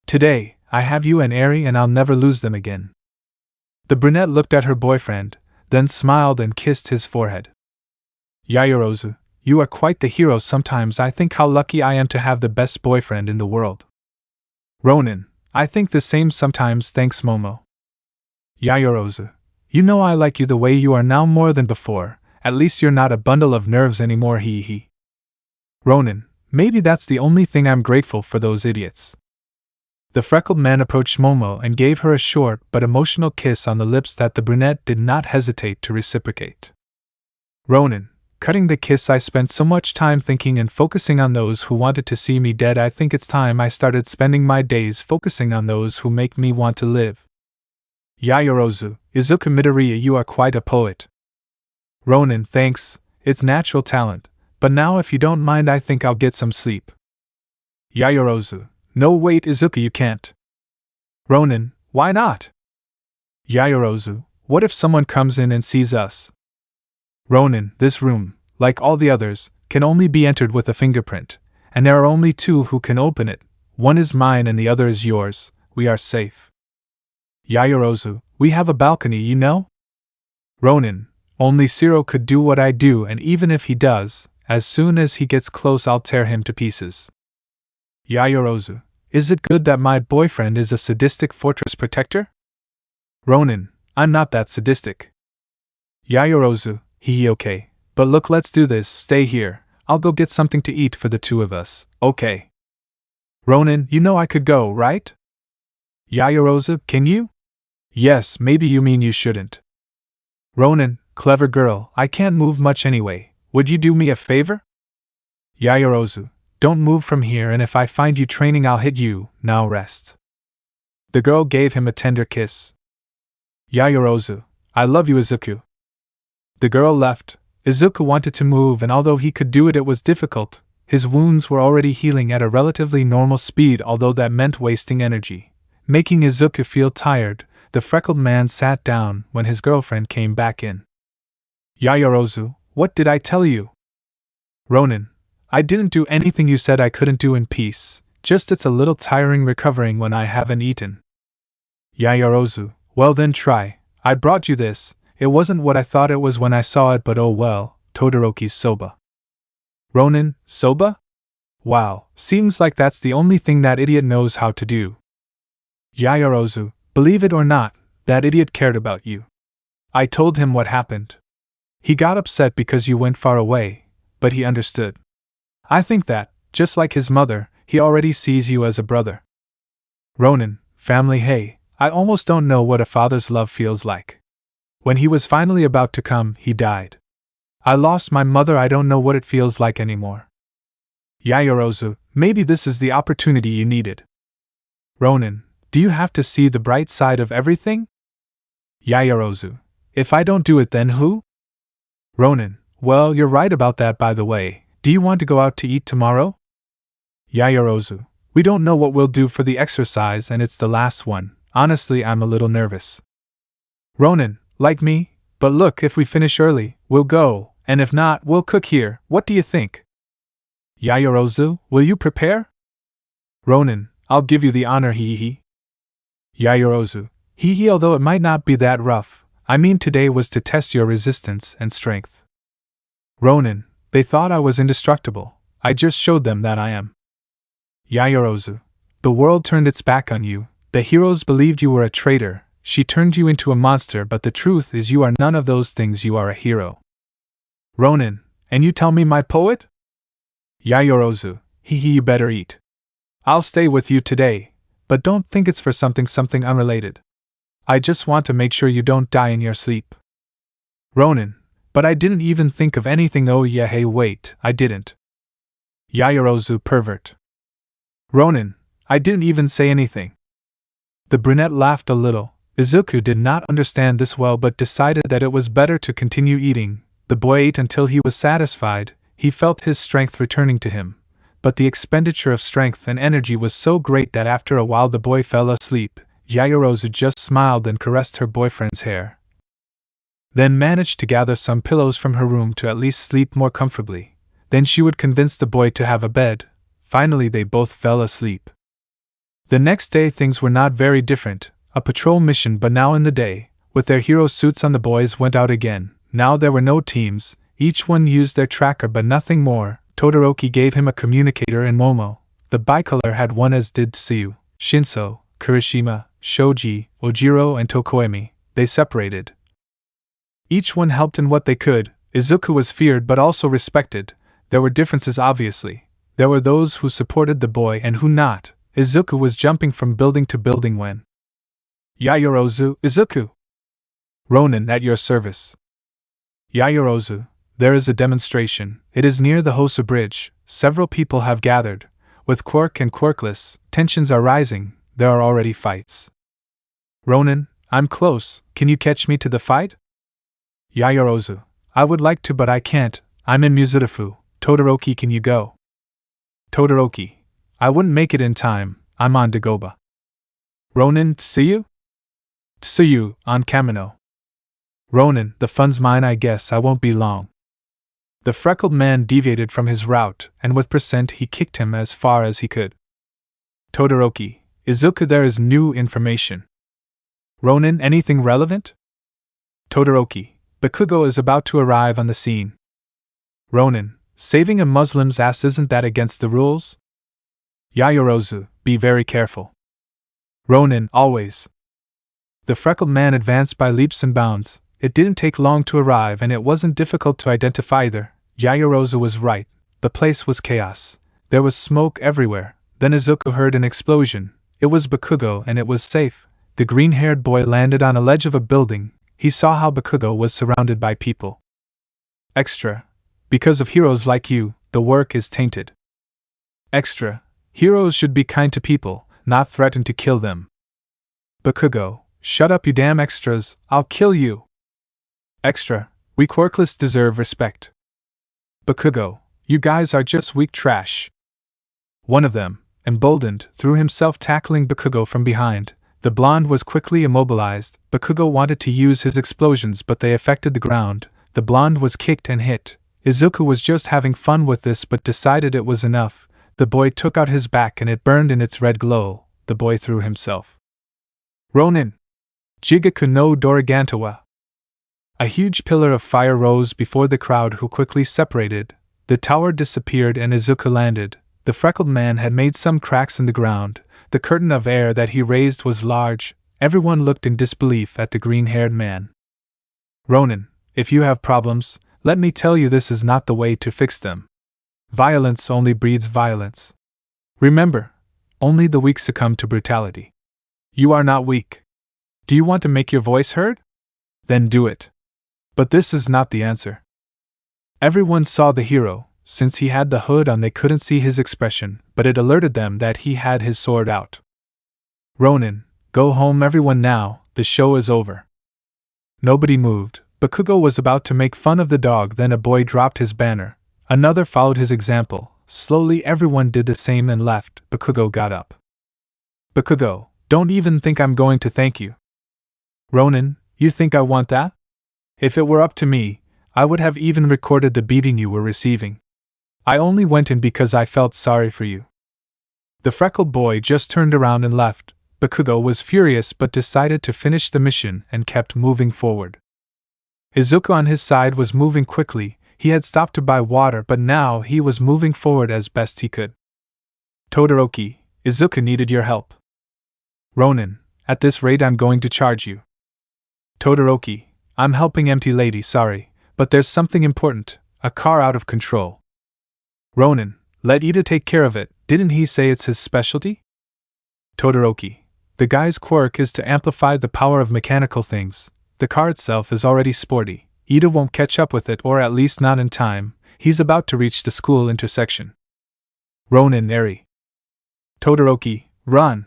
Today, I have you and Eri and I'll never lose them again. The brunette looked at her boyfriend, then smiled and kissed his forehead. Yaoyorozu, you are quite the hero. Sometimes I think how lucky I am to have the best boyfriend in the world. Ronin, I think the same sometimes, thanks Momo. Yaoyorozu, you know I like you the way you are now more than before, at least you're not a bundle of nerves anymore, hee. Ronin, maybe that's the only thing I'm grateful for, those idiots. The freckled man approached Momo and gave her a short but emotional kiss on the lips that the brunette did not hesitate to reciprocate. Ronin, cutting the kiss, I spent so much time thinking and focusing on those who wanted to see me dead. I think it's time I started spending my days focusing on those who make me want to live. Yaoyorozu, Izuku Midoriya, you are quite a poet. Ronin, thanks, it's natural talent, but now if you don't mind I think I'll get some sleep. Yaoyorozu, no wait Izuku, you can't. Ronin, why not? Yaoyorozu, what if someone comes in and sees us? Ronin, this room, like all the others, can only be entered with a fingerprint, and there are only two who can open it. One is mine and the other is yours. We are safe. Yaoyorozu, we have a balcony, you know? Ronin, only Zero could do what I do, and even if he does, as soon as he gets close I'll tear him to pieces. Yaoyorozu, is it good that my boyfriend is a sadistic fortress protector? Ronin, I'm not that sadistic. Yaoyorozu, okay, but look, let's do this, stay here, I'll go get something to eat for the two of us, okay? Ronin, you know I could go, right? Yaoyorozu, can you? Yes, maybe you mean you shouldn't. Ronin, clever girl, I can't move much anyway, would you do me a favor? Yaoyorozu, don't move from here, and if I find you training I'll hit you, now rest. The girl gave him a tender kiss. Yaoyorozu, I love you Izuku. The girl left. Izuku wanted to move, and although he could do it, it was difficult. His wounds were already healing at a relatively normal speed, although that meant wasting energy, making Izuku feel tired. The freckled man sat down when his girlfriend came back in. Yaoyorozu, what did I tell you? Ronin, I didn't do anything you said I couldn't do in peace, just it's a little tiring recovering when I haven't eaten. Yaoyorozu, well then try, I brought you this. It wasn't what I thought it was when I saw it, but oh well, Todoroki's soba. Ronin, soba? Wow, seems like that's the only thing that idiot knows how to do. Yaoyorozu, believe it or not, that idiot cared about you. I told him what happened. He got upset because you went far away, but he understood. I think that, just like his mother, he already sees you as a brother. Ronin, family, hey, I almost don't know what a father's love feels like. When he was finally about to come, he died. I lost my mother, I don't know what it feels like anymore. Yaoyorozu, Maybe this is the opportunity you needed. Ronin, do you have to see the bright side of everything? Yaoyorozu, if I don't do it, then who? Ronin, well, you're right about that, by the way. Do you want to go out to eat tomorrow? Yaoyorozu, we don't know what we'll do for the exercise and it's the last one. Honestly, I'm a little nervous. Ronin, like me? But look, if we finish early, we'll go, and if not, we'll cook here. What do you think? Yaoyorozu, will you prepare? Ronin, I'll give you the honor, hee. Yaoyorozu, hee, although it might not be that rough. I mean, today was to test your resistance and strength. Ronin, they thought I was indestructible. I just showed them that I am. Yaoyorozu, the world turned its back on you. The heroes believed you were a traitor. She turned you into a monster, but the truth is you are none of those things. You are a hero. Ronin, and you tell me my poet? Yaoyorozu, hee, you better eat. I'll stay with you today, but don't think it's for something unrelated. I just want to make sure you don't die in your sleep. Ronin, but I didn't even think of anything. Oh yeah, hey wait, I didn't. Yaoyorozu, pervert. Ronin, I didn't even say anything. The brunette laughed a little. Izuku did not understand this well but decided that it was better to continue eating. The boy ate until he was satisfied. He felt his strength returning to him. But the expenditure of strength and energy was so great that after a while the boy fell asleep. Yaoyorozu just smiled and caressed her boyfriend's hair, then managed to gather some pillows from her room to at least sleep more comfortably. Then she would convince the boy to have a bed. Finally they both fell asleep. The next day things were not very different. A patrol mission, but now in the day. With their hero suits on, the boys went out again. Now there were no teams. Each one used their tracker but nothing more. Todoroki gave him a communicator and Momo. The bicolor had one, as did Tsuyu, Shinso, Kirishima, Shoji, Ojiro and Tokoemi. They separated. Each one helped in what they could. Izuku was feared but also respected. There were differences, obviously. There were those who supported the boy and who not. Izuku was jumping from building to building when Yaoyorozu, Izuku. Ronin, at your service. Yaoyorozu, there is a demonstration. It is near the Hosu Bridge. Several people have gathered. With Quirk and Quirkless, tensions are rising. There are already fights. Ronin, I'm close. Can you catch me to the fight? Yaoyorozu, I would like to but I can't. I'm in Mizudafu. Todoroki, can you go? Todoroki, I wouldn't make it in time. I'm on Dagoba. Ronin, Tsuyu? Tsuyu, on Kamino. Ronin, the fun's mine, I guess I won't be long. The freckled man deviated from his route, and with percent he kicked him as far as he could. Todoroki, Izuku, there is new information. Ronin, anything relevant? Todoroki, Bakugo is about to arrive on the scene. Ronin, saving a Muslim's ass, isn't that against the rules? Yaoyorozu, be very careful. Ronin, always. The freckled man advanced by leaps and bounds. It didn't take long to arrive and it wasn't difficult to identify either. Yaoyorozu was right. The place was chaos. There was smoke everywhere. Then Izuku heard an explosion. It was Bakugo and it was safe. The green-haired boy landed on a ledge of a building. He saw how Bakugo was surrounded by people. Extra. Because of heroes like you, the work is tainted. Extra. Heroes should be kind to people, not threaten to kill them. Bakugo, shut up, you damn extras, I'll kill you. Extra. We Quirkless deserve respect. Bakugo, you guys are just weak trash. One of them, emboldened, threw himself, tackling Bakugo from behind. The blonde was quickly immobilized. Bakugo wanted to use his explosions but they affected the ground. The blonde was kicked and hit. Izuku was just having fun with this but decided it was enough. The boy took out his back and it burned in its red glow. The boy threw himself. Ronin! Jigaku no Dorigantawa! A huge pillar of fire rose before the crowd, who quickly separated. The tower disappeared and Izuku landed. The freckled man had made some cracks in the ground. The curtain of air that he raised was large. Everyone looked in disbelief at the green-haired man. Ronin, if you have problems, let me tell you this is not the way to fix them. Violence only breeds violence. Remember, only the weak succumb to brutality. You are not weak. Do you want to make your voice heard? Then do it. But this is not the answer. Everyone saw the hero. Since he had the hood on, they couldn't see his expression, but it alerted them that he had his sword out. Ronin, go home everyone now, the show is over. Nobody moved. Bakugo was about to make fun of the dog, then a boy dropped his banner. Another followed his example. Slowly everyone did the same and left. Bakugo got up. Bakugo, don't even think I'm going to thank you. Ronin, you think I want that? If it were up to me, I would have even recorded the beating you were receiving. I only went in because I felt sorry for you. The freckled boy just turned around and left. Bakugo was furious but decided to finish the mission and kept moving forward. Izuku on his side was moving quickly. He had stopped to buy water, but now he was moving forward as best he could. Todoroki, Izuku needed your help. Ronin, at this rate I'm going to charge you. Todoroki, I'm helping empty lady, sorry, but there's something important, a car out of control. Ronin, let Iida take care of it, didn't he say it's his specialty? Todoroki, the guy's quirk is to amplify the power of mechanical things. The car itself is already sporty. Iida won't catch up with it, or at least not in time. He's about to reach the school intersection. Ronin Eri. Todoroki, run!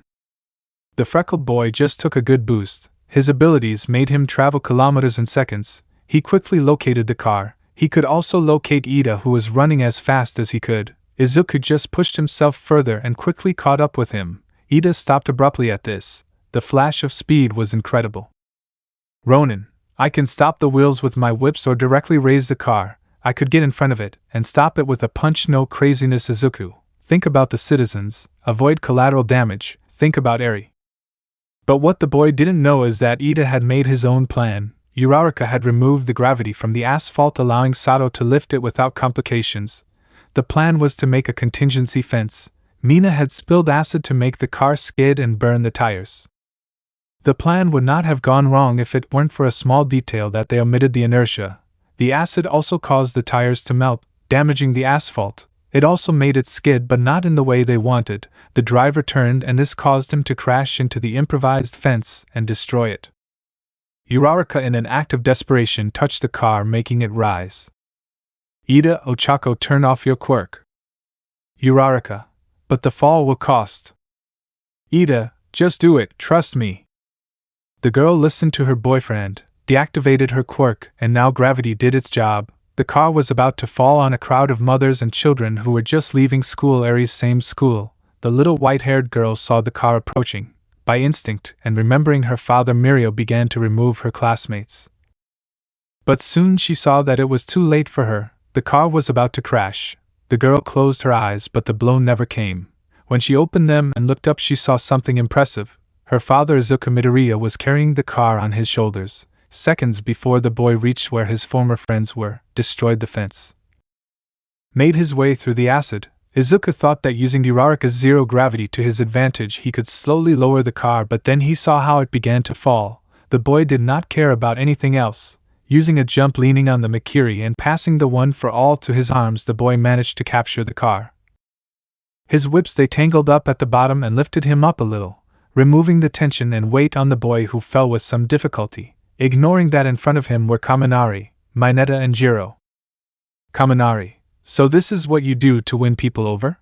The freckled boy just took a good boost. His abilities made him travel kilometers in seconds. He quickly located the car. He could also locate Iida, who was running as fast as he could. Izuku just pushed himself further and quickly caught up with him. Iida stopped abruptly at this. The flash of speed was incredible. Ronin, I can stop the wheels with my whips or directly raise the car. I could get in front of it and stop it with a punch. No craziness, Izuku. Think about the citizens. Avoid collateral damage. Think about Eri. But what the boy didn't know is that Iida had made his own plan. Uraraka had removed the gravity from the asphalt, allowing Sato to lift it without complications. The plan was to make a contingency fence. Mina had spilled acid to make the car skid and burn the tires. The plan would not have gone wrong if it weren't for a small detail that they omitted: the inertia. The acid also caused the tires to melt, damaging the asphalt. It also made it skid, but not in the way they wanted. The driver turned, and this caused him to crash into the improvised fence and destroy it. Uraraka, in an act of desperation, touched the car, making it rise. Iida, Ochako, turn off your quirk. Uraraka, but the fall will cost. Iida, just do it, trust me. The girl listened to her boyfriend, deactivated her quirk, and now gravity did its job. The car was about to fall on a crowd of mothers and children who were just leaving school. Eri's same school. The little white-haired girl saw the car approaching. By instinct, and remembering her father, Mirio began to remove her classmates. But soon she saw that it was too late for her. The car was about to crash. The girl closed her eyes, but the blow never came. When she opened them and looked up, she saw something impressive. Her father, Izuku Midoriya, was carrying the car on his shoulders. Seconds before the boy reached where his former friends were, destroyed the fence, made his way through the acid. Izuku thought that using Uraraka's zero gravity to his advantage he could slowly lower the car, but then he saw how it began to fall. The boy did not care about anything else. Using a jump, leaning on the Mikiri and passing the one for all to his arms, the boy managed to capture the car. His whips, they tangled up at the bottom and lifted him up a little, removing the tension and weight on the boy, who fell with some difficulty. Ignoring that in front of him were Kaminari, Mineta, and Jiro. Kaminari, so this is what you do to win people over?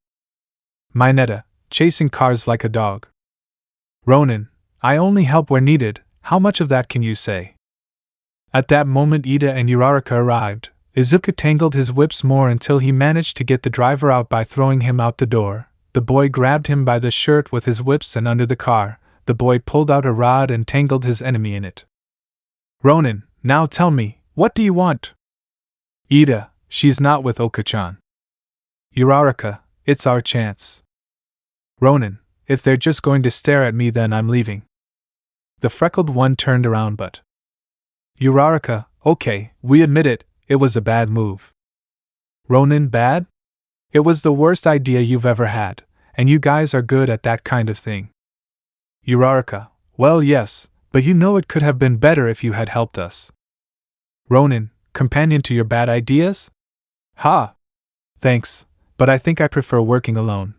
Mineta, chasing cars like a dog. Ronin, I only help where needed, how much of that can you say? At that moment Iida and Uraraka arrived. Izuku tangled his whips more until he managed to get the driver out by throwing him out the door. The boy grabbed him by the shirt with his whips, and under the car, the boy pulled out a rod and tangled his enemy in it. Ronin, now tell me, what do you want? Iida, she's not with Oka-chan. Uraraka, it's our chance. Ronin, if they're just going to stare at me, then I'm leaving. The freckled one turned around, but Uraraka, okay, we admit it, it was a bad move. Ronin, bad? It was the worst idea you've ever had, and you guys are good at that kind of thing. Uraraka, well, yes, but you know it could have been better if you had helped us. Ronin, companion to your bad ideas? Ha! Thanks, but I think I prefer working alone.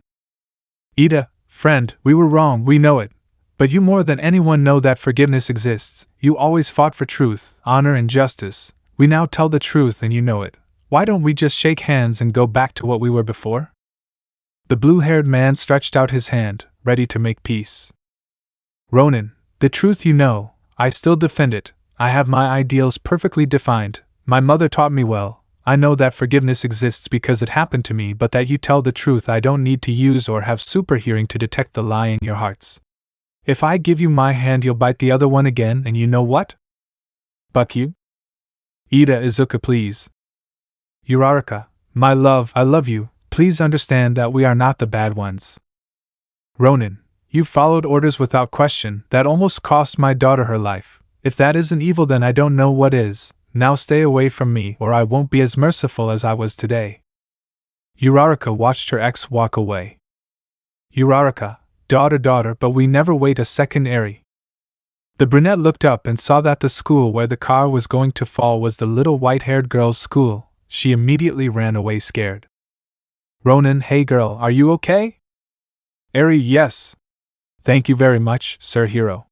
Iida, friend, we were wrong, we know it. But you more than anyone know that forgiveness exists. You always fought for truth, honor, and justice. We now tell the truth and you know it. why don't we just shake hands and go back to what we were before? The blue-haired man stretched out his hand, ready to make peace. Ronin, the truth you know, I still defend it. I have my ideals perfectly defined. My mother taught me well. I know that forgiveness exists because it happened to me, but that you tell the truth I don't need to use or have super hearing to detect the lie in your hearts. If I give you my hand, you'll bite the other one again, and you know what? Buck you? Iida, Izuku, please. Uraraka, my love, I love you. Please understand that we are not the bad ones. Ronin, you followed orders without question. That almost cost my daughter her life. If that isn't evil, then I don't know what is. Now stay away from me, or I won't be as merciful as I was today. Uraraka watched her ex walk away. Uraraka, daughter, but we never wait a second, Eri. The brunette looked up and saw that the school where the car was going to fall was the little white-haired girl's school. She immediately ran away scared. Ronin, hey girl, are you okay? Eri, yes. Thank you very much, Sir Hero.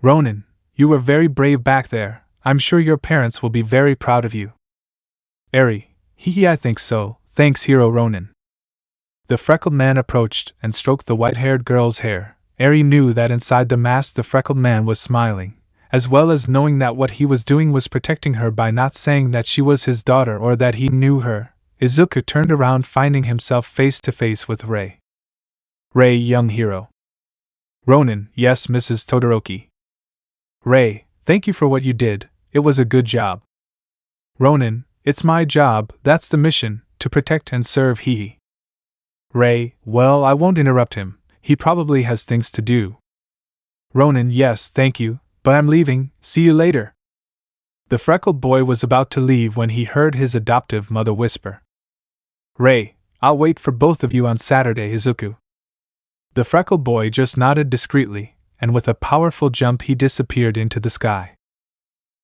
Ronin, you were very brave back there. I'm sure your parents will be very proud of you. Eri, I think so, thanks Hero Ronin. The freckled man approached and stroked the white-haired girl's hair. Eri knew that inside the mask the freckled man was smiling, as well as knowing that what he was doing was protecting her by not saying that she was his daughter or that he knew her. Izuku turned around, finding himself face to face with Rei. Rei, young hero. Ronin, yes, Mrs. Todoroki. Rei, thank you for what you did. It was a good job. Ronin, it's my job, that's the mission, to protect and serve Hihi. Rei, well, I won't interrupt him, he probably has things to do. Ronin, yes, thank you, but I'm leaving, see you later. The freckled boy was about to leave when he heard his adoptive mother whisper. Rei, I'll wait for both of you on Saturday, Izuku. The freckled boy just nodded discreetly, and with a powerful jump he disappeared into the sky.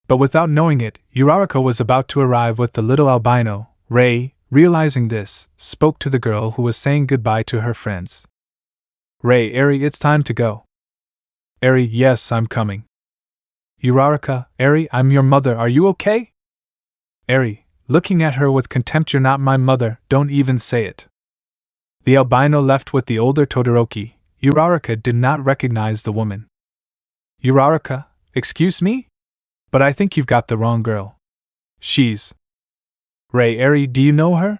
But without knowing it, Uraraka was about to arrive with the little albino. Rei, realizing this, spoke to the girl who was saying goodbye to her friends. Rei, Eri, it's time to go. Eri, yes, I'm coming. Uraraka, Eri, I'm your mother, are you okay? Eri, looking at her with contempt, you're not my mother, don't even say it. The albino left with the older Todoroki. Uraraka did not recognize the woman. Uraraka, excuse me? But I think you've got the wrong girl. She's... Rei, Eri, do you know her?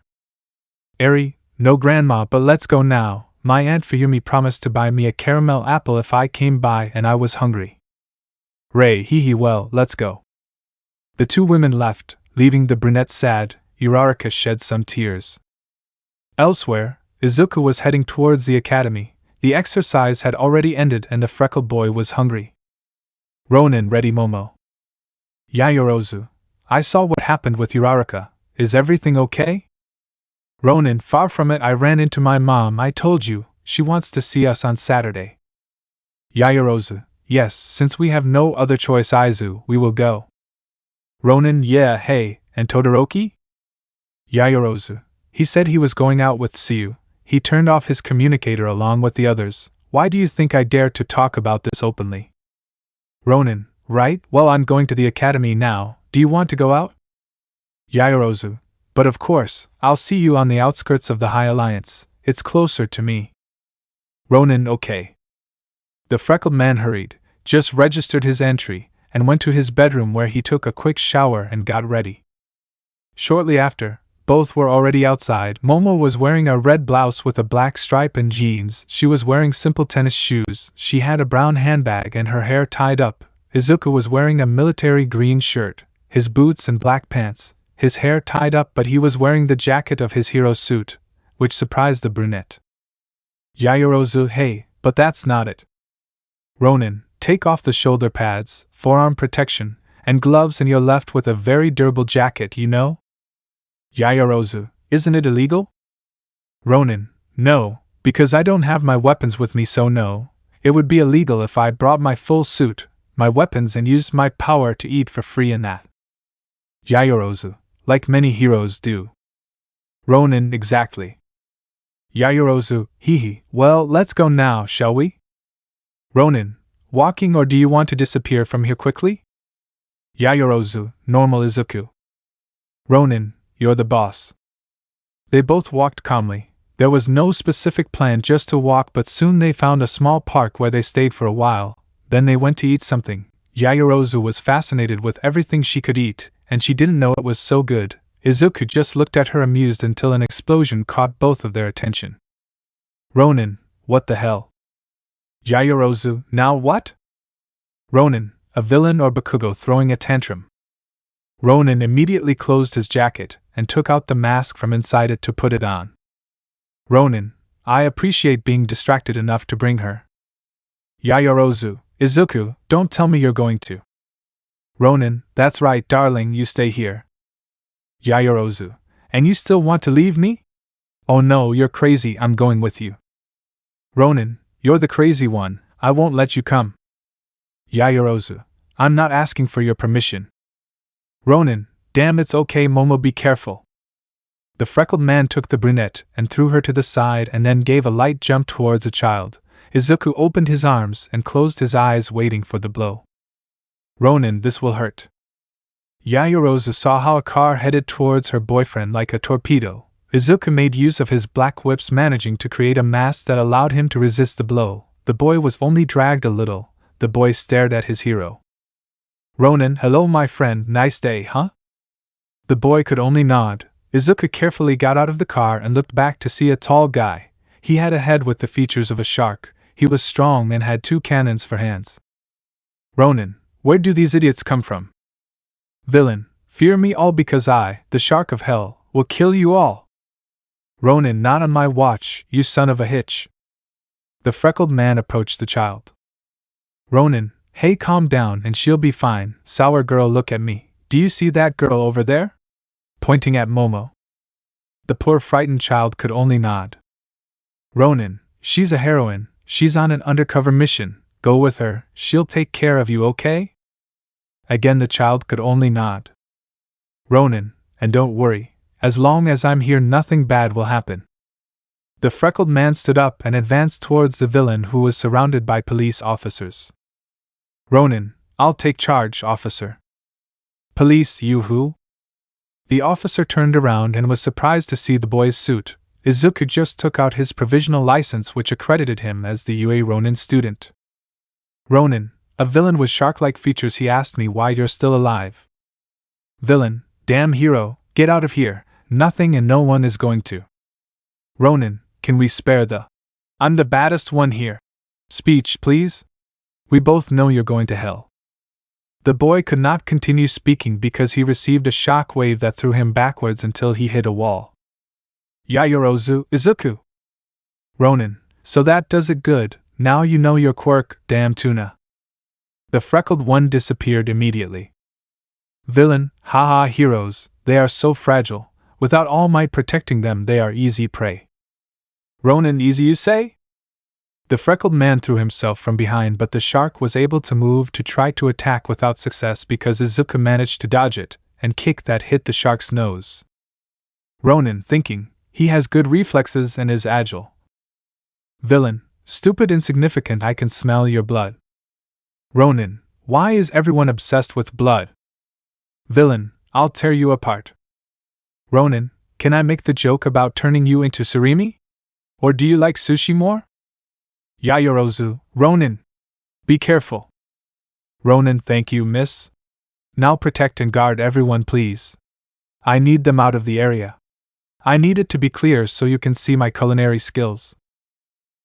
Eri, no grandma, but let's go now. My Aunt Fuyumi promised to buy me a caramel apple if I came by and I was hungry. Rei, well, let's go. The two women left, leaving the brunette sad. Uraraka shed some tears. Elsewhere, Izuku was heading towards the academy. The exercise had already ended and the freckled boy was hungry. Ronin, ready Momo. Yayorozu, I saw what happened with Uraraka. Is everything okay? Ronin, far from it, I ran into my mom, I told you, she wants to see us on Saturday. Yayorozu, yes, since we have no other choice Aizu, we will go. Ronin, yeah, hey, and Todoroki? Yayorozu, he said he was going out with Tsuyu. He turned off his communicator along with the others. Why do you think I dare to talk about this openly? Ronin, right, well, I'm going to the academy now, do you want to go out? Yayorozu, but of course, I'll see you on the outskirts of the High Alliance, it's closer to me. Ronin, okay. The freckled man hurried, just registered his entry, and went to his bedroom where he took a quick shower and got ready. Shortly after, both were already outside. Momo was wearing a red blouse with a black stripe and jeans. She was wearing simple tennis shoes. She had a brown handbag and her hair tied up. Izuku was wearing a military green shirt, his boots and black pants, his hair tied up, but he was wearing the jacket of his hero suit, which surprised the brunette. Yayorozu, hey, but that's not it. Ronin, take off the shoulder pads, forearm protection, and gloves and you're left with a very durable jacket, you know? Yayorozu, isn't it illegal? Ronin, no, because I don't have my weapons with me, so no. It would be illegal if I brought my full suit, my weapons, and used my power to eat for free in that. Yayorozu, like many heroes do. Ronin, exactly. Yayorozu, well, let's go now, shall we? Ronin, walking, or do you want to disappear from here quickly? Yayorozu, normal Izuku. Ronin, you're the boss. They both walked calmly. There was no specific plan, just to walk, but soon they found a small park where they stayed for a while. Then they went to eat something. Yaoyorozu was fascinated with everything she could eat, and she didn't know it was so good. Izuku just looked at her amused until an explosion caught both of their attention. Ronin, what the hell? Yaoyorozu, now what? Ronin, a villain or bakugo throwing a tantrum. Ronin immediately closed his jacket and took out the mask from inside it to put it on. Ronin, I appreciate being distracted enough to bring her. Yaoyorozu, Izuku, don't tell me you're going to. Ronin, that's right, darling, you stay here. Yaoyorozu, and you still want to leave me? Oh no, you're crazy, I'm going with you. Ronin, you're the crazy one, I won't let you come. Yaoyorozu, I'm not asking for your permission. Ronin, damn, it's okay, Momo, be careful. The freckled man took the brunette and threw her to the side and then gave a light jump towards the child. Izuku opened his arms and closed his eyes, waiting for the blow. Ronin, this will hurt. Yaoyorozu saw how a car headed towards her boyfriend like a torpedo. Izuku made use of his black whips, managing to create a mass that allowed him to resist the blow. The boy was only dragged a little. The boy stared at his hero. Ronin, hello my friend, nice day, huh? The boy could only nod. Izuku carefully got out of the car and looked back to see a tall guy. He had a head with the features of a shark. He was strong and had 2 cannons for hands. Ronin, where do these idiots come from? Villain, fear me all because I, the shark of hell, will kill you all. Ronin, not on my watch, you son of a hitch. The freckled man approached the child. Ronin, hey, calm down and she'll be fine. Sour girl, look at me. Do you see that girl over there? Pointing at Momo. The poor frightened child could only nod. Ronin, she's a heroine, she's on an undercover mission. Go with her, she'll take care of you, okay? Again the child could only nod. Ronin, and don't worry, as long as I'm here nothing bad will happen. The freckled man stood up and advanced towards the villain, who was surrounded by police officers. Ronin, I'll take charge, officer. Police, you who? The officer turned around and was surprised to see the boy's suit. Izuku just took out his provisional license, which accredited him as the UA Ronin student. Ronin, a villain with shark-like features, he asked me why you're still alive. Villain, damn hero, get out of here, nothing and no one is going to. Ronin, can we spare the... I'm the baddest one here. Speech, please? We both know you're going to hell. The boy could not continue speaking because he received a shock wave that threw him backwards until he hit a wall. Yaoyorozu, Izuku. Ronin, so that does it, good, now you know your quirk, damn tuna. The freckled one disappeared immediately. Villain, haha, heroes, they are so fragile, without All Might protecting them they are easy prey. Ronin, easy you say? The freckled man threw himself from behind, but the shark was able to move to try to attack without success because Izuku managed to dodge it and kick that hit the shark's nose. Ronin, thinking, he has good reflexes and is agile. Villain, stupid, insignificant, I can smell your blood. Ronin, why is everyone obsessed with blood? Villain, I'll tear you apart. Ronin, can I make the joke about turning you into surimi? Or do you like sushi more? Yaoyorozu, Ronin. Be careful. Ronin, thank you, miss. Now protect and guard everyone, please. I need them out of the area. I need it to be clear so you can see my culinary skills.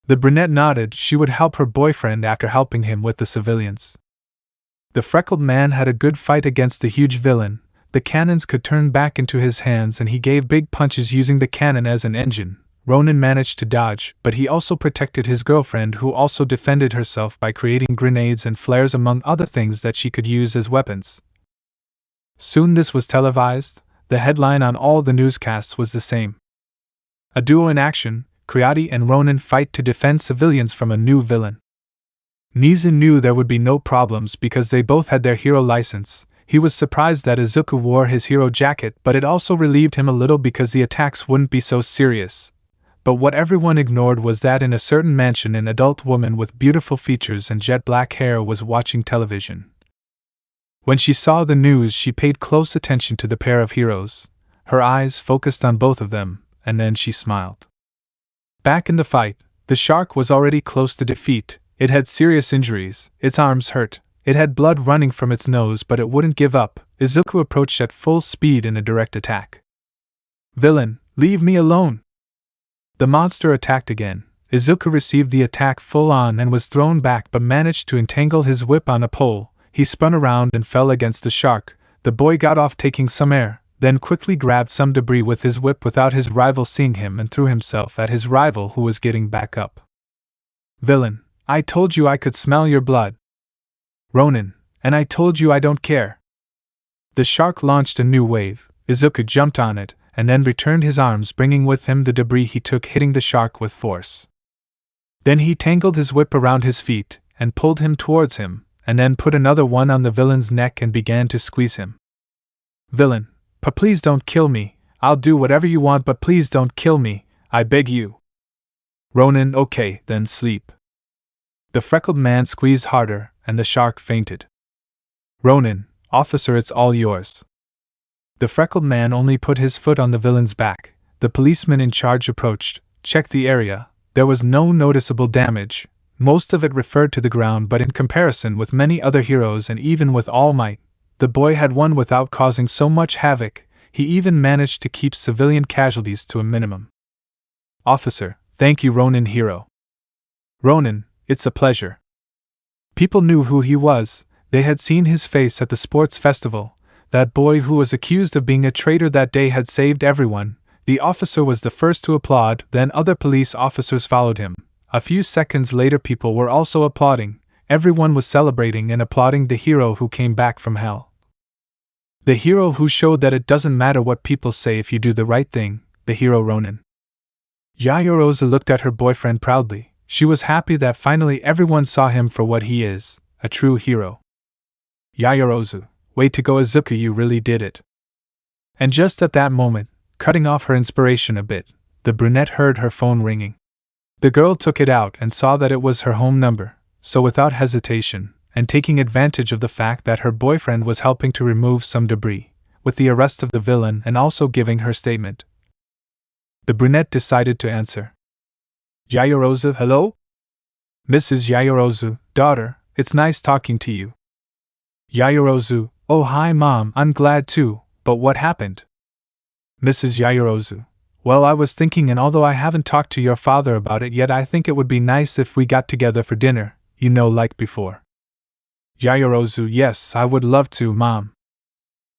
The brunette nodded. She would help her boyfriend after helping him with the civilians. The freckled man had a good fight against the huge villain. The cannons could turn back into his hands and he gave big punches using the cannon as an engine. Ronin managed to dodge, but he also protected his girlfriend, who also defended herself by creating grenades and flares among other things that she could use as weapons. Soon this was televised. The headline on all the newscasts was the same. A duo in action, Creati and Ronin fight to defend civilians from a new villain. Nizun knew there would be no problems because they both had their hero license. He was surprised that Izuku wore his hero jacket, but it also relieved him a little because the attacks wouldn't be so serious. But what everyone ignored was that in a certain mansion an adult woman with beautiful features and jet black hair was watching television. When she saw the news, she paid close attention to the pair of heroes. her eyes focused on both of them, and then she smiled. Back in the fight, the shark was already close to defeat. It had serious injuries, its arms hurt, it had blood running from its nose, but it wouldn't give up. Izuku approached at full speed in a direct attack. "Villain, leave me alone!" The monster attacked again. Izuku received the attack full on and was thrown back, but managed to entangle his whip on a pole. He spun around and fell against the shark. The boy got off taking some air, then quickly grabbed some debris with his whip without his rival seeing him and threw himself at his rival, who was getting back up. "Villain, I told you I could smell your blood. Ronin, and I told you I don't care." The shark launched a new wave. Izuku jumped on it, and then returned his arms, bringing with him the debris he took, hitting the shark with force. Then he tangled his whip around his feet, and pulled him towards him, and then put another one on the villain's neck and began to squeeze him. "Villain, please don't kill me. I'll do whatever you want, but please don't kill me, I beg you." "Ronin, okay, then sleep." The freckled man squeezed harder, and the shark fainted. "Ronin, officer, it's all yours." The freckled man only put his foot on the villain's back. The policeman in charge approached, checked the area. There was no noticeable damage. Most of it referred to the ground, but in comparison with many other heroes and even with Almight, the boy had won without causing so much havoc. He even managed to keep civilian casualties to a minimum. "Officer, thank you, Ronin hero." "Ronin, it's a pleasure." People knew who he was. They had seen his face at the sports festival. That boy who was accused of being a traitor that day had saved everyone. The officer was the first to applaud, then other police officers followed him. A few seconds later, people were also applauding. Everyone was celebrating and applauding the hero who came back from hell. The hero who showed that it doesn't matter what people say if you do the right thing, the hero Ronin. Yaoyorozu looked at her boyfriend proudly. She was happy that finally everyone saw him for what he is, a true hero. "Yaoyorozu, way to go, Izuku, you really did it." And just at that moment, cutting off her inspiration a bit, the brunette heard her phone ringing. The girl took it out and saw that it was her home number, so without hesitation, and taking advantage of the fact that her boyfriend was helping to remove some debris, with the arrest of the villain and also giving her statement, the brunette decided to answer. "Yaoyorozu, hello? Mrs. Yaoyorozu, daughter, it's nice talking to you." Yaoyorozu, "Oh hi mom, I'm glad too, but what happened?" Mrs. Yaoyorozu, "Well, I was thinking, and although I haven't talked to your father about it yet, I think it would be nice if we got together for dinner, you know, like before." Yaoyorozu, "Yes, I would love to, mom."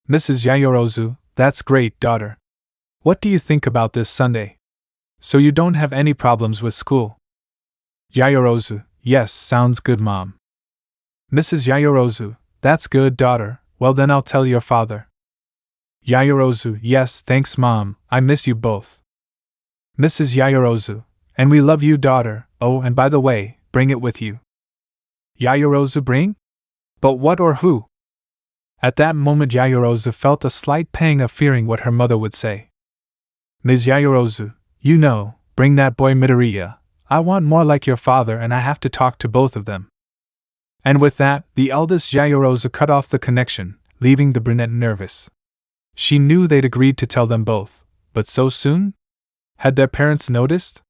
Mrs. Yaoyorozu, "That's great, daughter. What do you think about this Sunday? So you don't have any problems with school?" Yaoyorozu, "Yes, sounds good, mom." Mrs. Yaoyorozu, "That's good, daughter. Well, then I'll tell your father." Yaoyorozu, "Yes, thanks, mom. I miss you both." Mrs. Yaoyorozu, "And we love you, daughter. Oh, and by the way, bring it with you." Yaoyorozu, "Bring? But what or who?" At that moment, Yaoyorozu felt a slight pang of fearing what her mother would say. Ms. Yaoyorozu, "You know, bring that boy Midoriya. I want more like your father, and I have to talk to both of them." And with that, the eldest Yaoyorozu cut off the connection, leaving the brunette nervous. She knew they'd agreed to tell them both, but so soon? Had their parents noticed?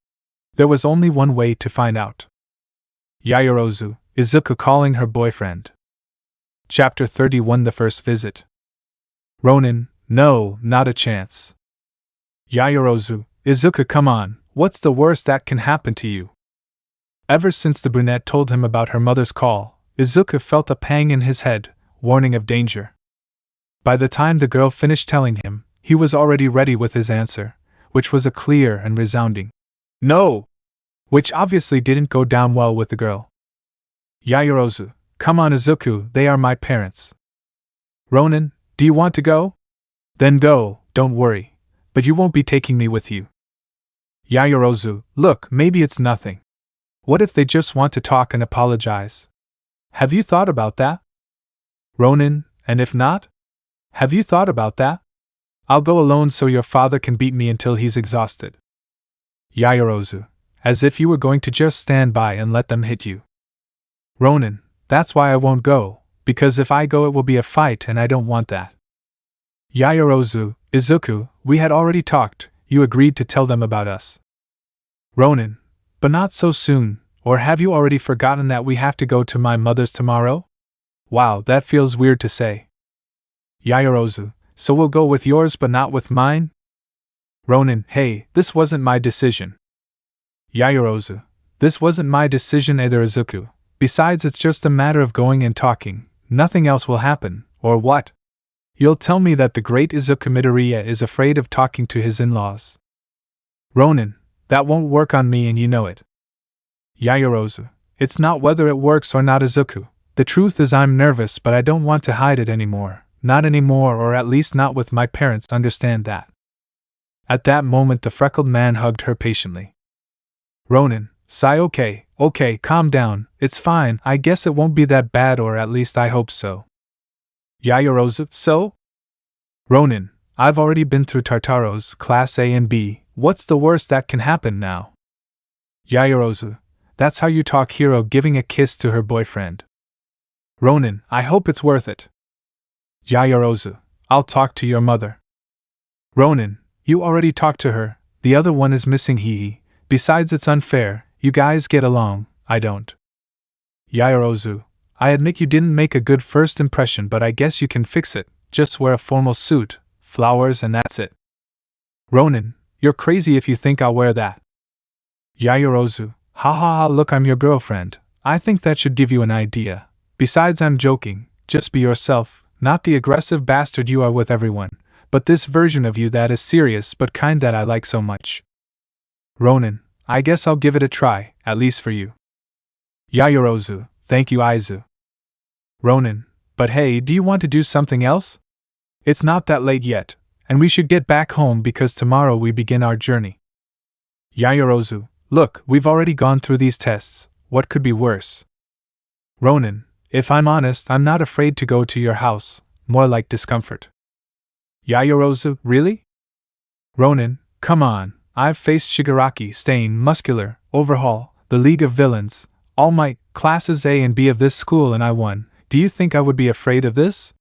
There was only one way to find out. Yaoyorozu, Izuku calling her boyfriend. Chapter 31, The First Visit. Ronin, no, not a chance. Yaoyorozu, Izuku, come on, what's the worst that can happen to you? Ever since the brunette told him about her mother's call, Izuku felt a pang in his head, warning of danger. By the time the girl finished telling him, he was already ready with his answer, which was a clear and resounding "No!" which obviously didn't go down well with the girl. Yaoyorozu, come on Izuku, they are my parents. Ronin, do you want to go? Then go, don't worry, but you won't be taking me with you. Yaoyorozu, look, maybe it's nothing. What if they just want to talk and apologize? Have you thought about that? Ronin, and if not? Have you thought about that? I'll go alone so your father can beat me until he's exhausted. Yaoyorozu, as if you were going to just stand by and let them hit you. Ronin, that's why I won't go, because if I go it will be a fight and I don't want that. Yaoyorozu, Izuku, we had already talked, you agreed to tell them about us. Ronin, but not so soon, or have you already forgotten that we have to go to my mother's tomorrow? Wow, that feels weird to say. Yaoyorozu, so we'll go with yours but not with mine? Ronin, hey, this wasn't my decision. Yaoyorozu, this wasn't my decision either, Izuku. Besides, it's just a matter of going and talking. Nothing else will happen, or what? You'll tell me that the great Izuku Midoriya is afraid of talking to his in-laws. Ronin, that won't work on me and you know it. Yaoyorozu, it's not whether it works or not, Izuku. The truth is I'm nervous, but I don't want to hide it anymore. Not anymore, or at least not with my parents, understand that. At that moment the freckled man hugged her patiently. Ronin, sigh, okay, calm down, it's fine, I guess it won't be that bad, or at least I hope so. Yaoyorozu, so? Ronin, I've already been through Tartaro's Class A and B, what's the worst that can happen now? Yaoyorozu, that's how you talk, hero giving a kiss to her boyfriend. Ronin, I hope it's worth it. Yaoyorozu, I'll talk to your mother. Ronin, you already talked to her, the other one is missing, hee. Besides, it's unfair, you guys get along, I don't. Yaoyorozu, I admit you didn't make a good first impression, but I guess you can fix it, just wear a formal suit, flowers, and that's it. Ronin, you're crazy if you think I'll wear that. Yaoyorozu, ha ha ha, look, I'm your girlfriend, I think that should give you an idea. Besides, I'm joking, just be yourself, not the aggressive bastard you are with everyone, but this version of you that is serious but kind that I like so much. Ronin, I guess I'll give it a try, at least for you. Yaoyorozu, thank you, Aizu. Ronin, but hey, do you want to do something else? It's not that late yet, and we should get back home because tomorrow we begin our journey. Yaoyorozu, look, we've already gone through these tests, what could be worse? Ronin, if I'm honest, I'm not afraid to go to your house, more like discomfort. Yaoyorozu, really? Ronin, come on, I've faced Shigaraki, Stain, Muscular, Overhaul, the League of Villains, Almight, Classes A and B of this school, and I won. Do you think I would be afraid of this?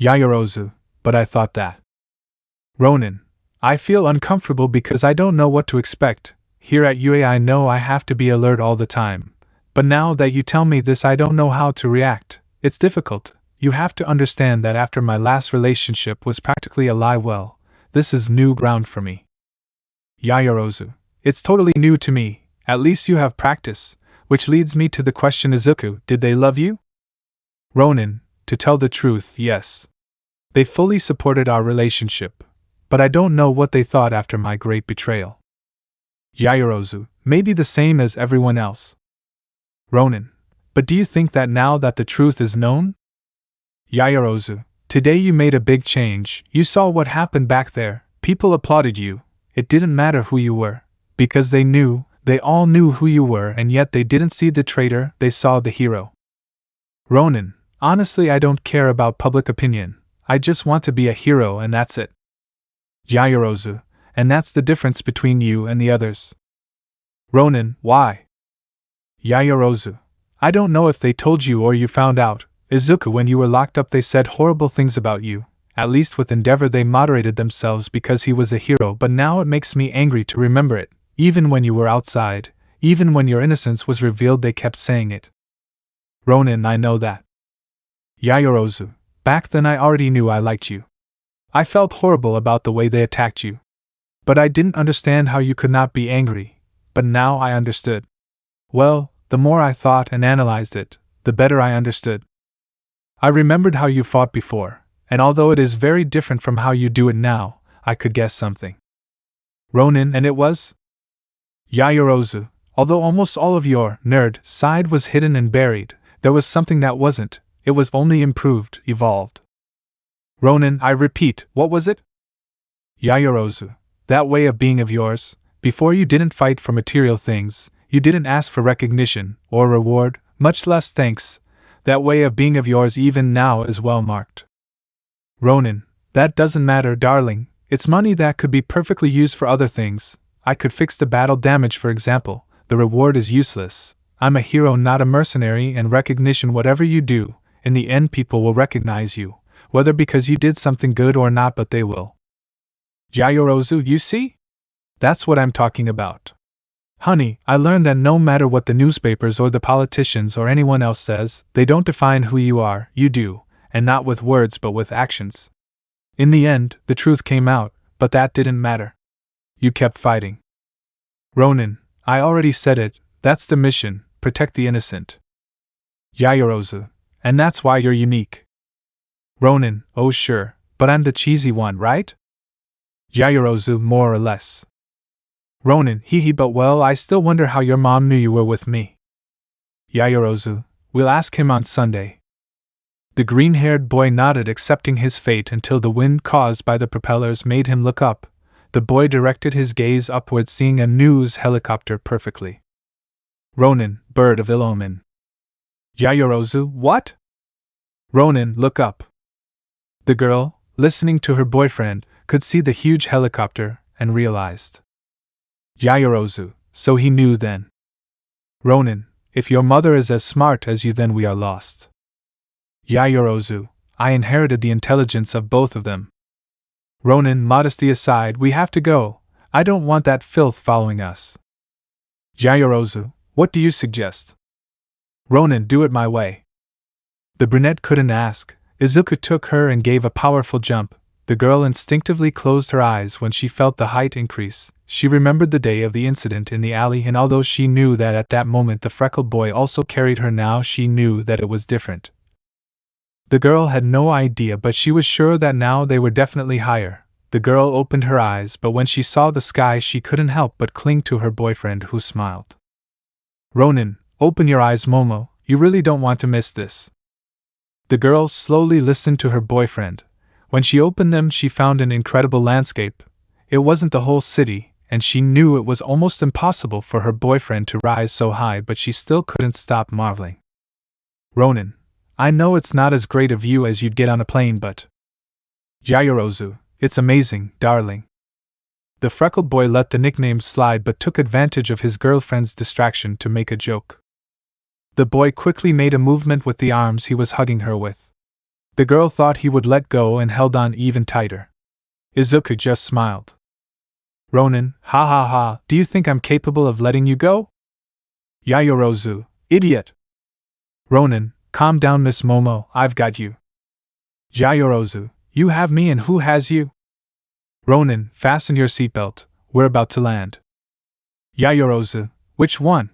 Yaoyorozu, but I thought that. Ronin, I feel uncomfortable because I don't know what to expect. Here at UA I know I have to be alert all the time. But now that you tell me this, I don't know how to react. It's difficult. You have to understand that after my last relationship was practically a lie, well, this is new ground for me. Yaoyorozu, it's totally new to me, at least you have practice, which leads me to the question, Izuku, did they love you? Ronin, to tell the truth, yes. They fully supported our relationship, but I don't know what they thought after my great betrayal. Yaoyorozu, maybe the same as everyone else. Ronin, but do you think that now that the truth is known? Yaoyorozu, today you made a big change, you saw what happened back there, people applauded you, it didn't matter who you were, because they all knew who you were, and yet they didn't see the traitor, they saw the hero. Ronin, honestly I don't care about public opinion, I just want to be a hero and that's it. Yaoyorozu, and that's the difference between you and the others. Ronin, why? Yaoyorozu, I don't know if they told you or you found out. Izuku, when you were locked up they said horrible things about you, at least with Endeavor they moderated themselves because he was a hero, but now it makes me angry to remember it, even when you were outside, even when your innocence was revealed they kept saying it. Ronin, I know that. Yaoyorozu, back then I already knew I liked you. I felt horrible about the way they attacked you. But I didn't understand how you could not be angry, but now I understood. Well, the more I thought and analyzed it, the better I understood. I remembered how you fought before, and although it is very different from how you do it now, I could guess something. Ronin, and it was? Yaoyorozu, although almost all of your nerd side was hidden and buried, there was something that wasn't, it was only improved, evolved. Ronin, I repeat, what was it? Yaoyorozu, that way of being of yours, before you didn't fight for material things, you didn't ask for recognition, or reward, much less thanks, that way of being of yours even now is well marked. Ronin, that doesn't matter, darling, it's money that could be perfectly used for other things, I could fix the battle damage for example, the reward is useless, I'm a hero not a mercenary, and recognition whatever you do, in the end people will recognize you, whether because you did something good or not, but they will. Yayorozu, you see? That's what I'm talking about. Honey, I learned that no matter what the newspapers or the politicians or anyone else says, they don't define who you are, you do, and not with words but with actions. In the end, the truth came out, but that didn't matter. You kept fighting. Ronin, I already said it, that's the mission, protect the innocent. Yayorozu, and that's why you're unique. Ronin, oh sure, but I'm the cheesy one, right? Yayorozu, more or less. Ronin, but well, I still wonder how your mom knew you were with me. Yayorozu, we'll ask him on Sunday. The green-haired boy nodded, accepting his fate until the wind caused by the propellers made him look up. The boy directed his gaze upward, seeing a news helicopter perfectly. Ronin, bird of ill omen. Yayorozu, what? Ronin, look up. The girl, listening to her boyfriend, could see the huge helicopter and realized. Yayorozu, so he knew then. Ronin, if your mother is as smart as you, then we are lost. Yayorozu, I inherited the intelligence of both of them. Ronin, modesty aside, we have to go. I don't want that filth following us. Yayorozu, what do you suggest? Ronin, do it my way. The brunette couldn't ask. Izuku took her and gave a powerful jump. The girl instinctively closed her eyes when she felt the height increase. She remembered the day of the incident in the alley, and although she knew that at that moment the freckled boy also carried her, now she knew that it was different. The girl had no idea, but she was sure that now they were definitely higher. The girl opened her eyes, but when she saw the sky she couldn't help but cling to her boyfriend, who smiled. Ronin, open your eyes, Momo, you really don't want to miss this. The girl slowly listened to her boyfriend. When she opened them, she found an incredible landscape. It wasn't the whole city, and she knew it was almost impossible for her boyfriend to rise so high, but she still couldn't stop marveling. Ronin, I know it's not as great a view as you'd get on a plane, but… Yayorozu, it's amazing, darling. The freckled boy let the nickname slide but took advantage of his girlfriend's distraction to make a joke. The boy quickly made a movement with the arms he was hugging her with. The girl thought he would let go and held on even tighter. Izuku just smiled. Ronin, ha ha ha, do you think I'm capable of letting you go? Yayorozu, idiot. Ronin, calm down, Miss Momo, I've got you. Yayorozu, you have me, and who has you? Ronin, fasten your seatbelt, we're about to land. Yayorozu, which one?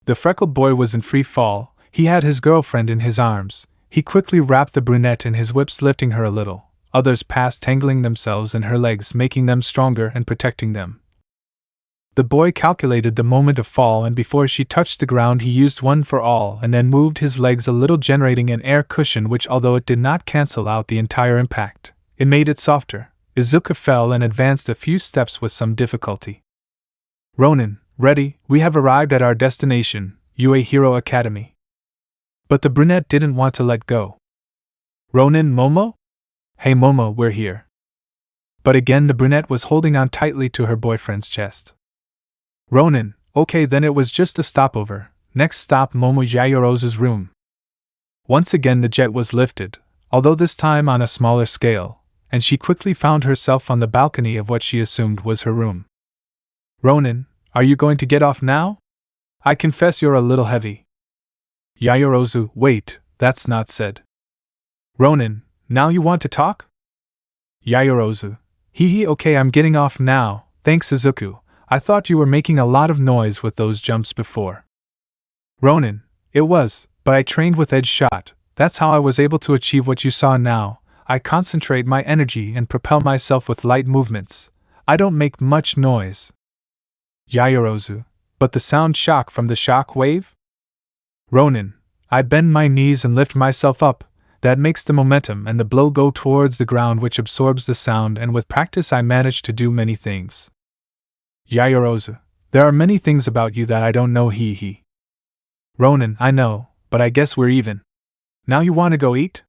The freckled boy was in free fall. He had his girlfriend in his arms. He quickly wrapped the brunette in his whips, lifting her a little. Others passed, tangling themselves in her legs, making them stronger and protecting them. The boy calculated the moment of fall, and before she touched the ground he used one for all and then moved his legs a little, generating an air cushion which, although it did not cancel out the entire impact, it made it softer. Izuku fell and advanced a few steps with some difficulty. Ronin, ready, we have arrived at our destination, UA Hero Academy. But the brunette didn't want to let go. Ronin, Momo? Hey Momo, we're here. But again the brunette was holding on tightly to her boyfriend's chest. Ronin, okay then, it was just a stopover. Next stop, Momo, Yayorozu's room. Once again the jet was lifted, although this time on a smaller scale, and she quickly found herself on the balcony of what she assumed was her room. Ronin, are you going to get off now? I confess you're a little heavy. Yayorozu, wait, that's not said. Ronin, now you want to talk? Yayorozu, okay, I'm getting off now, thanks Izuku. I thought you were making a lot of noise with those jumps before. Ronin, it was, but I trained with edge shot, that's how I was able to achieve what you saw now. I concentrate my energy and propel myself with light movements. I don't make much noise. Yayorozu, but the sound shock from the shock wave? Ronin, I bend my knees and lift myself up. That makes the momentum and the blow go towards the ground, which absorbs the sound, and with practice I manage to do many things. Yayorozu, there are many things about you that I don't know, Ronin, I know, but I guess we're even. Now you want to go eat?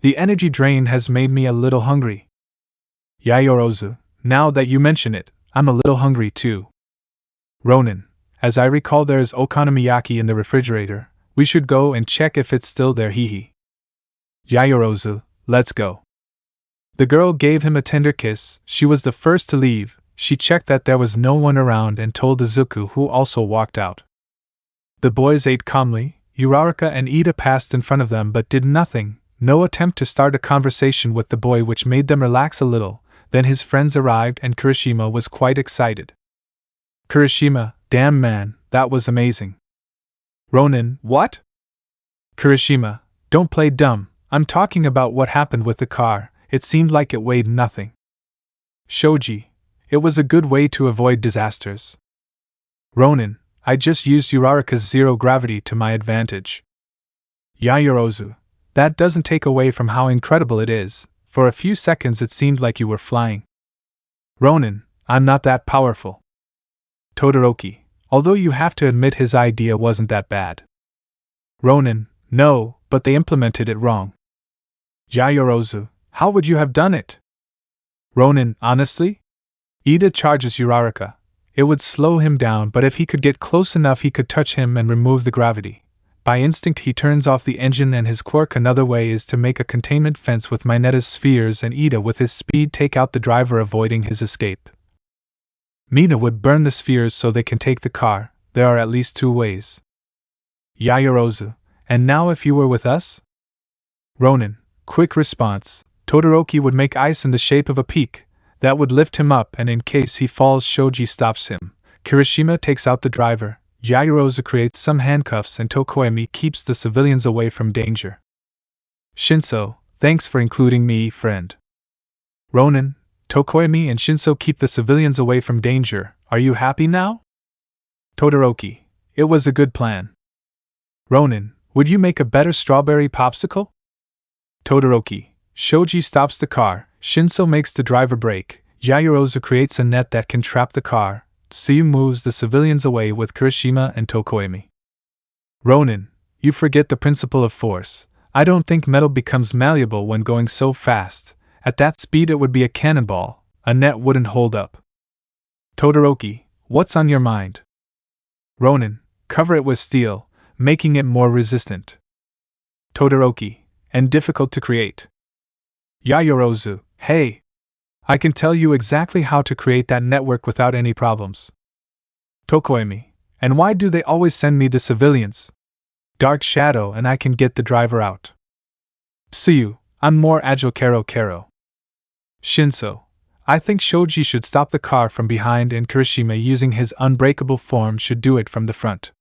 The energy drain has made me a little hungry. Yayorozu, now that you mention it, I'm a little hungry too. Ronin, as I recall there is okonomiyaki in the refrigerator, we should go and check if it's still there, Yayorozu, let's go. The girl gave him a tender kiss. She was the first to leave. She checked that there was no one around and told Izuku, who also walked out. The boys ate calmly. Uraraka and Iida passed in front of them but did nothing, no attempt to start a conversation with the boy, which made them relax a little. Then his friends arrived and Kirishima was quite excited. Kirishima, damn man, that was amazing. Ronin, what? Kirishima, don't play dumb. I'm talking about what happened with the car. It seemed like it weighed nothing. Shoji, it was a good way to avoid disasters. Ronin, I just used Uraraka's zero gravity to my advantage. Yaoyorozu, that doesn't take away from how incredible it is. For a few seconds it seemed like you were flying. Ronin, I'm not that powerful. Todoroki, although you have to admit his idea wasn't that bad. Ronin, no, but they implemented it wrong. Yaoyorozu, how would you have done it? Ronin, honestly? Iida charges Uraraka. It would slow him down, but if he could get close enough he could touch him and remove the gravity. By instinct he turns off the engine and his quirk. Another way is to make a containment fence with Mineta's spheres and Iida with his speed take out the driver, avoiding his escape. Mina would burn the spheres so they can take the car. There are at least two ways. Yaoyorozu, and now if you were with us? Ronin, quick response. Todoroki would make ice in the shape of a peak. That would lift him up, and in case he falls Shoji stops him. Kirishima takes out the driver. Yaoyorozu creates some handcuffs and Tokoemi keeps the civilians away from danger. Shinso, thanks for including me, friend. Ronin, Tokoemi and Shinso keep the civilians away from danger. Are you happy now? Todoroki, it was a good plan. Ronin, would you make a better strawberry popsicle? Todoroki, Shoji stops the car. Shinso makes the driver brake. Yaoyorozu creates a net that can trap the car. Tsuyu moves the civilians away with Kirishima and Tokoemi. Ronin, you forget the principle of force. I don't think metal becomes malleable when going so fast. At that speed it would be a cannonball. A net wouldn't hold up. Todoroki, what's on your mind? Ronin, cover it with steel, making it more resistant. Todoroki, and difficult to create. Yaoyorozu, hey! I can tell you exactly how to create that network without any problems. Tokoemi, and why do they always send me the civilians? Dark Shadow and I can get the driver out. Tsuyu, I'm more agile. Kero. Shinso, I think Shoji should stop the car from behind and Kirishima using his unbreakable form should do it from the front.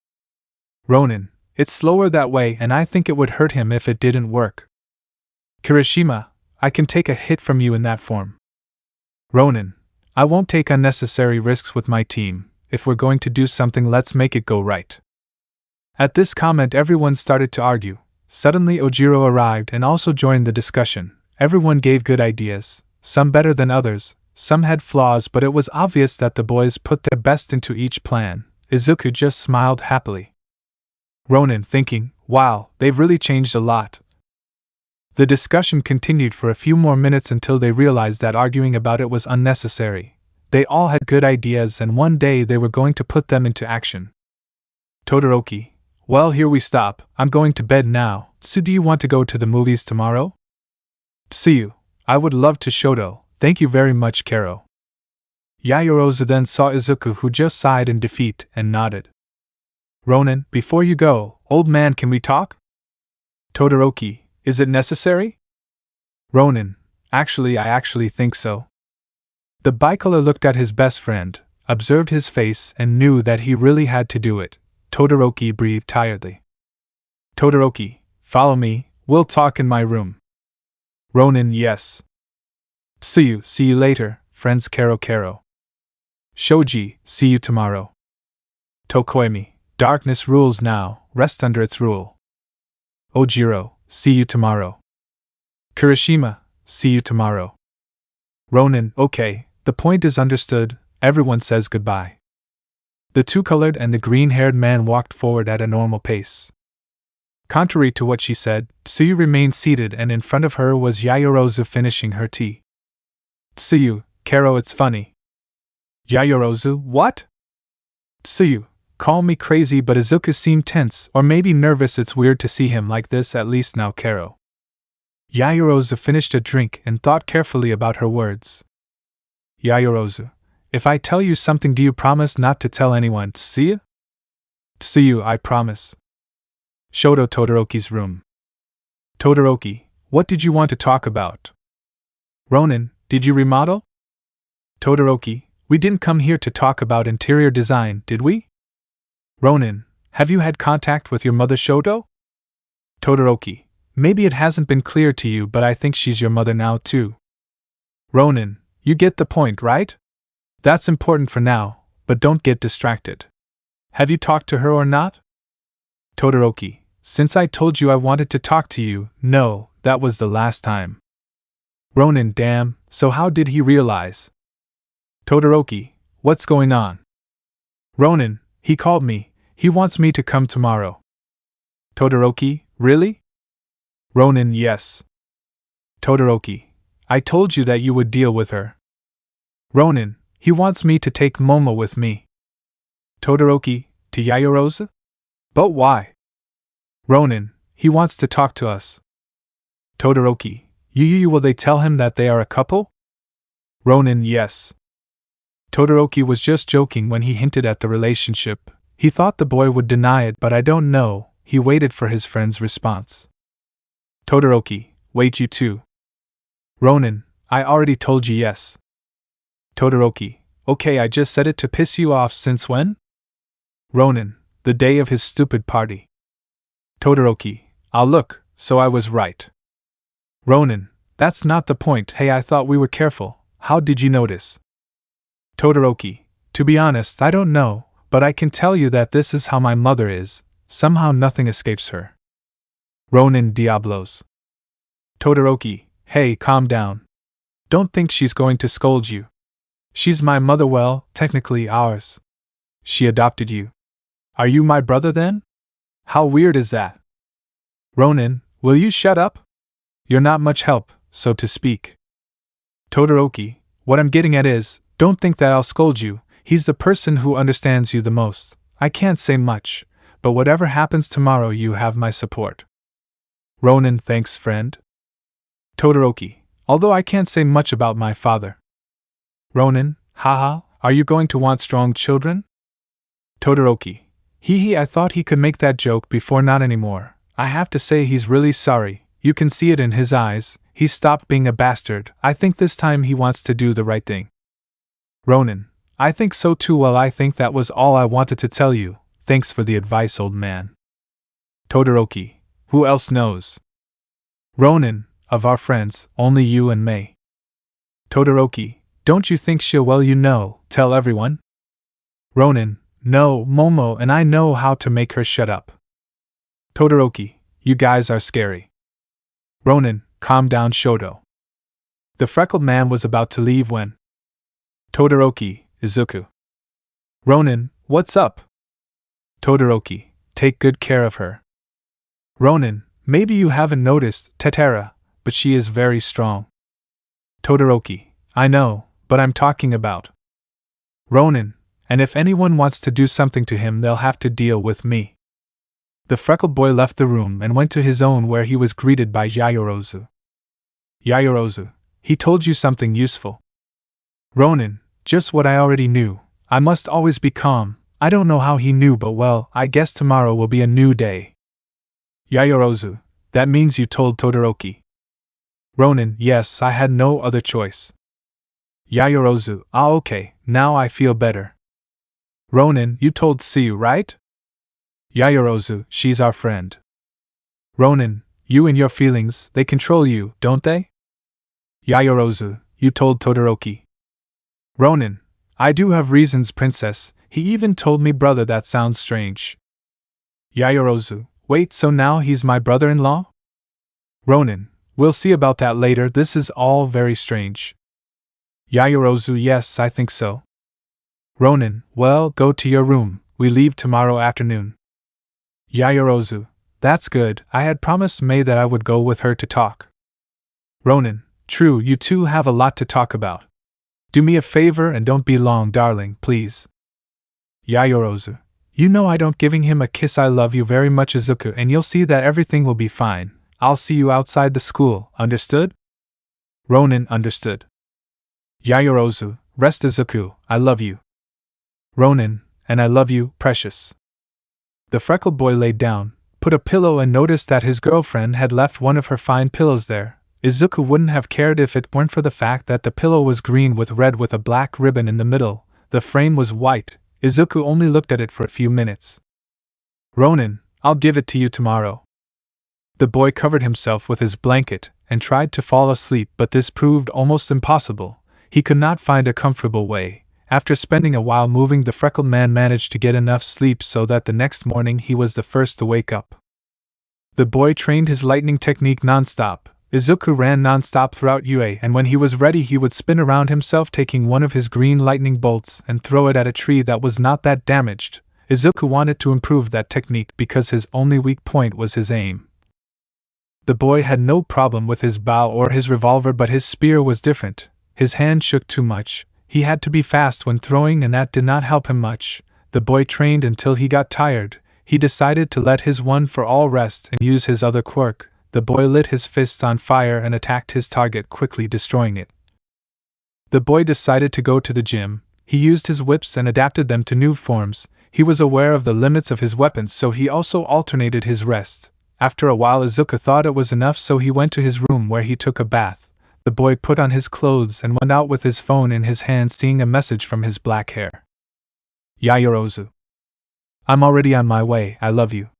Ronin, it's slower that way and I think it would hurt him if it didn't work. Kirishima, I can take a hit from you in that form. Ronin, I won't take unnecessary risks with my team. If we're going to do something, let's make it go right. At this comment everyone started to argue. Suddenly Ojiro arrived and also joined the discussion. Everyone gave good ideas, some better than others, some had flaws, but it was obvious that the boys put their best into each plan. Izuku just smiled happily. Ronin thinking, wow, they've really changed a lot. The discussion continued for a few more minutes until they realized that arguing about it was unnecessary. They all had good ideas and one day they were going to put them into action. Todoroki, well, here we stop. I'm going to bed now. Tsu, do you want to go to the movies tomorrow? Tsuyu, I would love to. Shoto, thank you very much. Kero. Yaoyorozu then saw Izuku, who just sighed in defeat and nodded. Ronin, before you go, old man, can we talk? Todoroki, is it necessary? Ronin, actually I think so. The bicolor looked at his best friend, observed his face and knew that he really had to do it. Todoroki breathed tiredly. Todoroki, follow me, we'll talk in my room. Ronin, yes. Tsuyu, see you later, friends. Kero. Shoji, see you tomorrow. Tokoemi, darkness rules now, rest under its rule. Ojiro, see you tomorrow. Kirishima, see you tomorrow. Ronin, okay, the point is understood. Everyone says goodbye. The two-colored and the green-haired man walked forward at a normal pace. Contrary to what she said, Tsuyu remained seated and in front of her was Yaoyorozu finishing her tea. Tsuyu, Kero, it's funny. Yaoyorozu, what? Tsuyu, call me crazy, but Izuku seemed tense or maybe nervous. It's weird to see him like this, at least now. Kero. Yaoyorozu finished a drink and thought carefully about her words. Yaoyorozu, if I tell you something, do you promise not to tell anyone, Tsuyu? Tsuyu, I promise. Shoto Todoroki's room. Todoroki, what did you want to talk about? Ronin, did you remodel? Todoroki, we didn't come here to talk about interior design, did we? Ronin, have you had contact with your mother Shoto? Todoroki, maybe it hasn't been clear to you, but I think she's your mother now too. Ronin, you get the point, right? That's important for now, but don't get distracted. Have you talked to her or not? Todoroki, since I told you I wanted to talk to you, no, that was the last time. Ronin, damn, so how did he realize? Todoroki, what's going on? Ronin, he called me, he wants me to come tomorrow. Todoroki, really? Ronin, yes. Todoroki, I told you that you would deal with her. Ronin, he wants me to take Momo with me. Todoroki, to Yaoyorozu? But why? Ronin, he wants to talk to us. Todoroki, will they tell him that they are a couple? Ronin, yes. Todoroki was just joking when he hinted at the relationship. He thought the boy would deny it, but I don't know. He waited for his friend's response. Todoroki, wait, you too. Ronin, I already told you yes. Todoroki, okay, I just said it to piss you off. Since when? Ronin, the day of his stupid party. Todoroki, look, so I was right. Ronin, that's not the point. Hey, I thought we were careful. How did you notice? Todoroki, to be honest, I don't know, but I can tell you that this is how my mother is. Somehow nothing escapes her. Ronin, Diablos. Todoroki, hey, calm down. Don't think she's going to scold you. She's my mother, well, technically ours. She adopted you. Are you my brother then? How weird is that? Ronin, will you shut up? You're not much help, so to speak. Todoroki, what I'm getting at is, don't think that I'll scold you. He's the person who understands you the most. I can't say much, but whatever happens tomorrow, you have my support. Ronin, thanks, friend. Todoroki, although I can't say much about my father. Ronin, haha, are you going to want strong children? Todoroki, I thought he could make that joke before, not anymore. I have to say he's really sorry. You can see it in his eyes. He stopped being a bastard. I think this time he wants to do the right thing. Ronin, I think so too. Well, I think that was all I wanted to tell you. Thanks for the advice, old man. Todoroki, who else knows? Ronin, of our friends, only you and Mei. Todoroki, don't you think she'll, well, tell everyone? Ronin, no, Momo and I know how to make her shut up. Todoroki, you guys are scary. Ronin, calm down, Shoto. The freckled man was about to leave when Todoroki, Izuku. Ronin, what's up? Todoroki, take good care of her. Ronin, maybe you haven't noticed, Tetera, but she is very strong. Todoroki, I know, but I'm talking about Ronin, and if anyone wants to do something to him, they'll have to deal with me. The freckled boy left the room and went to his own, where he was greeted by Yaoyorozu. Yaoyorozu, he told you something useful. Ronin, just what I already knew. I must always be calm. I don't know how he knew, but well, I guess tomorrow will be a new day. Yaoyorozu, that means you told Todoroki. Ronin, yes, I had no other choice. Yaoyorozu, okay, now I feel better. Ronin, you told Tsuyu, right? Yaoyorozu, she's our friend. Ronin, you and your feelings, they control you, don't they? Yaoyorozu, you told Todoroki. Ronin, I do have reasons, princess. He even told me brother. That sounds strange. Yaoyorozu, wait, so now he's my brother-in-law? Ronin, we'll see about that later. This is all very strange. Yaoyorozu, yes, I think so. Ronin, well, go to your room. We leave tomorrow afternoon. Yaoyorozu, that's good. I had promised Mei that I would go with her to talk. Ronin, true, you two have a lot to talk about. Do me a favor and don't be long, darling, please. Yaoyorozu, you know I don't giving him a kiss. I love you very much, Izuku, and you'll see that everything will be fine. I'll see you outside the school, understood? Ronin understood. Yaoyorozu, rest Izuku, I love you. Ronin, and I love you, precious. The freckled boy laid down, put a pillow and noticed that his girlfriend had left one of her fine pillows there. Izuku wouldn't have cared if it weren't for the fact that the pillow was green with red with a black ribbon in the middle. The frame was white. Izuku only looked at it for a few minutes. Ronin, I'll give it to you tomorrow. The boy covered himself with his blanket and tried to fall asleep, but this proved almost impossible. He could not find a comfortable way. After spending a while moving, the freckled man managed to get enough sleep so that the next morning he was the first to wake up. The boy trained his lightning technique non-stop. Izuku ran non-stop throughout UA, and when he was ready he would spin around himself, taking one of his green lightning bolts and throw it at a tree that was not that damaged. Izuku wanted to improve that technique because his only weak point was his aim. The boy had no problem with his bow or his revolver, but his spear was different. His hand shook too much. He had to be fast when throwing, and that did not help him much. The boy trained until he got tired. He decided to let his one for all rest and use his other quirk. The boy lit his fists on fire and attacked his target, quickly destroying it. The boy decided to go to the gym. He used his whips and adapted them to new forms. He was aware of the limits of his weapons, so he also alternated his rest. After a while, Izuku thought it was enough, so he went to his room where he took a bath. The boy put on his clothes and went out with his phone in his hand, seeing a message from his black hair. Yaoyorozu. I'm already on my way, I love you.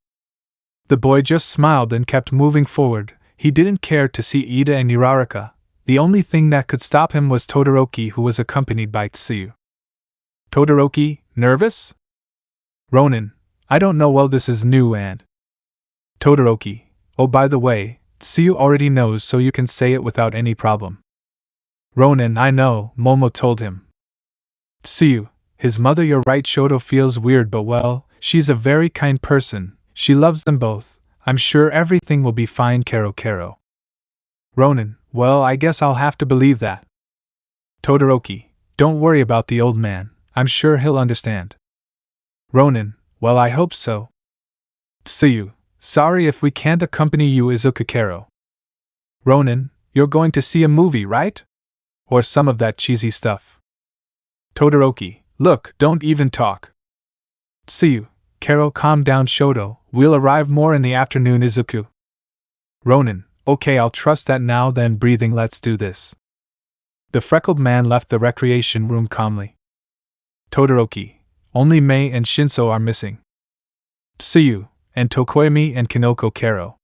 The boy just smiled and kept moving forward. He didn't care to see Iida and Uraraka. The only thing that could stop him was Todoroki, who was accompanied by Tsuyu. Todoroki, nervous? Ronin, I don't know, well, this is new and... Todoroki, oh, by the way, Tsuyu already knows, so you can say it without any problem. Ronin, I know, Momo told him. Tsuyu, his mother, you're right, Shoto feels weird, but well, she's a very kind person. She loves them both. I'm sure everything will be fine, Kero. Ronin, well, I guess I'll have to believe that. Todoroki, don't worry about the old man. I'm sure he'll understand. Ronin, well, I hope so. Tsuyu, sorry if we can't accompany you, Izuku Kero. Ronin, you're going to see a movie, right? Or some of that cheesy stuff. Todoroki, look, don't even talk. Tsuyu, Kero, calm down, Shoto, we'll arrive more in the afternoon, Izuku. Ronin, okay, I'll trust that now then, breathing, let's do this. The freckled man left the recreation room calmly. Todoroki, only Mei and Shinso are missing. Tsuyu, and Tokoyami and Kinoko Kero.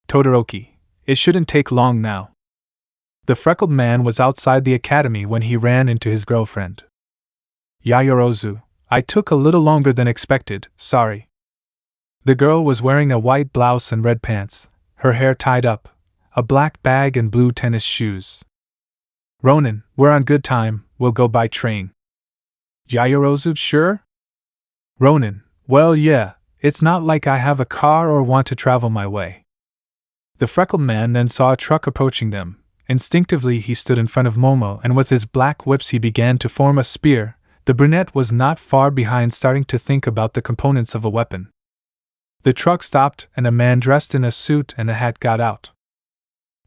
Todoroki, it shouldn't take long now. The freckled man was outside the academy when he ran into his girlfriend. Yaoyorozu, I took a little longer than expected, sorry. The girl was wearing a white blouse and red pants, her hair tied up, a black bag and blue tennis shoes. Ronin, we're on good time, we'll go by train. Yaoyorozu, sure? Ronin, well, yeah, it's not like I have a car or want to travel my way. The freckled man then saw a truck approaching them. Instinctively he stood in front of Momo, and with his black whips he began to form a spear. The brunette was not far behind, starting to think about the components of a weapon. The truck stopped, and a man dressed in a suit and a hat got out.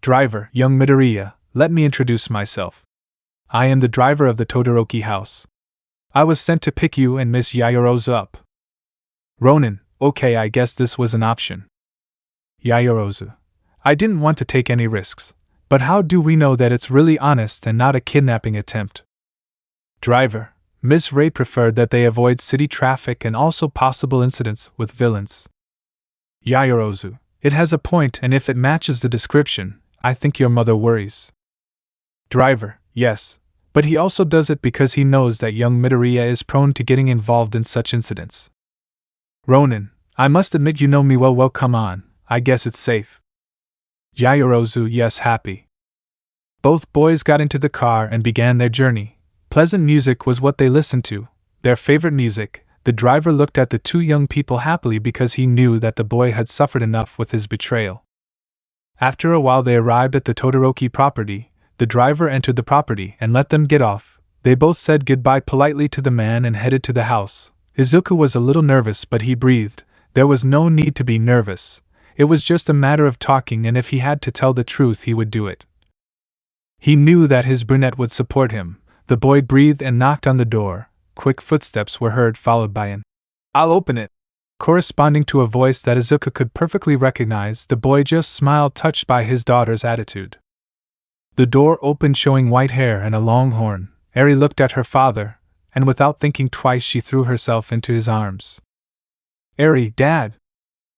Driver, young Midoriya, let me introduce myself. I am the driver of the Todoroki house. I was sent to pick you and Miss Yaoyorozu up. Ronin, okay, I guess this was an option. Yaoyorozu, I didn't want to take any risks, but how do we know that it's really honest and not a kidnapping attempt? Driver, Miss Ray preferred that they avoid city traffic and also possible incidents with villains. Yaoyorozu, it has a point, and if it matches the description, I think your mother worries. Driver, yes, but he also does it because he knows that young Midoriya is prone to getting involved in such incidents. Ronin, I must admit you know me well, come on, I guess it's safe. Yaoyorozu, yes, happy. Both boys got into the car and began their journey. Pleasant music was what they listened to, their favorite music. The driver looked at the two young people happily because he knew that the boy had suffered enough with his betrayal. After a while they arrived at the Todoroki property. The driver entered the property and let them get off. They both said goodbye politely to the man and headed to the house. Izuku was a little nervous, but he breathed. There was no need to be nervous. It was just a matter of talking, and if he had to tell the truth, he would do it. He knew that his brunette would support him. The boy breathed and knocked on the door. Quick footsteps were heard, followed by an "I'll open it." Corresponding to a voice that Izuku could perfectly recognize, the boy just smiled, touched by his daughter's attitude. The door opened, showing white hair and a long horn. Eri looked at her father, and without thinking twice she threw herself into his arms. "Eri, Dad!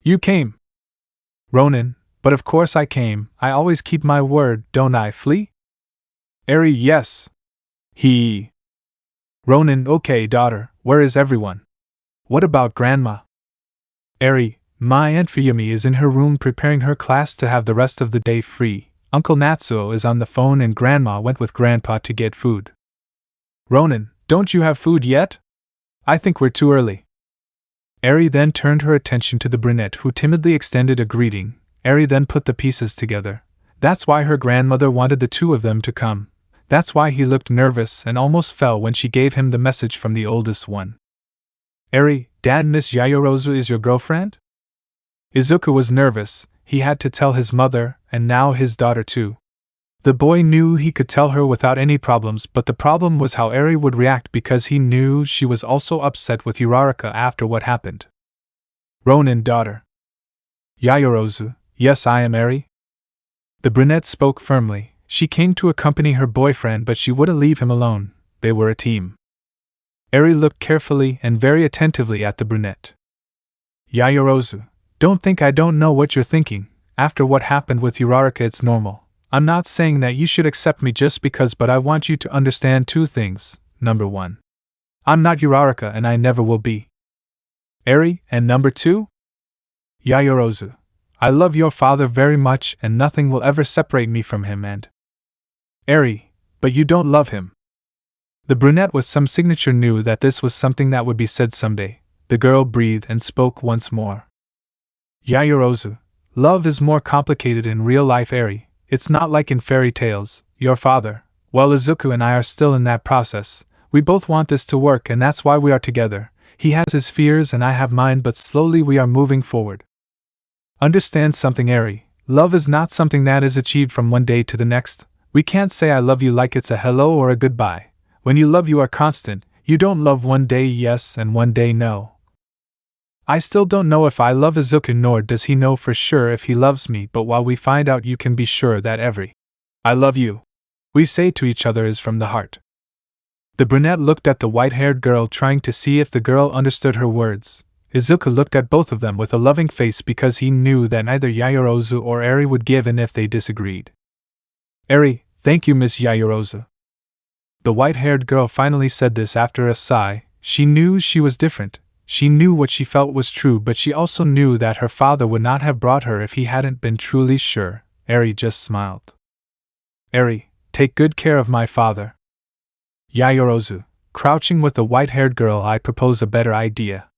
You came!" "Ronin, but of course I came. I always keep my word, don't I, Flea?" "Eri, yes." "He." "Ronin, okay, daughter, where is everyone? What about Grandma?" "Eri, my Aunt Fuyumi is in her room preparing her class to have the rest of the day free. Uncle Natsuo is on the phone and Grandma went with Grandpa to get food." "Ronin, don't you have food yet? I think we're too early." Eri then turned her attention to the brunette, who timidly extended a greeting. Eri then put the pieces together. That's why her grandmother wanted the two of them to come. That's why he looked nervous and almost fell when she gave him the message from the oldest one. "Eri, Dad, Miss Yayorozu is your girlfriend?" Izuku was nervous. He had to tell his mother, and now his daughter too. The boy knew he could tell her without any problems, but the problem was how Eri would react, because he knew she was also upset with Uraraka after what happened. "Ronin, daughter." "Yayorozu, yes, I am Eri." The brunette spoke firmly. She came to accompany her boyfriend, but she wouldn't leave him alone. They were a team. Eri looked carefully and very attentively at the brunette. "Yayorozu, don't think I don't know what you're thinking. After what happened with Uraraka, it's normal. I'm not saying that you should accept me just because, but I want you to understand two things. Number one, I'm not Uraraka and I never will be. Eri, and number two? Yayorozu, I love your father very much and nothing will ever separate me from him, and Eri, but you don't love him." The brunette with some signature knew that this was something that would be said someday. The girl breathed and spoke once more. "Yayorozu, love is more complicated in real life, Eri. It's not like in fairy tales. Your father, well, Izuku and I are still in that process. We both want this to work and that's why we are together. He has his fears and I have mine, but slowly we are moving forward. Understand something, Eri. Love is not something that is achieved from one day to the next. We can't say I love you like it's a hello or a goodbye. When you love, you are constant. You don't love one day yes and one day no. I still don't know if I love Izuku, nor does he know for sure if he loves me, but while we find out, you can be sure that every I love you we say to each other is from the heart." The brunette looked at the white-haired girl, trying to see if the girl understood her words. Izuku looked at both of them with a loving face because he knew that neither Yayorozu or Eri would give in if they disagreed. "Eri, thank you, Miss Yayorozu." The white-haired girl finally said this after a sigh. She knew she was different. She knew what she felt was true, but she also knew that her father would not have brought her if he hadn't been truly sure. Eri just smiled. "Eri, take good care of my father." Yayorozu, crouching with the white-haired girl, I propose a better idea.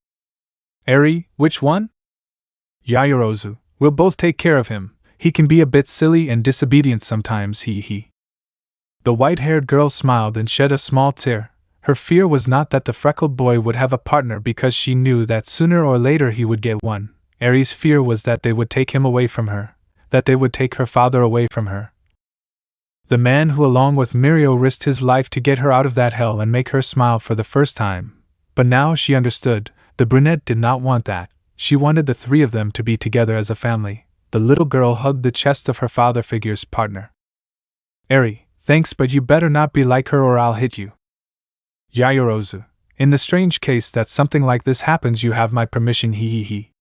"Eri, which one?" "Yayorozu, we'll both take care of him. He can be a bit silly and disobedient sometimes, he. The white-haired girl smiled and shed a small tear. Her fear was not that the freckled boy would have a partner, because she knew that sooner or later he would get one. Eri's fear was that they would take him away from her, that they would take her father away from her. The man who, along with Mirio, risked his life to get her out of that hell and make her smile for the first time. But now she understood. The brunette did not want that. She wanted the three of them to be together as a family. The little girl hugged the chest of her father figure's partner. "Eri, thanks, but you better not be like her or I'll hit you." "Yayorozu, in the strange case that something like this happens, you have my permission, he.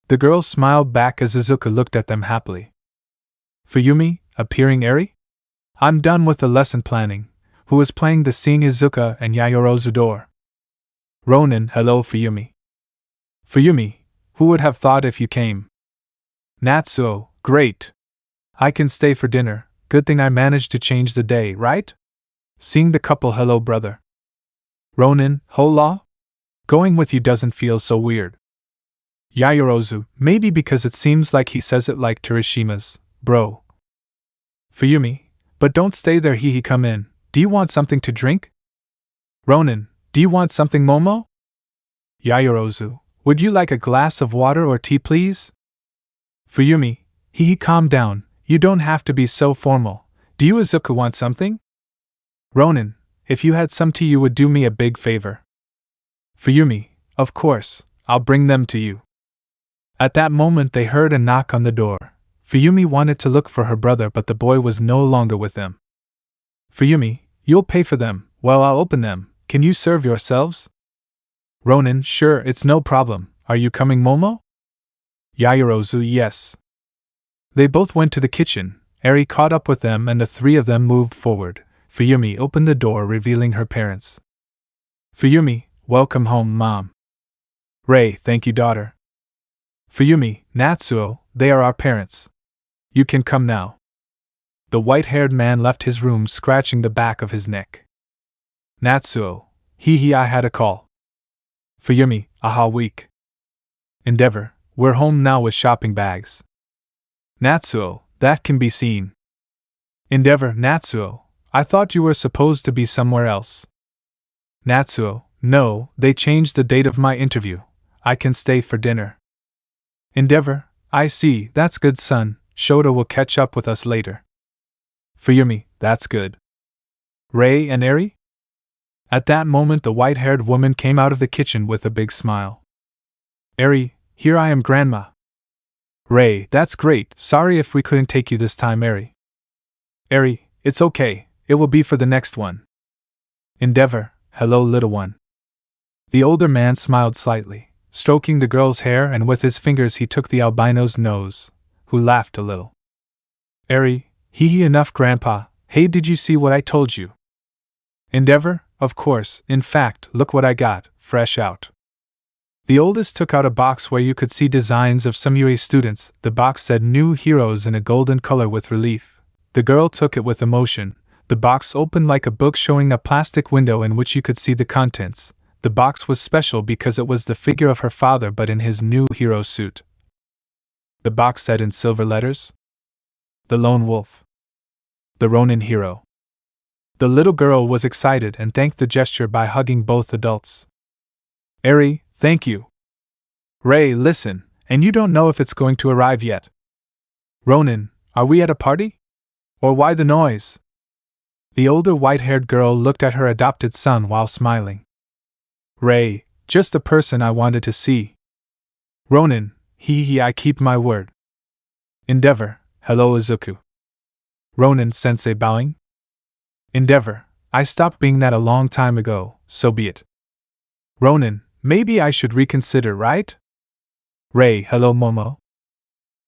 The girl smiled back as Izuku looked at them happily. "Fuyumi, appearing Eri? I'm done with the lesson planning. Who is playing the seeing Izuku and Yayorozu door?" "Ronin, hello Fuyumi." "Fuyumi, who would have thought if you came?" "Natsuo, great. I can stay for dinner. Good thing I managed to change the day, right?" Seeing the couple, "Hello brother." "Ronin, hola? Going with you doesn't feel so weird." "Yayorozu, maybe because it seems like he says it like Kirishima's, bro." "Fuyumi, but don't stay there, he come in. Do you want something to drink?" "Ronin, do you want something, Momo?" "Yayorozu, would you like a glass of water or tea, please?" Fuyumi, calm down, you don't have to be so formal. Do you Izuku want something? Ronin, if you had some tea you would do me a big favor. Fuyumi, of course, I'll bring them to you. At that moment they heard a knock on the door. Fuyumi wanted to look for her brother but the boy was no longer with them. Fuyumi, you'll pay for them, well I'll open them, can you serve yourselves? Ronin, sure, it's no problem, are you coming Momo? Yaoyorozu, yes. They both went to the kitchen, Eri caught up with them and the three of them moved forward. Fuyumi opened the door revealing her parents. Fuyumi, welcome home, Mom. Rei, thank you, daughter. Fuyumi, Natsuo, they are our parents. You can come now. The white-haired man left his room scratching the back of his neck. Natsuo, I had a call. Fuyumi, aha week. Endeavor, we're home now with shopping bags. Natsuo, that can be seen. Endeavor, Natsuo, I thought you were supposed to be somewhere else. Natsuo, no, they changed the date of my interview. I can stay for dinner. Endeavor, I see, that's good son, Shota will catch up with us later. Fuyumi, that's good. Rei and Eri? At that moment the white-haired woman came out of the kitchen with a big smile. Eri, here I am grandma. Rei, that's great, sorry if we couldn't take you this time Eri. Eri, it's okay, it will be for the next one. Endeavor, hello little one. The older man smiled slightly, stroking the girl's hair and with his fingers he took the albino's nose, who laughed a little. Eri, enough grandpa, hey did you see what I told you? Endeavor, of course, in fact, look what I got, fresh out. The oldest took out a box where you could see designs of some UA students, the box said new heroes in a golden color with relief. The girl took it with emotion, the box opened like a book showing a plastic window in which you could see the contents. The box was special because it was the figure of her father but in his new hero suit. The box said in silver letters, The Lone Wolf. The Ronin Hero. The little girl was excited and thanked the gesture by hugging both adults. Eri, thank you. Rei, listen, and you don't know if it's going to arrive yet. Ronin, are we at a party? Or why the noise? The older white-haired girl looked at her adopted son while smiling. Rei, just the person I wanted to see. Ronin, I keep my word. Endeavor, hello Izuku. Ronin sensei bowing. Endeavor, I stopped being that a long time ago, so be it. Ronin, maybe I should reconsider, right? Rei, hello Momo.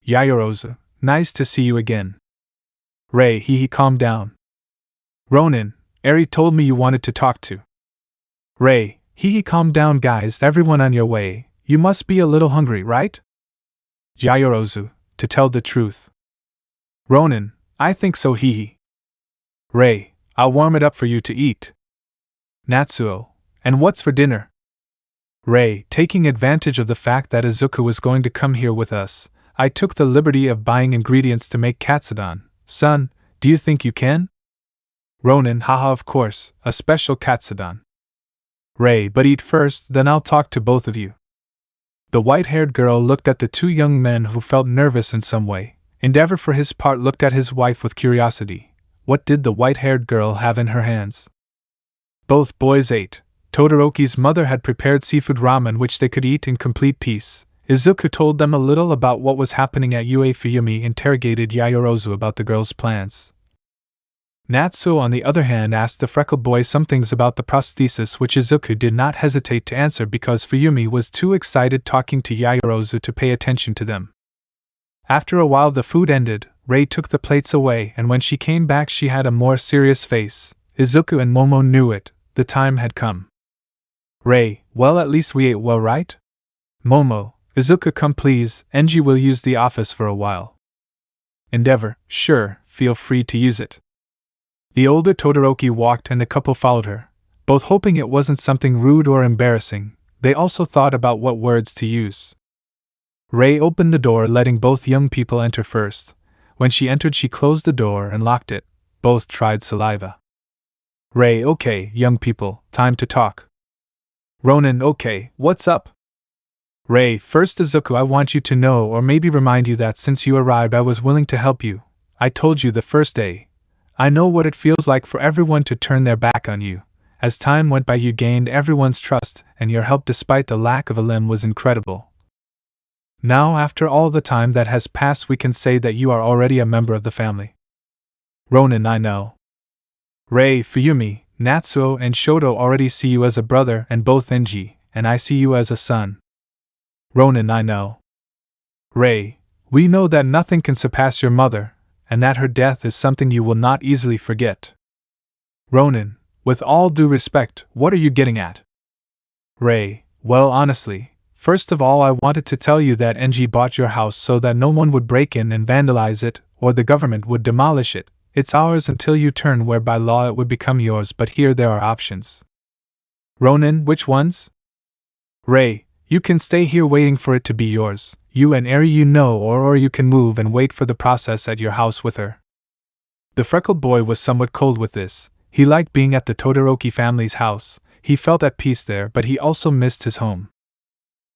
Yaoyorozu, nice to see you again. Rei, calm down. Ronin, Eri told me you wanted to talk to. Rei, calm down guys, everyone on your way, you must be a little hungry, right? Yaoyorozu, to tell the truth. Ronin, I think so Rei, I'll warm it up for you to eat. Natsuo, and what's for dinner? Rei, taking advantage of the fact that Izuku was going to come here with us, I took the liberty of buying ingredients to make katsudon. Son, do you think you can? Ronin, haha of course, a special katsudon. Rei, but eat first, then I'll talk to both of you. The white-haired girl looked at the two young men who felt nervous in some way. Endeavor for his part looked at his wife with curiosity. What did the white-haired girl have in her hands? Both boys ate. Todoroki's mother had prepared seafood ramen which they could eat in complete peace. Izuku told them a little about what was happening at UA. Fuyumi interrogated Yaoyorozu about the girl's plans. Natsuo on the other hand asked the freckled boy some things about the prosthesis which Izuku did not hesitate to answer because Fuyumi was too excited talking to Yaoyorozu to pay attention to them. After a while the food ended, Rei took the plates away and when she came back she had a more serious face. Izuku and Momo knew it, the time had come. Rei, well at least we ate well, right? Momo, Izuku come please, Genji will use the office for a while. Endeavor, sure, feel free to use it. The older Todoroki walked and the couple followed her, both hoping it wasn't something rude or embarrassing. They also thought about what words to use. Rei opened the door letting both young people enter first. When she entered she closed the door and locked it. Both tried saliva. Rei, okay, young people, time to talk. Ronin, okay, what's up? Ray, first Izuku, I want you to know or maybe remind you that since you arrived I was willing to help you. I told you the first day. I know what it feels like for everyone to turn their back on you. As time went by you gained everyone's trust, and your help despite the lack of a limb was incredible. Now after all the time that has passed we can say that you are already a member of the family. Ronin, I know. Ray, Fuyumi, Natsuo and Shoto already see you as a brother and both Genji, and I see you as a son. Ronin, I know. Ray, we know that nothing can surpass your mother, and that her death is something you will not easily forget. Ronin, with all due respect, what are you getting at? Ray, well honestly, first of all I wanted to tell you that Genji bought your house so that no one would break in and vandalize it, or the government would demolish it. It's ours until you turn where by law it would become yours, but here there are options. Ronin, which ones? Ray, you can stay here waiting for it to be yours, you and Eri you know, or you can move and wait for the process at your house with her. The freckled boy was somewhat cold with this. He liked being at the Todoroki family's house, he felt at peace there, but he also missed his home.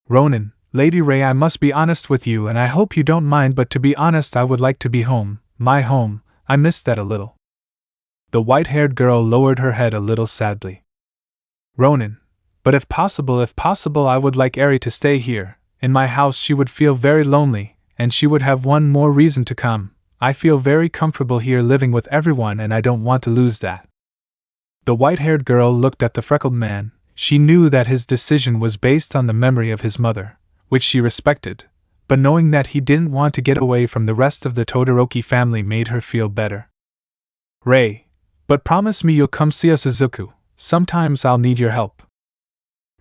Ronin, Lady Ray, I must be honest with you and I hope you don't mind, but to be honest I would like to be home, my home. I missed that a little. The white-haired girl lowered her head a little sadly. Ronin, but if possible, I would like Eri to stay here. In my house she would feel very lonely, and she would have one more reason to come. I feel very comfortable here living with everyone and I don't want to lose that. The white-haired girl looked at the freckled man. She knew that his decision was based on the memory of his mother, which she respected, but knowing that he didn't want to get away from the rest of the Todoroki family made her feel better. Ray, but promise me you'll come see us, Izuku. Sometimes I'll need your help.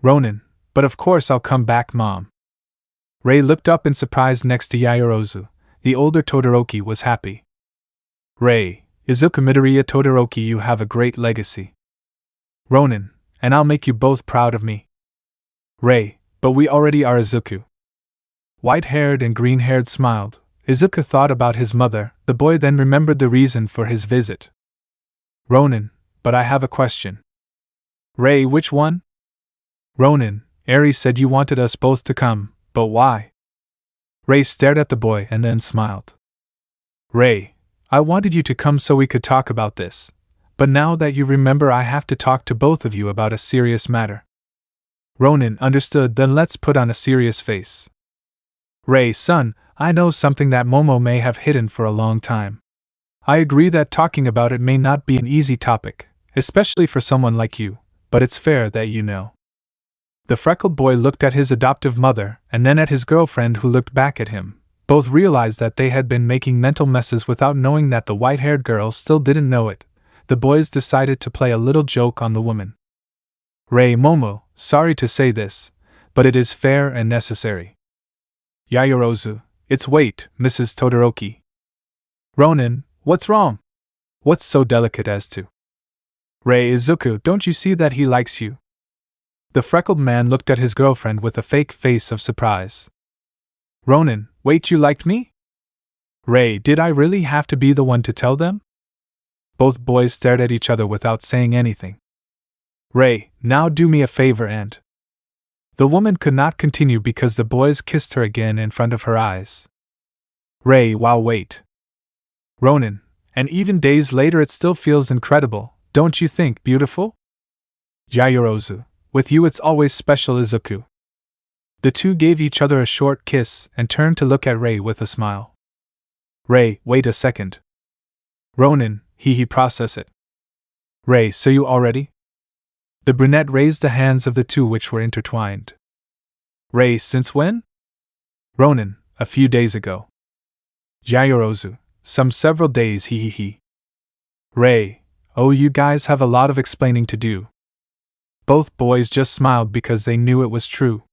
Ronin, but of course I'll come back, Mom. Ray looked up in surprise next to Yaoyorozu. The older Todoroki was happy. Ray, Izuku Midoriya Todoroki, you have a great legacy. Ronin, and I'll make you both proud of me. Ray, but we already are, Izuku. White-haired and green-haired smiled. Izuku thought about his mother. The boy then remembered the reason for his visit. Ronin, but I have a question. Ray, which one? Ronin, Eri said you wanted us both to come, but why? Ray stared at the boy and then smiled. Ray, I wanted you to come so we could talk about this, but now that you remember I have to talk to both of you about a serious matter. Ronin, understood, then let's put on a serious face. Ray, son, I know something that Momo may have hidden for a long time. I agree that talking about it may not be an easy topic, especially for someone like you, but it's fair that you know. The freckled boy looked at his adoptive mother and then at his girlfriend who looked back at him. Both realized that they had been making mental messes without knowing that the white-haired girl still didn't know it. The boys decided to play a little joke on the woman. Ray, Momo, sorry to say this, but it is fair and necessary. Yaoyorozu, it's wait, Mrs. Todoroki. Ronin, what's wrong? What's so delicate as to? Ray, Izuku, don't you see that he likes you? The freckled man looked at his girlfriend with a fake face of surprise. Ronin, wait, you liked me? Ray, did I really have to be the one to tell them? Both boys stared at each other without saying anything. Ray, now do me a favor and... The woman could not continue because the boys kissed her again in front of her eyes. Ray, wow, wait. Ronin, and even days later it still feels incredible, don't you think, beautiful? Yaoyorozu, with you it's always special, Izuku. The two gave each other a short kiss and turned to look at Ray with a smile. Ray, wait a second. Ronin, he process it. Ray, so you already? The brunette raised the hands of the two which were intertwined. Ray, since when? Ronin, a few days ago. Yaoyorozu, some several days, he. Ray, oh, you guys have a lot of explaining to do. Both boys just smiled because they knew it was true.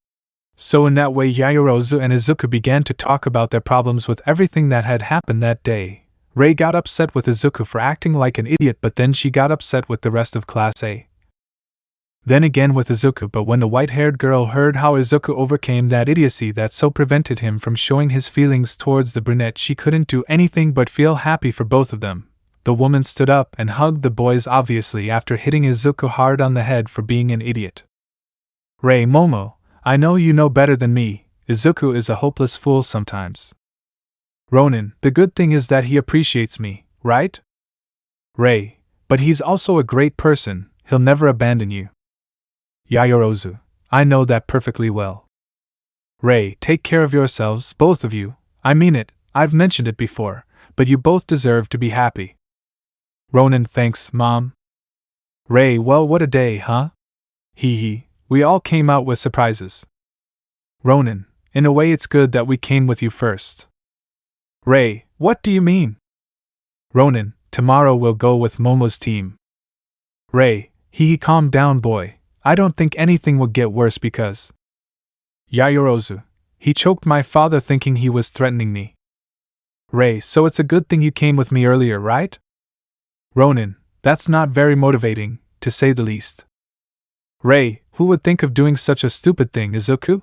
So in that way Yaoyorozu and Izuku began to talk about their problems with everything that had happened that day. Ray got upset with Izuku for acting like an idiot, but then she got upset with the rest of Class A. Then again with Izuku, but when the white-haired girl heard how Izuku overcame that idiocy that so prevented him from showing his feelings towards the brunette, she couldn't do anything but feel happy for both of them. The woman stood up and hugged the boys, obviously after hitting Izuku hard on the head for being an idiot. Ray, Momo, I know you know better than me, Izuku is a hopeless fool sometimes. Ronin, the good thing is that he appreciates me, right? Rei, but he's also a great person, he'll never abandon you. Yaoyorozu, I know that perfectly well. Rei, take care of yourselves, both of you. I mean it, I've mentioned it before, but you both deserve to be happy. Ronin, thanks, Mom. Rei, well, what a day, huh? Hee hee, we all came out with surprises. Ronin, in a way it's good that we came with you first. Rei, what do you mean? Ronin, tomorrow we'll go with Momo's team. Rei, hee, calm down, boy. I don't think anything will get worse because. Yaoyorozu, he choked my father thinking he was threatening me. Rei, so it's a good thing you came with me earlier, right? Ronin, that's not very motivating, to say the least. Rei, who would think of doing such a stupid thing, Izuku?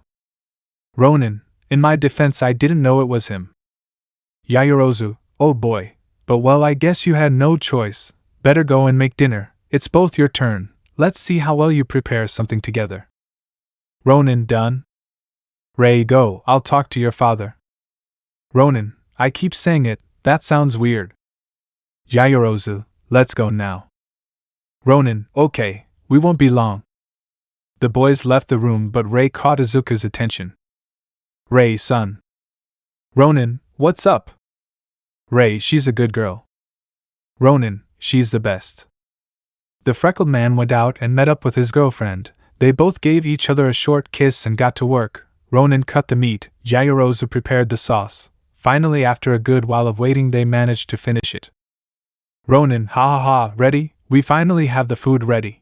Ronin, in my defense, I didn't know it was him. Yaoyorozu, oh boy, but well, I guess you had no choice. Better go and make dinner, it's both your turn. Let's see how well you prepare something together. Ronin, done? Rei, go, I'll talk to your father. Ronin, I keep saying it, that sounds weird. Yaoyorozu, let's go now. Ronin, okay, we won't be long. The boys left the room, but Rei caught Izuku's attention. Rei, son. Ronin, what's up? Rei, she's a good girl. Ronin, she's the best. The freckled man went out and met up with his girlfriend. They both gave each other a short kiss and got to work. Ronin cut the meat, Yaoyorozu prepared the sauce. Finally, after a good while of waiting, they managed to finish it. Ronin, ha ha ha, ready? We finally have the food ready.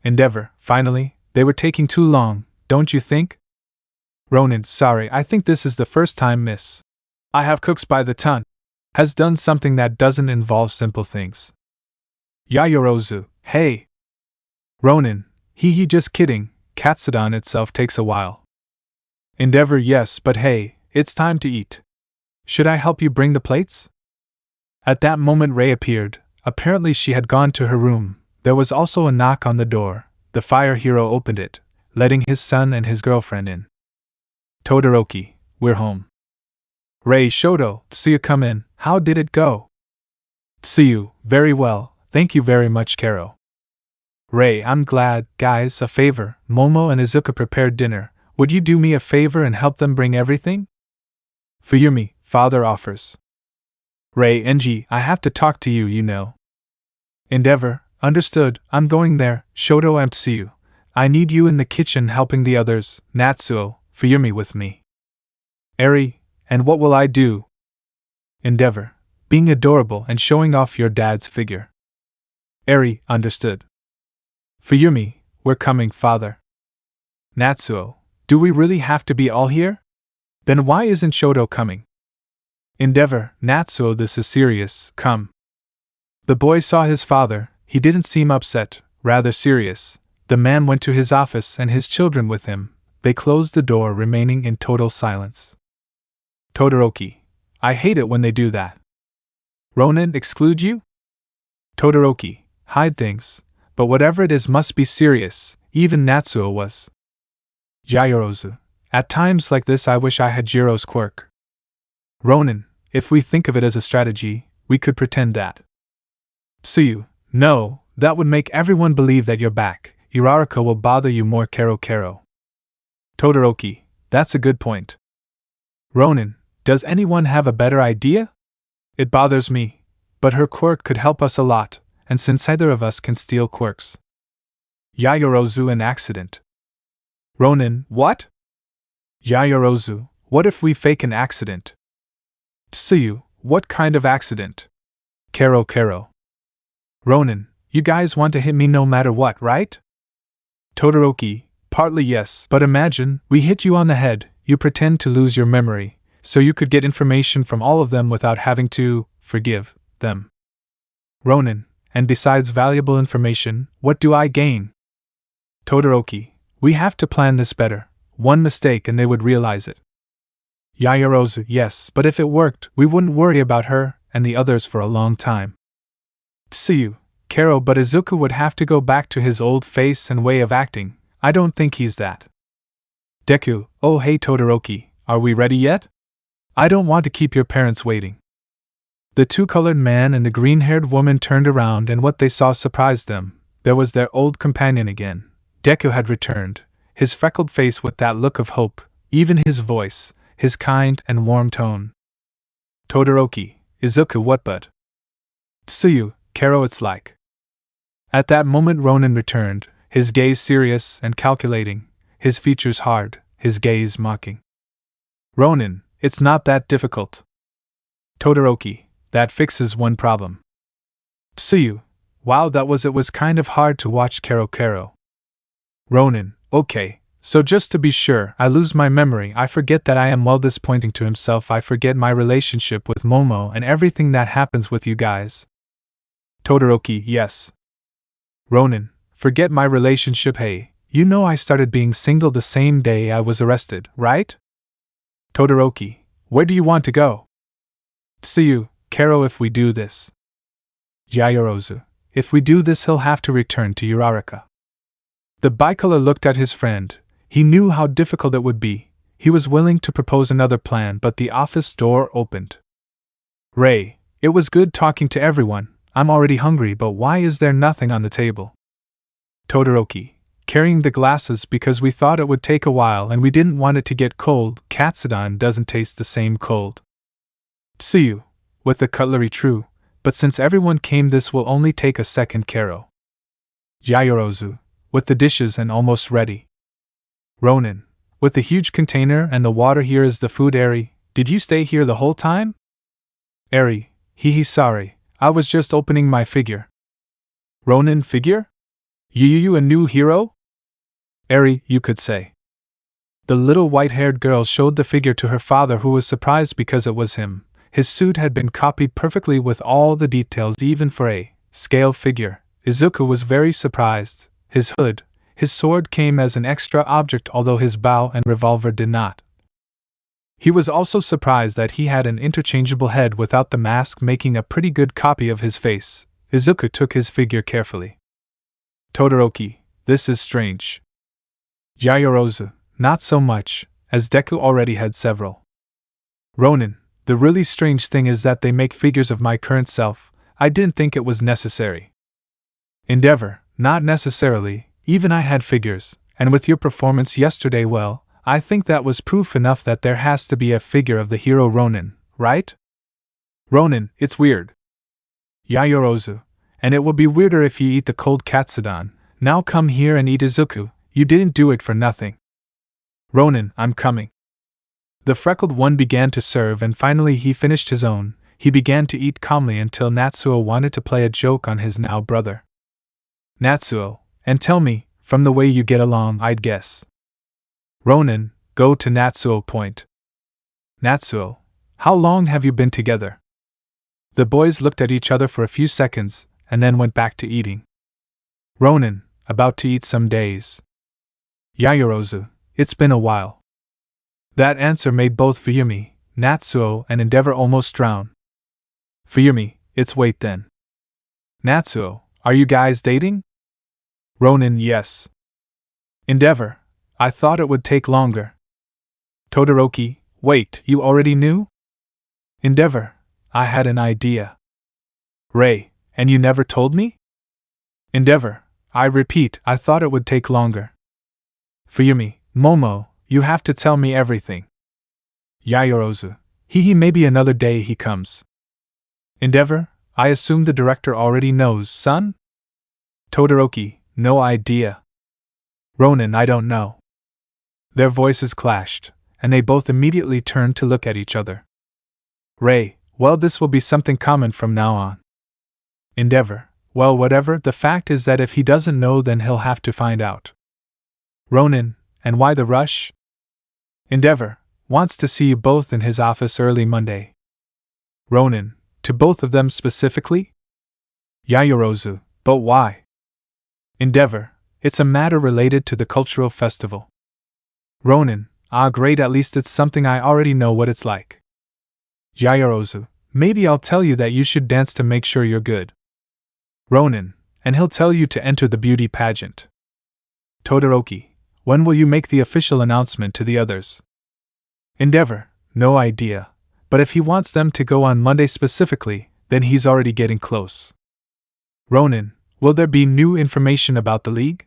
Endeavor, finally, they were taking too long, don't you think? Ronin, sorry, I think this is the first time Miss. I have cooks by the ton. Has done something that doesn't involve simple things. Yaoyorozu, hey. Ronin, hee, just kidding, Katsudon itself takes a while. Endeavor, yes, but hey, it's time to eat. Should I help you bring the plates? At that moment Rei appeared. Apparently she had gone to her room. There was also a knock on the door. The fire hero opened it, letting his son and his girlfriend in. Todoroki, we're home. Rei, Shoto, Tsuyu, come in. How did it go? Tsuyu, very well, thank you very much, Karo. Rei, I'm glad. Guys, a favor. Momo and Izuku prepared dinner. Would you do me a favor and help them bring everything? Fuyumi, father offers. Rei, Genji, I have to talk to you, you know. Endeavor, understood, I'm going there. Shoto and Tsuyu, I need you in the kitchen helping the others. Natsuo, Fuyumi with me. Eri, and what will I do? Endeavor, being adorable and showing off your dad's figure. Eri, understood. Fuyumi, we're coming, father. Natsuo, do we really have to be all here? Then why isn't Shoto coming? Endeavor, Natsuo, this is serious, come. The boy saw his father, he didn't seem upset, rather serious. The man went to his office and his children with him. They closed the door, remaining in total silence. Todoroki, I hate it when they do that. Ronin, exclude you? Todoroki, hide things, but whatever it is must be serious, even Natsuo was. Yaoyorozu, at times like this I wish I had Jiro's quirk. Ronin, if we think of it as a strategy, we could pretend that. Tsuyu, no, that would make everyone believe that you're back. Uraraka will bother you more. Karo. Todoroki, that's a good point. Ronin, does anyone have a better idea? It bothers me, but her quirk could help us a lot, and since either of us can steal quirks. Yaoyorozu, an accident. Ronin, what? Yaoyorozu, what if we fake an accident? Tsuyu, what kind of accident? Karo. Ronin, you guys want to hit me no matter what, right? Todoroki, partly yes, but imagine, we hit you on the head, you pretend to lose your memory, so you could get information from all of them without having to forgive them. Ronin, and besides valuable information, what do I gain? Todoroki, we have to plan this better. One mistake and they would realize it. Yaoyorozu, yes, but if it worked, we wouldn't worry about her and the others for a long time. Tsuyu, Karo, but Izuku would have to go back to his old face and way of acting. I don't think he's that. Deku, oh hey Todoroki, are we ready yet? I don't want to keep your parents waiting. The two-colored man and the green-haired woman turned around and what they saw surprised them. There was their old companion again. Deku had returned, his freckled face with that look of hope, even his voice, his kind and warm tone. Todoroki, Izuku what but? Tsuyu, Karo it's like. At that moment Ronin returned, his gaze serious and calculating, his features hard, his gaze mocking. Ronin, it's not that difficult. Todoroki, that fixes one problem. Tsuyu, wow it was kind of hard to watch Karo. Ronin, okay, so just to be sure, I lose my memory, I forget that I am this pointing to himself, I forget my relationship with Momo and everything that happens with you guys. Todoroki, yes. Ronin, forget my relationship, hey, you know I started being single the same day I was arrested, right? Todoroki, where do you want to go? Tsuyu, Karo if we do this. Yaoyorozu, if we do this he'll have to return to Uraraka. The bicolor looked at his friend. He knew how difficult it would be. He was willing to propose another plan, but the office door opened. Ray, it was good talking to everyone. I'm already hungry, but why is there nothing on the table? Todoroki, carrying the glasses because we thought it would take a while and we didn't want it to get cold. Katsudon doesn't taste the same cold. Tsuyu, with the cutlery true, but since everyone came this will only take a second. Karo. Yaoyorozu, with the dishes and almost ready. Ronin, with the huge container and the water. Here is the food. Eri, did you stay here the whole time? Eri, sorry, I was just opening my figure. Ronin, figure? You a new hero? Eri, you could say. The little white-haired girl showed the figure to her father, who was surprised because it was him. His suit had been copied perfectly with all the details, even for a scale figure. Izuku was very surprised. His hood, his sword came as an extra object, although his bow and revolver did not. He was also surprised that he had an interchangeable head without the mask, making a pretty good copy of his face. Izuku took his figure carefully. Todoroki, this is strange. Yaoyorozu, not so much, as Deku already had several. Ronin, the really strange thing is that they make figures of my current self. I didn't think it was necessary. Endeavor, not necessarily, even I had figures, and with your performance yesterday, well, I think that was proof enough that there has to be a figure of the hero Ronin, right? Ronin, it's weird. Yaoyorozu, and it will be weirder if you eat the cold katsudon. Now come here and eat. Izuku, you didn't do it for nothing. Ronin, I'm coming. The freckled one began to serve and finally he finished his own. He began to eat calmly until Natsuo wanted to play a joke on his now brother. Natsuo, and tell me, from the way you get along, I'd guess. Ronin, go to Natsuo point. Natsuo, how long have you been together? The boys looked at each other for a few seconds, and then went back to eating. Ronin, about to eat some days. Yaoyorozu, it's been a while. That answer made both Fuyumi, Natsuo, and Endeavor almost drown. Fuyumi, it's wait then. Natsuo, are you guys dating? Ronin, yes. Endeavor, I thought it would take longer. Todoroki, wait, you already knew? Endeavor, I had an idea. Ray, and you never told me? Endeavor, I repeat, I thought it would take longer. Fuyumi, Momo, you have to tell me everything. Yaoyorozu, maybe another day he comes. Endeavor, I assume the director already knows, son? Todoroki, no idea. Ronin, I don't know. Their voices clashed, and they both immediately turned to look at each other. Ray, well, this will be something common from now on. Endeavor, well, whatever, the fact is that if he doesn't know, then he'll have to find out. Ronin, and why the rush? Endeavor, wants to see you both in his office early Monday. Ronin, to both of them specifically? Yaoyorozu, but why? Endeavor, it's a matter related to the cultural festival. Ronin, ah great, at least it's something I already know what it's like. Yaoyorozu, maybe I'll tell you that you should dance to make sure you're good. Ronin, and he'll tell you to enter the beauty pageant. Todoroki, when will you make the official announcement to the others? Endeavor, no idea, but if he wants them to go on Monday specifically, then he's already getting close. Ronin, will there be new information about the league?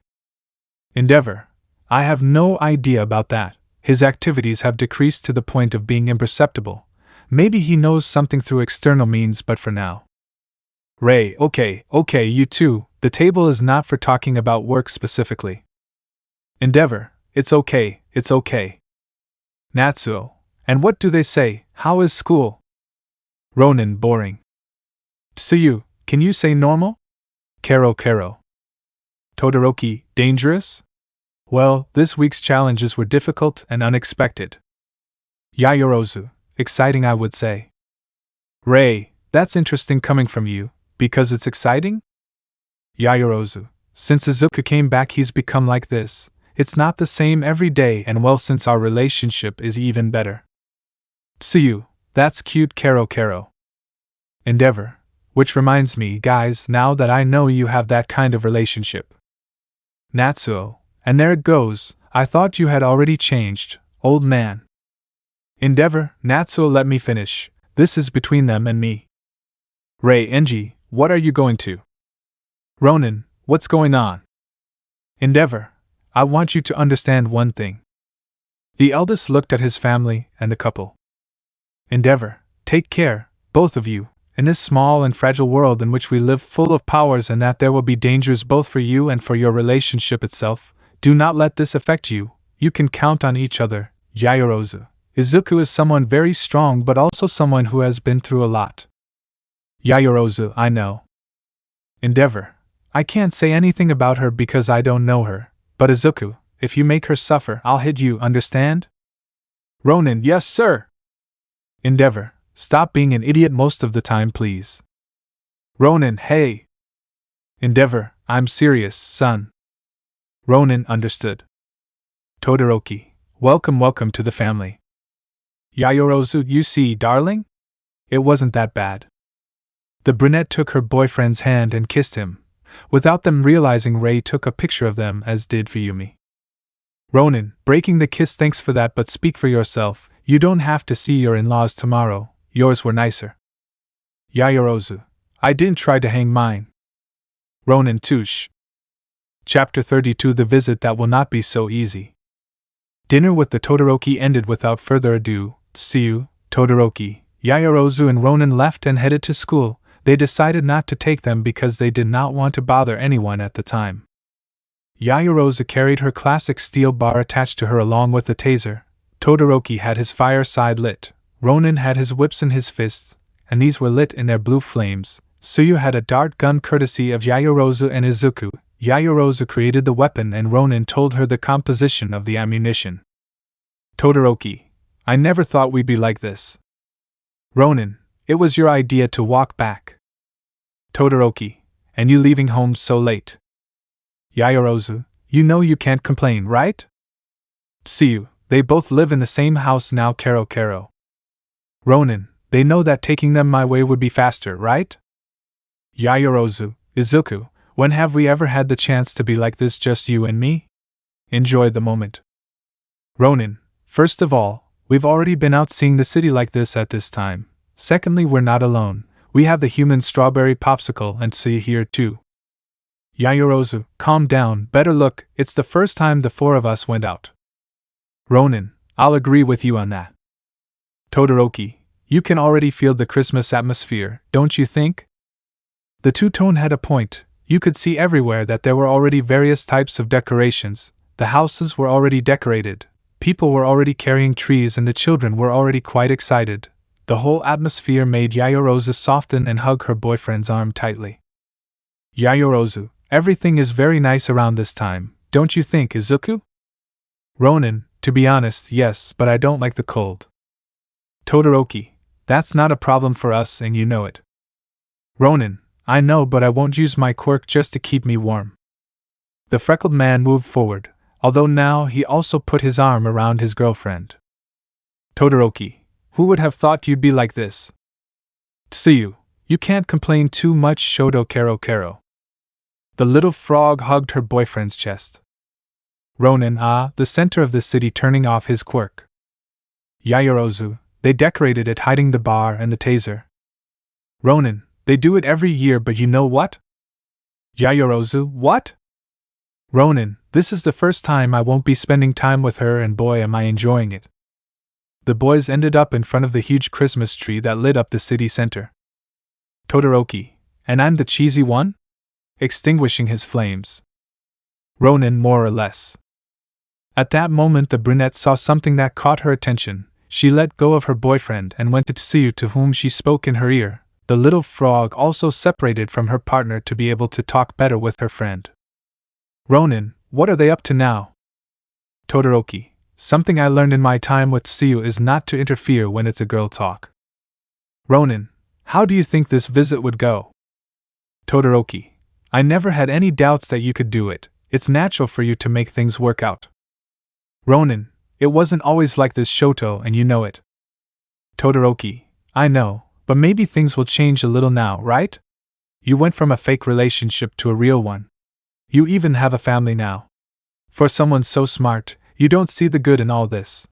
Endeavor, I have no idea about that. His activities have decreased to the point of being imperceptible. Maybe he knows something through external means, but for now. Ray, okay, you two, the table is not for talking about work specifically. Endeavor, it's okay. Natsuo, and what do they say? How is school? Ronin, boring. Tsuyu, can you say normal? Kero. Todoroki, dangerous? Well, this week's challenges were difficult and unexpected. Yaoyorozu, exciting I would say. Ray, that's interesting coming from you, because it's exciting? Yaoyorozu, since Izuku came back he's become like this. It's not the same every day, and well, since our relationship is even better. Tsuyu, that's cute. Kero. Endeavor, which reminds me, guys, now that I know you have that kind of relationship. Natsuo, and there it goes, I thought you had already changed, old man. Endeavor, Natsuo, let me finish, this is between them and me. Ray, Genji, what are you going to? Ronin, what's going on? Endeavor, I want you to understand one thing. The eldest looked at his family and the couple. Endeavor, take care, both of you, in this small and fragile world in which we live, full of powers, and that there will be dangers both for you and for your relationship itself. Do not let this affect you. You can count on each other. Yaoyorozu. Izuku is someone very strong, but also someone who has been through a lot. Yaoyorozu, I know. Endeavor, I can't say anything about her because I don't know her. But Izuku, if you make her suffer, I'll hit you, understand? Ronin, yes sir. Endeavor, stop being an idiot most of the time, please. Ronin, hey. Endeavor, I'm serious, son. Ronin, understood. Todoroki, welcome to the family. Yaoyorozu, you see, darling? It wasn't that bad. The brunette took her boyfriend's hand and kissed him. Without them realizing, Ray took a picture of them, as did Fuyumi. Ronin, breaking the kiss, thanks for that, but speak for yourself, you don't have to see your in-laws tomorrow, yours were nicer. Yaoyorozu, I didn't try to hang mine. Ronin, touche. Chapter 32, The Visit That Will Not Be So Easy. Dinner with the Todoroki ended without further ado. Tsuyu, Todoroki, Yaoyorozu and Ronin left and headed to school. They decided not to take them because they did not want to bother anyone at the time. Yaoyorozu carried her classic steel bar attached to her along with the taser. Todoroki had his fireside lit. Ronin had his whips in his fists, and these were lit in their blue flames. Tsuyu had a dart gun courtesy of Yaoyorozu and Izuku. Yaoyorozu created the weapon and Ronin told her the composition of the ammunition. Todoroki, I never thought we'd be like this. Ronin, it was your idea to walk back. Todoroki, and you leaving home so late. Yaoyorozu, you know you can't complain, right? Tsuyu, they both live in the same house now. Kero. Ronin, they know that taking them my way would be faster, right? Yaoyorozu, Izuku, when have we ever had the chance to be like this, just you and me? Enjoy the moment. Ronin, first of all, we've already been out seeing the city like this at this time. Secondly, we're not alone. We have the human strawberry popsicle and Tsuyu here too. Yaoyorozu, calm down, better look, it's the first time the four of us went out. Ronin, I'll agree with you on that. Todoroki, you can already feel the Christmas atmosphere, don't you think? The two-tone had a point. You could see everywhere that there were already various types of decorations. The houses were already decorated, people were already carrying trees, and the children were already quite excited. The whole atmosphere made Yaoyorozu soften and hug her boyfriend's arm tightly. Yaoyorozu, everything is very nice around this time, don't you think, Izuku? Ronin, to be honest, yes, but I don't like the cold. Todoroki, that's not a problem for us and you know it. Ronin, I know, but I won't use my quirk just to keep me warm. The freckled man moved forward, although now he also put his arm around his girlfriend. Todoroki, who would have thought you'd be like this? Tsuyu, you can't complain too much. Shoto. Kero. The little frog hugged her boyfriend's chest. Ronin, the center of the city, turning off his quirk. Yaoyorozu, they decorated it, hiding the bar and the taser. Ronin, they do it every year, but you know what? Yaoyorozu, what? Ronin, this is the first time I won't be spending time with her, and boy am I enjoying it. The boys ended up in front of the huge Christmas tree that lit up the city center. Todoroki, and I'm the cheesy one? Extinguishing his flames. Ronin, more or less. At that moment the brunette saw something that caught her attention. She let go of her boyfriend and went to Tsuyu, to whom she spoke in her ear. The little frog also separated from her partner to be able to talk better with her friend. Ronin, what are they up to now? Todoroki, something I learned in my time with Tsuyu is not to interfere when it's a girl talk. Ronin, how do you think this visit would go? Todoroki, I never had any doubts that you could do it. It's natural for you to make things work out. Ronin, it wasn't always like this, Shoto, and you know it. Todoroki, I know, but maybe things will change a little now, right? You went from a fake relationship to a real one. You even have a family now. For someone so smart, you don't see the good in all this.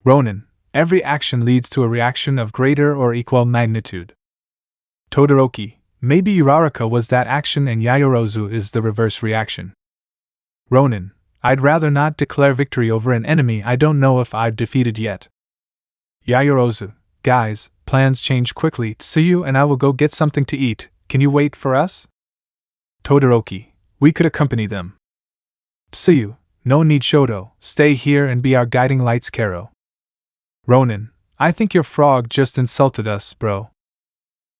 Ronin, every action leads to a reaction of greater or equal magnitude. Todoroki, maybe Uraraka was that action and Yaoyorozu is the reverse reaction. Ronin, I'd rather not declare victory over an enemy I don't know if I've defeated yet. Yaoyorozu, guys, plans change quickly. Tsuyu and I will go get something to eat. Can you wait for us? Todoroki, we could accompany them. Tsuyu, no need, Shoto, stay here and be our guiding lights, Kero. Ronin, I think your frog just insulted us, bro.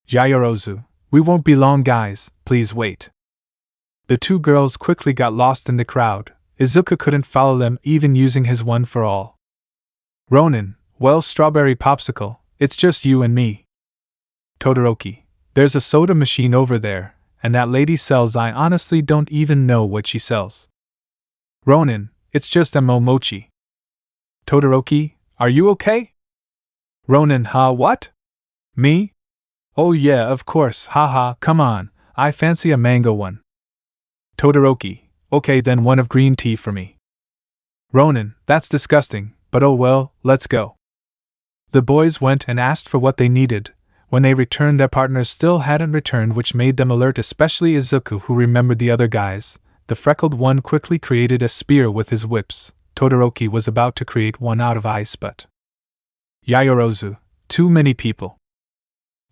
Yaoyorozu, we won't be long, guys, please wait. The two girls quickly got lost in the crowd. Izuku couldn't follow them, even using his one for all. Ronin, well, strawberry popsicle, it's just you and me. Todoroki, there's a soda machine over there, and that lady sells, I honestly don't even know what she sells. Ronin, it's just a mochi. Todoroki, are you okay? Ronin, what? Me? Oh yeah, of course, haha, come on, I fancy a mango one. Todoroki, okay then one of green tea for me. Ronin, that's disgusting, but oh well, let's go. The boys went and asked for what they needed. When they returned, their partners still hadn't returned, which made them alert, especially Izuku, who remembered the other guys. The freckled one quickly created a spear with his whips. Todoroki was about to create one out of ice, but Yaoyorozu, too many people.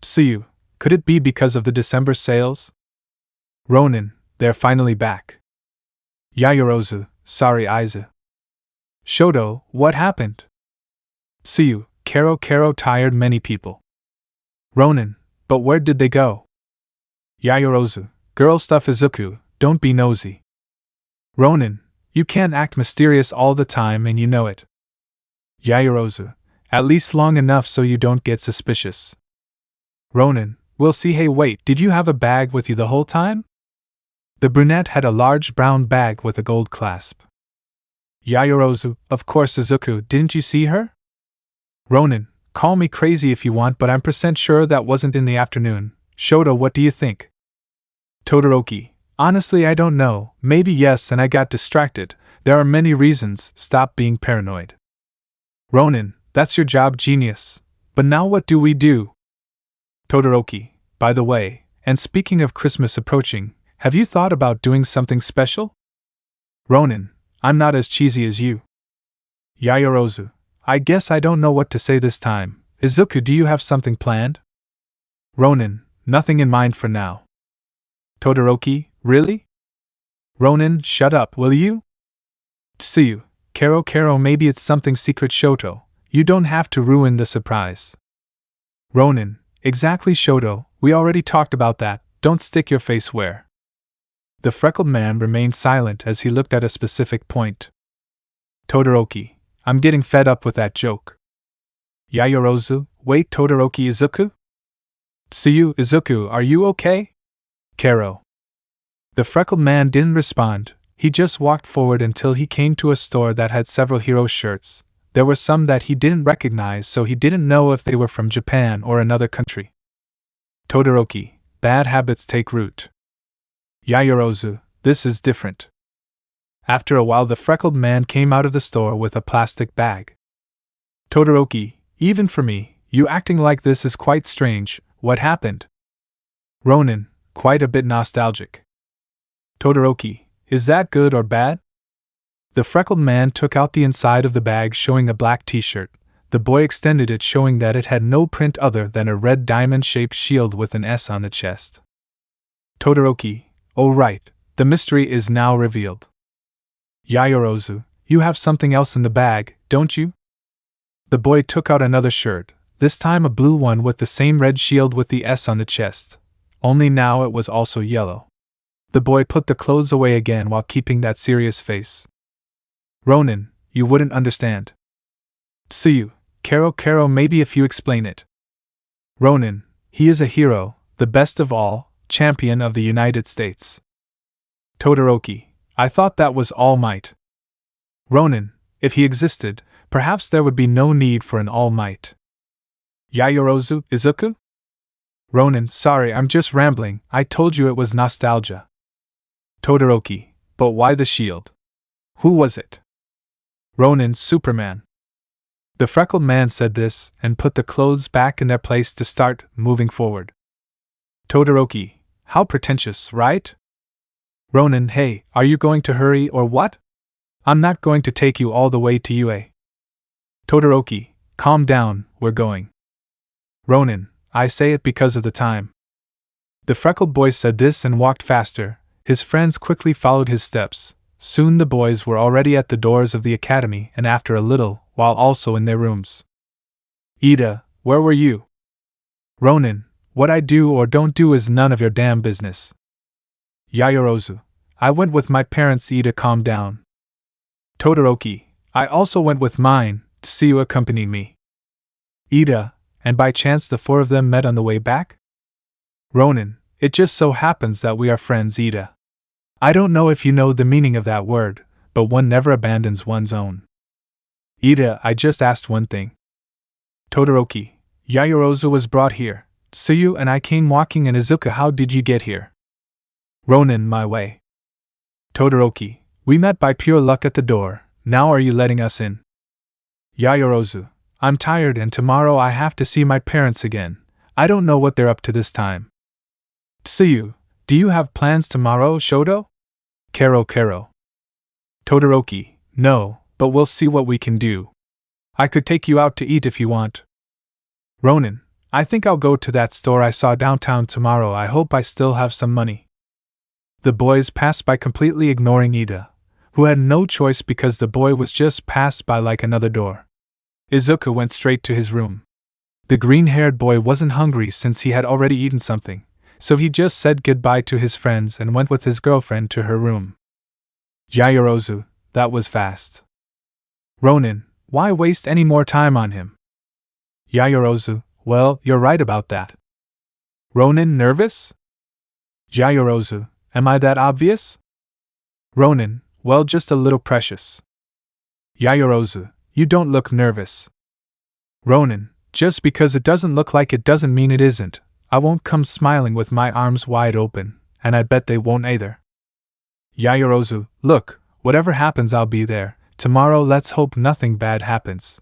Tsuyu, could it be because of the December sales? Ronin, they're finally back. Yaoyorozu, sorry Aiza. Shoto, what happened? Tsuyu, Kero tired many people. Ronin, but where did they go? Yaoyorozu, girl stuff. Izuku, don't be nosy. Ronin, you can't act mysterious all the time and you know it. Yaoyorozu, at least long enough so you don't get suspicious. Ronin, we'll see. Hey wait, did you have a bag with you the whole time? The brunette had a large brown bag with a gold clasp. Yaoyorozu, of course. Izuku, didn't you see her? Ronin, call me crazy if you want, but I'm % sure that wasn't in the afternoon. Shoto, what do you think? Todoroki, honestly I don't know, maybe yes and I got distracted. There are many reasons, stop being paranoid. Ronin, that's your job, genius. But now what do we do? Todoroki, by the way, and speaking of Christmas approaching, have you thought about doing something special? Ronin, I'm not as cheesy as you. Yaoyorozu, I guess I don't know what to say this time. Izuku, do you have something planned? Ronin, nothing in mind for now. Todoroki, really? Ronin, shut up, will you? Tsuyu, Kero, maybe it's something secret. Shoto, you don't have to ruin the surprise. Ronin, exactly Shoto, we already talked about that, don't stick your face where. The freckled man remained silent as he looked at a specific point. Todoroki, I'm getting fed up with that joke. Yaoyorozu, wait, Todoroki. Izuku? Tsuyu, Izuku, are you okay? Kero. The freckled man didn't respond, he just walked forward until he came to a store that had several hero shirts. There were some that he didn't recognize, so he didn't know if they were from Japan or another country. Todoroki, bad habits take root. Yaoyorozu, this is different. After a while, the freckled man came out of the store with a plastic bag. Todoroki, even for me, you acting like this is quite strange. What happened? Ronin, quite a bit nostalgic. Todoroki, is that good or bad? The freckled man took out the inside of the bag showing a black t-shirt. The boy extended it showing that it had no print other than a red diamond-shaped shield with an S on the chest. Todoroki, oh right, the mystery is now revealed. Yaoyorozu, you have something else in the bag, don't you? The boy took out another shirt, this time a blue one with the same red shield with the S on the chest, only now it was also yellow. The boy put the clothes away again while keeping that serious face. Ronin, you wouldn't understand. Tsuyu, Kero, maybe if you explain it. Ronin, he is a hero, the best of all, champion of the United States. Todoroki, I thought that was All Might. Ronin, if he existed, perhaps there would be no need for an All Might. Yaoyorozu, Izuku? Ronin, sorry, I'm just rambling, I told you it was nostalgia. Todoroki, but why the shield? Who was it? Ronin, Superman. The freckled man said this and put the clothes back in their place to start moving forward. Todoroki, how pretentious, right? Ronin, hey, are you going to hurry or what? I'm not going to take you all the way to UA. Todoroki, calm down, we're going. Ronin, I say it because of the time. The freckled boy said this and walked faster. His friends quickly followed his steps. Soon the boys were already at the doors of the academy and after a little, while also in their rooms. Iida, where were you? Ronin, what I do or don't do is none of your damn business. Yaoyorozu, I went with my parents. Iida, calm down. Todoroki, I also went with mine. Tsuyu accompanied me. Iida, and by chance the four of them met on the way back? Ronin, it just so happens that we are friends. Iida. I don't know if you know the meaning of that word, but one never abandons one's own. Iida, I just asked one thing. Todoroki, Yaoyorozu was brought here. Tsuyu and I came walking in Izuku. How did you get here? Ronin, my way. Todoroki, we met by pure luck at the door. Now are you letting us in? Yaoyorozu, I'm tired and tomorrow I have to see my parents again. I don't know what they're up to this time. Tsuyu, do you have plans tomorrow, Shoto? Kero. Todoroki, no, but we'll see what we can do. I could take you out to eat if you want. Ronin, I think I'll go to that store I saw downtown tomorrow. I hope I still have some money. The boys passed by completely ignoring Iida, who had no choice because the boy was just passed by like another door. Izuku went straight to his room. The green-haired boy wasn't hungry since he had already eaten something, so he just said goodbye to his friends and went with his girlfriend to her room. Yaoyorozu, that was fast. Ronin, why waste any more time on him? Yaoyorozu, well, you're right about that. Ronin, nervous? Yaoyorozu, am I that obvious? Ronin, well, just a little precious. Yaoyorozu, you don't look nervous. Ronin, just because it doesn't look like it doesn't mean it isn't. I won't come smiling with my arms wide open, and I bet they won't either. Yaoyorozu, look, whatever happens I'll be there. Tomorrow let's hope nothing bad happens.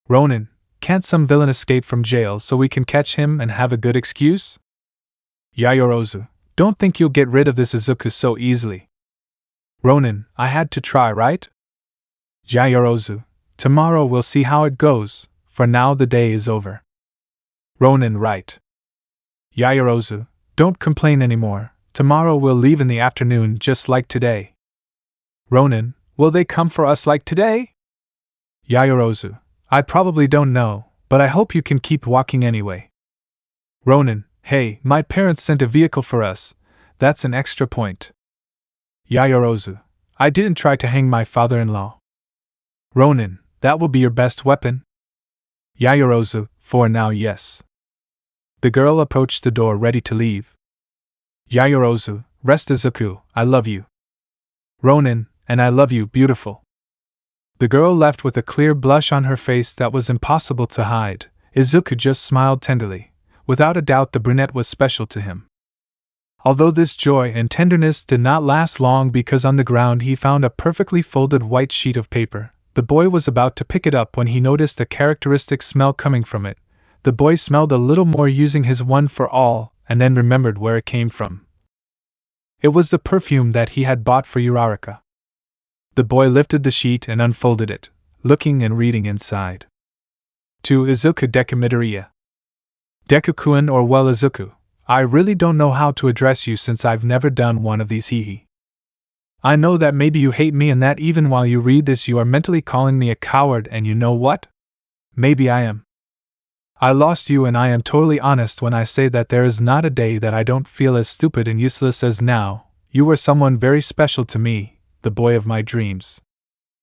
Ronin, can't some villain escape from jail so we can catch him and have a good excuse? Yaoyorozu, don't think you'll get rid of this Izuku so easily. Ronin, I had to try, right? Yaoyorozu, tomorrow we'll see how it goes, for now the day is over. Ronin, right. Yaoyorozu, don't complain anymore. Tomorrow we'll leave in the afternoon just like today. Ronin, will they come for us like today? Yaoyorozu, I probably don't know, but I hope you can keep walking anyway. Ronin, hey, my parents sent a vehicle for us. That's an extra point. Yaoyorozu, I didn't try to hang my father-in-law. Ronin, that will be your best weapon? Yaoyorozu, for now, yes. The girl approached the door ready to leave. Yaoyorozu, rest Izuku, I love you. Ronin, and I love you, beautiful. The girl left with a clear blush on her face that was impossible to hide. Izuku just smiled tenderly. Without a doubt the brunette was special to him. Although this joy and tenderness did not last long because on the ground he found a perfectly folded white sheet of paper. The boy was about to pick it up when he noticed a characteristic smell coming from it. The boy smelled a little more using his one for all, and then remembered where it came from. It was the perfume that he had bought for Uraraka. The boy lifted the sheet and unfolded it, looking and reading inside. To Izuku Deku Midoriya. Deku-kun or well Izuku, I really don't know how to address you since I've never done one of these hee. I know that maybe you hate me and that even while you read this you are mentally calling me a coward, and you know what? Maybe I am. I lost you, and I am totally honest when I say that there is not a day that I don't feel as stupid and useless as now. You were someone very special to me, the boy of my dreams.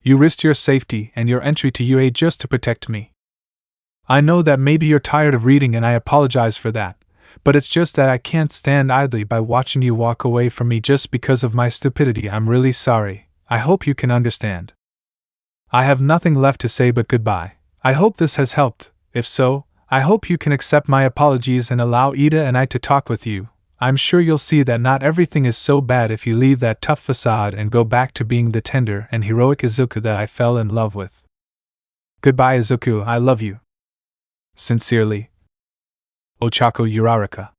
You risked your safety and your entry to UA just to protect me. I know that maybe you're tired of reading and I apologize for that, but it's just that I can't stand idly by watching you walk away from me just because of my stupidity. I'm really sorry. I hope you can understand. I have nothing left to say but goodbye. I hope this has helped. If so, I hope you can accept my apologies and allow Iida and I to talk with you. I'm sure you'll see that not everything is so bad if you leave that tough facade and go back to being the tender and heroic Izuku that I fell in love with. Goodbye Izuku, I love you. Sincerely, Ochako Uraraka.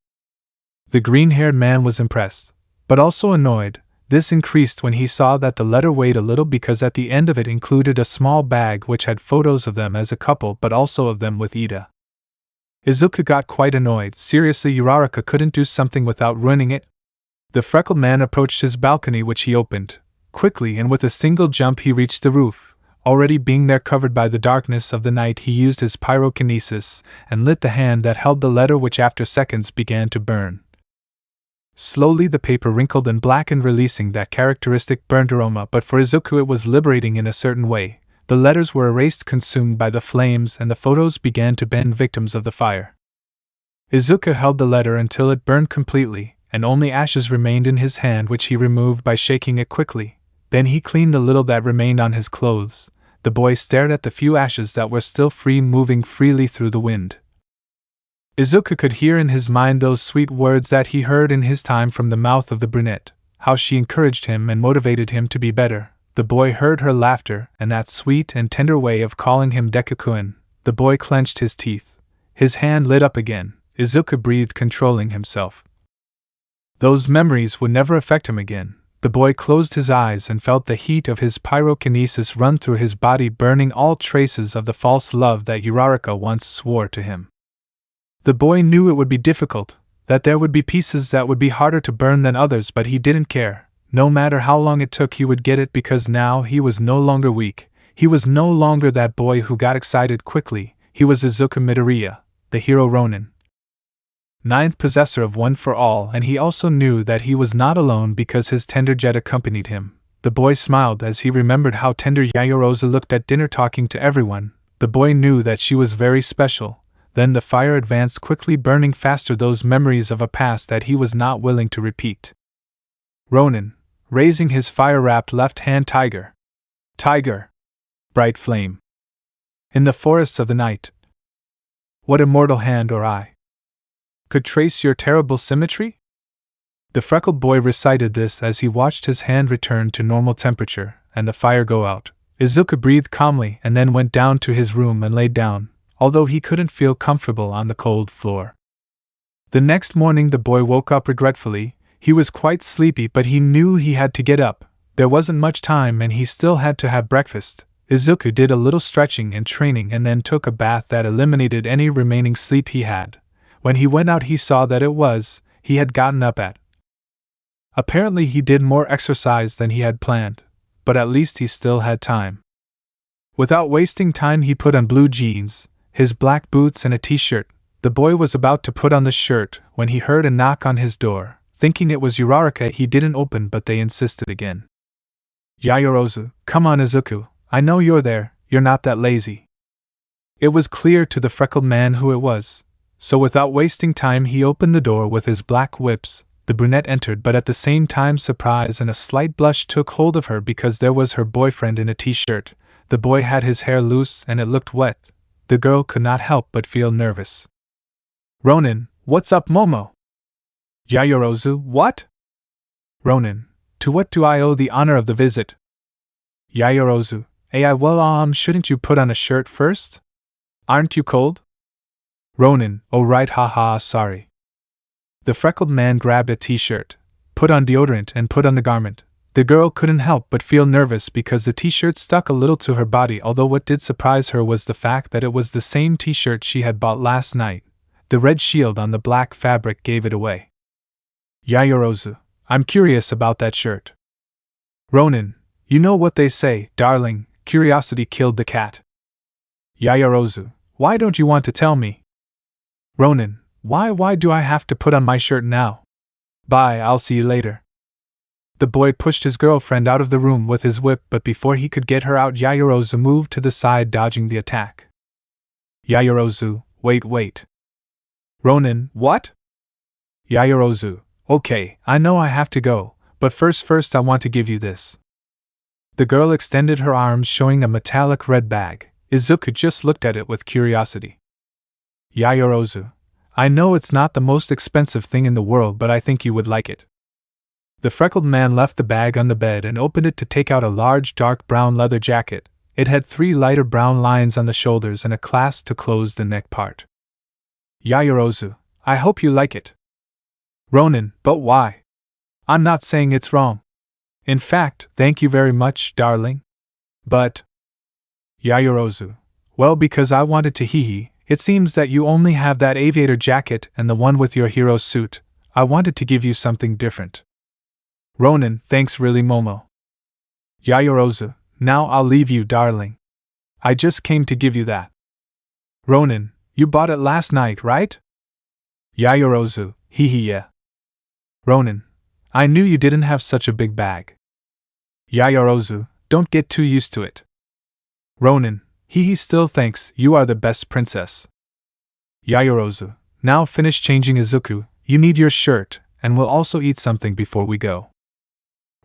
The green-haired man was impressed, but also annoyed. This increased when he saw that the letter weighed a little because at the end of it included a small bag which had photos of them as a couple but also of them with Iida. Izuku got quite annoyed. Seriously, Uraraka couldn't do something without ruining it? The freckled man approached his balcony, which he opened. Quickly and with a single jump he reached the roof. Already being there covered by the darkness of the night, he used his pyrokinesis and lit the hand that held the letter, which after seconds began to burn. Slowly the paper wrinkled and blackened, releasing that characteristic burnt aroma, but for Izuku it was liberating in a certain way. The letters were erased, consumed by the flames, and the photos began to bend, victims of the fire. Izuku held the letter until it burned completely, and only ashes remained in his hand, which he removed by shaking it quickly. Then he cleaned the little that remained on his clothes. The boy stared at the few ashes that were still free, moving freely through the wind. Izuku could hear in his mind those sweet words that he heard in his time from the mouth of the brunette, how she encouraged him and motivated him to be better. The boy heard her laughter and that sweet and tender way of calling him Deku-kun. The boy clenched his teeth. His hand lit up again. Izuku breathed, controlling himself. Those memories would never affect him again. The boy closed his eyes and felt the heat of his pyrokinesis run through his body, burning all traces of the false love that Uraraka once swore to him. The boy knew it would be difficult, that there would be pieces that would be harder to burn than others, but he didn't care. No matter how long it took, he would get it, because now he was no longer weak. He was no longer that boy who got excited quickly. He was Izuku Midoriya, the hero Ronin, ninth possessor of One for All, and he also knew that he was not alone because his tender jet accompanied him. The boy smiled as he remembered how tender Yayorozu looked at dinner, talking to everyone. The boy knew that she was very special. Then the fire advanced quickly, burning faster those memories of a past that he was not willing to repeat. Ronin, raising his fire-wrapped left hand, tiger. Tiger. Bright flame. In the forests of the night. What immortal hand or eye could trace your terrible symmetry? The freckled boy recited this as he watched his hand return to normal temperature and the fire go out. Izuku breathed calmly and then went down to his room and laid down, although he couldn't feel comfortable on the cold floor. The next morning the boy woke up regretfully. He was quite sleepy, but he knew he had to get up. There wasn't much time and he still had to have breakfast. Izuku did a little stretching and training and then took a bath that eliminated any remaining sleep he had. When he went out he saw that he had gotten up at. Apparently he did more exercise than he had planned, but at least he still had time. Without wasting time he put on blue jeans, his black boots and a t-shirt. The boy was about to put on the shirt when he heard a knock on his door. Thinking it was Uraraka, he didn't open, but they insisted again. Yayorozu, come on Izuku, I know you're there, you're not that lazy. It was clear to the freckled man who it was, so without wasting time he opened the door with his black whips. The brunette entered, but at the same time surprise and a slight blush took hold of her because there was her boyfriend in a t-shirt. The boy had his hair loose and it looked wet. The girl could not help but feel nervous. Ronin, what's up Momo? Yayorozu, what? Ronin, to what do I owe the honor of the visit? Yayorozu, well, shouldn't you put on a shirt first? Aren't you cold? Ronin, oh right, haha, sorry. The freckled man grabbed a t-shirt, put on deodorant and put on the garment. The girl couldn't help but feel nervous because the t-shirt stuck a little to her body, although what did surprise her was the fact that it was the same t-shirt she had bought last night. The red shield on the black fabric gave it away. Yayorozu, I'm curious about that shirt. Ronin, you know what they say, darling, curiosity killed the cat. Yayorozu, why don't you want to tell me? Ronin, why do I have to put on my shirt now? Bye, I'll see you later. The boy pushed his girlfriend out of the room with his whip, but before he could get her out, Yayorozu moved to the side, dodging the attack. Yayorozu, wait. Ronin, what? Yayorozu, okay, I know I have to go, but first I want to give you this. The girl extended her arms, showing a metallic red bag. Izuku just looked at it with curiosity. Yayorozu, I know it's not the most expensive thing in the world, but I think you would like it. The freckled man left the bag on the bed and opened it to take out a large dark brown leather jacket. It had 3 lighter brown lines on the shoulders and a clasp to close the neck part. Yayorozu, I hope you like it. Ronin, but why? I'm not saying it's wrong. In fact, thank you very much, darling. But… Yayorozu, well, because I wanted to hee. It seems that you only have that aviator jacket and the one with your hero suit. I wanted to give you something different. Ronin, thanks really, Momo. Yayorozu, now I'll leave you, darling. I just came to give you that. Ronin, you bought it last night, right? Yayorozu, yeah. Ronin, I knew you didn't have such a big bag. Yayorozu, don't get too used to it. Ronin, still thanks, you are the best princess. Yayorozu, now finish changing, Izuku, you need your shirt, and we'll also eat something before we go.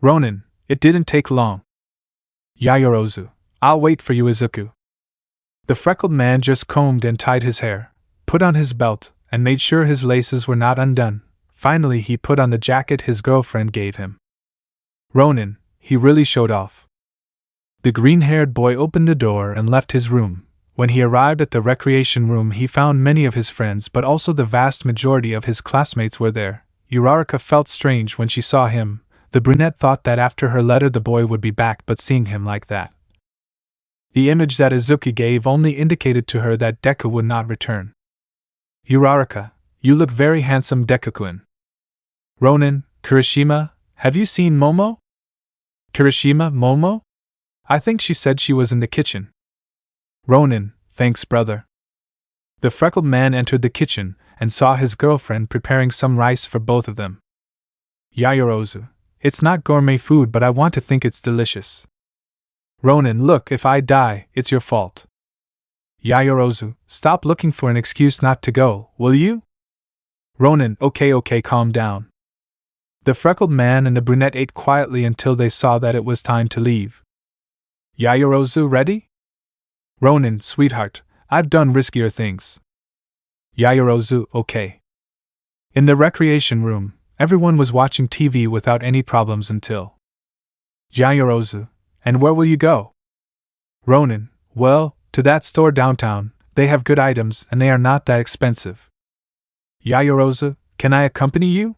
Ronin, it didn't take long. Yayorozu, I'll wait for you, Izuku. The freckled man just combed and tied his hair, put on his belt, and made sure his laces were not undone. Finally, he put on the jacket his girlfriend gave him. Ronin, he really showed off. The green-haired boy opened the door and left his room. When he arrived at the recreation room, he found many of his friends, but also the vast majority of his classmates were there. Uraraka felt strange when she saw him. The brunette thought that after her letter the boy would be back, but seeing him like that, the image that Izuku gave only indicated to her that Deku would not return. Uraraka, you look very handsome, Deku-kun. Ronin, Kirishima, have you seen Momo? Kirishima, Momo? I think she said she was in the kitchen. Ronin, thanks, brother. The freckled man entered the kitchen and saw his girlfriend preparing some rice for both of them. Yayorozu, it's not gourmet food, but I want to think it's delicious. Ronin, look, if I die, it's your fault. Yayorozu, stop looking for an excuse not to go, will you? Ronin, okay, calm down. The freckled man and the brunette ate quietly until they saw that it was time to leave. Yayorozu, ready? Ronin, sweetheart, I've done riskier things. Yayorozu, okay. In the recreation room, everyone was watching TV without any problems until… Yayorozu, and where will you go? Ronin, well, to that store downtown. They have good items and they are not that expensive. Yayorozu, can I accompany you?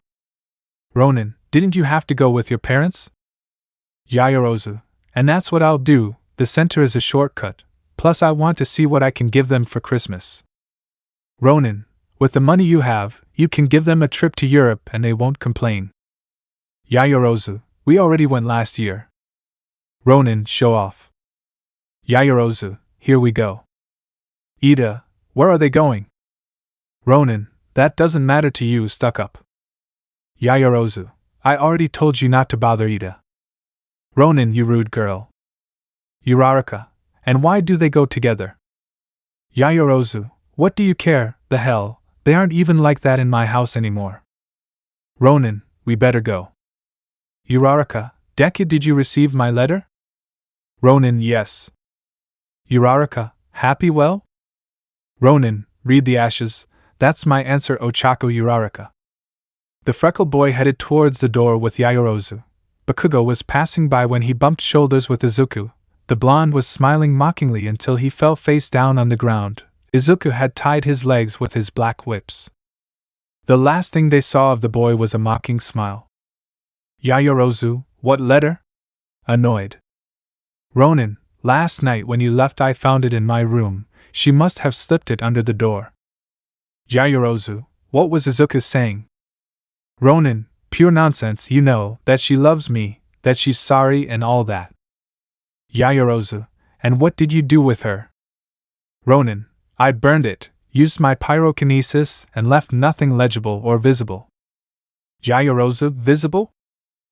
Ronin, didn't you have to go with your parents? Yayorozu, and that's what I'll do. The center is a shortcut, plus I want to see what I can give them for Christmas. Ronin, with the money you have, you can give them a trip to Europe and they won't complain. Yayorozu, we already went last year. Ronin, show off. Yayorozu, here we go. Iida, where are they going? Ronin, that doesn't matter to you, stuck up. Yayorozu, I already told you not to bother Iida. Ronin, you rude girl. Uraraka, and why do they go together? Yayorozu, what do you care, the hell, they aren't even like that in my house anymore. Ronin, we better go. Uraraka, Deku, did you receive my letter? Ronin, yes. Uraraka, happy well? Ronin, read the ashes, that's my answer, Ochako Uraraka. The freckled boy headed towards the door with Yaoyorozu. Bakugo was passing by when he bumped shoulders with Izuku. The blonde was smiling mockingly until he fell face down on the ground. Izuku had tied his legs with his black whips. The last thing they saw of the boy was a mocking smile. Yaoyorozu, what letter? Annoyed. Ronin, last night when you left I found it in my room. She must have slipped it under the door. Yaoyorozu, what was Izuku saying? Ronin, pure nonsense, you know, that she loves me, that she's sorry and all that. Yaoyorozu, and what did you do with her? Ronin, I burned it, used my pyrokinesis, and left nothing legible or visible. Yaoyorozu, visible?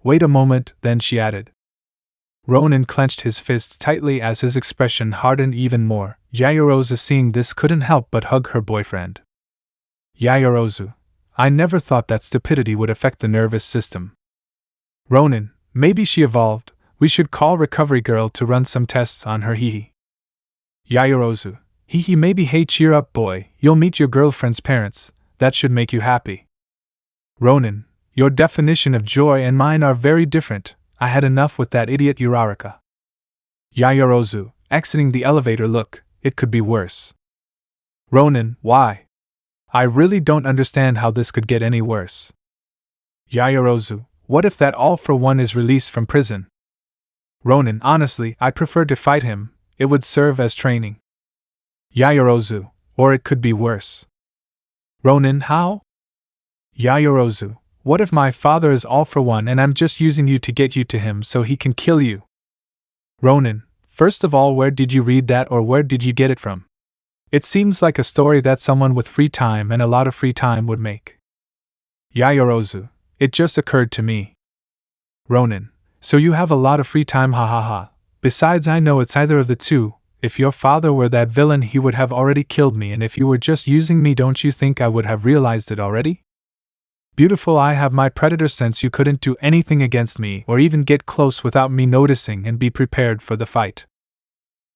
Wait a moment, then she added. Ronin clenched his fists tightly as his expression hardened even more. Yaoyorozu, seeing this, couldn't help but hug her boyfriend. Yaoyorozu, I never thought that stupidity would affect the nervous system. Ronin, maybe she evolved. We should call Recovery Girl to run some tests on her. Hehe. Yaoyorozu, hehe, maybe. Hey, cheer up, boy, you'll meet your girlfriend's parents. That should make you happy. Ronin, your definition of joy and mine are very different. I had enough with that idiot Uraraka. Yaoyorozu, exiting the elevator. Look, it could be worse. Ronin, why? I really don't understand how this could get any worse. Yaoyorozu, what if that all for one is released from prison? Ronin, honestly, I prefer to fight him. It would serve as training. Yaoyorozu, or it could be worse. Ronin, how? Yaoyorozu, what if my father is all for one and I'm just using you to get you to him so he can kill you? Ronin, first of all, where did you read that, or where did you get it from? It seems like a story that someone with free time and a lot of free time would make. Yaoyorozu, it just occurred to me. Ronin, so you have a lot of free time, ha ha ha. Besides, I know it's either of the two. If your father were that villain, he would have already killed me, and if you were just using me, don't you think I would have realized it already? Beautiful, I have my predator sense. You couldn't do anything against me or even get close without me noticing, and be prepared for the fight.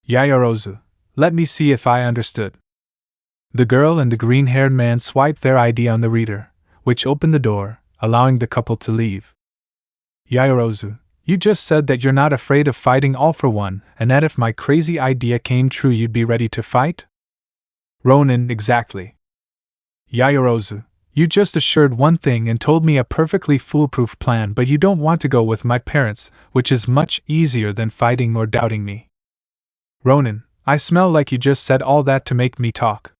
Yaoyorozu, let me see if I understood. The girl and the green-haired man swiped their ID on the reader, which opened the door, allowing the couple to leave. Yaoyorozu, you just said that you're not afraid of fighting all for one, and that if my crazy idea came true you'd be ready to fight? Ronin, exactly. Yaoyorozu, you just assured one thing and told me a perfectly foolproof plan, but you don't want to go with my parents, which is much easier than fighting or doubting me. Ronin, I smell like you just said all that to make me talk.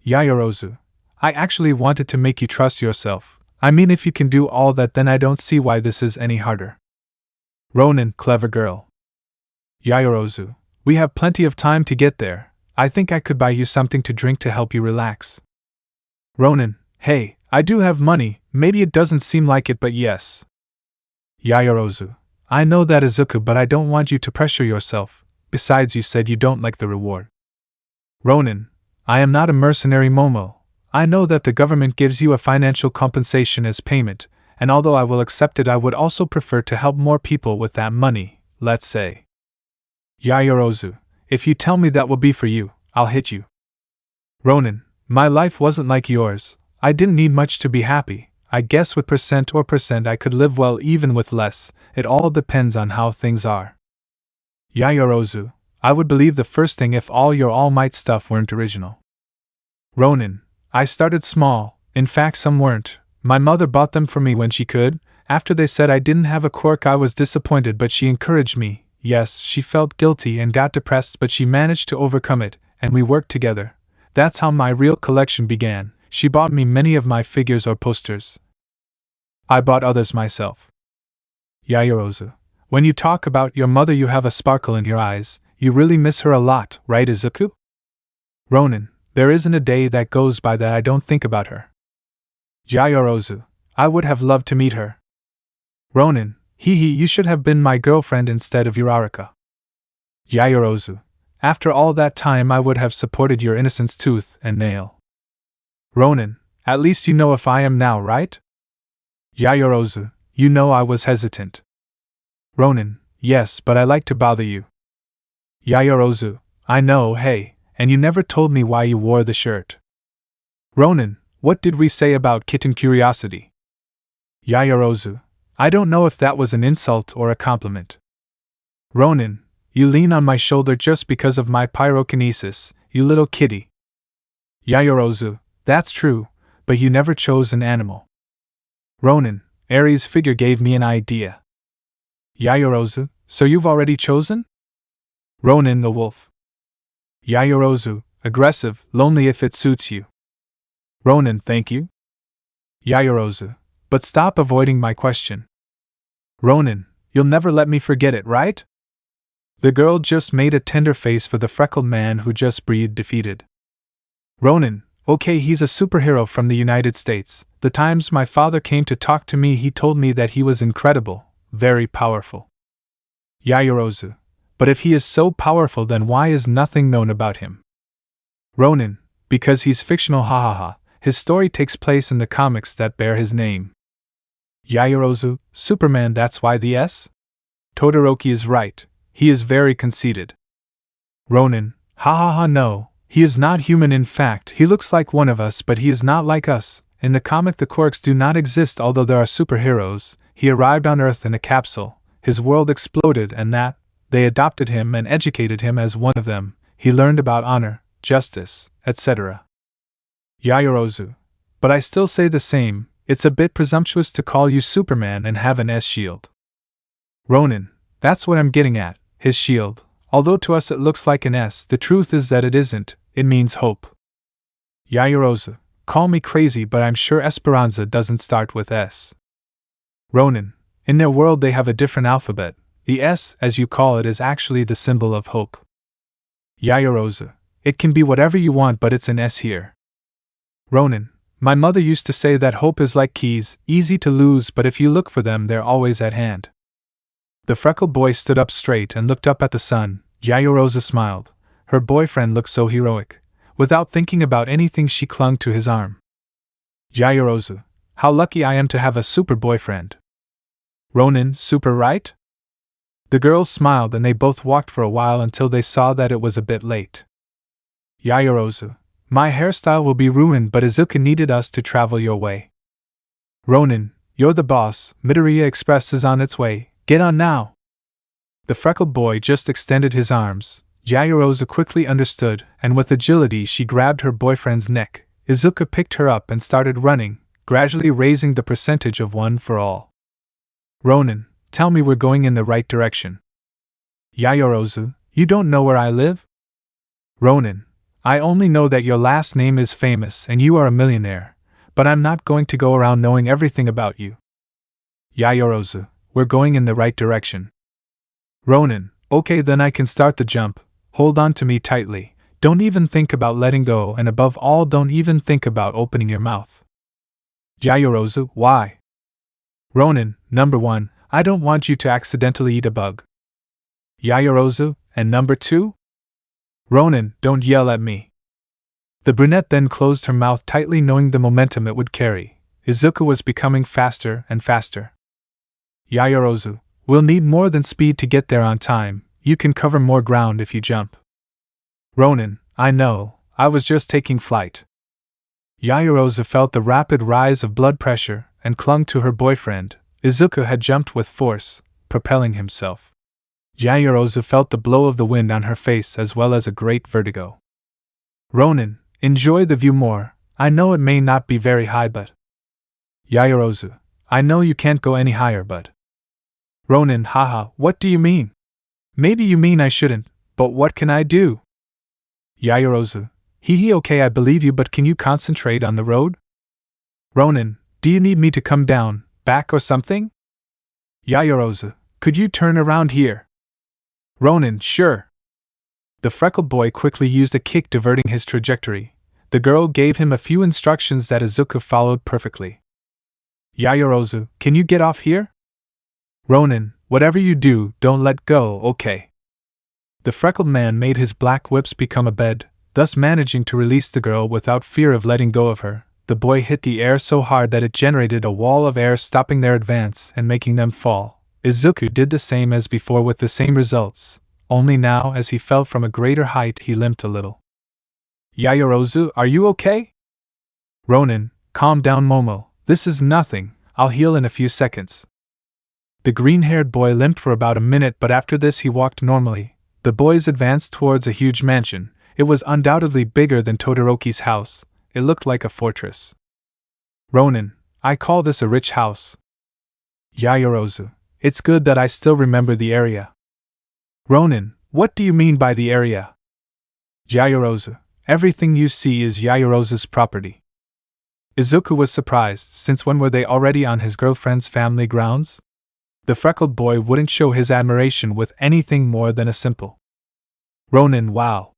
Yaoyorozu, I actually wanted to make you trust yourself. I mean, if you can do all that, then I don't see why this is any harder. Ronin, clever girl. Yaoyorozu, we have plenty of time to get there. I think I could buy you something to drink to help you relax. Ronin, hey, I do have money. Maybe it doesn't seem like it, but yes. Yaoyorozu, I know that, Izuku, but I don't want you to pressure yourself. Besides, you said you don't like the reward. Ronin, I am not a mercenary, Momo. I know that the government gives you a financial compensation as payment, and although I will accept it, I would also prefer to help more people with that money, let's say. Yaoyorozu, if you tell me that will be for you, I'll hit you. Ronin, my life wasn't like yours. I didn't need much to be happy. I guess with percent I could live well even with less. It all depends on how things are. Yaoyorozu, I would believe the first thing if all your Almight stuff weren't original. Ronin, I started small. In fact, some weren't. My mother bought them for me when she could. After they said I didn't have a quirk, I was disappointed, but she encouraged me. Yes, she felt guilty and got depressed, but she managed to overcome it, and we worked together. That's how my real collection began. She bought me many of my figures or posters. I bought others myself. Yaoyorozu, when you talk about your mother, you have a sparkle in your eyes. You really miss her a lot, right, Izuku? Ronin, there isn't a day that goes by that I don't think about her. Yaoyorozu, I would have loved to meet her. Ronin, you should have been my girlfriend instead of Uraraka. Yaoyorozu, after all that time I would have supported your innocence tooth and nail. Ronin, at least you know if I am now, right? Yaoyorozu, you know I was hesitant. Ronin, yes, but I like to bother you. Yaoyorozu, I know, hey, and you never told me why you wore the shirt. Ronin, what did we say about kitten curiosity? Yaoyorozu, I don't know if that was an insult or a compliment. Ronin, you lean on my shoulder just because of my pyrokinesis, you little kitty. Yaoyorozu, that's true, but you never chose an animal. Ronin, Ares' figure gave me an idea. Yaoyorozu, so you've already chosen? Ronin the wolf. Yaoyorozu, aggressive, lonely if it suits you. Ronin, thank you. Yaoyorozu, but stop avoiding my question. Ronin, you'll never let me forget it, right? The girl just made a tender face for the freckled man who just breathed defeated. Ronin, okay, he's a superhero from the United States. The times my father came to talk to me, he told me that he was incredible, very powerful. Yaoyorozu, but if he is so powerful, then why is nothing known about him? Ronin, because he's fictional, hahaha. His story takes place in the comics that bear his name. Yaoyorozu, Superman, that's why the S? Todoroki is right, he is very conceited. Ronin, hahaha, no, he is not human. In fact, he looks like one of us, but he is not like us. In the comic, the Quirks do not exist, although there are superheroes. He arrived on Earth in a capsule, his world exploded, and they adopted him and educated him as one of them. He learned about honor, justice, etc. Yaoyorozu, but I still say the same, it's a bit presumptuous to call you Superman and have an S shield. Ronin, that's what I'm getting at, his shield. Although to us it looks like an S, the truth is that it isn't, it means hope. Yaoyorozu, call me crazy, but I'm sure Esperanza doesn't start with S. Ronin, in their world they have a different alphabet. The S, as you call it, is actually the symbol of hope. Yaoyorozu, it can be whatever you want, but it's an S here. Ronin, my mother used to say that hope is like keys, easy to lose, but if you look for them, they're always at hand. The freckled boy stood up straight and looked up at the sun. Yaoyorozu smiled. Her boyfriend looked so heroic. Without thinking about anything, she clung to his arm. Yaoyorozu, how lucky I am to have a super boyfriend. Ronin, super right? The girls smiled and they both walked for a while until they saw that it was a bit late. Yaoyorozu, my hairstyle will be ruined, but Izuku needed us to travel your way. Ronin, you're the boss, Midoriya Express is on its way, get on now. The freckled boy just extended his arms. Yaoyorozu quickly understood, and with agility she grabbed her boyfriend's neck. Izuku picked her up and started running, gradually raising the percentage of one for all. Ronin, tell me we're going in the right direction. Yaoyorozu, you don't know where I live? Ronin, I only know that your last name is famous and you are a millionaire, but I'm not going to go around knowing everything about you. Yaoyorozu, we're going in the right direction. Ronin, okay, then I can start the jump. Hold on to me tightly. Don't even think about letting go, and above all, don't even think about opening your mouth. Yaoyorozu, why? Ronin, number 1, I don't want you to accidentally eat a bug. Yaoyorozu, and number 2? Ronin, don't yell at me. The brunette then closed her mouth tightly, knowing the momentum it would carry. Izuku was becoming faster and faster. Yaoyorozu, we'll need more than speed to get there on time. You can cover more ground if you jump. Ronin, I know, I was just taking flight. Yaoyorozu felt the rapid rise of blood pressure and clung to her boyfriend. Izuku had jumped with force, propelling himself. Yaoyorozu felt the blow of the wind on her face as well as a great vertigo. Ronin, enjoy the view more. I know it may not be very high, but... Yaoyorozu, I know you can't go any higher, but... Ronin, haha, what do you mean? Maybe you mean I shouldn't, but what can I do? Yaoyorozu, hee okay, I believe you, but can you concentrate on the road? Ronin, do you need me to come down, back or something? Yaoyorozu, could you turn around here? Ronin, sure. The freckled boy quickly used a kick, diverting his trajectory. The girl gave him a few instructions that Izuku followed perfectly. Yaoyorozu, can you get off here? Ronin, whatever you do, don't let go, okay? The freckled man made his black whips become a bed, thus managing to release the girl without fear of letting go of her. The boy hit the air so hard that it generated a wall of air, stopping their advance and making them fall. Izuku did the same as before with the same results, only now as he fell from a greater height he limped a little. Yaoyorozu, are you okay? Ronin, calm down Momo, this is nothing, I'll heal in a few seconds. The green-haired boy limped for about a minute, but after this he walked normally. The boys advanced towards a huge mansion. It was undoubtedly bigger than Todoroki's house. It looked like a fortress. Ronin, I call this a rich house. Yaoyorozu, it's good that I still remember the area. Ronin, what do you mean by the area? Yaoyorozu, everything you see is Yaoyorozu's property. Izuku was surprised, since when were they already on his girlfriend's family grounds? The freckled boy wouldn't show his admiration with anything more than a simple Ronin, wow.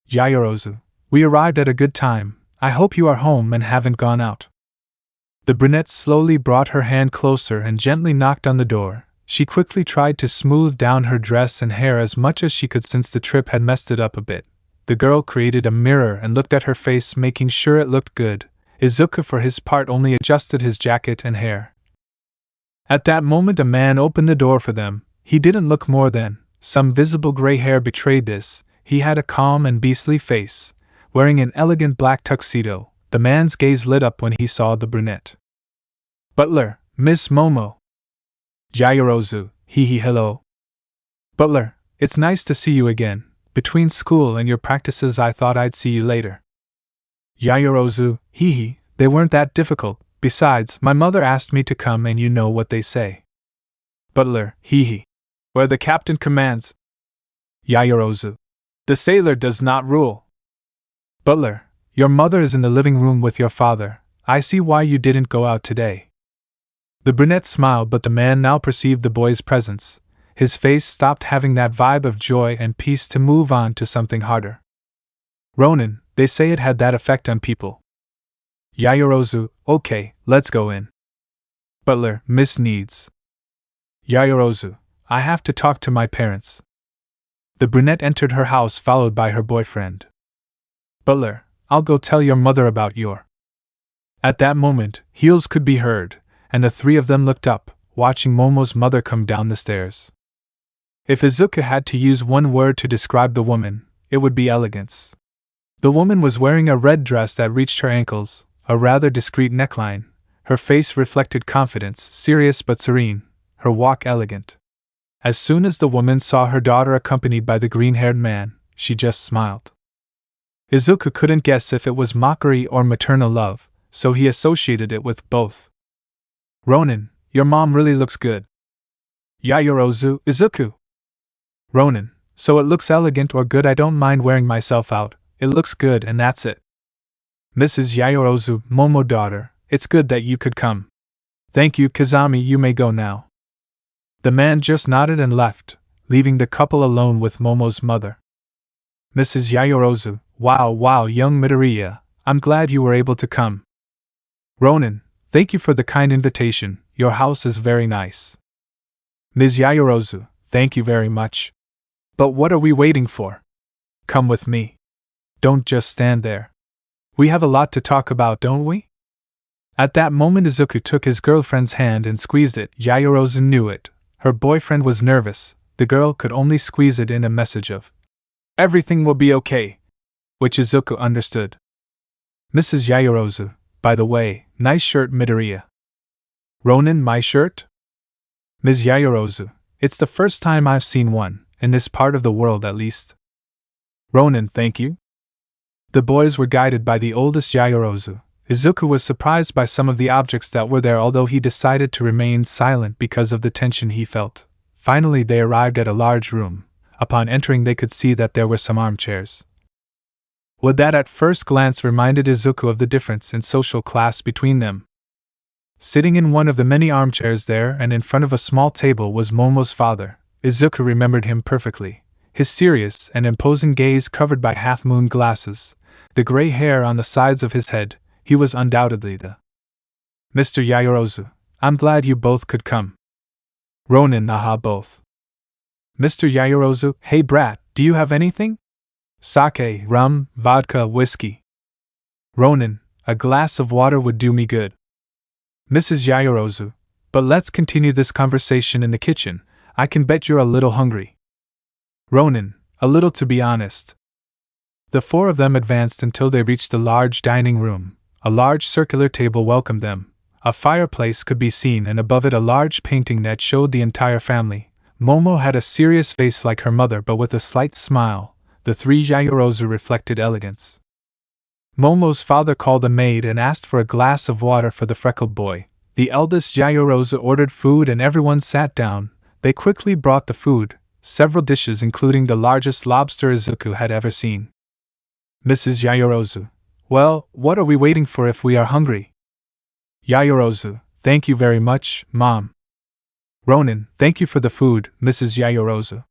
Yaoyorozu, we arrived at a good time. I hope you are home and haven't gone out. The brunette slowly brought her hand closer and gently knocked on the door. She quickly tried to smooth down her dress and hair as much as she could since the trip had messed it up a bit. The girl created a mirror and looked at her face, making sure it looked good. Izuku for his part only adjusted his jacket and hair. At that moment a man opened the door for them. He didn't look more than some visible gray hair betrayed this. He had a calm and beastly face, wearing an elegant black tuxedo. The man's gaze lit up when he saw the brunette. Butler, Miss Momo. Yaoyorozu, hello. Butler, it's nice to see you again. Between school and your practices I thought I'd see you later. Yaoyorozu, they weren't that difficult. Besides, my mother asked me to come and you know what they say. Butler, where the captain commands. Yaoyorozu, the sailor does not rule. Butler, your mother is in the living room with your father. I see why you didn't go out today. The brunette smiled, but the man now perceived the boy's presence. His face stopped having that vibe of joy and peace to move on to something harder. Ronin, they say it had that effect on people. Yaoyorozu, okay, let's go in. Butler, Miss needs. Yaoyorozu, I have to talk to my parents. The brunette entered her house followed by her boyfriend. Butler, I'll go tell your mother about your. At that moment, heels could be heard, and the three of them looked up, watching Momo's mother come down the stairs. If Izuku had to use one word to describe the woman, it would be elegance. The woman was wearing a red dress that reached her ankles, a rather discreet neckline. Her face reflected confidence, serious but serene, her walk elegant. As soon as the woman saw her daughter accompanied by the green-haired man, she just smiled. Izuku couldn't guess if it was mockery or maternal love, so he associated it with both. Ronin, your mom really looks good. Yaoyorozu, Izuku. Ronin, so it looks elegant or good. I don't mind wearing myself out, it looks good and that's it. Mrs. Yaoyorozu, Momo daughter, it's good that you could come. Thank you Kazami, you may go now. The man just nodded and left, leaving the couple alone with Momo's mother. Mrs. Yaoyorozu, wow young Midoriya, I'm glad you were able to come. Ronin, thank you for the kind invitation, your house is very nice. Ms. Yaoyorozu, thank you very much. But what are we waiting for? Come with me. Don't just stand there. We have a lot to talk about, don't we? At that moment Izuku took his girlfriend's hand and squeezed it. Yaoyorozu knew it. Her boyfriend was nervous. The girl could only squeeze it in a message of everything will be okay, which Izuku understood. Mrs. Yaoyorozu, by the way, nice shirt Midoriya. Ronin, my shirt? Ms. Yaoyorozu, it's the first time I've seen one, in this part of the world at least. Ronin, thank you. The boys were guided by the oldest Yaoyorozu. Izuku was surprised by some of the objects that were there, although he decided to remain silent because of the tension he felt. Finally they arrived at a large room. Upon entering they could see that there were some armchairs. What that at first glance reminded Izuku of the difference in social class between them. Sitting in one of the many armchairs there and in front of a small table was Momo's father. Izuku remembered him perfectly. His serious and imposing gaze covered by half-moon glasses, the gray hair on the sides of his head, he was undoubtedly the Mr. Yaoyorozu, I'm glad you both could come. Ronin, aha, both. Mr. Yaoyorozu, hey brat, do you have anything? Sake, rum, vodka, whiskey. Ronin, a glass of water would do me good. Mrs. Yaoyorozu, but let's continue this conversation in the kitchen. I can bet you're a little hungry. Ronin, a little to be honest. The four of them advanced until they reached the large dining room. A large circular table welcomed them. A fireplace could be seen and above it a large painting that showed the entire family. Momo had a serious face like her mother but with a slight smile. The three Yayorozu reflected elegance. Momo's father called a maid and asked for a glass of water for the freckled boy. The eldest Yayorozu ordered food and everyone sat down. They quickly brought the food, several dishes including the largest lobster Izuku had ever seen. Mrs. Yayorozu: "Well, what are we waiting for if we are hungry?" Yayorozu: "Thank you very much, Mom." Ronin: "Thank you for the food, Mrs. Yayorozu."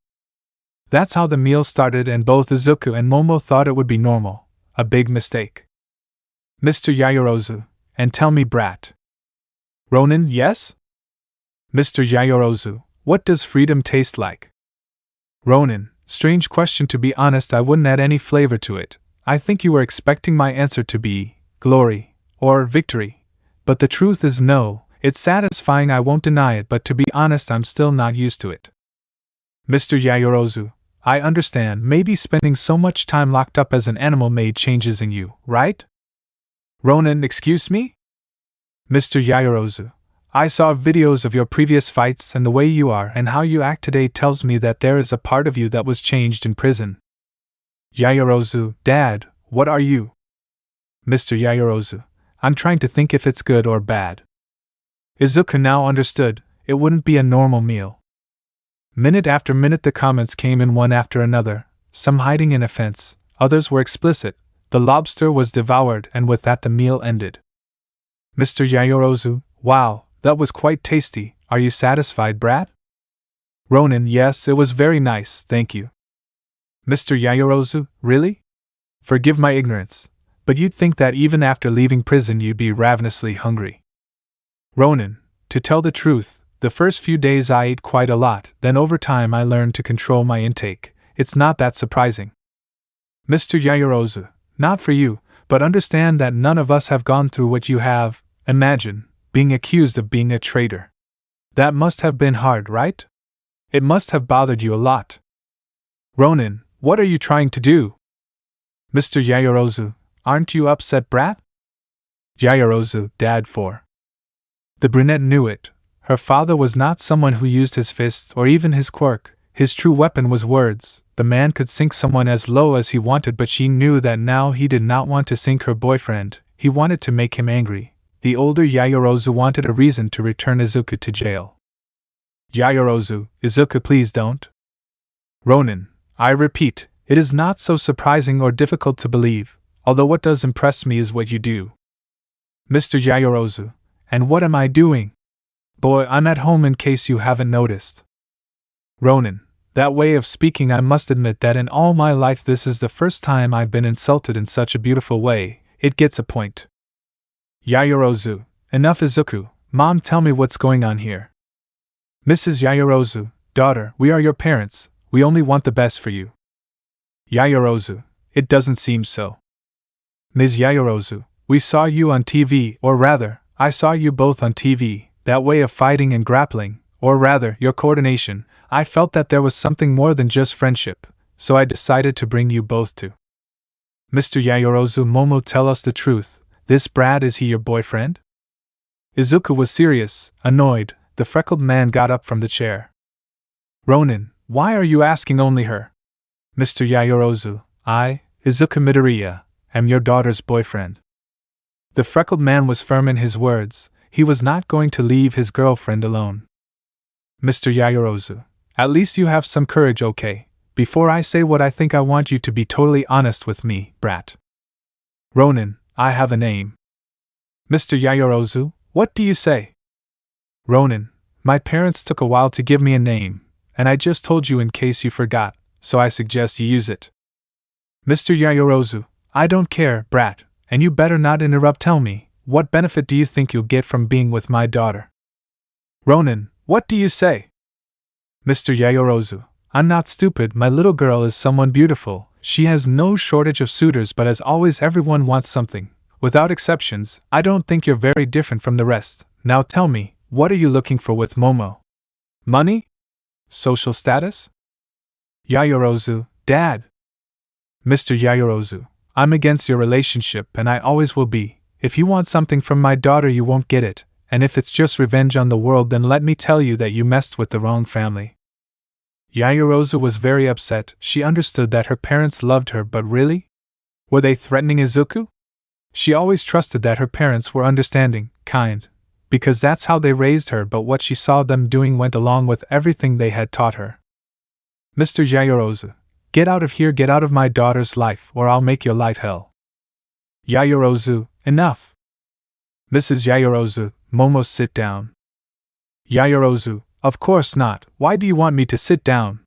That's how the meal started, and both Izuku and Momo thought it would be normal. A big mistake. Mr. Yayorozu: "And tell me, brat." Ronin: "Yes?" Mr. Yayorozu: "What does freedom taste like?" Ronin: "Strange question, to be honest. I wouldn't add any flavor to it. I think you were expecting my answer to be glory or victory. But the truth is no, it's satisfying, I won't deny it, but to be honest I'm still not used to it." Mr. Yayorozu: "I understand, maybe spending so much time locked up as an animal made changes in you, right?" Ronin: "Excuse me?" Mr. Yayorozu: "I saw videos of your previous fights, and the way you are and how you act today tells me that there is a part of you that was changed in prison." Yayorozu: "Dad, what are you?" Mr. Yayorozu: "I'm trying to think if it's good or bad." Izuku now understood, it wouldn't be a normal meal. Minute after minute the comments came in one after another, some hiding in offense, others were explicit. The lobster was devoured, and with that the meal ended. Mr. Yayorozu: "Wow, that was quite tasty. Are you satisfied, brat?" Ronin: "Yes, it was very nice, thank you." Mr. Yayorozu: "Really? Forgive my ignorance, but you'd think that even after leaving prison you'd be ravenously hungry." Ronin: "To tell the truth, the first few days I ate quite a lot, then over time I learned to control my intake. It's not that surprising." Mr. Yayorozu: "Not for you, but understand that none of us have gone through what you have. Imagine being accused of being a traitor. That must have been hard, right? It must have bothered you a lot." Ronin: "What are you trying to do?" Mr. Yayorozu: "Aren't you upset, brat?" Yayorozu: "Dad, for." The brunette knew it. Her father was not someone who used his fists or even his quirk. His true weapon was words. The man could sink someone as low as he wanted, but she knew that now he did not want to sink her boyfriend. He wanted to make him angry. The older Yayorozu wanted a reason to return Izuku to jail. Yayorozu: "Izuku, please don't." Ronin: "I repeat, it is not so surprising or difficult to believe, although what does impress me is what you do." Mr. Yayorozu: "And what am I doing?" "Boy, I'm at home in case you haven't noticed." Ronin: "That way of speaking, I must admit that in all my life this is the first time I've been insulted in such a beautiful way. It gets a point." Yayorozu: "Enough, Izuku. Mom, tell me what's going on here." Mrs. Yayorozu: "Daughter, we are your parents. We only want the best for you." Yayorozu: "It doesn't seem so." Ms. Yayorozu: "We saw you on TV, or rather, I saw you both on TV. That way of fighting and grappling, or rather, your coordination, I felt that there was something more than just friendship, so I decided to bring you both to." Mr. Yayorozu: "Momo, tell us the truth. This Brad, is he your boyfriend?" Izuku was serious, annoyed. The freckled man got up from the chair. Ronin: "Why are you asking only her?" Mr. Yayorozu: "I, Izuku Midoriya, am your daughter's boyfriend." The freckled man was firm in his words. He was not going to leave his girlfriend alone. Mr. Yayorozu: "At least you have some courage, okay? Before I say what I think, I want you to be totally honest with me, brat." Ronin: "I have a name." Mr. Yayorozu: "What do you say?" Ronin: "My parents took a while to give me a name, and I just told you in case you forgot, so I suggest you use it." Mr. Yayorozu: "I don't care, brat, and you better not interrupt. Tell me, what benefit do you think you'll get from being with my daughter?" Ronin: "What do you say?" Mr. Yayorozu: "I'm not stupid. My little girl is someone beautiful. She has no shortage of suitors, but as always everyone wants something. Without exceptions, I don't think you're very different from the rest. Now tell me, what are you looking for with Momo? Money? Social status?" Yayorozu: "Dad." Mr. Yayorozu: "I'm against your relationship, and I always will be. If you want something from my daughter, you won't get it, and if it's just revenge on the world, then let me tell you that you messed with the wrong family. Yaoyorozu was very upset. She understood that her parents loved her, but really? Were they threatening Izuku? She always trusted that her parents were understanding, kind, because that's how they raised her, but what she saw them doing went along with everything they had taught her. Mr. Yaoyorozu, get out of here, get out of my daughter's life, or I'll make your life hell. Yaoyorozu, enough. Mrs. Yaoyorozu, Momo, sit down. Yaoyorozu, of course not. Why do you want me to sit down?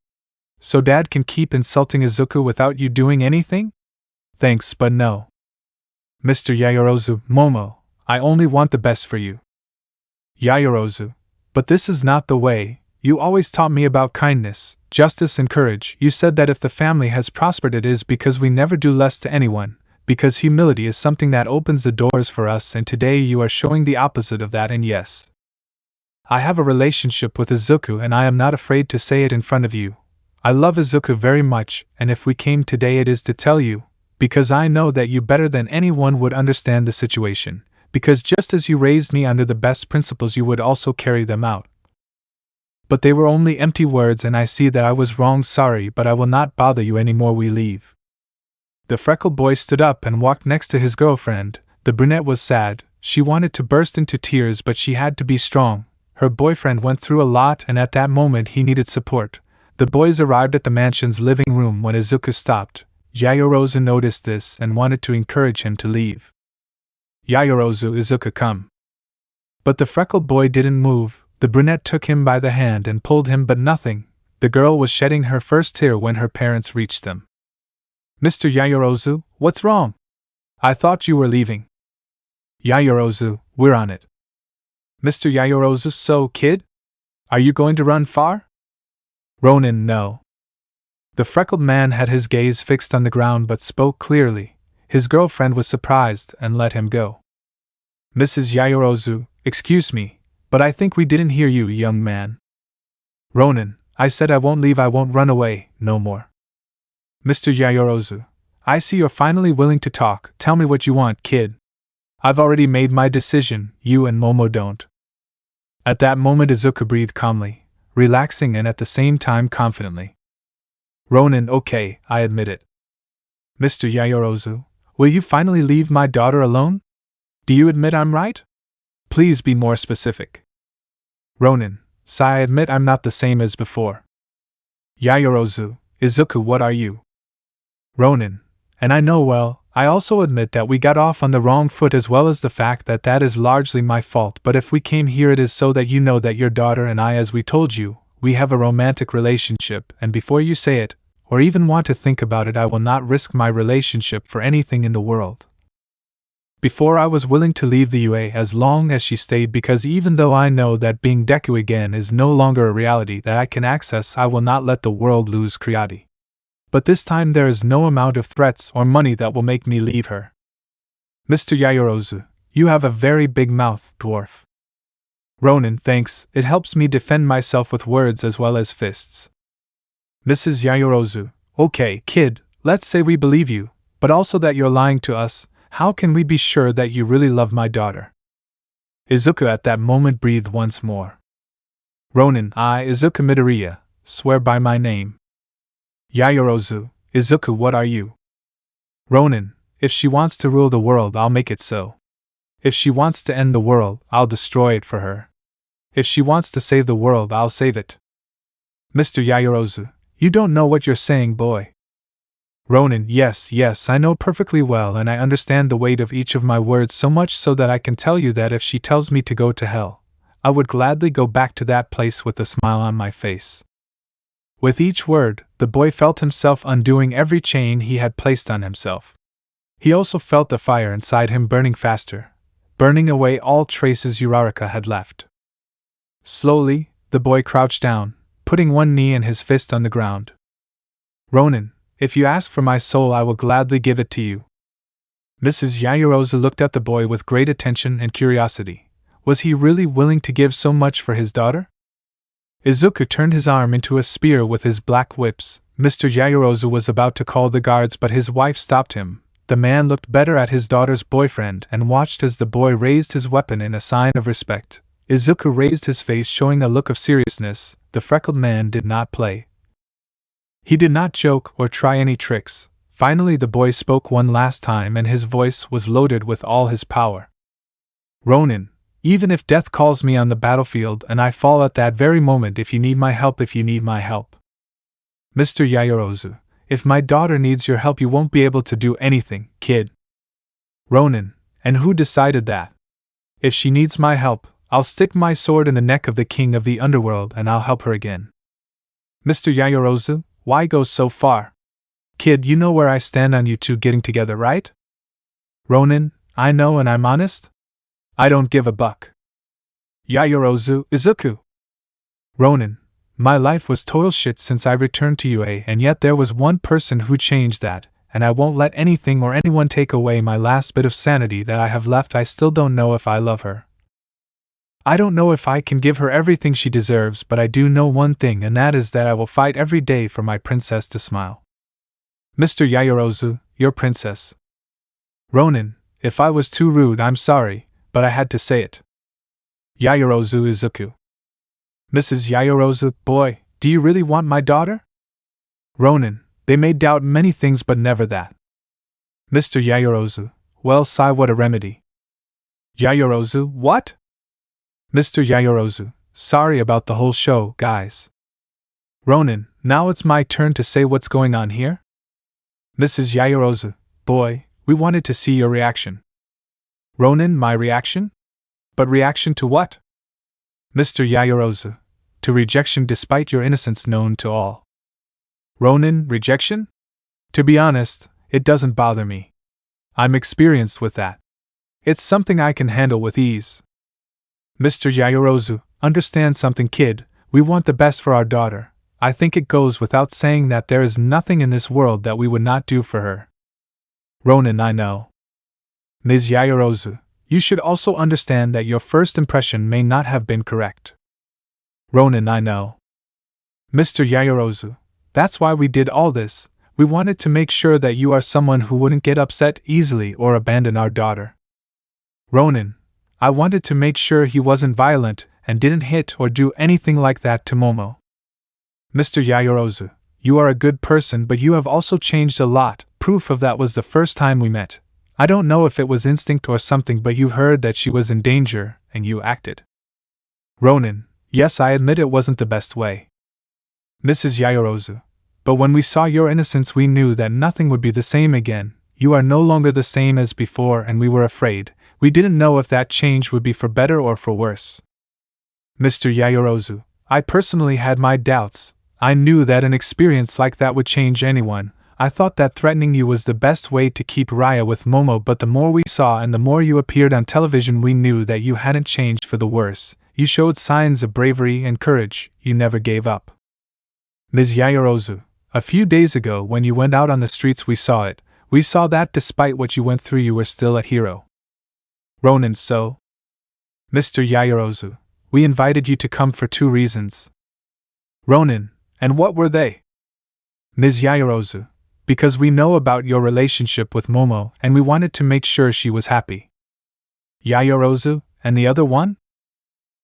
So Dad can keep insulting Izuku without you doing anything? Thanks, but no. Mr. Yaoyorozu, Momo, I only want the best for you. Yaoyorozu, but this is not the way. You always taught me about kindness, justice, and courage. You said that if the family has prospered, it is because we never do less to anyone, because humility is something that opens the doors for us, and today you are showing the opposite of that. And yes, I have a relationship with Izuku, and I am not afraid to say it in front of you. I love Izuku very much, and if we came today, it is to tell you, because I know that you better than anyone would understand the situation, because just as you raised me under the best principles, you would also carry them out. But they were only empty words, and I see that I was wrong. Sorry, but I will not bother you anymore. We leave. The freckled boy stood up and walked next to his girlfriend. The brunette was sad. She wanted to burst into tears, but she had to be strong. Her boyfriend went through a lot, and at that moment he needed support. The boys arrived at the mansion's living room when Izuku stopped. Yaoyorozu noticed this and wanted to encourage him to leave. Yaoyorozu, Izuku, come. But the freckled boy didn't move. The brunette took him by the hand and pulled him, but nothing. The girl was shedding her first tear when her parents reached them. Mr. Yaoyorozu, what's wrong? I thought you were leaving. Yaoyorozu, we're on it. Mr. Yaoyorozu, so, kid? Are you going to run far? Ronin, no. The freckled man had his gaze fixed on the ground but spoke clearly. His girlfriend was surprised and let him go. Mrs. Yaoyorozu, excuse me, but I think we didn't hear you, young man. Ronin, I said I won't leave, I won't run away, no more. Mr. Yaoyorozu, I see you're finally willing to talk. Tell me what you want, kid. I've already made my decision, you and Momo don't. At that moment Izuku breathed calmly, relaxing and at the same time confidently. Ronin, okay, I admit it. Mr. Yaoyorozu, will you finally leave my daughter alone? Do you admit I'm right? Please be more specific. Ronin, I admit I'm not the same as before. Yaoyorozu, Izuku, what are you? Ronin, and I know well, I also admit that we got off on the wrong foot, as well as the fact that that is largely my fault, but if we came here it is so that you know that your daughter and I, as we told you, we have a romantic relationship, and before you say it, or even want to think about it, I will not risk my relationship for anything in the world. Before I was willing to leave the UA as long as she stayed, because even though I know that being Deku again is no longer a reality that I can access, I will not let the world lose Kriati. But this time there is no amount of threats or money that will make me leave her. Mr. Yaoyorozu, you have a very big mouth, dwarf. Ronin, thanks, it helps me defend myself with words as well as fists. Mrs. Yaoyorozu, okay, kid, let's say we believe you, but also that you're lying to us. How can we be sure that you really love my daughter? Izuku at that moment breathed once more. Ronin, I, Izuku Midoriya, swear by my name. Yaoyorozu, Izuku, what are you? Ronin, if she wants to rule the world, I'll make it so. If she wants to end the world, I'll destroy it for her. If she wants to save the world, I'll save it. Mr. Yaoyorozu, you don't know what you're saying, boy. Ronin, yes, I know perfectly well, and I understand the weight of each of my words, so much so that I can tell you that if she tells me to go to hell, I would gladly go back to that place with a smile on my face. With each word, the boy felt himself undoing every chain he had placed on himself. He also felt the fire inside him burning faster, burning away all traces Uraraka had left. Slowly, the boy crouched down, putting one knee and his fist on the ground. Ronin, if you ask for my soul, I will gladly give it to you. Mrs. Yaoyorozu looked at the boy with great attention and curiosity. Was he really willing to give so much for his daughter? Izuku turned his arm into a spear with his black whips. Mr. Yaoyorozu was about to call the guards, but his wife stopped him. The man looked better at his daughter's boyfriend and watched as the boy raised his weapon in a sign of respect. Izuku raised his face, showing a look of seriousness. The freckled man did not play. He did not joke or try any tricks. Finally, the boy spoke one last time, and his voice was loaded with all his power. Ronin, even if death calls me on the battlefield and I fall at that very moment, if you need my help, Mr. Yaoyorozu, if my daughter needs your help, you won't be able to do anything, kid. Ronin, and who decided that? If she needs my help, I'll stick my sword in the neck of the king of the underworld and I'll help her again. Mr. Yaoyorozu, why go so far? Kid, you know where I stand on you two getting together, right? Ronin, I know, and I'm honest. I don't give a buck. Yaoyorozu, Izuku. Ronin, my life was total shit since I returned to UA, and yet there was one person who changed that, and I won't let anything or anyone take away my last bit of sanity that I have left. I still don't know if I love her. I don't know if I can give her everything she deserves, but I do know one thing, and that is that I will fight every day for my princess to smile. Mr. Yaoyorozu, your princess. Ronin, if I was too rude, I'm sorry, but I had to say it. Yaoyorozu Izuku. Mrs. Yaoyorozu, boy, do you really want my daughter? Ronin, they may doubt many things but never that. Mr. Yaoyorozu, well, sigh, what a remedy. Yaoyorozu, what? Mr. Yaoyorozu, sorry about the whole show, guys. Ronin, now it's my turn to say what's going on here. Mrs. Yaoyorozu, boy, we wanted to see your reaction. Ronin, my reaction? But reaction to what? Mr. Yaoyorozu, to rejection despite your innocence known to all. Ronin, rejection? To be honest, it doesn't bother me. I'm experienced with that. It's something I can handle with ease. Mr. Yaoyorozu, understand something, kid, we want the best for our daughter. I think it goes without saying that there is nothing in this world that we would not do for her. Ronin, I know. Ms. Yaoyorozu, you should also understand that your first impression may not have been correct. Ronin, I know. Mr. Yaoyorozu, that's why we did all this. We wanted to make sure that you are someone who wouldn't get upset easily or abandon our daughter. Ronin, I wanted to make sure he wasn't violent and didn't hit or do anything like that to Momo. Mr. Yaoyorozu, you are a good person, but you have also changed a lot. Proof of that was the first time we met. I don't know if it was instinct or something, but you heard that she was in danger, and you acted. Ronin, yes, I admit it wasn't the best way. Mrs. Yaoyorozu, but when we saw your innocence we knew that nothing would be the same again. You are no longer the same as before, and we were afraid. We didn't know if that change would be for better or for worse. Mr. Yaoyorozu, I personally had my doubts. I knew that an experience like that would change anyone. I thought that threatening you was the best way to keep Raya with Momo, but the more we saw and the more you appeared on television, we knew that you hadn't changed for the worse. You showed signs of bravery and courage. You never gave up. Ms. Yaoyorozu, a few days ago when you went out on the streets we saw it. We saw that despite what you went through you were still a hero. Ronin, so? Mr. Yaoyorozu, we invited you to come for 2 reasons. Ronin, and what were they? Ms. Yaoyorozu, because we know about your relationship with Momo and we wanted to make sure she was happy. Yaoyorozu, and the other one?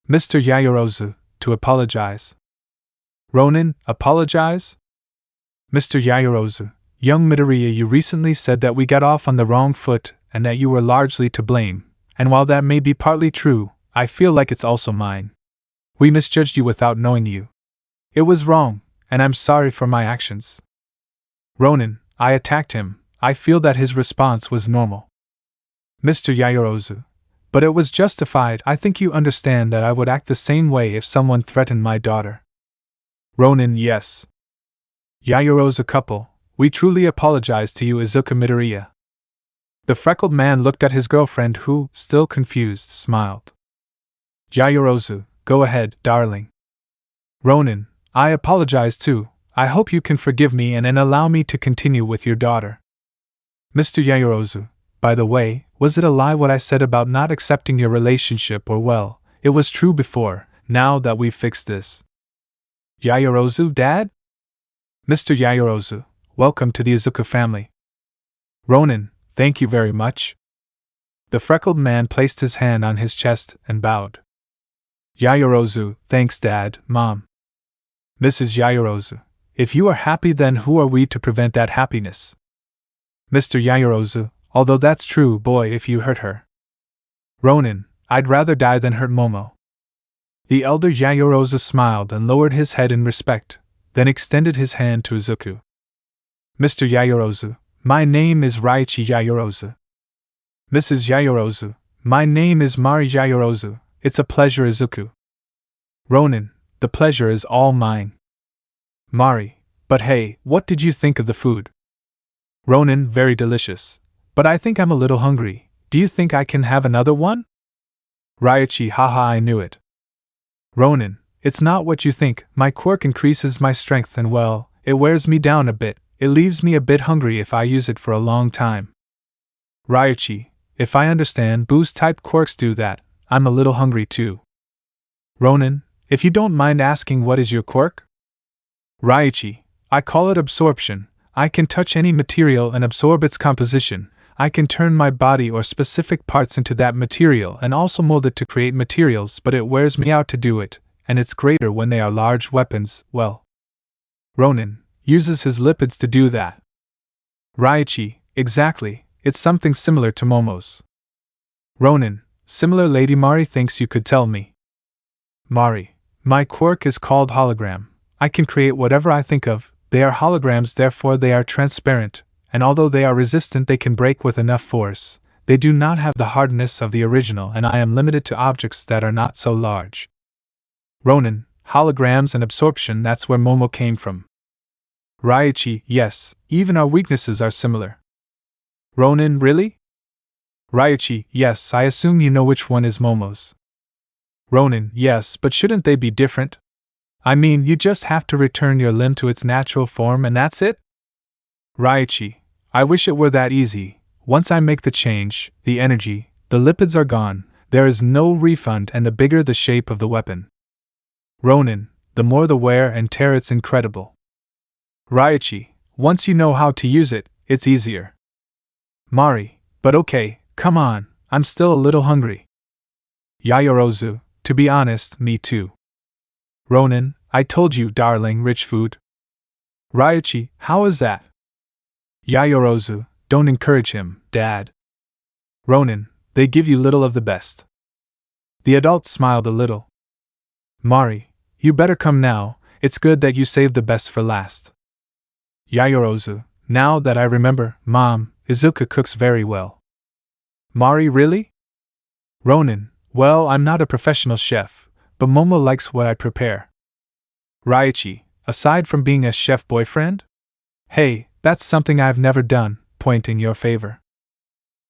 Mr. Yaoyorozu, to apologize. Ronin, apologize? Mr. Yaoyorozu, young Midoriya, you recently said that we got off on the wrong foot and that you were largely to blame, and while that may be partly true, I feel like it's also mine. We misjudged you without knowing you. It was wrong, and I'm sorry for my actions. Ronin, I attacked him. I feel that his response was normal. Mr. Yaoyorozu, but it was justified. I think you understand that I would act the same way if someone threatened my daughter. Ronin, yes. Yaoyorozu couple, we truly apologize to you, Izuku Midoriya. The freckled man looked at his girlfriend who, still confused, smiled. Yaoyorozu, go ahead, darling. Ronin, I apologize too. I hope you can forgive me and allow me to continue with your daughter. Mr. Yaoyorozu, by the way, was it a lie what I said about not accepting your relationship, or well, it was true before, now that we've fixed this? Yaoyorozu, Dad? Mr. Yaoyorozu, welcome to the Izuku family. Ronin, Thank you very much. The freckled man placed his hand on his chest and bowed. Yaoyorozu, thanks Dad, Mom. Mrs. Yaoyorozu, if you are happy, then who are we to prevent that happiness? Mr. Yaoyorozu, although that's true, boy, if you hurt her. Ronin, I'd rather die than hurt Momo. The elder Yaoyorozu smiled and lowered his head in respect, then extended his hand to Izuku. Mr. Yaoyorozu, my name is Raichi Yaoyorozu. Mrs. Yaoyorozu, my name is Mari Yaoyorozu. It's a pleasure, Izuku. Ronin, the pleasure is all mine. Mari, but hey, what did you think of the food? Ronin, very delicious. But I think I'm a little hungry. Do you think I can have another one? Raichi, haha, I knew it. Ronin, it's not what you think. My quirk increases my strength and well, it wears me down a bit. It leaves me a bit hungry if I use it for a long time. Raichi, if I understand, boost-type quirks do that. I'm a little hungry too. Ronin, if you don't mind asking, what is your quirk? Raichi, I call it absorption. I can touch any material and absorb its composition. I can turn my body or specific parts into that material and also mold it to create materials, but it wears me out to do it, and it's greater when they are large weapons. Well, Ronin uses his lipids to do that. Raichi, exactly, it's something similar to Momo's. Ronin, similar. Lady Mari thinks you could tell me. Mari, my quirk is called hologram. I can create whatever I think of. They are holograms, therefore they are transparent, and although they are resistant, they can break with enough force. They do not have the hardness of the original, and I am limited to objects that are not so large. Ronin, holograms and absorption, that's where Momo came from. Raichi, yes, even our weaknesses are similar. Ronin, really? Raichi, yes, I assume you know which one is Momo's. Ronin, yes, but shouldn't they be different? I mean, you just have to return your limb to its natural form and that's it? Raichi, I wish it were that easy. Once I make the change, the energy, the lipids are gone, there is no refund, and the bigger the shape of the weapon. Ronin, the more the wear and tear, it's incredible. Raichi, once you know how to use it, it's easier. Mari, but okay, come on, I'm still a little hungry. Yaoyorozu, to be honest, me too. Ronin, I told you, darling, rich food. Raichi, how is that? Yaoyorozu, don't encourage him, Dad. Ronin, they give you little of the best. The adult smiled a little. Mari, you better come now, it's good that you saved the best for last. Yaoyorozu, now that I remember, Mom, Izuku cooks very well. Mari, really? Ronin, well, I'm not a professional chef, but Momo likes what I prepare. Raichi, aside from being a chef boyfriend? Hey, that's something I've never done, point in your favor.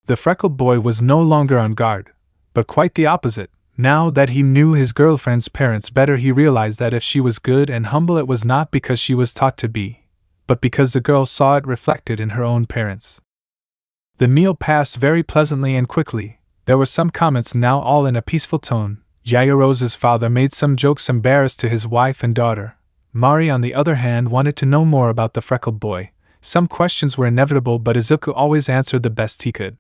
The freckled boy was no longer on guard, but quite the opposite. Now that he knew his girlfriend's parents better, he realized that if she was good and humble, it was not because she was taught to be, but because the girl saw it reflected in her own parents. The meal passed very pleasantly and quickly. There were some comments, now all in a peaceful tone. Yaoyorozu's father made some jokes embarrassed to his wife and daughter. Mari, on the other hand, wanted to know more about the freckled boy. Some questions were inevitable, but Izuku always answered the best he could.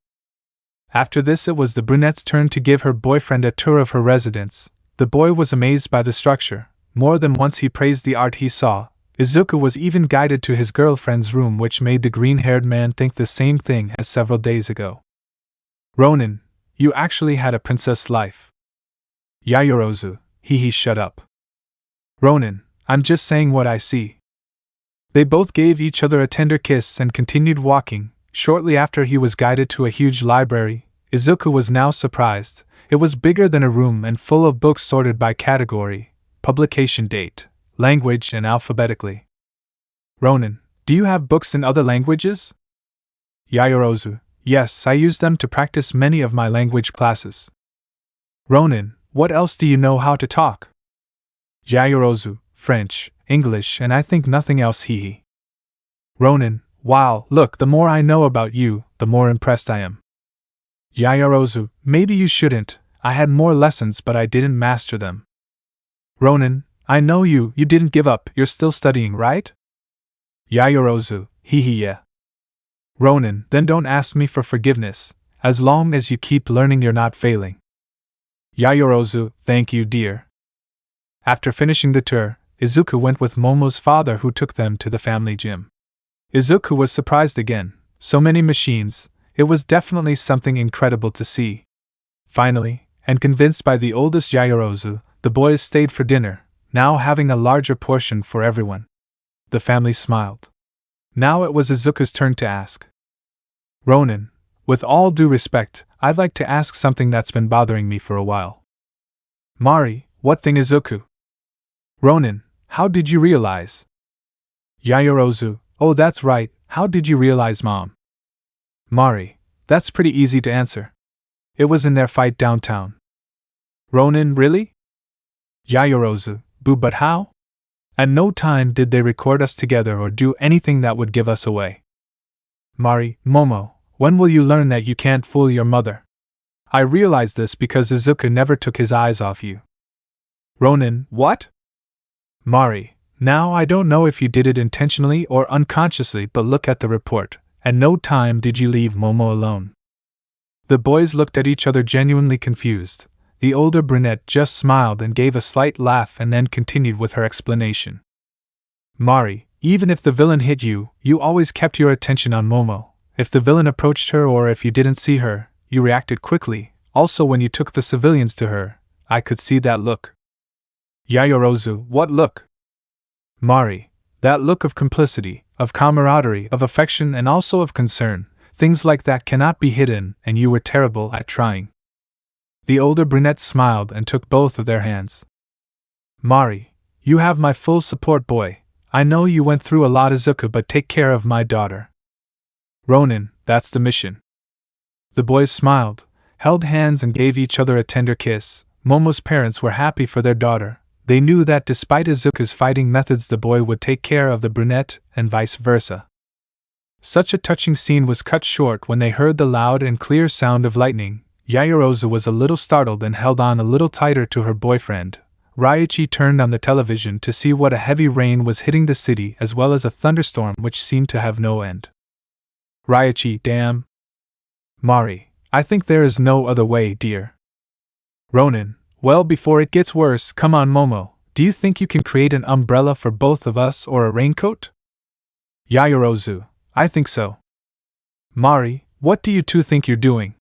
After this, it was the brunette's turn to give her boyfriend a tour of her residence. The boy was amazed by the structure. More than once he praised the art he saw. Izuku was even guided to his girlfriend's room, which made the green-haired man think the same thing as several days ago. Ronin, you actually had a princess life. Yaoyorozu, he shut up. Ronin, I'm just saying what I see. They both gave each other a tender kiss and continued walking. Shortly after, he was guided to a huge library. Izuku was now surprised. It was bigger than a room and full of books sorted by category, publication date, language, and alphabetically. Ronin, do you have books in other languages? Yaoyorozu, yes, I use them to practice many of my language classes. Ronin, what else do you know how to talk? Yaoyorozu, French, English, and I think nothing else, Ronin, wow, look, the more I know about you, the more impressed I am. Yaoyorozu, maybe you shouldn't. I had more lessons, but I didn't master them. Ronin, I know you didn't give up, you're still studying, right? Yaoyorozu, yeah. Ronin, then don't ask me for forgiveness. As long as you keep learning, you're not failing. Yaoyorozu, thank you, dear. After finishing the tour, Izuku went with Momo's father, who took them to the family gym. Izuku was surprised again. So many machines, it was definitely something incredible to see. Finally, and convinced by the oldest Yaoyorozu, the boys stayed for dinner, now having a larger portion for everyone. The family smiled. Now it was Izuku's turn to ask. Ronin, with all due respect, I'd like to ask something that's been bothering me for a while. Mari, what thing, Izuku? Ronin, how did you realize? Yaoyorozu, oh that's right, how did you realize, Mom? Mari, that's pretty easy to answer. It was in their fight downtown. Ronin, really? Yaoyorozu, boo, but how? At no time did they record us together or do anything that would give us away. Mari, Momo, when will you learn that you can't fool your mother? I realize this because Izuku never took his eyes off you. Ronin, what? Mari, now I don't know if you did it intentionally or unconsciously, but look at the report. At no time did you leave Momo alone. The boys looked at each other genuinely confused. The older brunette just smiled and gave a slight laugh and then continued with her explanation. Mari, even if the villain hit you, you always kept your attention on Momo. If the villain approached her or if you didn't see her, you reacted quickly. Also when you took the civilians to her, I could see that look. Yaoyorozu, what look? Mari, that look of complicity, of camaraderie, of affection and also of concern. Things like that cannot be hidden, and you were terrible at trying. The older brunette smiled and took both of their hands. Mari, you have my full support, boy. I know you went through a lot, Izuku, but take care of my daughter. Ronin, that's the mission. The boys smiled, held hands and gave each other a tender kiss. Momo's parents were happy for their daughter. They knew that despite Izuku's fighting methods, the boy would take care of the brunette, and vice versa. Such a touching scene was cut short when they heard the loud and clear sound of lightning. Yaoyorozu was a little startled and held on a little tighter to her boyfriend. Ryuichi turned on the television to see what a heavy rain was hitting the city, as well as a thunderstorm which seemed to have no end. Ryuichi, damn. Mari, I think there is no other way, dear. Ronin, well, before it gets worse, come on, Momo, do you think you can create an umbrella for both of us or a raincoat? Yaoyorozu, I think so. Mari, what do you two think you're doing?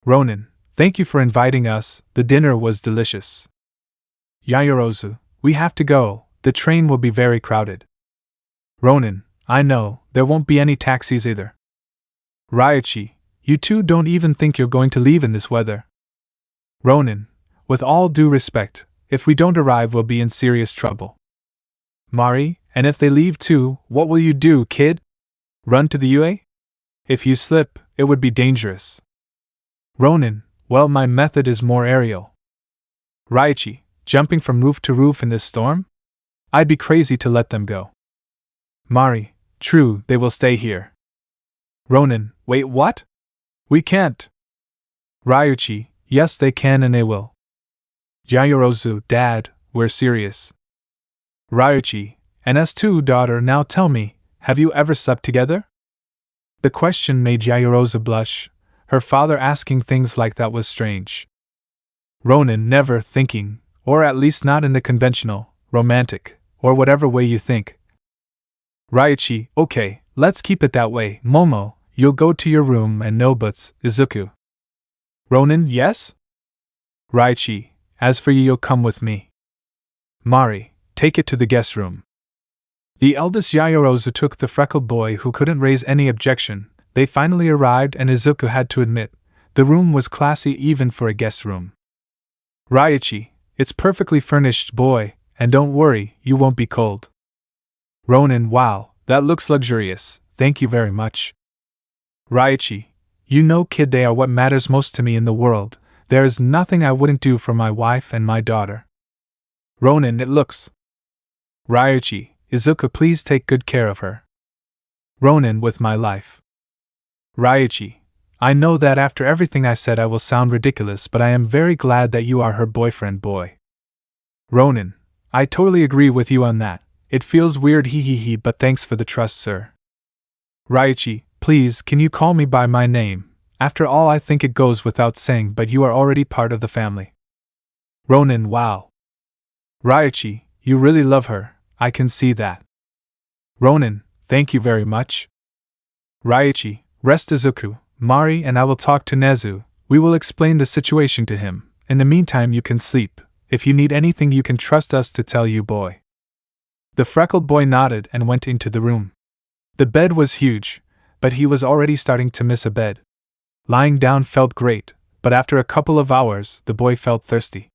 Ronin, thank you for inviting us, the dinner was delicious. Yaoyorozu, we have to go, the train will be very crowded. Ronin, I know, there won't be any taxis either. Ryuichi, you two don't even think you're going to leave in this weather. Ronin, with all due respect, if we don't arrive we'll be in serious trouble. Mari, and if they leave too, what will you do, kid? Run to the UA? If you slip, it would be dangerous. Ronin, well, my method is more aerial. Ryuichi, jumping from roof to roof in this storm? I'd be crazy to let them go. Mari, true, they will stay here. Ronin, wait, what? We can't. Ryuichi, yes they can and they will. Yaoyorozu, Dad, we're serious. Ryuichi, and as to daughter, now tell me, have you ever slept together? The question made Yaoyorozu blush. Her father asking things like that was strange. Ronin, never, thinking, or at least not in the conventional, romantic, or whatever way you think. Ryuichi, okay, let's keep it that way. Momo, you'll go to your room and no buts, Izuku. Ronin, yes? Ryuichi, as for you, you'll come with me. Mari, take it to the guest room. The eldest Yaoyorozu took the freckled boy who couldn't raise any objection. They finally arrived and Izuku had to admit, the room was classy even for a guest room. Ryuichi, it's perfectly furnished, boy, and don't worry, you won't be cold. Ronin, wow, that looks luxurious, thank you very much. Ryuichi, you know, kid, they are what matters most to me in the world. There is nothing I wouldn't do for my wife and my daughter. Ronin, it looks. Ryuichi, Izuku, please take good care of her. Ronin, with my life. Ryuichi, I know that after everything I said I will sound ridiculous, but I am very glad that you are her boyfriend, boy. Ronin, I totally agree with you on that. It feels weird, but thanks for the trust, sir. Ryuichi, Please, can you call me by my name? After all, I think it goes without saying, but you are already part of the family. Ronin, wow. Raichi, you really love her, I can see that. Ronin, thank you very much. Raichi, rest Izuku, Mari and I will talk to Nezu. We will explain the situation to him. In the meantime, you can sleep. If you need anything, you can trust us to tell you, boy. The freckled boy nodded and went into the room. The bed was huge, but he was already starting to miss a bed. Lying down felt great, but after a couple of hours, the boy felt thirsty.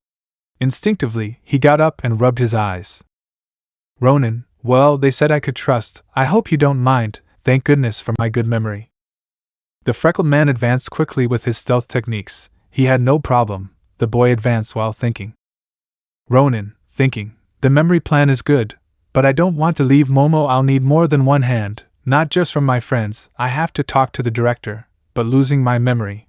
Instinctively, he got up and rubbed his eyes. Ronin, well, they said I could trust. I hope you don't mind. Thank goodness for my good memory. The freckled man advanced quickly with his stealth techniques. He had no problem. The boy advanced while thinking. Ronin, thinking, the memory plan is good, but I don't want to leave Momo. I'll need more than one hand, not just from my friends. I have to talk to the director, but losing my memory.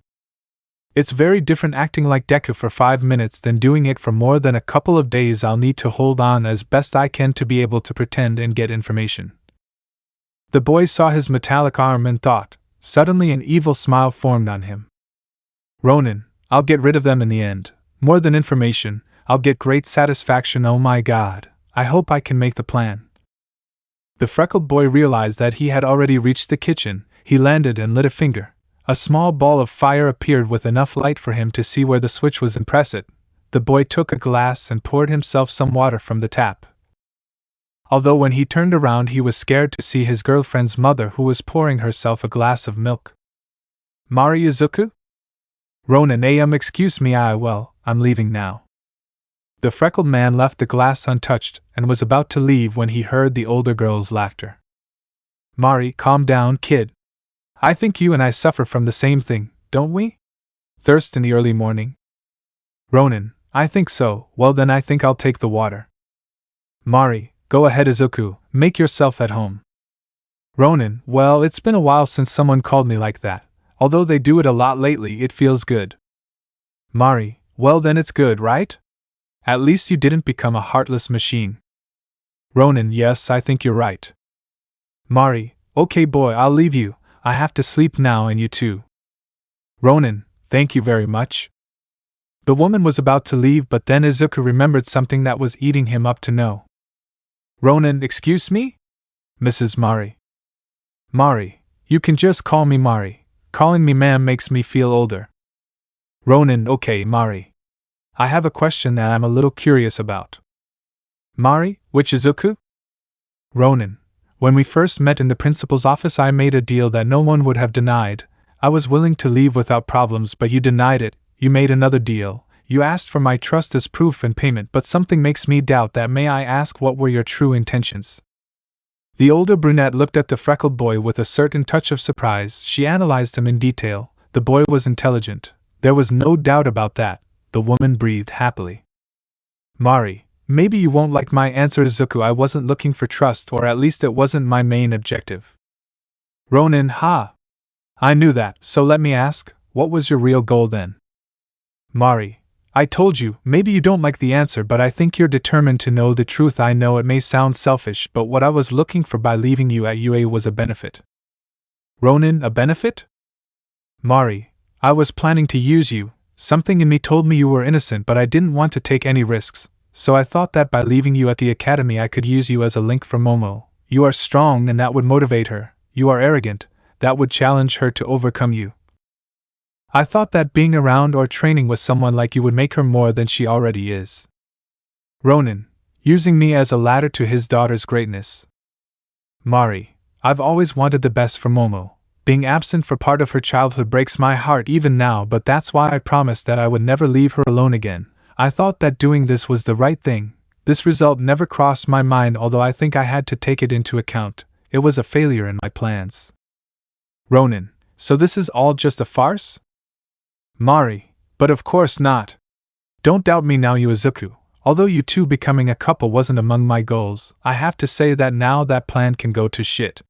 It's very different acting like Deku for 5 minutes than doing it for more than a couple of days. I'll need to hold on as best I can to be able to pretend and get information. The boy saw his metallic arm and thought. Suddenly an evil smile formed on him. Ronin, I'll get rid of them in the end. More than information, I'll get great satisfaction. Oh my god, I hope I can make the plan. The freckled boy realized that he had already reached the kitchen. He landed and lit a finger. A small ball of fire appeared with enough light for him to see where the switch was and press it. The boy took a glass and poured himself some water from the tap. Although when he turned around he was scared to see his girlfriend's mother, who was pouring herself a glass of milk. Mari Izuku? Ronin, excuse me, I'm leaving now. The freckled man left the glass untouched and was about to leave when he heard the older girl's laughter. Mari, calm down, kid. I think you and I suffer from the same thing, don't we? Thirst in the early morning? Ronin, I think so. Well then I think I'll take the water. Mari, go ahead Izuku, make yourself at home. Ronin, well, it's been a while since someone called me like that. Although they do it a lot lately, it feels good. Mari, well then it's good, right? At least you didn't become a heartless machine. Ronin, yes, I think you're right. Mari, okay boy, I'll leave you. I have to sleep now and you too. Ronin, thank you very much. The woman was about to leave, but then Izuku remembered something that was eating him up to know. Ronin, excuse me? Mrs. Mari. Mari, you can just call me Mari. Calling me ma'am makes me feel older. Ronin, okay, Mari. I have a question that I'm a little curious about. Mari, which Izuku? Ronin, when we first met in the principal's office I made a deal that no one would have denied. I was willing to leave without problems, but you denied it. You made another deal. You asked for my trust as proof and payment, but something makes me doubt that. May I ask what were your true intentions? The older brunette looked at the freckled boy with a certain touch of surprise. She analyzed him in detail. The boy was intelligent. There was no doubt about that. The woman breathed happily. Mari, maybe you won't like my answer, Izuku. I wasn't looking for trust, or at least it wasn't my main objective. Ronin, ha! I knew that, so let me ask, what was your real goal then? Mari, I told you, maybe you don't like the answer, but I think you're determined to know the truth. I know it may sound selfish, but what I was looking for by leaving you at UA was a benefit. Ronin, a benefit? Mari, I was planning to use you. Something in me told me you were innocent, but I didn't want to take any risks, so I thought that by leaving you at the academy I could use you as a link for Momo. You are strong and that would motivate her. You are arrogant, that would challenge her to overcome you. I thought that being around or training with someone like you would make her more than she already is. Ronin, using me as a ladder to his daughter's greatness. Mari, I've always wanted the best for Momo. Being absent for part of her childhood breaks my heart even now, but that's why I promised that I would never leave her alone again. I thought that doing this was the right thing. This result never crossed my mind, although I think I had to take it into account. It was a failure in my plans. Ronin, so this is all just a farce? Mari, but of course not. Don't doubt me now, you Izuku. Although you two becoming a couple wasn't among my goals, I have to say that now that plan can go to shit.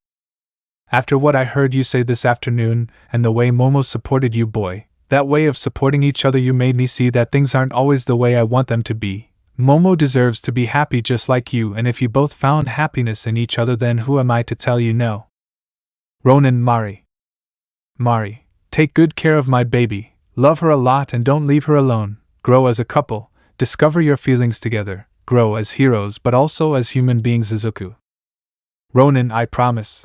After what I heard you say this afternoon, and the way Momo supported you, boy, that way of supporting each other, you made me see that things aren't always the way I want them to be. Momo deserves to be happy just like you, and if you both found happiness in each other, then who am I to tell you no? Ronin, Mari, Mari, take good care of my baby, love her a lot and don't leave her alone, grow as a couple, discover your feelings together, grow as heroes but also as human beings izuku. Ronin, I promise.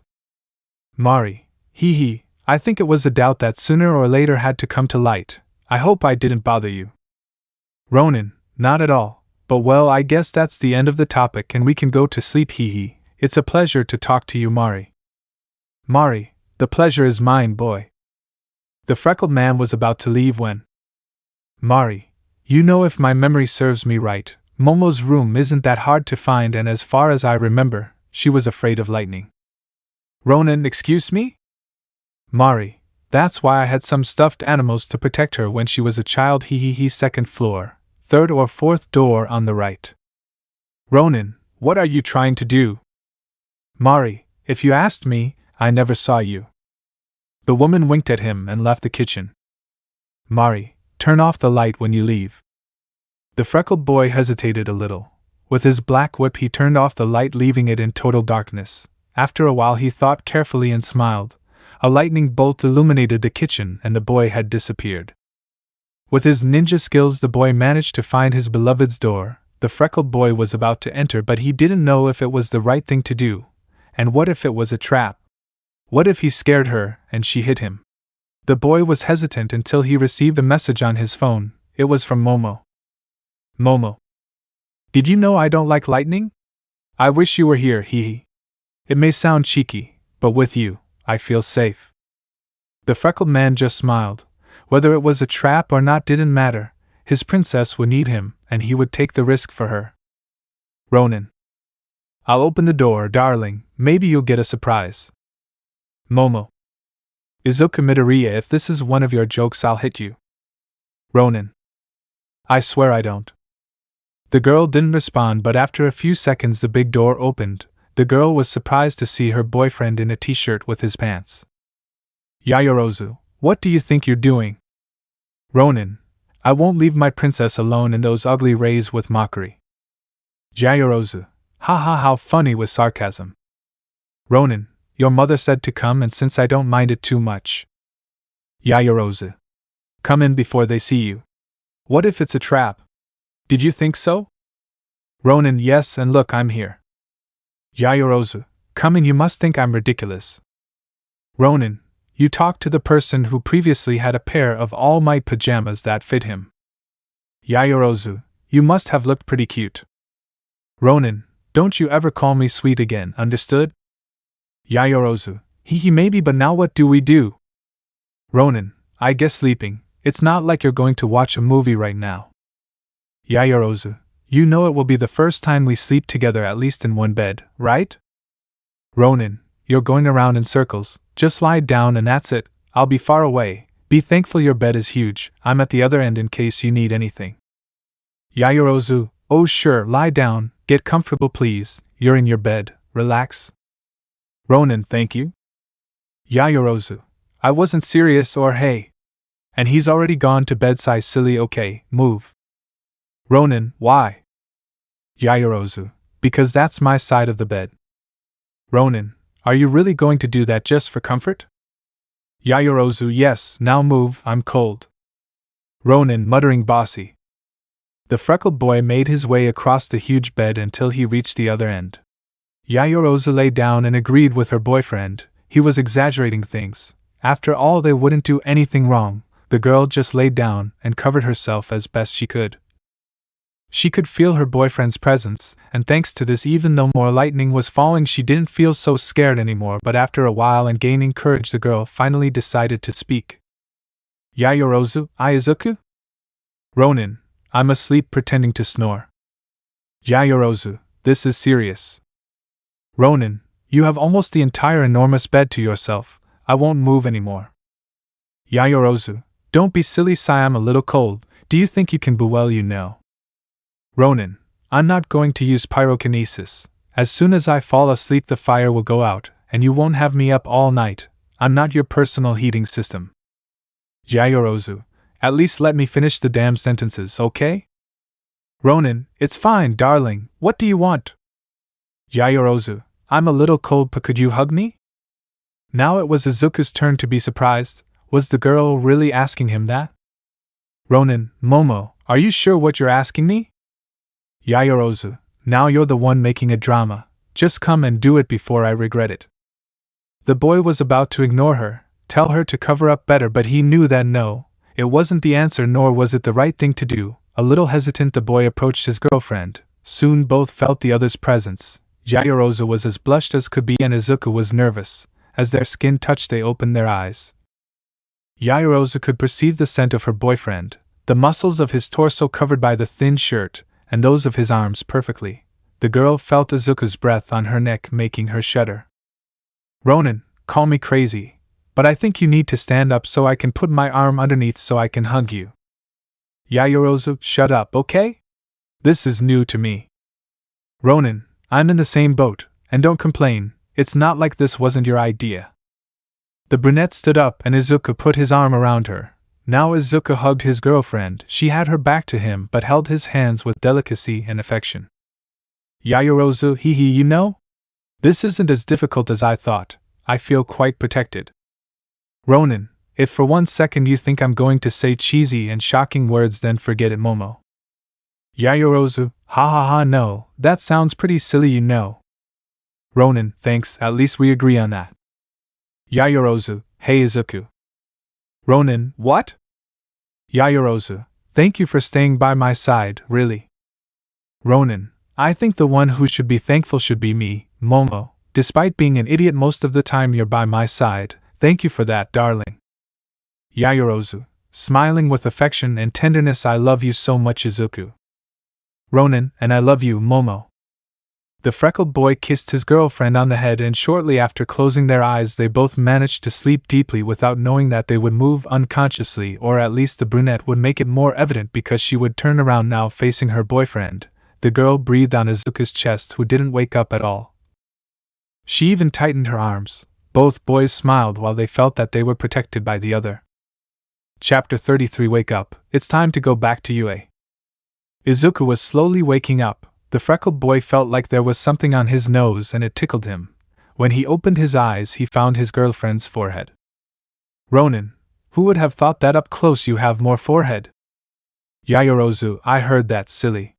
Mari, hee hee, I think it was a doubt that sooner or later had to come to light. I hope I didn't bother you. Ronin, not at all, but well, I guess that's the end of the topic and we can go to sleep, hee hee. It's a pleasure to talk to you, Mari. Mari, the pleasure is mine, boy. The freckled man was about to leave when. Mari, you know, if my memory serves me right, Momo's room isn't that hard to find, and as far as I remember, she was afraid of lightning. Ronin, excuse me? Mari, that's why I had some stuffed animals to protect her when she was a child, hee hee hee. Second floor, third or fourth door on the right. Ronin, what are you trying to do? Mari, if you asked me, I never saw you. The woman winked at him and left the kitchen. Mari, turn off the light when you leave. The freckled boy hesitated a little. With his black whip he turned off the light, leaving it in total darkness. After a while he thought carefully and smiled. A lightning bolt illuminated the kitchen and the boy had disappeared. With his ninja skills the boy managed to find his beloved's door. The freckled boy was about to enter, but he didn't know if it was the right thing to do. And what if it was a trap? What if he scared her and she hit him? The boy was hesitant until he received a message on his phone. It was from Momo. Momo. Did you know I don't like lightning? I wish you were here, hee hee. It may sound cheeky, but with you, I feel safe. The freckled man just smiled. Whether it was a trap or not didn't matter. His princess would need him, and he would take the risk for her. Ronin. I'll open the door, darling, maybe you'll get a surprise. Momo. Izuku Midoriya, if this is one of your jokes I'll hit you. Ronin. I swear I don't. The girl didn't respond, but after a few seconds the big door opened. The girl was surprised to see her boyfriend in a t-shirt with his pants. Yaoyorozu, what do you think you're doing? Ronin. I won't leave my princess alone in those ugly rays with mockery. Yaoyorozu. Ha ha, how funny with sarcasm. Ronin. Your mother said to come, and since I don't mind it too much. Yaoyorozu. Come in before they see you. What if it's a trap? Did you think so? Ronin. Yes, and look, I'm here. Yaoyorozu. Come in, you must think I'm ridiculous. Ronin. You talked to the person who previously had a pair of Almight pajamas that fit him. Yaoyorozu. You must have looked pretty cute. Ronin. Don't you ever call me sweet again, understood? Yaoyorozu. Hee hee, maybe, but now what do we do? Ronin. I guess sleeping. It's not like you're going to watch a movie right now. Yaoyorozu. You know it will be the first time we sleep together, at least in one bed, right? Ronin. You're going around in circles. Just lie down and that's it. I'll be far away. Be thankful your bed is huge. I'm at the other end in case you need anything. Yaoyorozu. Oh sure, lie down. Get comfortable please. You're in your bed. Relax. Ronin. Thank you. Yaoyorozu. I wasn't serious, or hey. And he's already gone to bed, sigh silly. Okay, move. Ronin. Why? Yaoyorozu. Because that's my side of the bed. Ronin. Are you really going to do that just for comfort? Yaoyorozu. Yes, now move, I'm cold. Ronin, muttering bossy. The freckled boy made his way across the huge bed until he reached the other end. Yaoyorozu lay down and agreed with her boyfriend. He was exaggerating things. After all, they wouldn't do anything wrong. The girl just lay down and covered herself as best she could. She could feel her boyfriend's presence, and thanks to this, even though more lightning was falling, she didn't feel so scared anymore. But after a while and gaining courage, the girl finally decided to speak. Yaoyorozu, Izuku? Ronin. I'm asleep pretending to snore. Yaoyorozu. This is serious. Ronin. You have almost the entire enormous bed to yourself. I won't move anymore. Yaoyorozu. Don't be silly, sigh, I'm a little cold. Do you think you can boo? Well, you know. Ronin. I'm not going to use pyrokinesis. As soon as I fall asleep the fire will go out, and you won't have me up all night. I'm not your personal heating system. Yaoyorozu. At least let me finish the damn sentences, okay? Ronin. It's fine, darling. What do you want? Yaoyorozu. I'm a little cold, but could you hug me? Now it was Izuku's turn to be surprised. Was the girl really asking him that? Ronin, Momo, are you sure what you're asking me? Yaoyorozu, now you're the one making a drama. Just come and do it before I regret it. The boy was about to ignore her, tell her to cover up better, but he knew that no, it wasn't the answer, nor was it the right thing to do. A little hesitant, the boy approached his girlfriend. Soon both felt the other's presence. Yaoyorozu was as blushed as could be, and Izuku was nervous. As their skin touched, they opened their eyes. Yaoyorozu could perceive the scent of her boyfriend, the muscles of his torso covered by the thin shirt, and those of his arms perfectly. The girl felt Izuku's breath on her neck, making her shudder. Ronin, call me crazy, but I think you need to stand up so I can put my arm underneath so I can hug you. Yaoyorozu, shut up, okay? This is new to me. Ronin, I'm in the same boat, and don't complain, it's not like this wasn't your idea. The brunette stood up and Izuku put his arm around her. Now Izuku hugged his girlfriend. She had her back to him but held his hands with delicacy and affection. Yaoyorozu, you know? This isn't as difficult as I thought. I feel quite protected. Ronin, if for 1 second you think I'm going to say cheesy and shocking words, then forget it, Momo. Yaoyorozu, ha, no, that sounds pretty silly, you know. Ronin, thanks, at least we agree on that. Yaoyorozu, hey Izuku. Ronin, what? Yaoyorozu, thank you for staying by my side, really. Ronin, I think the one who should be thankful should be me, Momo. Despite being an idiot most of the time, you're by my side. Thank you for that, darling. Yaoyorozu, smiling with affection and tenderness, I love you so much, Izuku. Ronin, and I love you, Momo. The freckled boy kissed his girlfriend on the head, and shortly after closing their eyes they both managed to sleep deeply without knowing that they would move unconsciously, or at least the brunette would make it more evident because she would turn around now facing her boyfriend. The girl breathed on Izuku's chest, who didn't wake up at all. She even tightened her arms. Both boys smiled while they felt that they were protected by the other. Chapter 33. Wake up, it's time to go back to UA. Izuku was slowly waking up. The freckled boy felt like there was something on his nose and it tickled him. When he opened his eyes, he found his girlfriend's forehead. Ronin, who would have thought that up close you have more forehead? Yaoyorozu, I heard that, silly.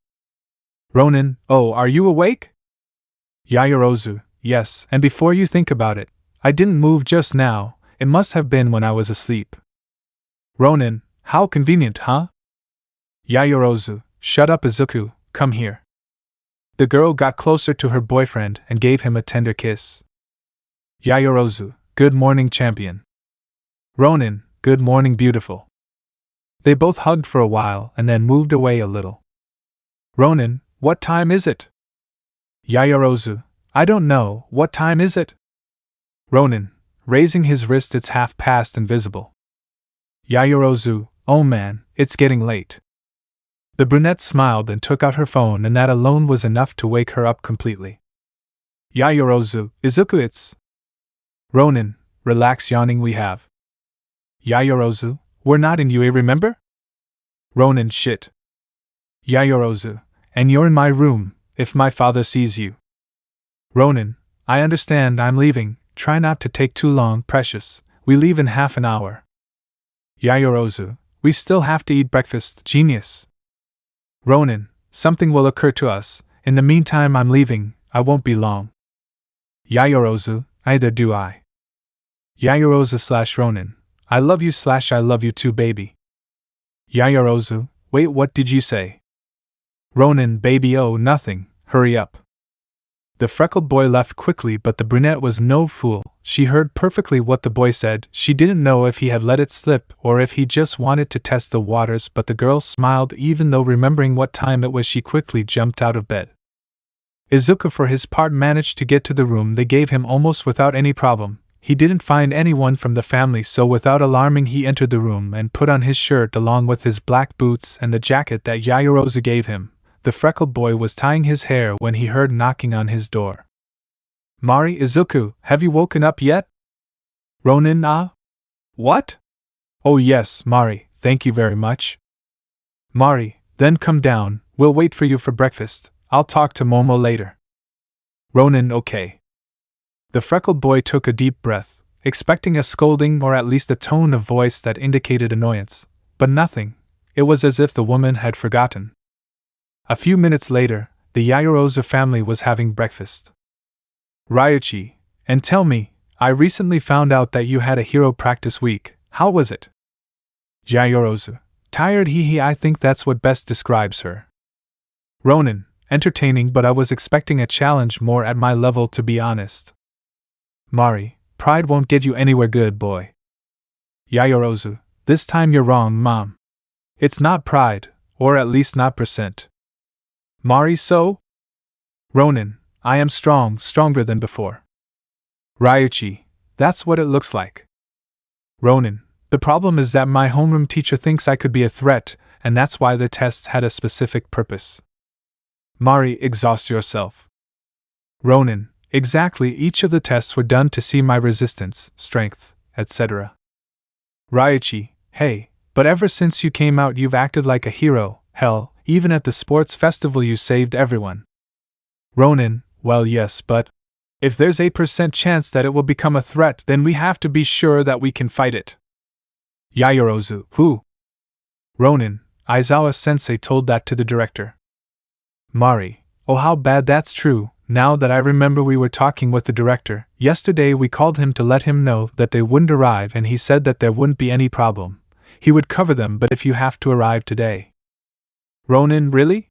Ronin, oh, are you awake? Yaoyorozu, yes, and before you think about it, I didn't move just now, it must have been when I was asleep. Ronin, how convenient, huh? Yaoyorozu, shut up, Izuku, come here. The girl got closer to her boyfriend and gave him a tender kiss. Yaoyorozu, good morning, champion. Ronin, good morning, beautiful. They both hugged for a while and then moved away a little. Ronin, what time is it? Yaoyorozu, I don't know, what time is it? Ronin, raising his wrist, it's 1:30 invisible. Yaoyorozu, oh man, it's getting late. The brunette smiled and took out her phone, and that alone was enough to wake her up completely. Yaoyorozu, Izuku, it's... Ronin, relax, yawning we have. Yaoyorozu, we're not in UA, remember? Ronin, shit. Yaoyorozu, and you're in my room, if my father sees you. Ronin, I understand, I'm leaving, try not to take too long, precious, we leave in half an hour. Yaoyorozu, we still have to eat breakfast, genius. Ronin, something will occur to us, in the meantime I'm leaving, I won't be long. Yaoyorozu, either do I. Yaoyorozu / Ronin, I love you / I love you too, baby. Yaoyorozu, wait, what did you say? Ronin, baby, oh, nothing, hurry up. The freckled boy left quickly, but the brunette was no fool. She heard perfectly what the boy said. She didn't know if he had let it slip or if he just wanted to test the waters, but the girl smiled. Even though remembering what time it was, she quickly jumped out of bed. Izuku, for his part, managed to get to the room they gave him almost without any problem. He didn't find anyone from the family, so without alarming he entered the room and put on his shirt along with his black boots and the jacket that Yaoyorozu gave him. The freckled boy was tying his hair when he heard knocking on his door. Mari, Izuku, have you woken up yet? Ronin, ah? What? Oh yes, Mari, thank you very much. Mari, then come down, we'll wait for you for breakfast, I'll talk to Momo later. Ronin, okay. The freckled boy took a deep breath. expecting a scolding or at least a tone of voice that indicated annoyance, but nothing. It was as if the woman had forgotten. A few minutes later, the Yaoyorozu family was having breakfast. Ryuichi, and tell me, I recently found out that you had a hero practice week. How was it? Yaoyorozu, tired I think that's what best describes her. Ronin, entertaining, but I was expecting a challenge more at my level, to be honest. Mari, pride won't get you anywhere good, boy. Yaoyorozu, this time you're wrong, Mom. It's not pride, or at least not percent. Mari, so? Ronin, I am strong, stronger than before. Ryuichi, that's what it looks like. Ronin, the problem is that my homeroom teacher thinks I could be a threat, and that's why the tests had a specific purpose. Mari, exhaust yourself. Ronin, exactly, each of the tests were done to see my resistance, strength, etc. Ryuichi, hey, but ever since you came out you've acted like a hero, hell, even at the sports festival you saved everyone. Ronin, well yes, but if there's 8% chance that it will become a threat, then we have to be sure that we can fight it. Yaoyorozu, who? Ronin, Aizawa-sensei told that to the director. Mari, oh how bad, that's true. Now that I remember, we were talking with the director. Yesterday we called him to let him know that they wouldn't arrive, and he said that there wouldn't be any problem. He would cover them, but if you have to arrive today. Ronin, really?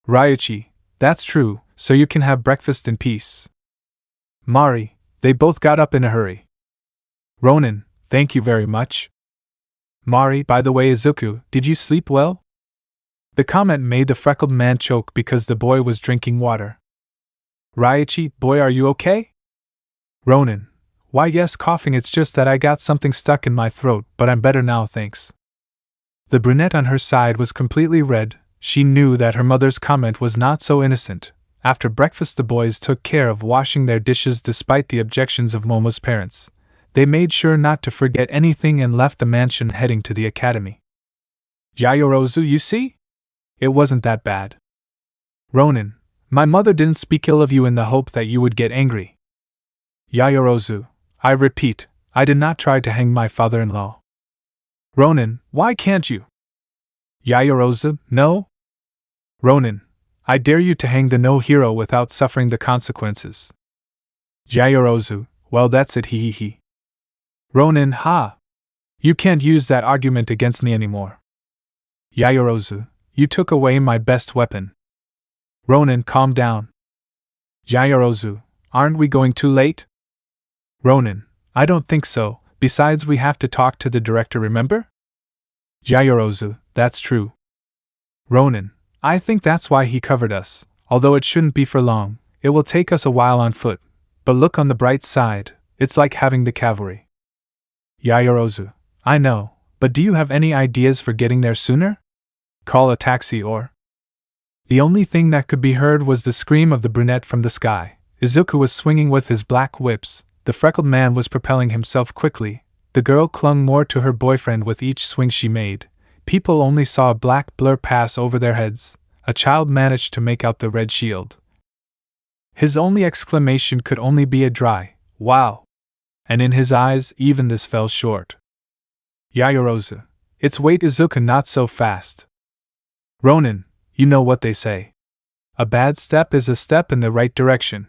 Ryuichi, that's true, so you can have breakfast in peace. Mari, they both got up in a hurry. Ronin, thank you very much. Mari, by the way, Izuku, did you sleep well? The comment made the freckled man choke because the boy was drinking water. Ryuichi, boy, are you okay? Ronin, why yes, coughing, it's just that I got something stuck in my throat, but I'm better now, thanks. The brunette on her side was completely red. She knew that her mother's comment was not so innocent. After breakfast the boys took care of washing their dishes despite the objections of Momo's parents. They made sure not to forget anything and left the mansion heading to the academy. Yaoyorozu, you see? It wasn't that bad. Ronin, my mother didn't speak ill of you in the hope that you would get angry. Yaoyorozu, I repeat, I did not try to hang my father-in-law. Ronin, why can't you? Yaoyorozu, no? Ronin, I dare you to hang the no-hero without suffering the consequences. Yaoyorozu, well that's it, he. Ronin, ha! You can't use that argument against me anymore. Yaoyorozu, you took away my best weapon. Ronin, calm down. Yaoyorozu, aren't we going too late? Ronin, I don't think so, besides we have to talk to the director, remember? Yaoyorozu, that's true. Ronin, I think that's why he covered us, although it shouldn't be for long. It will take us a while on foot, but look on the bright side, it's like having the cavalry. Yaoyorozu, I know, but do you have any ideas for getting there sooner? Call a taxi or… The only thing that could be heard was the scream of the brunette from the sky. Izuku was swinging with his black whips, the freckled man was propelling himself quickly, the girl clung more to her boyfriend with each swing she made. People only saw a black blur pass over their heads. A child managed to make out the red shield. His only exclamation could only be a dry, wow. And in his eyes, even this fell short. Yaoyorozu, it's wait, Izuku, not so fast. Ronin, you know what they say. A bad step is a step in the right direction.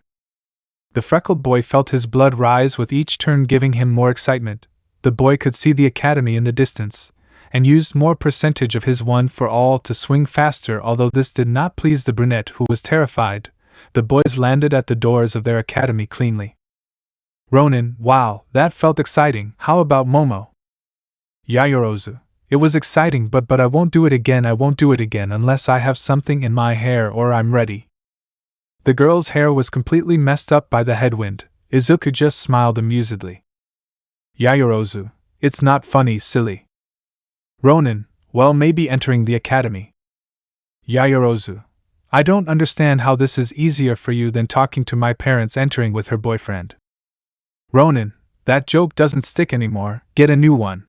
The freckled boy felt his blood rise with each turn, giving him more excitement. The boy could see the academy in the distance, and used more percentage of his one for all to swing faster. Although this did not please the brunette, who was terrified, the boys landed at the doors of their academy cleanly. Ronin, wow, that felt exciting. How about Momo? Yaoyorozu, it was exciting, but I won't do it again. I won't do it again unless I have something in my hair or I'm ready. The girl's hair was completely messed up by the headwind. Izuku just smiled amusedly. Yaoyorozu, it's not funny, silly. Ronin, well, maybe entering the academy. Yaoyorozu, I don't understand how this is easier for you than talking to my parents entering with her boyfriend. Ronin, that joke doesn't stick anymore, get a new one.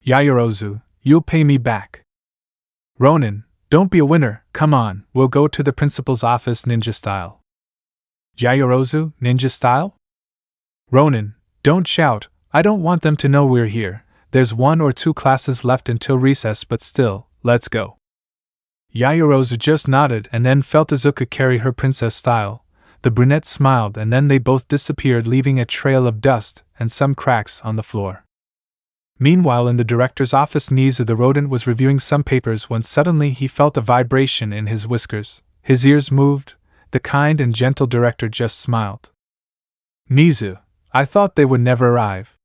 Yaoyorozu, you'll pay me back. Ronin, don't be a winner, come on, we'll go to the principal's office ninja style. Yaoyorozu, ninja style? Ronin, Don't shout, I don't want them to know we're here. There's 1 or 2 classes left until recess, but still, let's go. Yaoyorozu just nodded and then felt Izuku carry her princess style. The brunette smiled and then they both disappeared, leaving a trail of dust and some cracks on the floor. Meanwhile, in the director's office, Nizu the rodent was reviewing some papers when suddenly he felt a vibration in his whiskers. His ears moved. The kind and gentle director just smiled. Nizu, I thought they would never arrive.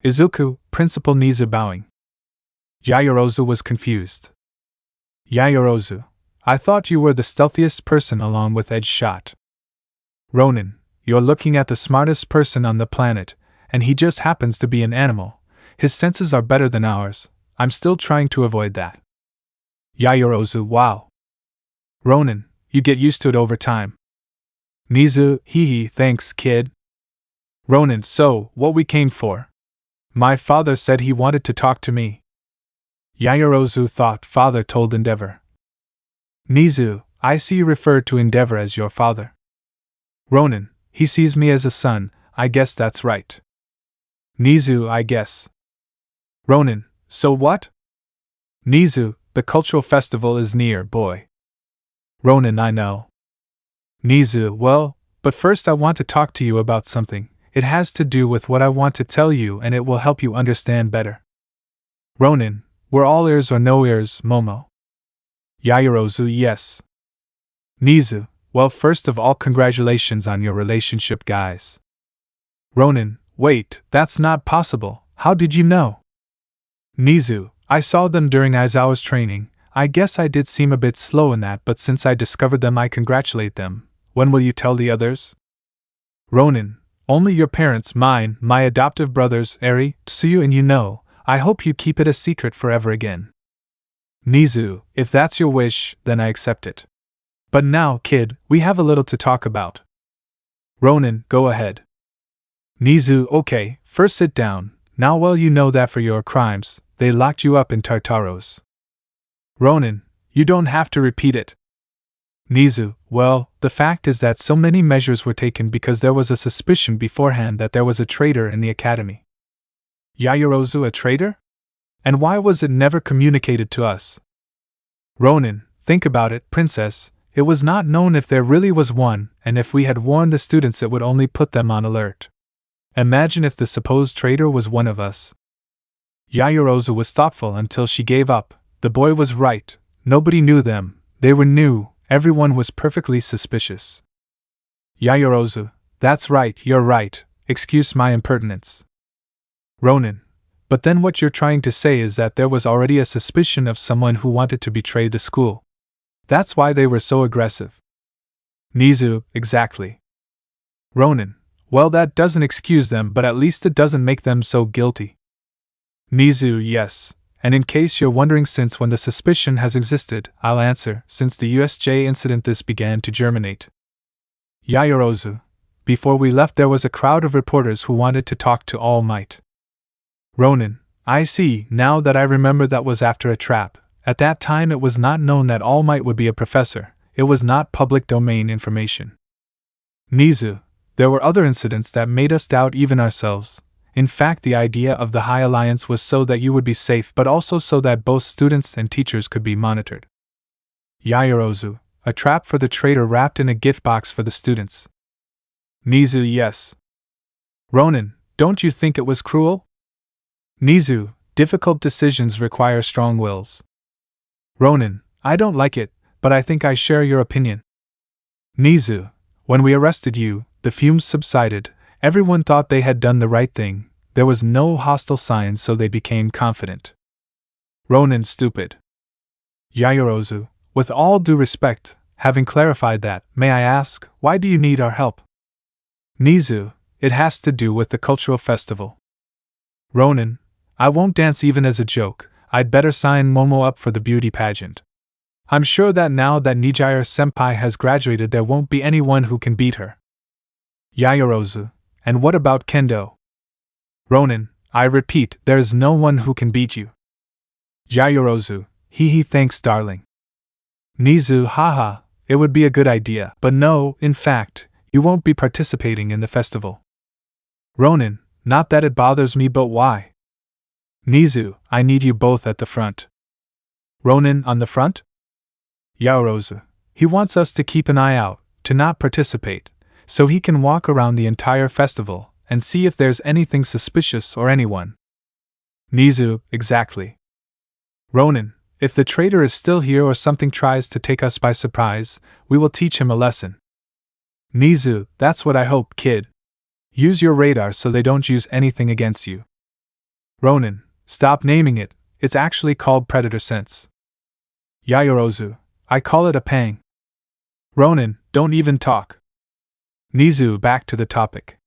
Izuku, Principal Nizu bowing. Yaoyorozu was confused. Yaoyorozu, I thought you were the stealthiest person along with Edge Shot. Ronin, you're looking at the smartest person on the planet, and he just happens to be an animal. His senses are better than ours. I'm still trying to avoid that. Yaoyorozu, wow. Ronin, you get used to it over time. Nizu, hee, thanks, kid. Ronin, so, what we came for? My father said he wanted to talk to me. Yaoyorozu thought father told Endeavor. Nizu, I see you refer to Endeavor as your father. Ronin, he sees me as a son, I guess that's right. Nizu, I guess. Ronin, so what? Nizu, the cultural festival is near, boy. Ronin, I know. Nizu, well, but first I want to talk to you about something. It has to do with what I want to tell you and it will help you understand better. Ronin, we're all ears or no ears, Momo. Yaoyorozu, yes. Nizu, well, first of all, congratulations on your relationship, guys. Ronin, wait, that's not possible. How did you know? Nizu, I saw them during Aizawa's training. I guess I did seem a bit slow in that, but since I discovered them, I congratulate them. When will you tell the others? Ronin, only your parents, mine, my adoptive brothers, Eri, Tsuyu, and you know. I hope you keep it a secret forever again. Nizu, if that's your wish, then I accept it. But now, kid, we have a little to talk about. Ronin, go ahead. Nizu, okay, first sit down. Now, well, you know that for your crimes, they locked you up in Tartaros. Ronin, you don't have to repeat it. Nizu, well, the fact is that so many measures were taken because there was a suspicion beforehand that there was a traitor in the academy. Yaoyorozu, a traitor? And why was it never communicated to us? Ronin, think about it, princess. It was not known if there really was one, and if we had warned the students it would only put them on alert. Imagine if the supposed traitor was one of us. Yaoyorozu was thoughtful until she gave up. The boy was right. Nobody knew them. They were new. Everyone was perfectly suspicious. Yaoyorozu, that's right, you're right. Excuse my impertinence. Ronin, but then what you're trying to say is that there was already a suspicion of someone who wanted to betray the school. That's why they were so aggressive. Nizu, exactly. Ronin, well, that doesn't excuse them, but at least it doesn't make them so guilty. Nizu, yes. And in case you're wondering since when the suspicion has existed, I'll answer, since the USJ incident this began to germinate. Yaoyorozu, before we left there was a crowd of reporters who wanted to talk to Almight. Ronin, I see, now that I remember that was after a trap. At that time it was not known that Almight would be a professor, it was not public domain information. Nizu, there were other incidents that made us doubt even ourselves. In fact, the idea of the High Alliance was so that you would be safe, but also so that both students and teachers could be monitored. Yaoyorozu, a trap for the traitor wrapped in a gift box for the students. Nizu, yes. Ronin, don't you think it was cruel? Nizu, difficult decisions require strong wills. Ronin, I don't like it, but I think I share your opinion. Nizu, when we arrested you, the fumes subsided. Everyone thought they had done the right thing. There was no hostile signs, so they became confident. Ronin, stupid. Yaoyorozu, with all due respect, having clarified that, may I ask, why do you need our help? Nizu, it has to do with the cultural festival. Ronin, I won't dance even as a joke. I'd better sign Momo up for the beauty pageant. I'm sure that now that Nijire-senpai has graduated there won't be anyone who can beat her. Yaoyorozu, and what about Kendo? Ronin, I repeat, there is no one who can beat you. Yaoyorozu, hee thanks darling. Nizu, haha, it would be a good idea, but no, in fact, you won't be participating in the festival. Ronin, Not that it bothers me, but why? Nizu, I need you both at the front. Ronin on the front? Yaoyorozu. He wants us to keep an eye out, to not participate, so he can walk around the entire festival and see if there's anything suspicious or anyone. Nizu, exactly. Ronin, if the traitor is still here or something tries to take us by surprise, we will teach him a lesson. Nizu, that's what I hope, kid. Use your radar so they don't use anything against you. Ronin, stop naming it, it's actually called Predator Sense. Yaoyorozu, I call it a pang. Ronin, don't even talk. Nizu, back to the topic.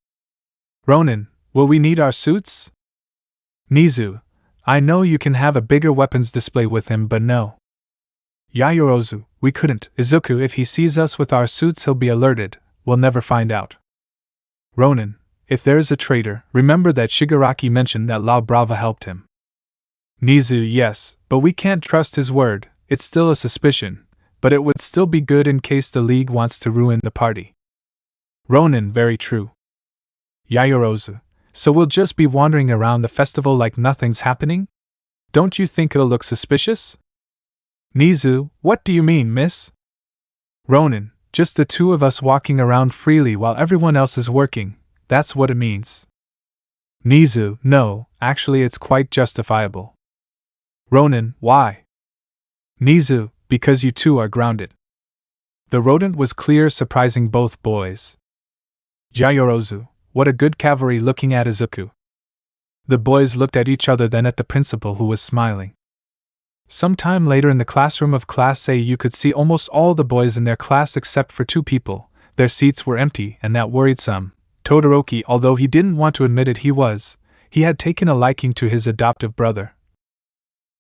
Ronin, will we need our suits? Nizu, I know you can have a bigger weapons display with him, but no. Yaoyorozu, we couldn't. Izuku, if he sees us with our suits, he'll be alerted. We'll never find out. Ronin, if there is a traitor, remember that Shigaraki mentioned that La Brava helped him. Nizu, yes, but we can't trust his word. It's still a suspicion, but it would still be good in case the League wants to ruin the party. Ronin, very true. Yaoyorozu, so we'll just be wandering around the festival like nothing's happening? Don't you think it'll look suspicious? Nizu, what do you mean, miss? Ronin, just the two of us walking around freely while everyone else is working, that's what it means. Nizu, no, actually it's quite justifiable. Ronin, why? Nizu, because you two are grounded. The rodent was clear, surprising both boys. Yaoyorozu, what a good cavalry, looking at Izuku. The boys looked at each other, then at the principal, who was smiling. Sometime later in the classroom of Class A, you could see almost all the boys in their class except for two people. Their seats were empty, and that worried some. Todoroki, although he didn't want to admit it, he had taken a liking to his adoptive brother.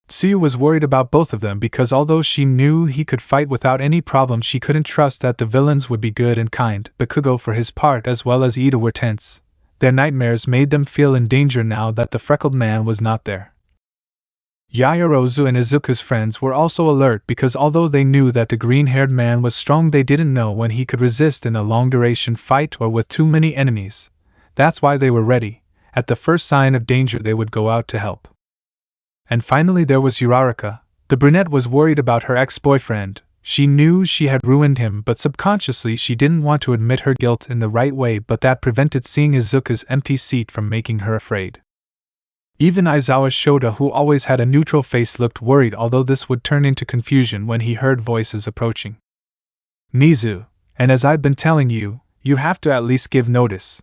Tsuyu was worried about both of them because although she knew he could fight without any problem, she couldn't trust that the villains would be good and kind. Bakugo, for his part, as well as Iida, were tense. Their nightmares made them feel in danger now that the freckled man was not there. Yaoyorozu and Izuku's friends were also alert because although they knew that the green-haired man was strong, they didn't know when he could resist in a long-duration fight or with too many enemies. That's why they were ready. At the first sign of danger, they would go out to help. And finally there was Uraraka. The brunette was worried about her ex-boyfriend. She knew she had ruined him, but subconsciously she didn't want to admit her guilt in the right way, but that prevented seeing Izuku's empty seat from making her afraid. Even Aizawa Shota, who always had a neutral face, looked worried, although this would turn into confusion when he heard voices approaching. Nizu, and as I've been telling you, you have to at least give notice.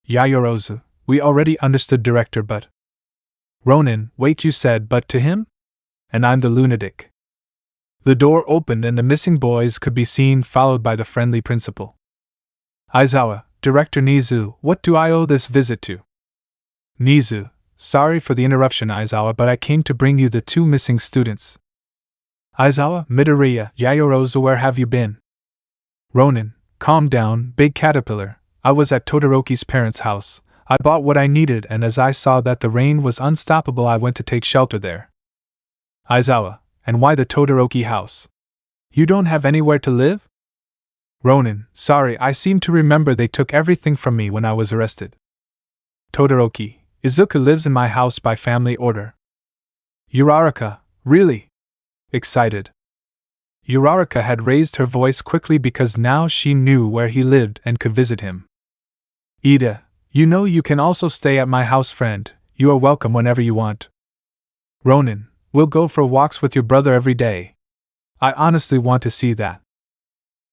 Yaoyorozu, we already understood, director, but... Ronin, wait, you said but to him? And I'm the lunatic. The door opened and the missing boys could be seen, followed by the friendly principal. Aizawa, Director Nizu, what do I owe this visit to? Nizu, sorry for the interruption, Aizawa, but I came to bring you the two missing students. Aizawa, Midoriya, Yaoyorozu, where have you been? Ronin, calm down, big caterpillar. I was at Todoroki's parents' house. I bought what I needed, and as I saw that the rain was unstoppable, I went to take shelter there. Aizawa, and why the Todoroki house? You don't have anywhere to live? Ronin, sorry, I seem to remember they took everything from me when I was arrested. Todoroki, Izuku lives in my house by family order. Uraraka, really? Excited. Uraraka had raised her voice quickly because now she knew where he lived and could visit him. Iida, you know you can also stay at my house, friend. You are welcome whenever you want. Ronin, we'll go for walks with your brother every day. I honestly want to see that.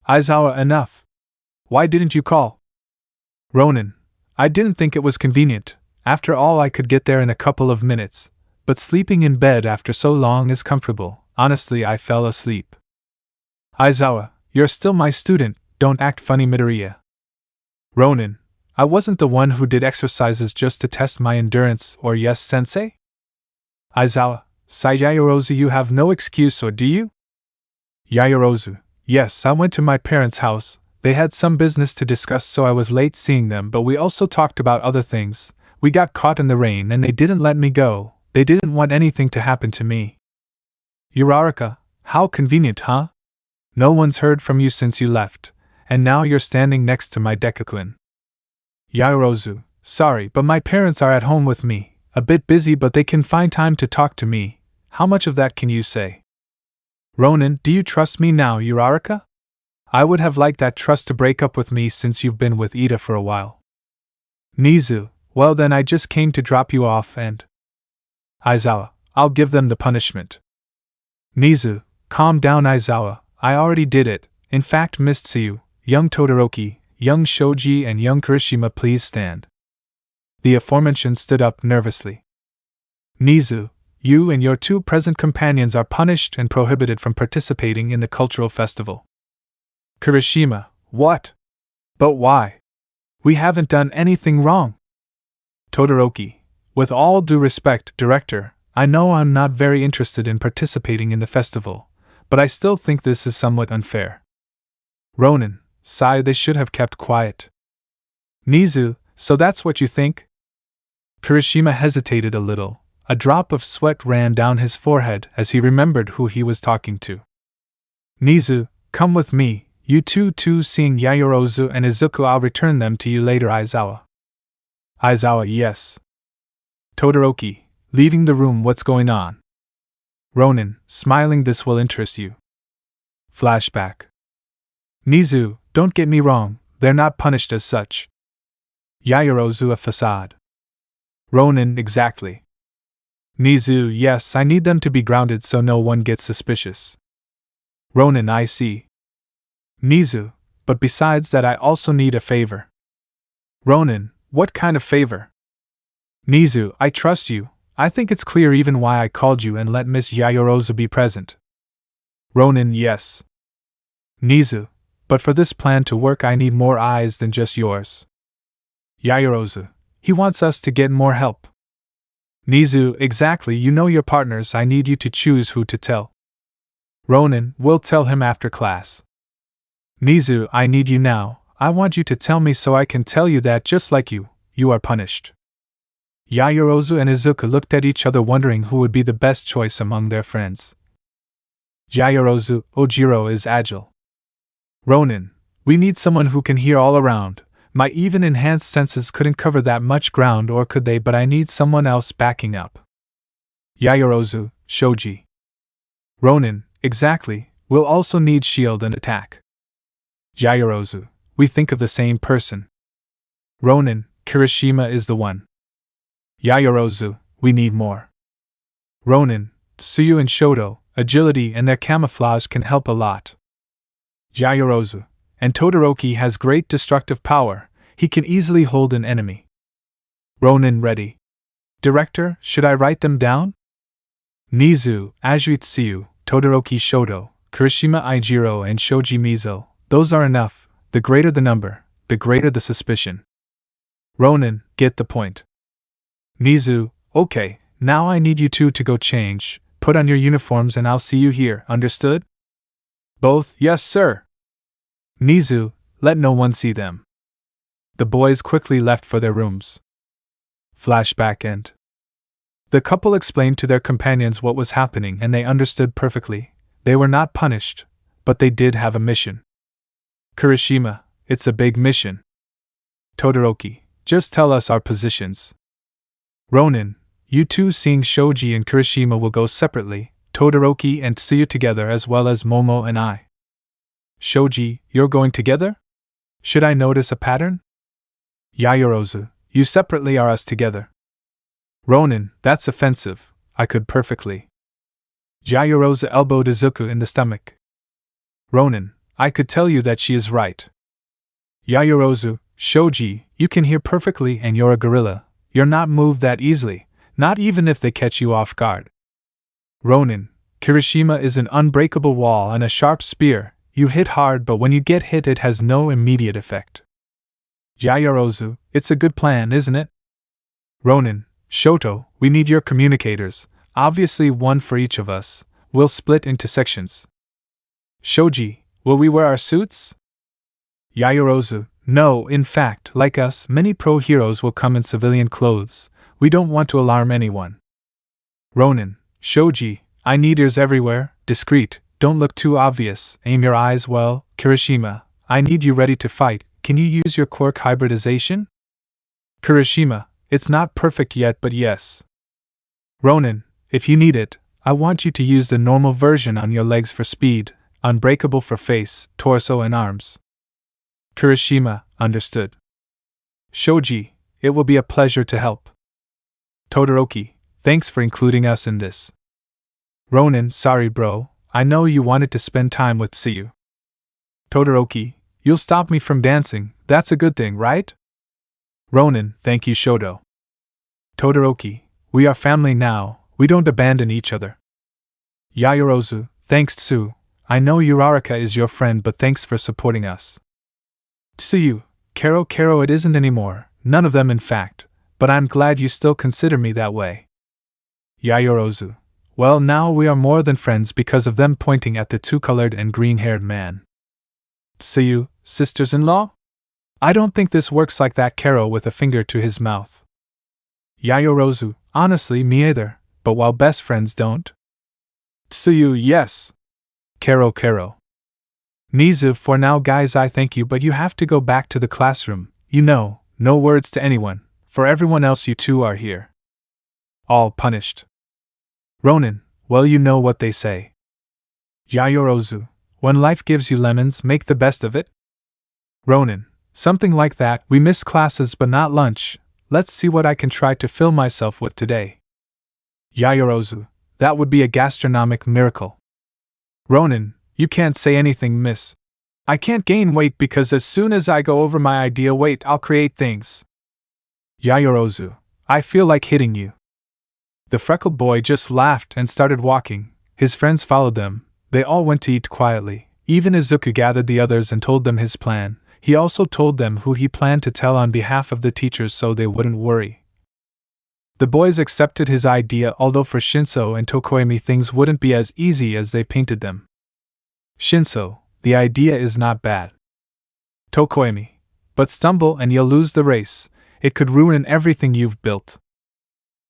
Aizawa, enough. Why didn't you call? Ronin, I didn't think it was convenient. After all, I could get there in a couple of minutes, but sleeping in bed after so long is comfortable. Honestly, I fell asleep. Aizawa, you're still my student, don't act funny, Midoriya. Ronin, I wasn't the one who did exercises just to test my endurance, or yes, sensei? Aizawa, Yaoyorozu, you have no excuse, or do you? Yaoyorozu, yes, I went to my parents' house. They had some business to discuss, so I was late seeing them, but we also talked about other things. We got caught in the rain and they didn't let me go. They didn't want anything to happen to me. Uraraka, how convenient, huh? No one's heard from you since you left, and now you're standing next to my Deku-kun. Yaoyorozu, Sorry, but my parents are at home with me, a bit busy, but they can find time to talk to me. How much of that can you say? Ronin, do you trust me now, Uraraka? I would have liked that trust to break up with me since you've been with Iida for a while. Nizu, well then I just came to drop you off and… Aizawa, I'll give them the punishment. Nizu, calm down Aizawa, I already did it. In fact, Miss Tsuyu, young Todoroki, young Shoji and young Kirishima, please stand. The aforementioned stood up nervously. Nizu, you and your 2 present companions are punished and prohibited from participating in the cultural festival. Kirishima, what? But why? We haven't done anything wrong. Todoroki, with all due respect, Director, I know I'm not very interested in participating in the festival, but I still think this is somewhat unfair. Ronin, sigh, they should have kept quiet. Nizu, so that's what you think? Kirishima hesitated a little. A drop of sweat ran down his forehead as he remembered who he was talking to. Nizu, come with me, you two seeing Yaoyorozu and Izuku, I'll return them to you later, Aizawa. Aizawa, yes. Todoroki, leaving the room, what's going on? Ronin, smiling, this will interest you. Flashback. Nizu, don't get me wrong, they're not punished as such. Yaoyorozu, a facade. Ronin, exactly. Nizu, yes, I need them to be grounded so no one gets suspicious. Ronin, I see. Nizu, but besides that I also need a favor. Ronin, what kind of favor? Nizu, I trust you. I think it's clear even why I called you and let Miss Yaoyorozu be present. Ronin, yes. Nizu, but for this plan to work I need more eyes than just yours. Yaoyorozu, he wants us to get more help. Nizu, exactly, you know your partners, I need you to choose who to tell. Ronin, we'll tell him after class. Nizu, I need you now, I want you to tell me so I can tell you that just like you are punished. Yaoyorozu and Izuku looked at each other wondering who would be the best choice among their friends. Yaoyorozu, Ojiro is agile. Ronin, we need someone who can hear all around. My even enhanced senses couldn't cover that much ground, or could they, but I need someone else backing up. Yaoyorozu, Shoji. Ronin, exactly, we'll also need shield and attack. Yaoyorozu, we think of the same person. Ronin, Kirishima is the one. Yaoyorozu, we need more. Ronin, Tsuyu and Shoto, agility and their camouflage can help a lot. Yaoyorozu, and Todoroki has great destructive power, he can easily hold an enemy. Ronin, ready. Director, should I write them down? Nizu, Azuri Tsuyu, Todoroki Shoto, Kirishima Ijiro and Shoji Mizo, those are enough, the greater the number, the greater the suspicion. Ronin, get the point. Nizu, okay, now I need you two to go change, put on your uniforms and I'll see you here, understood? Both, yes sir. Nizu, let no one see them. The boys quickly left for their rooms. Flashback end. The couple explained to their companions what was happening and they understood perfectly. They were not punished, but they did have a mission. Kirishima, it's a big mission. Todoroki, just tell us our positions. Ronin, you two seeing Shoji and Kirishima will go separately, Todoroki and Tsuyu together as well as Momo and I. Shoji, you're going together? Should I notice a pattern? Yaoyorozu, you separately are us together. Ronin, that's offensive, I could perfectly. Yaoyorozu elbowed Izuku in the stomach. Ronin, I could tell you that she is right. Yaoyorozu, Shoji, you can hear perfectly and you're a gorilla, you're not moved that easily, not even if they catch you off guard. Ronin, Kirishima is an unbreakable wall and a sharp spear. You hit hard, but when you get hit it has no immediate effect. Yaoyorozu, it's a good plan, isn't it? Ronin, Shoto, we need your communicators, obviously one for each of us, we'll split into sections. Shoji, will we wear our suits? Yaoyorozu, no, in fact, like us, many pro heroes will come in civilian clothes, we don't want to alarm anyone. Ronin, Shoji, I need ears everywhere, discreet. Don't look too obvious, aim your eyes well. Kirishima, I need you ready to fight, can you use your quirk hybridization? Kirishima, it's not perfect yet, but yes. Ronin, if you need it, I want you to use the normal version on your legs for speed, unbreakable for face, torso, and arms. Kirishima, understood. Shoji, it will be a pleasure to help. Todoroki, thanks for including us in this. Ronin, sorry bro, I know you wanted to spend time with Tsuyu. Todoroki, you'll stop me from dancing, that's a good thing, right? Ronin, thank you Shoto. Todoroki, we are family now, we don't abandon each other. Yayorozu, thanks Tsu, I know Uraraka is your friend but thanks for supporting us. Tsuyu, Kero it isn't anymore, none of them in fact, but I'm glad you still consider me that way. Yayorozu, well now we are more than friends because of them, pointing at the two-colored and green-haired man. Tsuyu, sisters-in-law? I don't think this works like that. Kero with a finger to his mouth. Yayorozu, honestly me either, but while best friends don't. Tsuyu, yes. Kero. Nizu, for now guys I thank you but you have to go back to the classroom, you know, no words to anyone, for everyone else you two are here. All punished. Ronin, well you know what they say. Yayorozu, when life gives you lemons make the best of it? Ronin, something like that. We miss classes but not lunch, let's see what I can try to fill myself with today. Yayorozu, that would be a gastronomic miracle. Ronin, you can't say anything miss. I can't gain weight because as soon as I go over my ideal weight I'll create things. Yayorozu, I feel like hitting you. The freckled boy just laughed and started walking, his friends followed them, they all went to eat quietly, even Izuku gathered the others and told them his plan, he also told them who he planned to tell on behalf of the teachers so they wouldn't worry. The boys accepted his idea although for Shinso and Tokoemi things wouldn't be as easy as they painted them. Shinso, the idea is not bad. Tokoemi, but stumble and you'll lose the race, it could ruin everything you've built.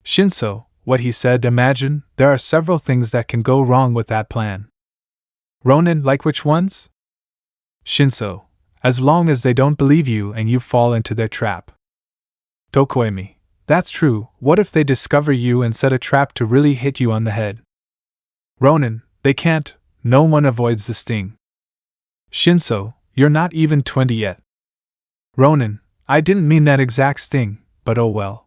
Shinso, what he said, imagine, there are several things that can go wrong with that plan. Ronin, like which ones? Shinso, as long as they don't believe you and you fall into their trap. Tokoemi, that's true, what if they discover you and set a trap to really hit you on the head? Ronin, they can't, no one avoids the sting. Shinso, you're not even 20 yet. Ronin, I didn't mean that exact sting, but oh well.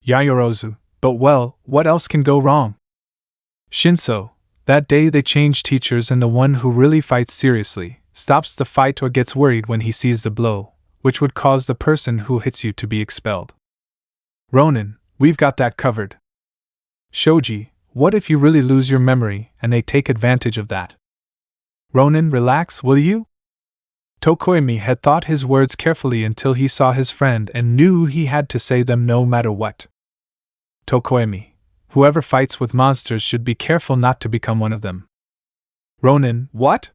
Yayorozu, but well, what else can go wrong? Shinso, that day they change teachers and the one who really fights seriously stops the fight or gets worried when he sees the blow, which would cause the person who hits you to be expelled. Ronin, we've got that covered. Shoji, what if you really lose your memory and they take advantage of that? Ronin, relax, will you? Tokoemi had thought his words carefully until he saw his friend and knew he had to say them no matter what. Tokoemi, whoever fights with monsters should be careful not to become one of them. Ronin, what?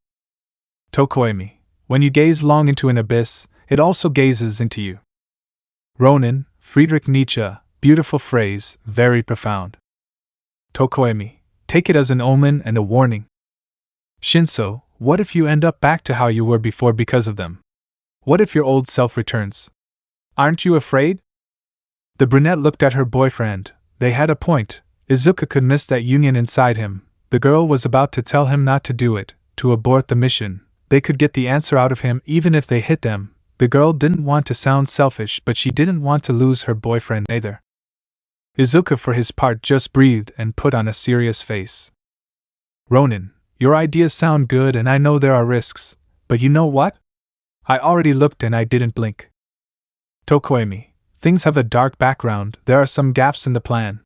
Tokoemi, when you gaze long into an abyss, it also gazes into you. Ronin, Friedrich Nietzsche, beautiful phrase, very profound. Tokoemi, take it as an omen and a warning. Shinso, what if you end up back to how you were before because of them? What if your old self returns? Aren't you afraid? The brunette looked at her boyfriend. They had a point. Izuku could miss that union inside him. The girl was about to tell him not to do it, to abort the mission. They could get the answer out of him even if they hit them. The girl didn't want to sound selfish, but she didn't want to lose her boyfriend either. Izuku for his part just breathed and put on a serious face. Ronin, your ideas sound good and I know there are risks, but you know what? I already looked and I didn't blink. Tokoemi, things have a dark background, there are some gaps in the plan.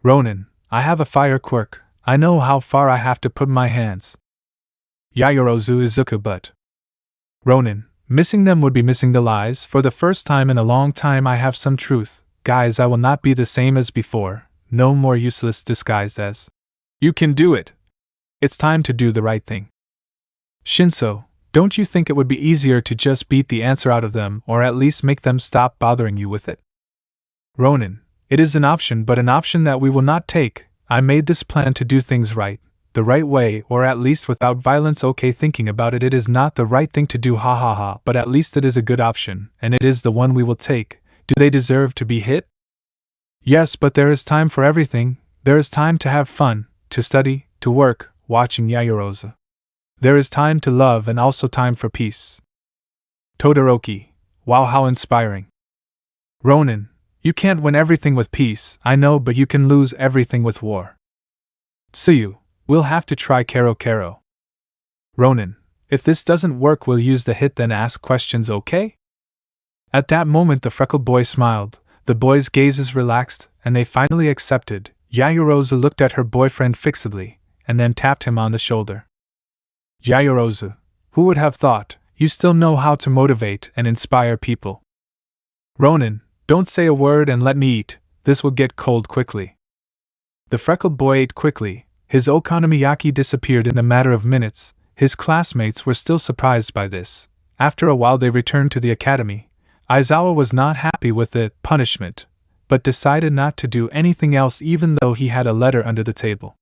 Ronin, I have a fire quirk, I know how far I have to put my hands. Yayorozu Izuku, but Ronin, missing them would be missing the lies. For the first time in a long time I have some truth. Guys, I will not be the same as before, no more useless disguised as. You can do it. It's time to do the right thing. Shinso, don't you think it would be easier to just beat the answer out of them or at least make them stop bothering you with it? Ronin, it is an option but an option that we will not take. I made this plan to do things right, the right way or at least without violence. Okay, thinking about it, it is not the right thing to do, but at least it is a good option and it is the one we will take. Do they deserve to be hit? Yes, but there is time for everything. There is time to have fun, to study, to work, watching Yaoyorozu. There is time to love and also time for peace. Todoroki, wow, how inspiring. Ronin, you can't win everything with peace, I know, but you can lose everything with war. Tsuyu, we'll have to try Kero. Ronin, if this doesn't work, we'll use the hit then ask questions, okay? At that moment the freckled boy smiled, the boys' gazes relaxed, and they finally accepted. Yaoyorozu looked at her boyfriend fixedly, and then tapped him on the shoulder. Yaoyorozu, who would have thought, you still know how to motivate and inspire people. Ronin, don't say a word and let me eat, this will get cold quickly. The freckled boy ate quickly, his okonomiyaki disappeared in a matter of minutes. His classmates were still surprised by this. After a while they returned to the academy. Aizawa was not happy with the punishment, but decided not to do anything else even though he had a letter under the table.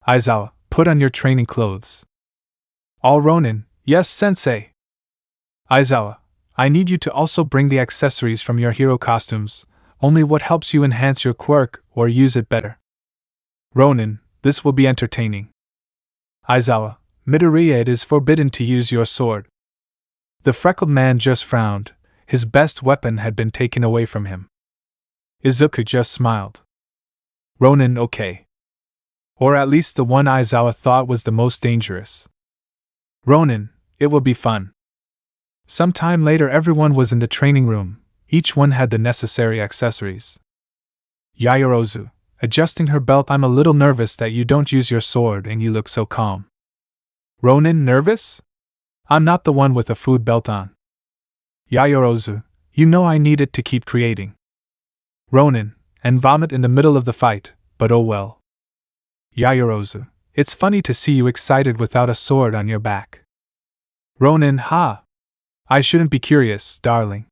Aizawa, put on your training clothes. All Ronin, yes sensei. Aizawa, I need you to also bring the accessories from your hero costumes, only what helps you enhance your quirk or use it better. Ronin, this will be entertaining. Aizawa, Midoriya, it is forbidden to use your sword. The freckled man just frowned, his best weapon had been taken away from him. Izuku just smiled. Ronin, okay. Or at least the one Aizawa thought was the most dangerous. Ronin, it will be fun. Some time later everyone was in the training room, each one had the necessary accessories. Yaoyorozu, adjusting her belt, I'm a little nervous that you don't use your sword and you look so calm. Ronin, nervous? I'm not the one with a food belt on. Yaoyorozu, you know I need it to keep creating. Ronin, and vomit in the middle of the fight, but oh well. Yaoyorozu, it's funny to see you excited without a sword on your back. Ronin, ha! I shouldn't be curious, darling.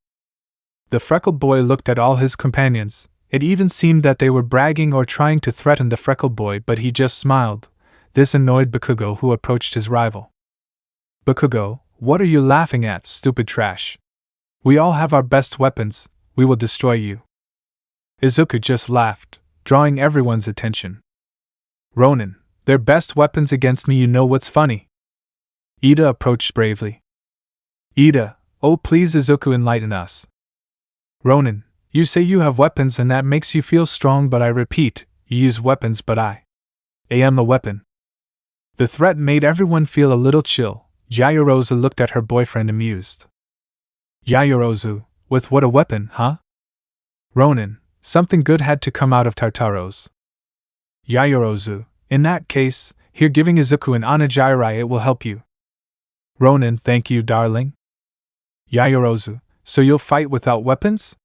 The freckled boy looked at all his companions. It even seemed that they were bragging or trying to threaten the freckled boy, but he just smiled. This annoyed Bakugo, who approached his rival. Bakugo, what are you laughing at, stupid trash? We all have our best weapons, we will destroy you. Izuku just laughed, drawing everyone's attention. Ronin, their best weapons against me, you know what's funny? Iida approached bravely. Iida, oh please Izuku, enlighten us. Ronin, you say you have weapons and that makes you feel strong, but I repeat, you use weapons but I am a weapon. The threat made everyone feel a little chill. Yaoyorozu looked at her boyfriend amused. Yaoyorozu, with what a weapon, huh? Ronin, something good had to come out of Tartaro's. Yaoyorozu, in that case, here giving Izuku an Onigiri, it will help you. Ronin, thank you, darling. Yaoyorozu, so you'll fight without weapons?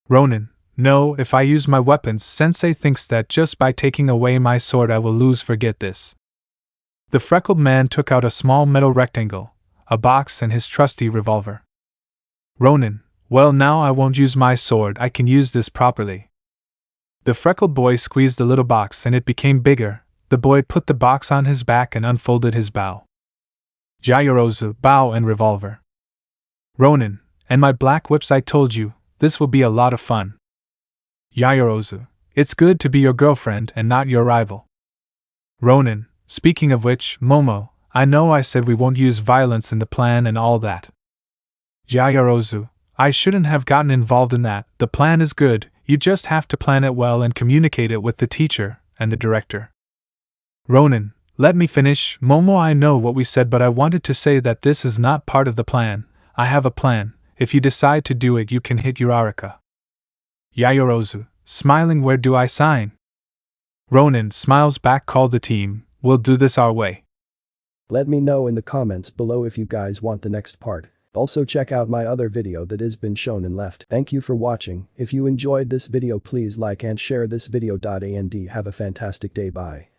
Ronin, no, if I use my weapons, sensei thinks that just by taking away my sword I will lose, forget this. The freckled man took out a small metal rectangle, a box, and his trusty revolver. Ronin, well now I won't use my sword, I can use this properly. The freckled boy squeezed the little box and it became bigger. The boy put the box on his back and unfolded his bow. Yaoyorozu, bow and revolver. Ronin, and my black whips, I told you, this will be a lot of fun. Yaoyorozu, it's good to be your girlfriend and not your rival. Ronin, speaking of which, Momo, I know I said we won't use violence in the plan and all that. Yaoyorozu, I shouldn't have gotten involved in that, the plan is good, you just have to plan it well and communicate it with the teacher and the director. Ronin, let me finish. Momo, I know what we said, but I wanted to say that this is not part of the plan. I have a plan. If you decide to do it, you can hit Uraraka. Yaoyorozu, smiling, where do I sign? Ronin smiles back, call the team, we'll do this our way. Let me know in the comments below if you guys want the next part. Also check out my other video that has been shown and left. Thank you for watching. If you enjoyed this video, please like and share this video. And have a fantastic day. Bye.